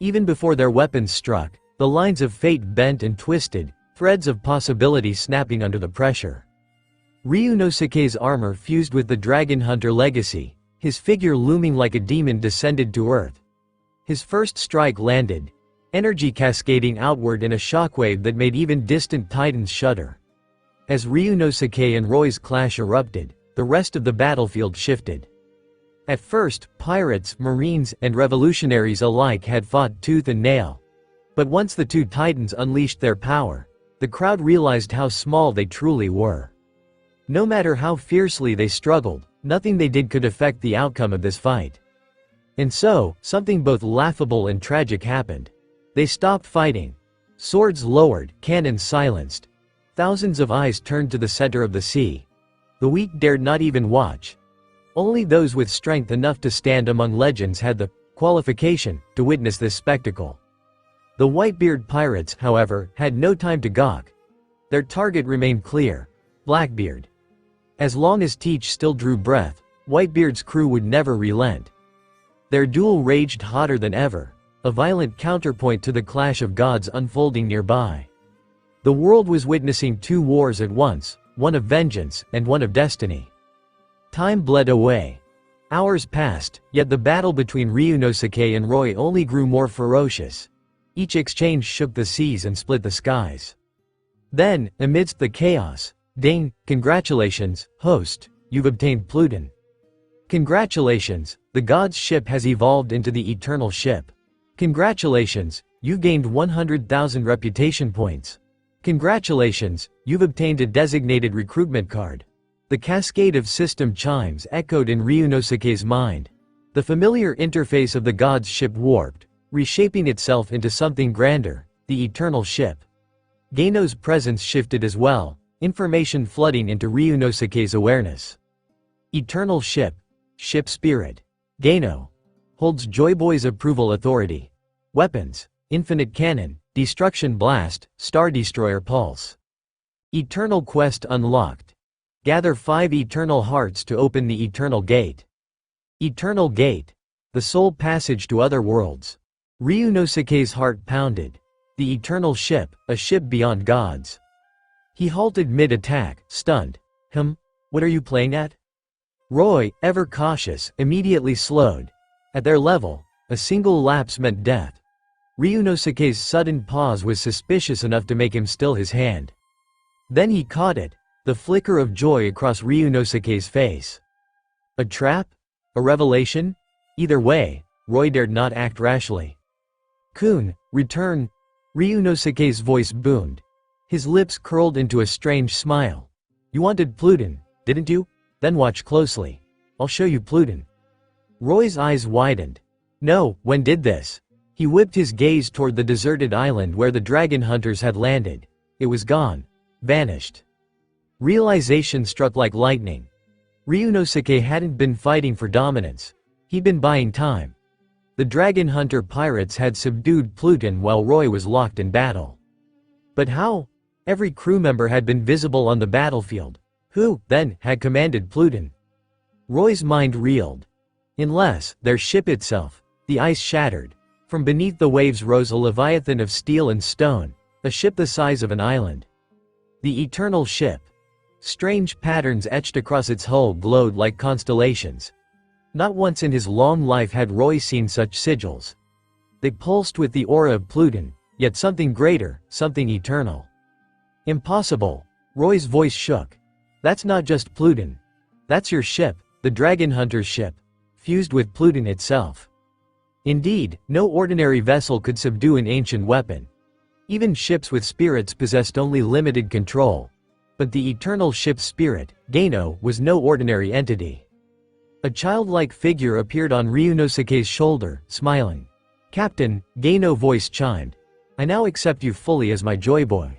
Even before their weapons struck, the lines of fate bent and twisted, threads of possibility snapping under the pressure. Ryunosuke's armor fused with the Dragon Hunter legacy, his figure looming like a demon descended to earth. His first strike landed, energy cascading outward in a shockwave that made even distant titans shudder. As Ryunosuke and Roy's clash erupted, the rest of the battlefield shifted. At first, pirates, marines, and revolutionaries alike had fought tooth and nail. But once the two titans unleashed their power, The crowd realized how small they truly were. No matter how fiercely they struggled, nothing they did could affect the outcome of this fight. And so, something both laughable and tragic happened. They stopped fighting. Swords lowered, cannons silenced. Thousands of eyes turned to the center of the sea. The weak dared not even watch. Only those with strength enough to stand among legends had the qualification to witness this spectacle. The Whitebeard pirates, however, had no time to gawk. Their target remained clear: Blackbeard. As long as Teach still drew breath, Whitebeard's crew would never relent. Their duel raged hotter than ever, a violent counterpoint to the clash of gods unfolding nearby. The world was witnessing two wars at once, one of vengeance and one of destiny. Time bled away. Hours passed, yet the battle between Ryunosuke and Roy only grew more ferocious. Each exchange shook the seas and split the skies. Then, amidst the chaos, Dane, congratulations, host, you've obtained Pluton. Congratulations, the god's ship has evolved into the eternal ship. Congratulations, you've gained 100,000 reputation points. Congratulations, you've obtained a designated recruitment card. The cascade of system chimes echoed in Ryunosuke's mind. The familiar interface of the god's ship warped, reshaping itself into something grander, the eternal ship. Geino's presence shifted as well, information flooding into Ryunosuke's awareness. Eternal ship, ship spirit. Geino holds Joyboy's approval authority. Weapons: infinite cannon, destruction blast, star destroyer pulse. Eternal quest unlocked. Gather 5 eternal hearts to open the eternal gate. Eternal gate, the sole passage to other worlds. Ryunosuke's heart pounded. The eternal ship, a ship beyond gods. He halted mid-attack, stunned. What are you playing at? Roy, ever cautious, immediately slowed. At their level, a single lapse meant death. Ryunosuke's sudden pause was suspicious enough to make him still his hand. Then he caught it, the flicker of joy across Ryunosuke's face. A trap? A revelation? Either way, Roy dared not act rashly. Kun, return. Ryunosuke's voice boomed. His lips curled into a strange smile. You wanted Pluton, didn't you? Then watch closely. I'll show you Pluton. Roy's eyes widened. No, when did this? He whipped his gaze toward the deserted island where the dragon hunters had landed. It was gone. Vanished. Realization struck like lightning. Ryunosuke hadn't been fighting for dominance. He'd been buying time. The dragon hunter pirates had subdued Pluton while Roy was locked in battle. But how? Every crew member had been visible on the battlefield. Who, then, had commanded Pluton? Roy's mind reeled. Unless, their ship itself. The ice shattered. From beneath the waves rose a leviathan of steel and stone, a ship the size of an island. The eternal ship. Strange patterns etched across its hull glowed like constellations. Not once in his long life had Roy seen such sigils. They pulsed with the aura of Pluton, yet something greater, something eternal. Impossible. Roy's voice shook. That's not just Pluton. That's your ship, the dragon hunter's ship, fused with Pluton itself. Indeed, no ordinary vessel could subdue an ancient weapon. Even ships with spirits possessed only limited control. But the eternal ship's spirit, Geino, was no ordinary entity. A childlike figure appeared on Ryunosuke's shoulder, smiling. Captain, Geino voice chimed. I now accept you fully as my joy boy.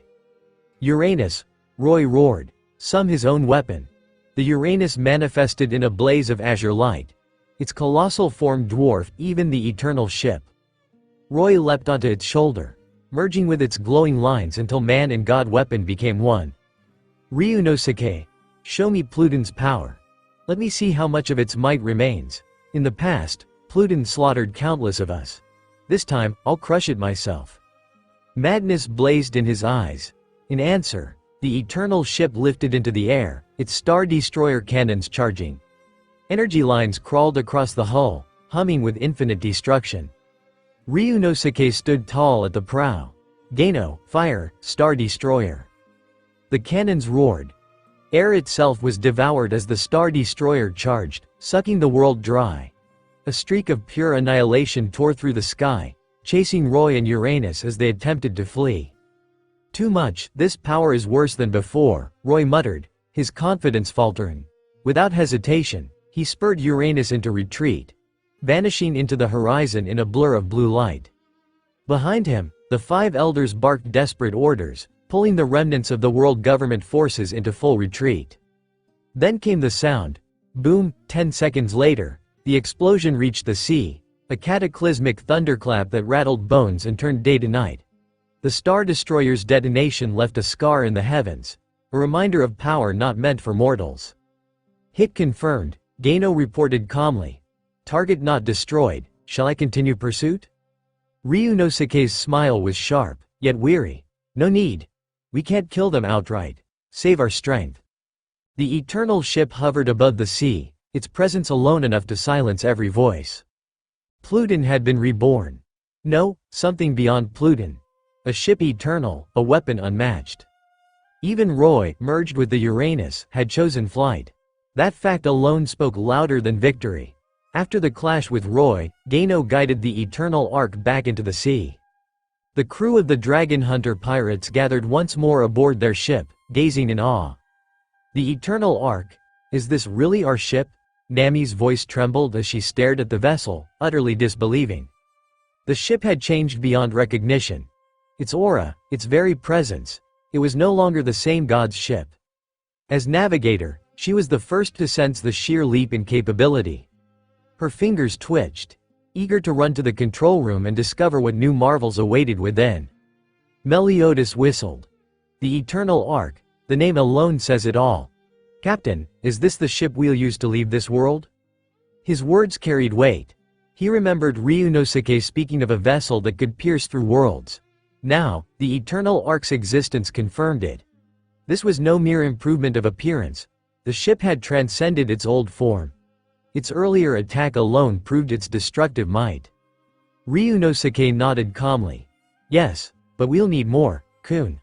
Uranus, Roy roared. Some his own weapon. The Uranus manifested in a blaze of azure light. Its colossal form dwarfed even the eternal ship. Roy leapt onto its shoulder, merging with its glowing lines until man and god weapon became one. Ryunosuke, show me Pluton's power. Let me see how much of its might remains. In the past, Pluton slaughtered countless of us. This time, I'll crush it myself. Madness blazed in his eyes. In answer, the eternal ship lifted into the air, its star destroyer cannons charging. Energy lines crawled across the hull, humming with infinite destruction. Ryunosuke stood tall at the prow. Geino, fire, star destroyer. The cannons roared. Air itself was devoured as the star destroyer charged, sucking the world dry. A streak of pure annihilation tore through the sky, chasing Roy and Uranus as they attempted to flee. Too much, this power is worse than before, Roy muttered, his confidence faltering. Without hesitation, he spurred Uranus into retreat, vanishing into the horizon in a blur of blue light. Behind him, the 5 elders barked desperate orders, pulling the remnants of the world government forces into full retreat. Then came the sound. Boom. 10 seconds later, the explosion reached the sea, a cataclysmic thunderclap that rattled bones and turned day to night. The Star Destroyer's detonation left a scar in the heavens, a reminder of power not meant for mortals. Hit confirmed, Gano reported calmly. Target not destroyed, shall I continue pursuit? Ryunosuke's smile was sharp, yet weary. No need. We can't kill them outright. Save our strength. The eternal ship hovered above the sea, its presence alone enough to silence every voice. Pluton had been reborn. No, something beyond Pluton. A ship eternal, a weapon unmatched. Even Roy, merged with the Uranus, had chosen flight. That fact alone spoke louder than victory. After the clash with Roy, Gano guided the Eternal Ark back into the sea. The crew of the Dragon Hunter pirates gathered once more aboard their ship, gazing in awe. The Eternal Ark? Is this really our ship? Nami's voice trembled as she stared at the vessel, utterly disbelieving. The ship had changed beyond recognition. Its aura, its very presence, it was no longer the same god's ship. As navigator, she was the first to sense the sheer leap in capability. Her fingers twitched, eager to run to the control room and discover what new marvels awaited within. Meliodas whistled. The Eternal Ark, the name alone says it all. Captain, is this the ship we'll use to leave this world? His words carried weight. He remembered Ryunosuke speaking of a vessel that could pierce through worlds. Now, the Eternal Ark's existence confirmed it. This was no mere improvement of appearance. The ship had transcended its old form. Its earlier attack alone proved its destructive might. Ryunosuke nodded calmly. Yes, but we'll need more, Kun.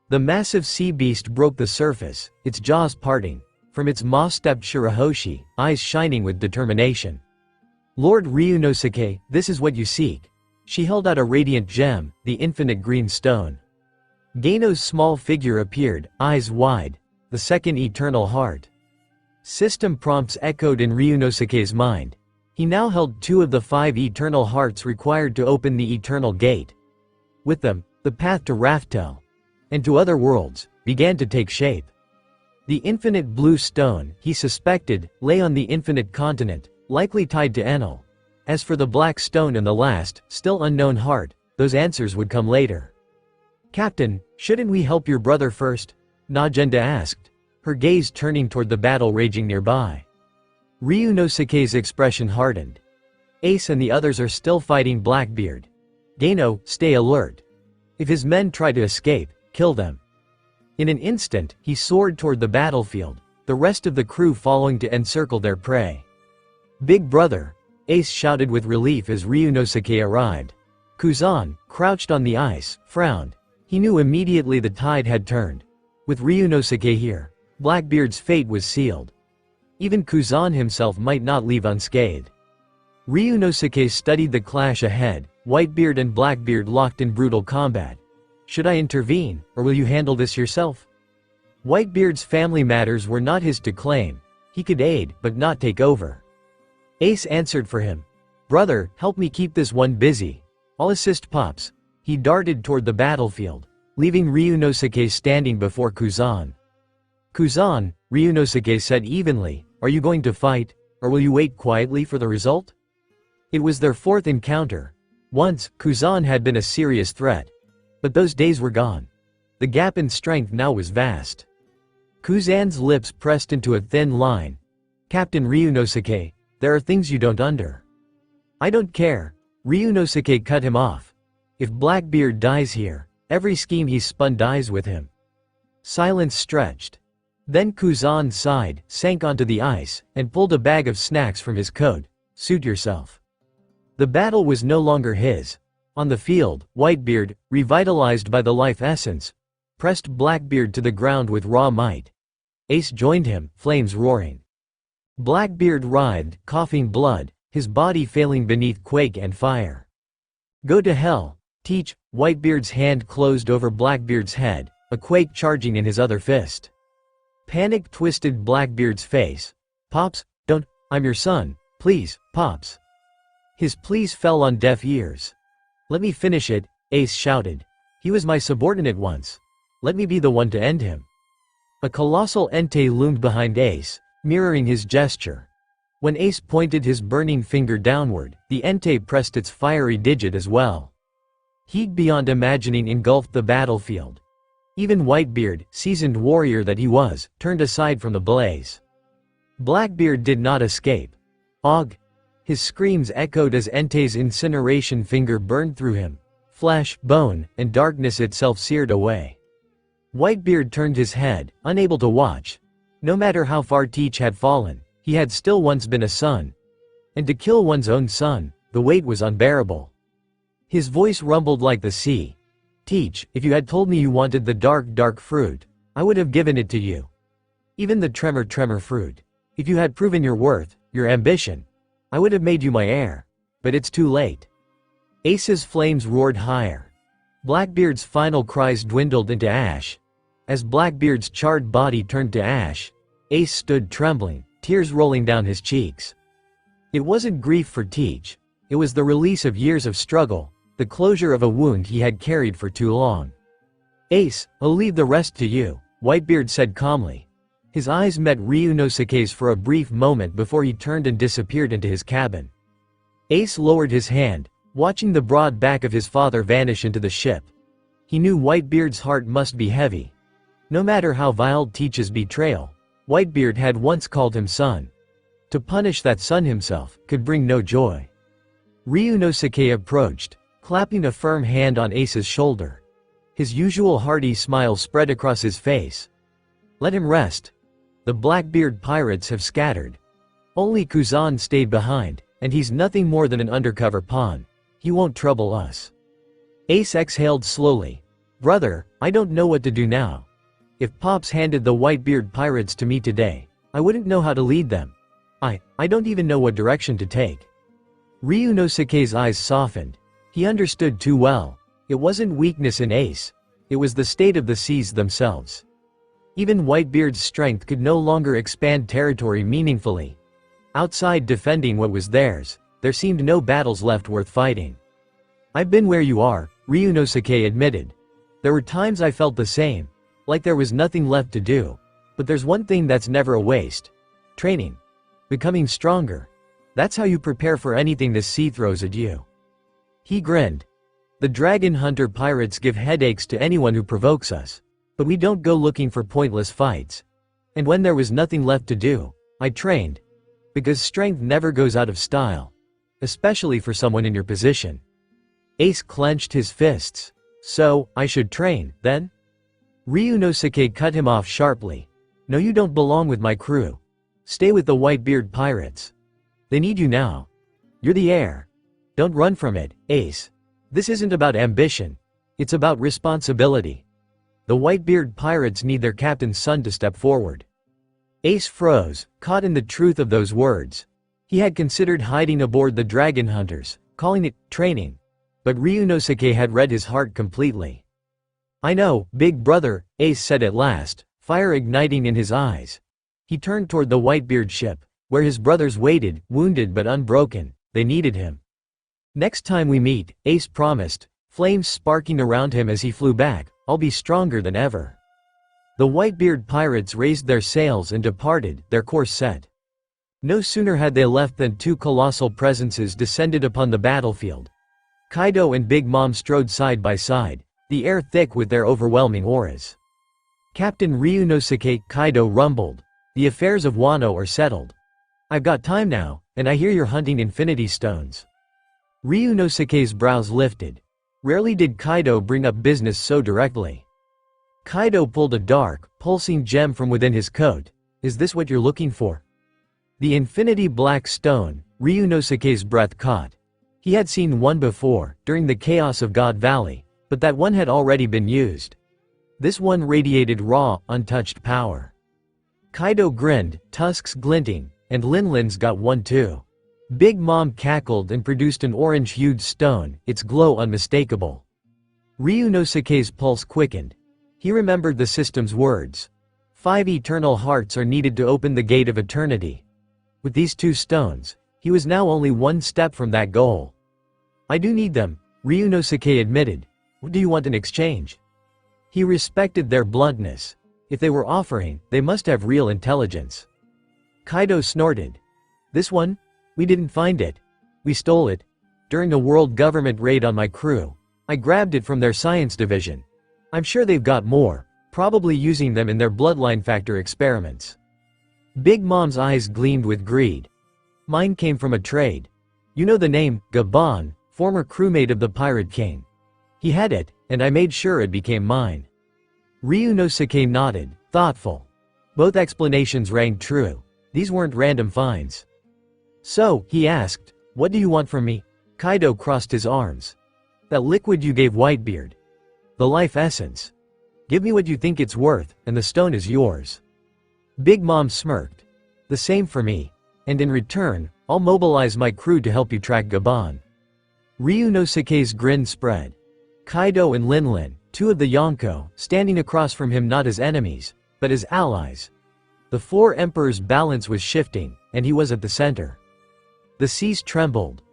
The massive sea beast broke the surface, its jaws parting. From its maw stepped Shirahoshi, eyes shining with determination. Lord Ryunosuke, this is what you seek. She held out a radiant gem, the infinite green stone. Gano's small figure appeared, eyes wide. The second eternal heart. System prompts echoed in Ryunosuke's mind. He now held 2 of the 5 eternal hearts required to open the eternal gate. With them, the path to Raftel, and to other worlds, began to take shape. The infinite blue stone, he suspected, lay on the infinite continent, likely tied to Enel. As for the black stone and the last, still unknown heart, those answers would come later. Captain, shouldn't we help your brother first? Najenda asked, her gaze turning toward the battle raging nearby. Ryunosuke's expression hardened. Ace and the others are still fighting Blackbeard. Gano, stay alert. If his men try to escape, kill them. In an instant, he soared toward the battlefield, the rest of the crew following to encircle their prey. Big brother, Ace shouted with relief as Ryunosuke arrived. Kuzan, crouched on the ice, frowned. He knew immediately the tide had turned. With Ryunosuke here, Blackbeard's fate was sealed. Even Kuzan himself might not leave unscathed. Ryunosuke studied the clash ahead, Whitebeard and Blackbeard locked in brutal combat. Should I intervene, or will you handle this yourself? Whitebeard's family matters were not his to claim. He could aid, but not take over. Ace answered for him. Brother, help me keep this one busy. I'll assist Pops. He darted toward the battlefield, leaving Ryunosuke standing before Kuzan. Kuzan, Ryunosuke said evenly, are you going to fight, or will you wait quietly for the result? It was their 4th encounter. Once, Kuzan had been a serious threat. But those days were gone. The gap in strength now was vast. Kuzan's lips pressed into a thin line. Captain Ryunosuke, there are things you don't under. I don't care. Ryunosuke cut him off. If Blackbeard dies here, every scheme he spun dies with him. Silence stretched. Then Kuzan sighed, sank onto the ice, and pulled a bag of snacks from his coat. Suit yourself. The battle was no longer his. On the field, Whitebeard, revitalized by the life essence, pressed Blackbeard to the ground with raw might. Ace joined him, flames roaring. Blackbeard writhed, coughing blood, his body failing beneath quake and fire. Go to hell. Teach, Whitebeard's hand closed over Blackbeard's head, a quake charging in his other fist. Panic twisted Blackbeard's face. Pops, don't, I'm your son, please, Pops. His pleas fell on deaf ears. Let me finish it, Ace shouted. He was my subordinate once. Let me be the one to end him. A colossal Entei loomed behind Ace, mirroring his gesture. When Ace pointed his burning finger downward, the Entei pressed its fiery digit as well. Heat beyond imagining engulfed the battlefield. Even Whitebeard, seasoned warrior that he was, turned aside from the blaze. Blackbeard did not escape. Og! His screams echoed as Entei's incineration finger burned through him. Flesh, bone, and darkness itself seared away. Whitebeard turned his head, unable to watch. No matter how far Teach had fallen, he had still once been a son. And to kill one's own son, the weight was unbearable. His voice rumbled like the sea. Teach, if you had told me you wanted the dark fruit, I would have given it to you. Even the tremor fruit. If you had proven your worth, your ambition, I would have made you my heir. But it's too late. Ace's flames roared higher. Blackbeard's final cries dwindled into ash. As Blackbeard's charred body turned to ash, Ace stood trembling, tears rolling down his cheeks. It wasn't grief for Teach. It was the release of years of struggle, the closure of a wound he had carried for too long. Ace, I'll leave the rest to you, Whitebeard said calmly. His eyes met Ryunosuke's for a brief moment before he turned and disappeared into his cabin. Ace lowered his hand, watching the broad back of his father vanish into the ship. He knew Whitebeard's heart must be heavy. No matter how vile Teach's betrayal, Whitebeard had once called him son. To punish that son himself could bring no joy. Ryunosuke approached, clapping a firm hand on Ace's shoulder. His usual hearty smile spread across his face. Let him rest. The Blackbeard pirates have scattered. Only Kuzan stayed behind, and he's nothing more than an undercover pawn. He won't trouble us. Ace exhaled slowly. Brother, I don't know what to do now. If Pops handed the Whitebeard pirates to me today, I wouldn't know how to lead them. I don't even know what direction to take. Ryunosuke's eyes softened. He understood too well. It wasn't weakness in Ace. It was the state of the seas themselves. Even Whitebeard's strength could no longer expand territory meaningfully. Outside defending what was theirs, there seemed no battles left worth fighting. I've been where you are, Ryunosuke admitted. There were times I felt the same, like there was nothing left to do. But there's one thing that's never a waste. Training. Becoming stronger. That's how you prepare for anything the sea throws at you. He grinned. The dragon hunter pirates give headaches to anyone who provokes us. But we don't go looking for pointless fights. And when there was nothing left to do, I trained. Because strength never goes out of style. Especially for someone in your position. Ace clenched his fists. So, I should train, then? Ryunosuke cut him off sharply. No, you don't belong with my crew. Stay with the Whitebeard pirates. They need you now. You're the heir. Don't run from it, Ace. This isn't about ambition. It's about responsibility. The Whitebeard pirates need their captain's son to step forward. Ace froze, caught in the truth of those words. He had considered hiding aboard the dragon hunters, calling it training. But Ryunosuke had read his heart completely. I know, big brother, Ace said at last, fire igniting in his eyes. He turned toward the Whitebeard ship, where his brothers waited, wounded but unbroken. They needed him. Next time we meet, Ace promised, flames sparking around him as he flew back, I'll be stronger than ever. The Whitebeard pirates raised their sails and departed, their course set. No sooner had they left than two colossal presences descended upon the battlefield. Kaido and Big Mom strode side by side, the air thick with their overwhelming auras. Captain Ryunosuke, Kaido rumbled. The affairs of Wano are settled. I've got time now, and I hear you're hunting infinity stones. Ryunosuke's brows lifted. Rarely did Kaido bring up business so directly. Kaido pulled a dark, pulsing gem from within his coat. Is this what you're looking for? The infinity black stone, Ryunosuke's breath caught. He had seen one before, during the chaos of God Valley, but that one had already been used. This one radiated raw, untouched power. Kaido grinned, tusks glinting, and Linlin's got one too. Big Mom cackled and produced an orange-hued stone, its glow unmistakable. Ryunosuke's pulse quickened. He remembered the system's words. 5 eternal hearts are needed to open the gate of eternity. With these 2 stones, he was now only 1 step from that goal. I do need them, Ryunosuke admitted. What do you want in exchange? He respected their bluntness. If they were offering, they must have real intelligence. Kaido snorted. This one? We didn't find it. We stole it. During a world government raid on my crew. I grabbed it from their science division. I'm sure they've got more, probably using them in their bloodline factor experiments. Big Mom's eyes gleamed with greed. Mine came from a trade. You know the name, Gabon, former crewmate of the Pirate King. He had it, and I made sure it became mine. Ryunosuke nodded, thoughtful. Both explanations rang true. These weren't random finds. So, he asked, what do you want from me? Kaido crossed his arms. That liquid you gave Whitebeard. The life essence. Give me what you think it's worth, and the stone is yours. Big Mom smirked. The same for me. And in return, I'll mobilize my crew to help you track Gabon. Ryunosuke's grin spread. Kaido and Linlin, 2 of the Yonko, standing across from him not as enemies, but as allies. The 4 emperors' balance was shifting, and he was at the center. The seas trembled.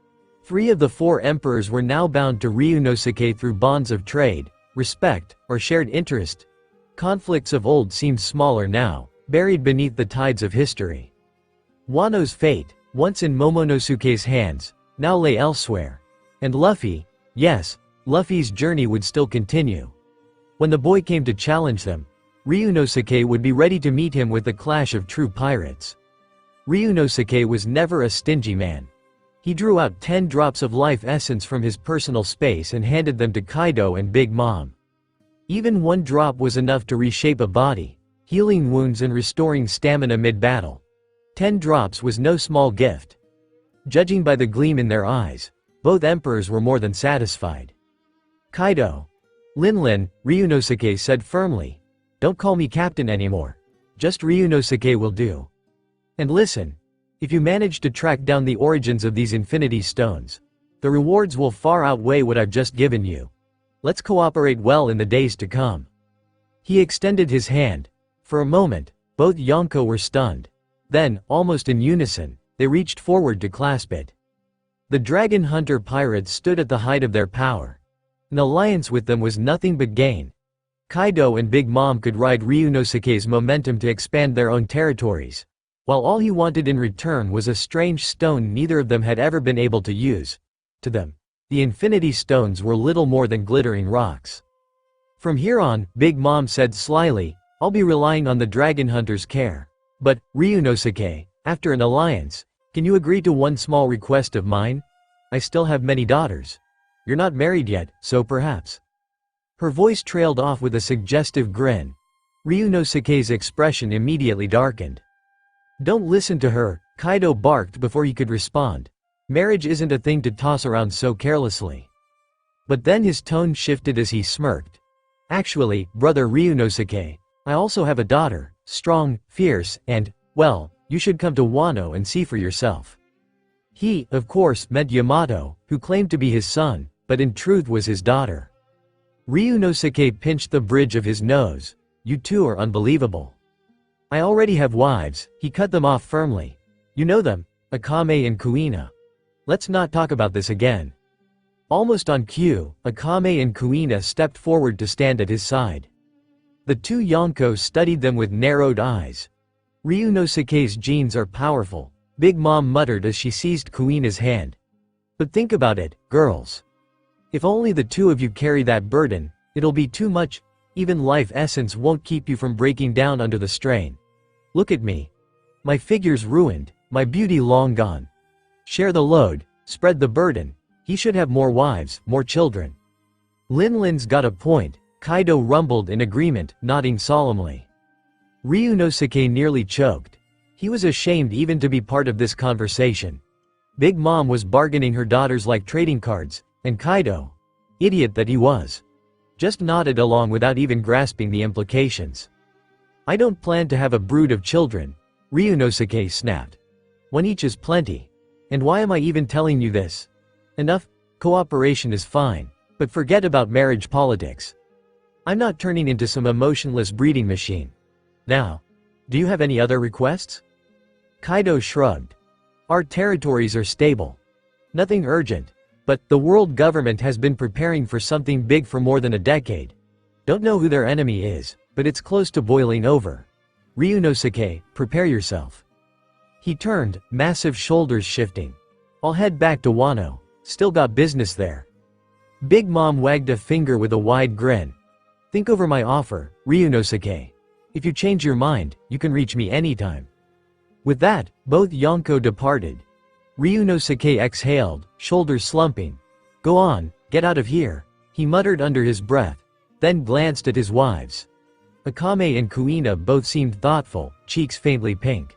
3 of the 4 emperors were now bound to Ryunosuke through bonds of trade, respect, or shared interest. Conflicts of old seemed smaller now, buried beneath the tides of history. Wano's fate, once in Momonosuke's hands, now lay elsewhere. And Luffy, yes, Luffy's journey would still continue. When the boy came to challenge them, Ryunosuke would be ready to meet him with the clash of true pirates. Ryunosuke was never a stingy man. He drew out 10 drops of life essence from his personal space and handed them to Kaido and Big Mom. Even 1 drop was enough to reshape a body, healing wounds and restoring stamina mid-battle. 10 drops was no small gift. Judging by the gleam in their eyes, both emperors were more than satisfied. Kaido. Linlin, Ryunosuke said firmly. Don't call me captain anymore. Just Ryunosuke will do. And listen. If you manage to track down the origins of these infinity stones, the rewards will far outweigh what I've just given you. Let's cooperate well in the days to come. He extended his hand. For a moment, both Yonko were stunned. Then, almost in unison, they reached forward to clasp it. The Dragon Hunter pirates stood at the height of their power. An alliance with them was nothing but gain. Kaido and Big Mom could ride Ryunosuke's momentum to expand their own territories, while all he wanted in return was a strange stone neither of them had ever been able to use. To them, the Infinity Stones were little more than glittering rocks. From here on, Big Mom said slyly, I'll be relying on the Dragon Hunter's care. But, Ryunosuke, after an alliance, can you agree to 1 small request of mine? I still have many daughters. You're not married yet, so perhaps. Her voice trailed off with a suggestive grin. Ryunosuke's expression immediately darkened. Don't listen to her, Kaido barked before he could respond. Marriage isn't a thing to toss around so carelessly. But then his tone shifted as he smirked. Actually, brother Ryunosuke, I also have a daughter, strong, fierce, and, well, you should come to Wano and see for yourself. He, of course, meant Yamato, who claimed to be his son, but in truth was his daughter. Ryunosuke pinched the bridge of his nose. You 2 are unbelievable. I already have wives, he cut them off firmly. You know them, Akame and Kuina. Let's not talk about this again. Almost on cue, Akame and Kuina stepped forward to stand at his side. The 2 Yonko studied them with narrowed eyes. Ryunosuke's genes are powerful, Big Mom muttered as she seized Kuina's hand. But think about it, girls. If only the 2 of you carry that burden, it'll be too much. Even life essence won't keep you from breaking down under the strain. Look at me. My figure's ruined, my beauty long gone. Share the load, spread the burden. He should have more wives, more children. Linlin's got a point, Kaido rumbled in agreement, nodding solemnly. Ryunosuke nearly choked. He was ashamed even to be part of this conversation. Big Mom was bargaining her daughters like trading cards, and Kaido, idiot that he was, just nodded along without even grasping the implications. I don't plan to have a brood of children, Ryunosuke snapped. 1 each is plenty. And why am I even telling you this? Enough, cooperation is fine. But forget about marriage politics. I'm not turning into some emotionless breeding machine. Now, do you have any other requests? Kaido shrugged. Our territories are stable. Nothing urgent. But the world government has been preparing for something big for more than a decade. Don't know who their enemy is, but it's close to boiling over. Ryunosuke, prepare yourself. He turned, massive shoulders shifting. I'll head back to Wano. Still got business there. Big Mom wagged a finger with a wide grin. Think over my offer, Ryunosuke. If you change your mind, you can reach me anytime. With that, both Yonko departed. Ryunosuke exhaled, shoulders slumping. Go on, get out of here, he muttered under his breath, then glanced at his wives. Akame and Kuina both seemed thoughtful, cheeks faintly pink.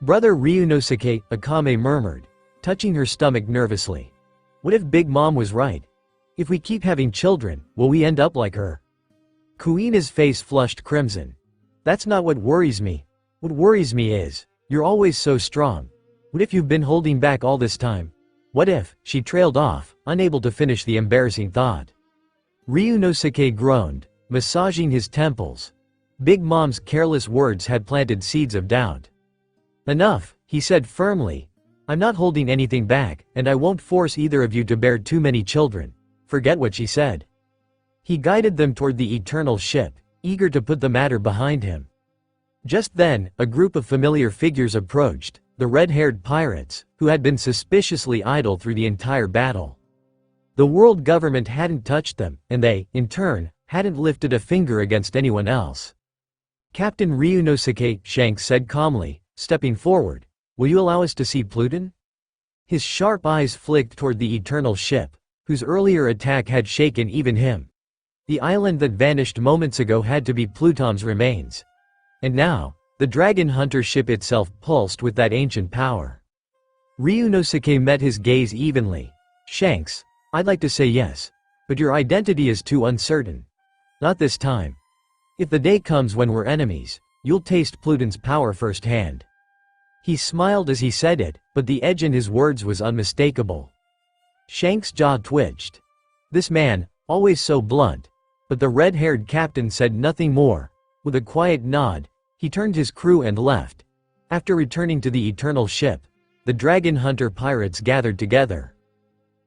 Brother Ryunosuke, Akame murmured, touching her stomach nervously. What if Big Mom was right? If we keep having children, will we end up like her? Kuina's face flushed crimson. That's not what worries me. What worries me is, you're always so strong. What if you've been holding back all this time? What if, she trailed off, unable to finish the embarrassing thought. Ryunosuke groaned, massaging his temples. Big Mom's careless words had planted seeds of doubt. Enough, he said firmly. I'm not holding anything back, and I won't force either of you to bear too many children. Forget what she said. He guided them toward the eternal ship, eager to put the matter behind him. Just then, a group of familiar figures approached, the red-haired pirates, who had been suspiciously idle through the entire battle. The world government hadn't touched them, and they, in turn, hadn't lifted a finger against anyone else. Captain Ryunosuke, Shanks said calmly, stepping forward. Will you allow us to see Pluton? His sharp eyes flicked toward the eternal ship, whose earlier attack had shaken even him. The island that vanished moments ago had to be Pluton's remains. And now, the dragon hunter ship itself pulsed with that ancient power. Ryunosuke met his gaze evenly. Shanks, I'd like to say yes, but your identity is too uncertain. Not this time. If the day comes when we're enemies, you'll taste Pluton's power firsthand. He smiled as he said it, but the edge in his words was unmistakable. Shanks' jaw twitched. This man, always so blunt. But the red-haired captain said nothing more. With a quiet nod, he turned his crew and left. After returning to the eternal ship, the dragon hunter pirates gathered together.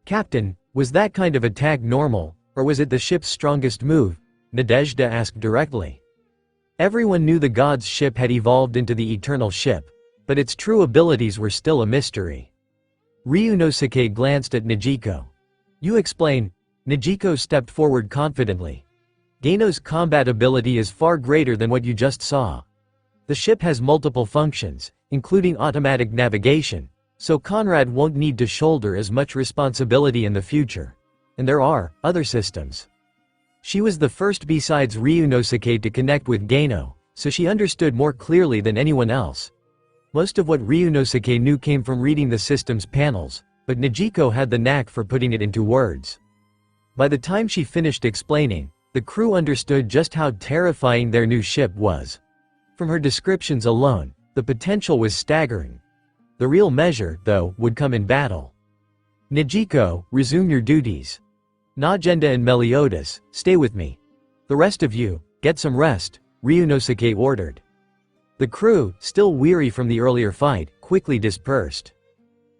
Captain, was that kind of attack normal, or was it the ship's strongest move? Nadezhda asked directly. Everyone knew the god's ship had evolved into the eternal ship, but its true abilities were still a mystery. Ryunosuke glanced at Nijiko. You explain. Nijiko stepped forward confidently. Geino's combat ability is far greater than what you just saw. The ship has multiple functions, including automatic navigation, so Conrad won't need to shoulder as much responsibility in the future. And there are other systems. She was the first besides Ryunosuke to connect with Geino, so she understood more clearly than anyone else. Most of what Ryunosuke knew came from reading the system's panels, but Nijiko had the knack for putting it into words. By the time she finished explaining, the crew understood just how terrifying their new ship was. From her descriptions alone, the potential was staggering. The real measure, though, would come in battle. Nijiko, resume your duties. Najenda and Meliodas, stay with me. The rest of you, get some rest, Ryunosuke ordered. The crew, still weary from the earlier fight, quickly dispersed.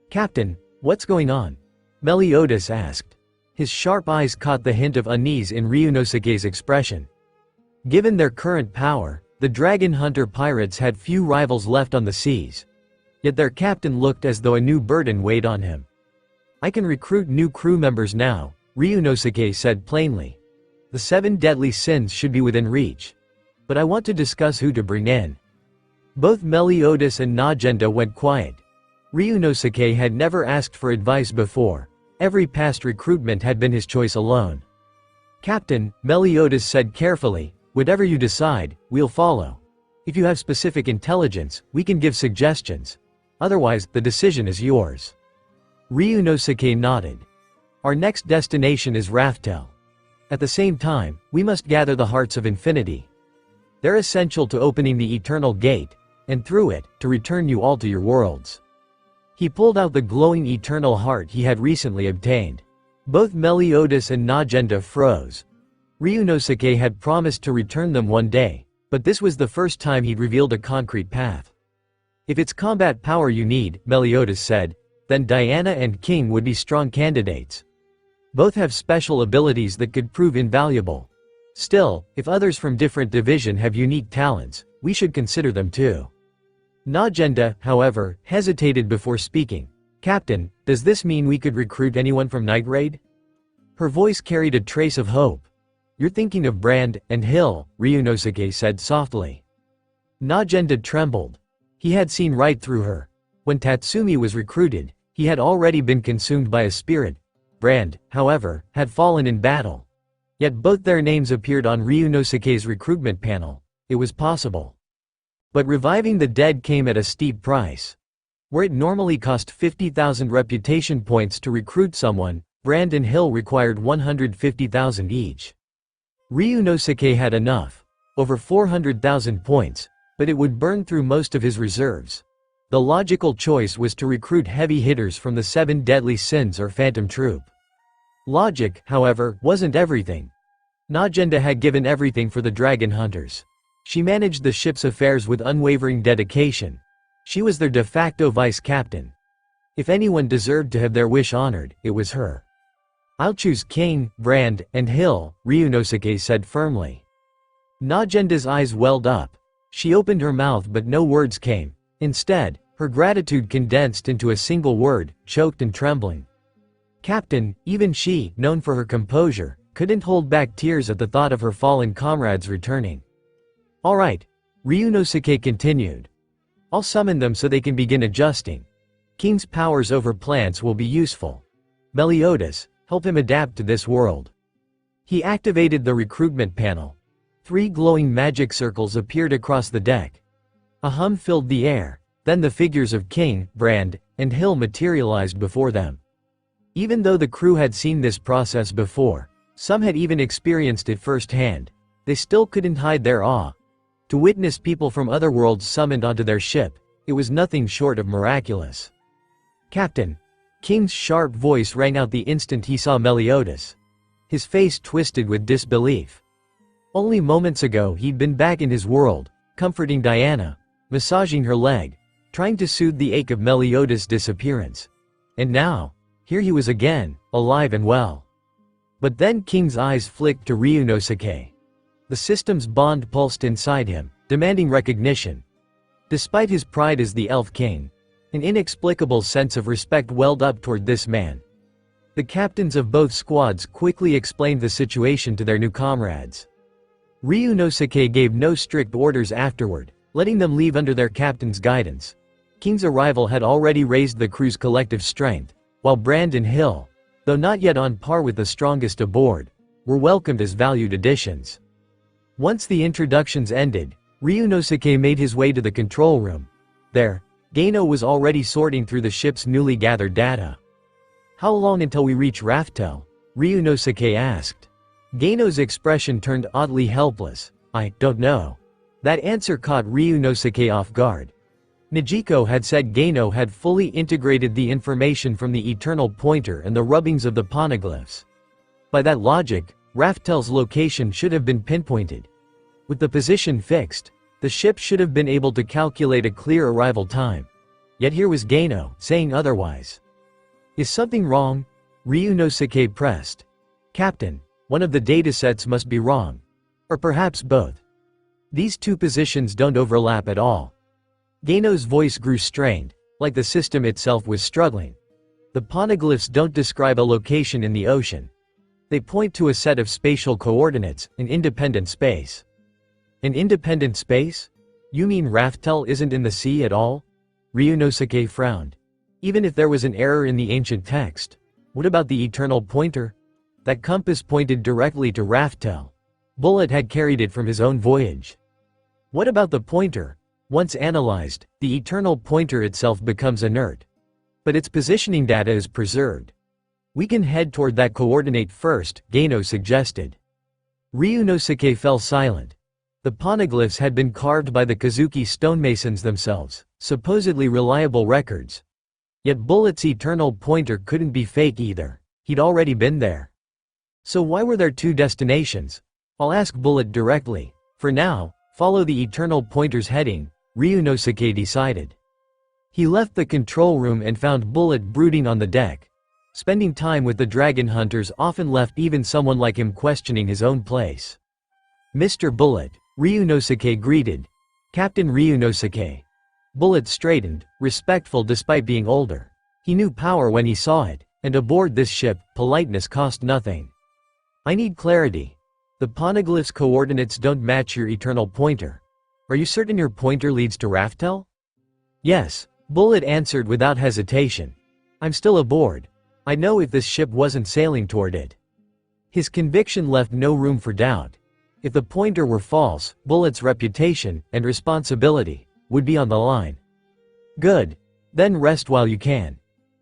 Captain, what's going on? Meliodas asked. His sharp eyes caught the hint of unease in Ryunosuke's expression. Given their current power, the dragon hunter pirates had few rivals left on the seas. Yet their captain looked as though a new burden weighed on him. I can recruit new crew members now, Ryunosuke said plainly. The 7 deadly sins should be within reach. But I want to discuss who to bring in. Both Meliodas and Najenda went quiet. Ryunosuke had never asked for advice before. Every past recruitment had been his choice alone. Captain, Meliodas said carefully, whatever you decide, we'll follow. If you have specific intelligence, we can give suggestions. Otherwise, the decision is yours. Ryunosuke nodded. Our next destination is Raftel. At the same time, we must gather the hearts of infinity. They're essential to opening the eternal gate, and through it, to return you all to your worlds. He pulled out the glowing eternal heart he had recently obtained. Both Meliodas and Najenda froze. Ryunosuke had promised to return them one day, but this was the first time he'd revealed a concrete path. If it's combat power you need, Meliodas said, then Diana and King would be strong candidates. Both have special abilities that could prove invaluable. Still, if others from different division have unique talents, we should consider them too. Najenda, however, hesitated before speaking. Captain, does this mean we could recruit anyone from Night Raid? Her voice carried a trace of hope. You're thinking of Brand and Hill, Ryunosuke said softly. Najenda trembled. He had seen right through her. When Tatsumi was recruited, he had already been consumed by a spirit. Brand, however, had fallen in battle. Yet both their names appeared on Ryunosuke's recruitment panel. It was possible. But reviving the dead came at a steep price. Where it normally cost 50,000 reputation points to recruit someone, Brand and Hill required 150,000 each. Ryunosuke had enough, over 400,000 points, but it would burn through most of his reserves. The logical choice was to recruit heavy hitters from the 7 Deadly Sins or Phantom Troop. Logic, however, wasn't everything. Najenda had given everything for the Dragon Hunters. She managed the ship's affairs with unwavering dedication. She was their de facto vice captain. If anyone deserved to have their wish honored, it was her. I'll choose King, Brand, and Hill, Ryunosuke said firmly. Najenda's eyes welled up. She opened her mouth but no words came. Instead, her gratitude condensed into a single word, choked and trembling. Captain, even she, known for her composure, couldn't hold back tears at the thought of her fallen comrades returning. All right, Ryunosuke continued. I'll summon them so they can begin adjusting. King's powers over plants will be useful. Meliodas, help him adapt to this world. He activated the recruitment panel. 3 glowing magic circles appeared across the deck. A hum filled the air, then the figures of King, Brand, and Hill materialized before them. Even though the crew had seen this process before, some had even experienced it firsthand, they still couldn't hide their awe. To witness people from other worlds summoned onto their ship, it was nothing short of miraculous. Captain. King's sharp voice rang out the instant he saw Meliodas. His face twisted with disbelief. Only moments ago he'd been back in his world, comforting Diana, massaging her leg, trying to soothe the ache of Meliodas' disappearance. And now, here he was again, alive and well. But then King's eyes flicked to Ryunosuke. The system's bond pulsed inside him, demanding recognition. Despite his pride as the Elf King, an inexplicable sense of respect welled up toward this man. The captains of both squads quickly explained the situation to their new comrades. Ryunosuke gave no strict orders afterward, letting them leave under their captain's guidance. King's arrival had already raised the crew's collective strength, while Brand and Hill, though not yet on par with the strongest aboard, were welcomed as valued additions. Once the introductions ended, Ryunosuke made his way to the control room. There, Gaino was already sorting through the ship's newly gathered data. How long until we reach Raftel? Ryunosuke asked. Gaino's expression turned oddly helpless. I don't know. That answer caught Ryunosuke off guard. Nijiko had said Gaino had fully integrated the information from the Eternal Pointer and the rubbings of the poneglyphs. By that logic, Raftel's location should have been pinpointed. With the position fixed, the ship should have been able to calculate a clear arrival time. Yet here was Gaino, saying otherwise. Is something wrong? Ryunosuke pressed. Captain, one of the datasets must be wrong. Or perhaps both. These two positions don't overlap at all. Gaino's voice grew strained, like the system itself was struggling. The poneglyphs don't describe a location in the ocean. They point to a set of spatial coordinates, an independent space. An independent space? You mean Raftel isn't in the sea at all? Ryunosuke frowned. Even if there was an error in the ancient text, what about the Eternal Pointer? That compass pointed directly to Raftel. Bullet had carried it from his own voyage. What about the pointer? Once analyzed, the Eternal Pointer itself becomes inert. But its positioning data is preserved. We can head toward that coordinate first, Gaino suggested. Ryunosuke fell silent. The poneglyphs had been carved by the Kazuki stonemasons themselves, supposedly reliable records. Yet Bullet's Eternal Pointer couldn't be fake either. He'd already been there. So why were there two destinations? I'll ask Bullet directly. For now, follow the Eternal Pointer's heading, Ryunosuke decided. He left the control room and found Bullet brooding on the deck. Spending time with the dragon hunters often left even someone like him questioning his own place. Mr. Bullet, Ryunosuke greeted. Captain Ryunosuke. Bullet straightened, respectful despite being older. He knew power when he saw it, and aboard this ship, politeness cost nothing. I need clarity. The poneglyph's coordinates don't match your eternal pointer. Are you certain your pointer leads to Raftel? Yes, Bullet answered without hesitation. I'm still aboard. I'd know if this ship wasn't sailing toward it. His conviction left no room for doubt. If the pointer were false, Bullet's reputation and responsibility would be on the line. Good. Then rest while you can.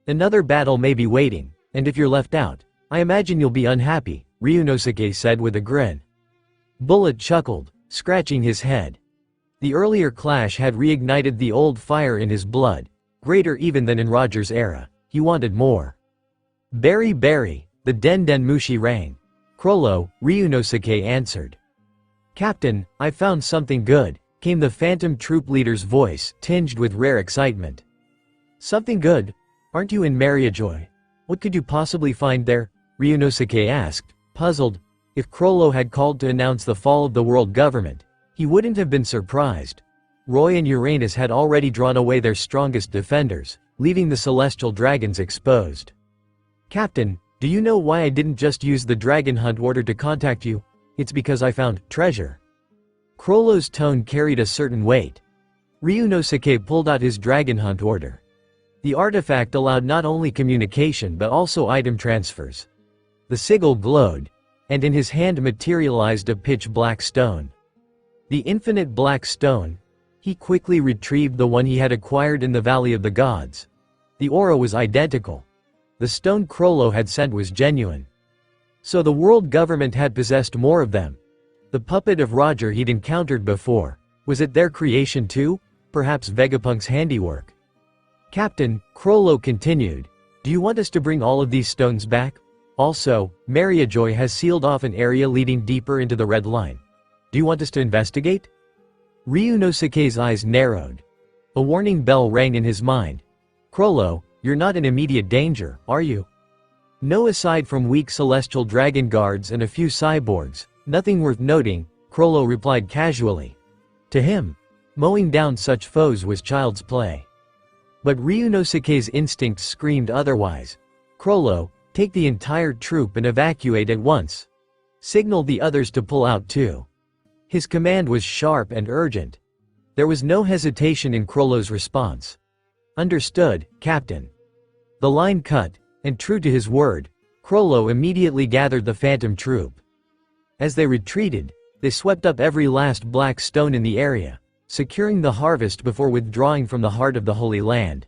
Another battle may be waiting, and if you're left out, I imagine you'll be unhappy, Ryunosuke said with a grin. Bullet chuckled, scratching his head. The earlier clash had reignited the old fire in his blood, greater even than in Roger's era. He wanted more. Berry, the Den Mushi rang. Crollo, Ryunosuke answered. Captain, I found something good, came the Phantom Troop leader's voice, tinged with rare excitement. Something good? Aren't you in Mariajoy? What could you possibly find there? Ryunosuke asked, puzzled. If Crollo had called to announce the fall of the world government, he wouldn't have been surprised. Roy and Uranus had already drawn away their strongest defenders, leaving the celestial dragons exposed. Captain, do you know why I didn't just use the dragon hunt order to contact you? It's because I found treasure. Crollo's tone carried a certain weight. Ryunosuke pulled out his dragon hunt order. The artifact allowed not only communication but also item transfers. The sigil glowed, and in his hand materialized a pitch-black stone. The infinite black stone. He quickly retrieved the one he had acquired in the Valley of the Gods. The aura was identical. The stone Crollo had sent was genuine. So the world government had possessed more of them. The puppet of Roger he'd encountered before. Was it their creation too? Perhaps Vegapunk's handiwork. Captain, Crollo continued. Do you want us to bring all of these stones back? Also, Mariajoy has sealed off an area leading deeper into the Red Line. Do you want us to investigate? Ryunosuke's eyes narrowed. A warning bell rang in his mind. Crollo, you're not in immediate danger, are you? No, aside from weak celestial dragon guards and a few cyborgs, nothing worth noting, Crollo replied casually. To him, mowing down such foes was child's play. But Ryunosuke's instincts screamed otherwise. Crollo, take the entire troop and evacuate at once. Signal the others to pull out too. His command was sharp and urgent. There was no hesitation in Crollo's response. Understood, Captain. The line cut, and true to his word, Crollo immediately gathered the Phantom Troop. As they retreated, they swept up every last black stone in the area, securing the harvest before withdrawing from the heart of the Holy Land.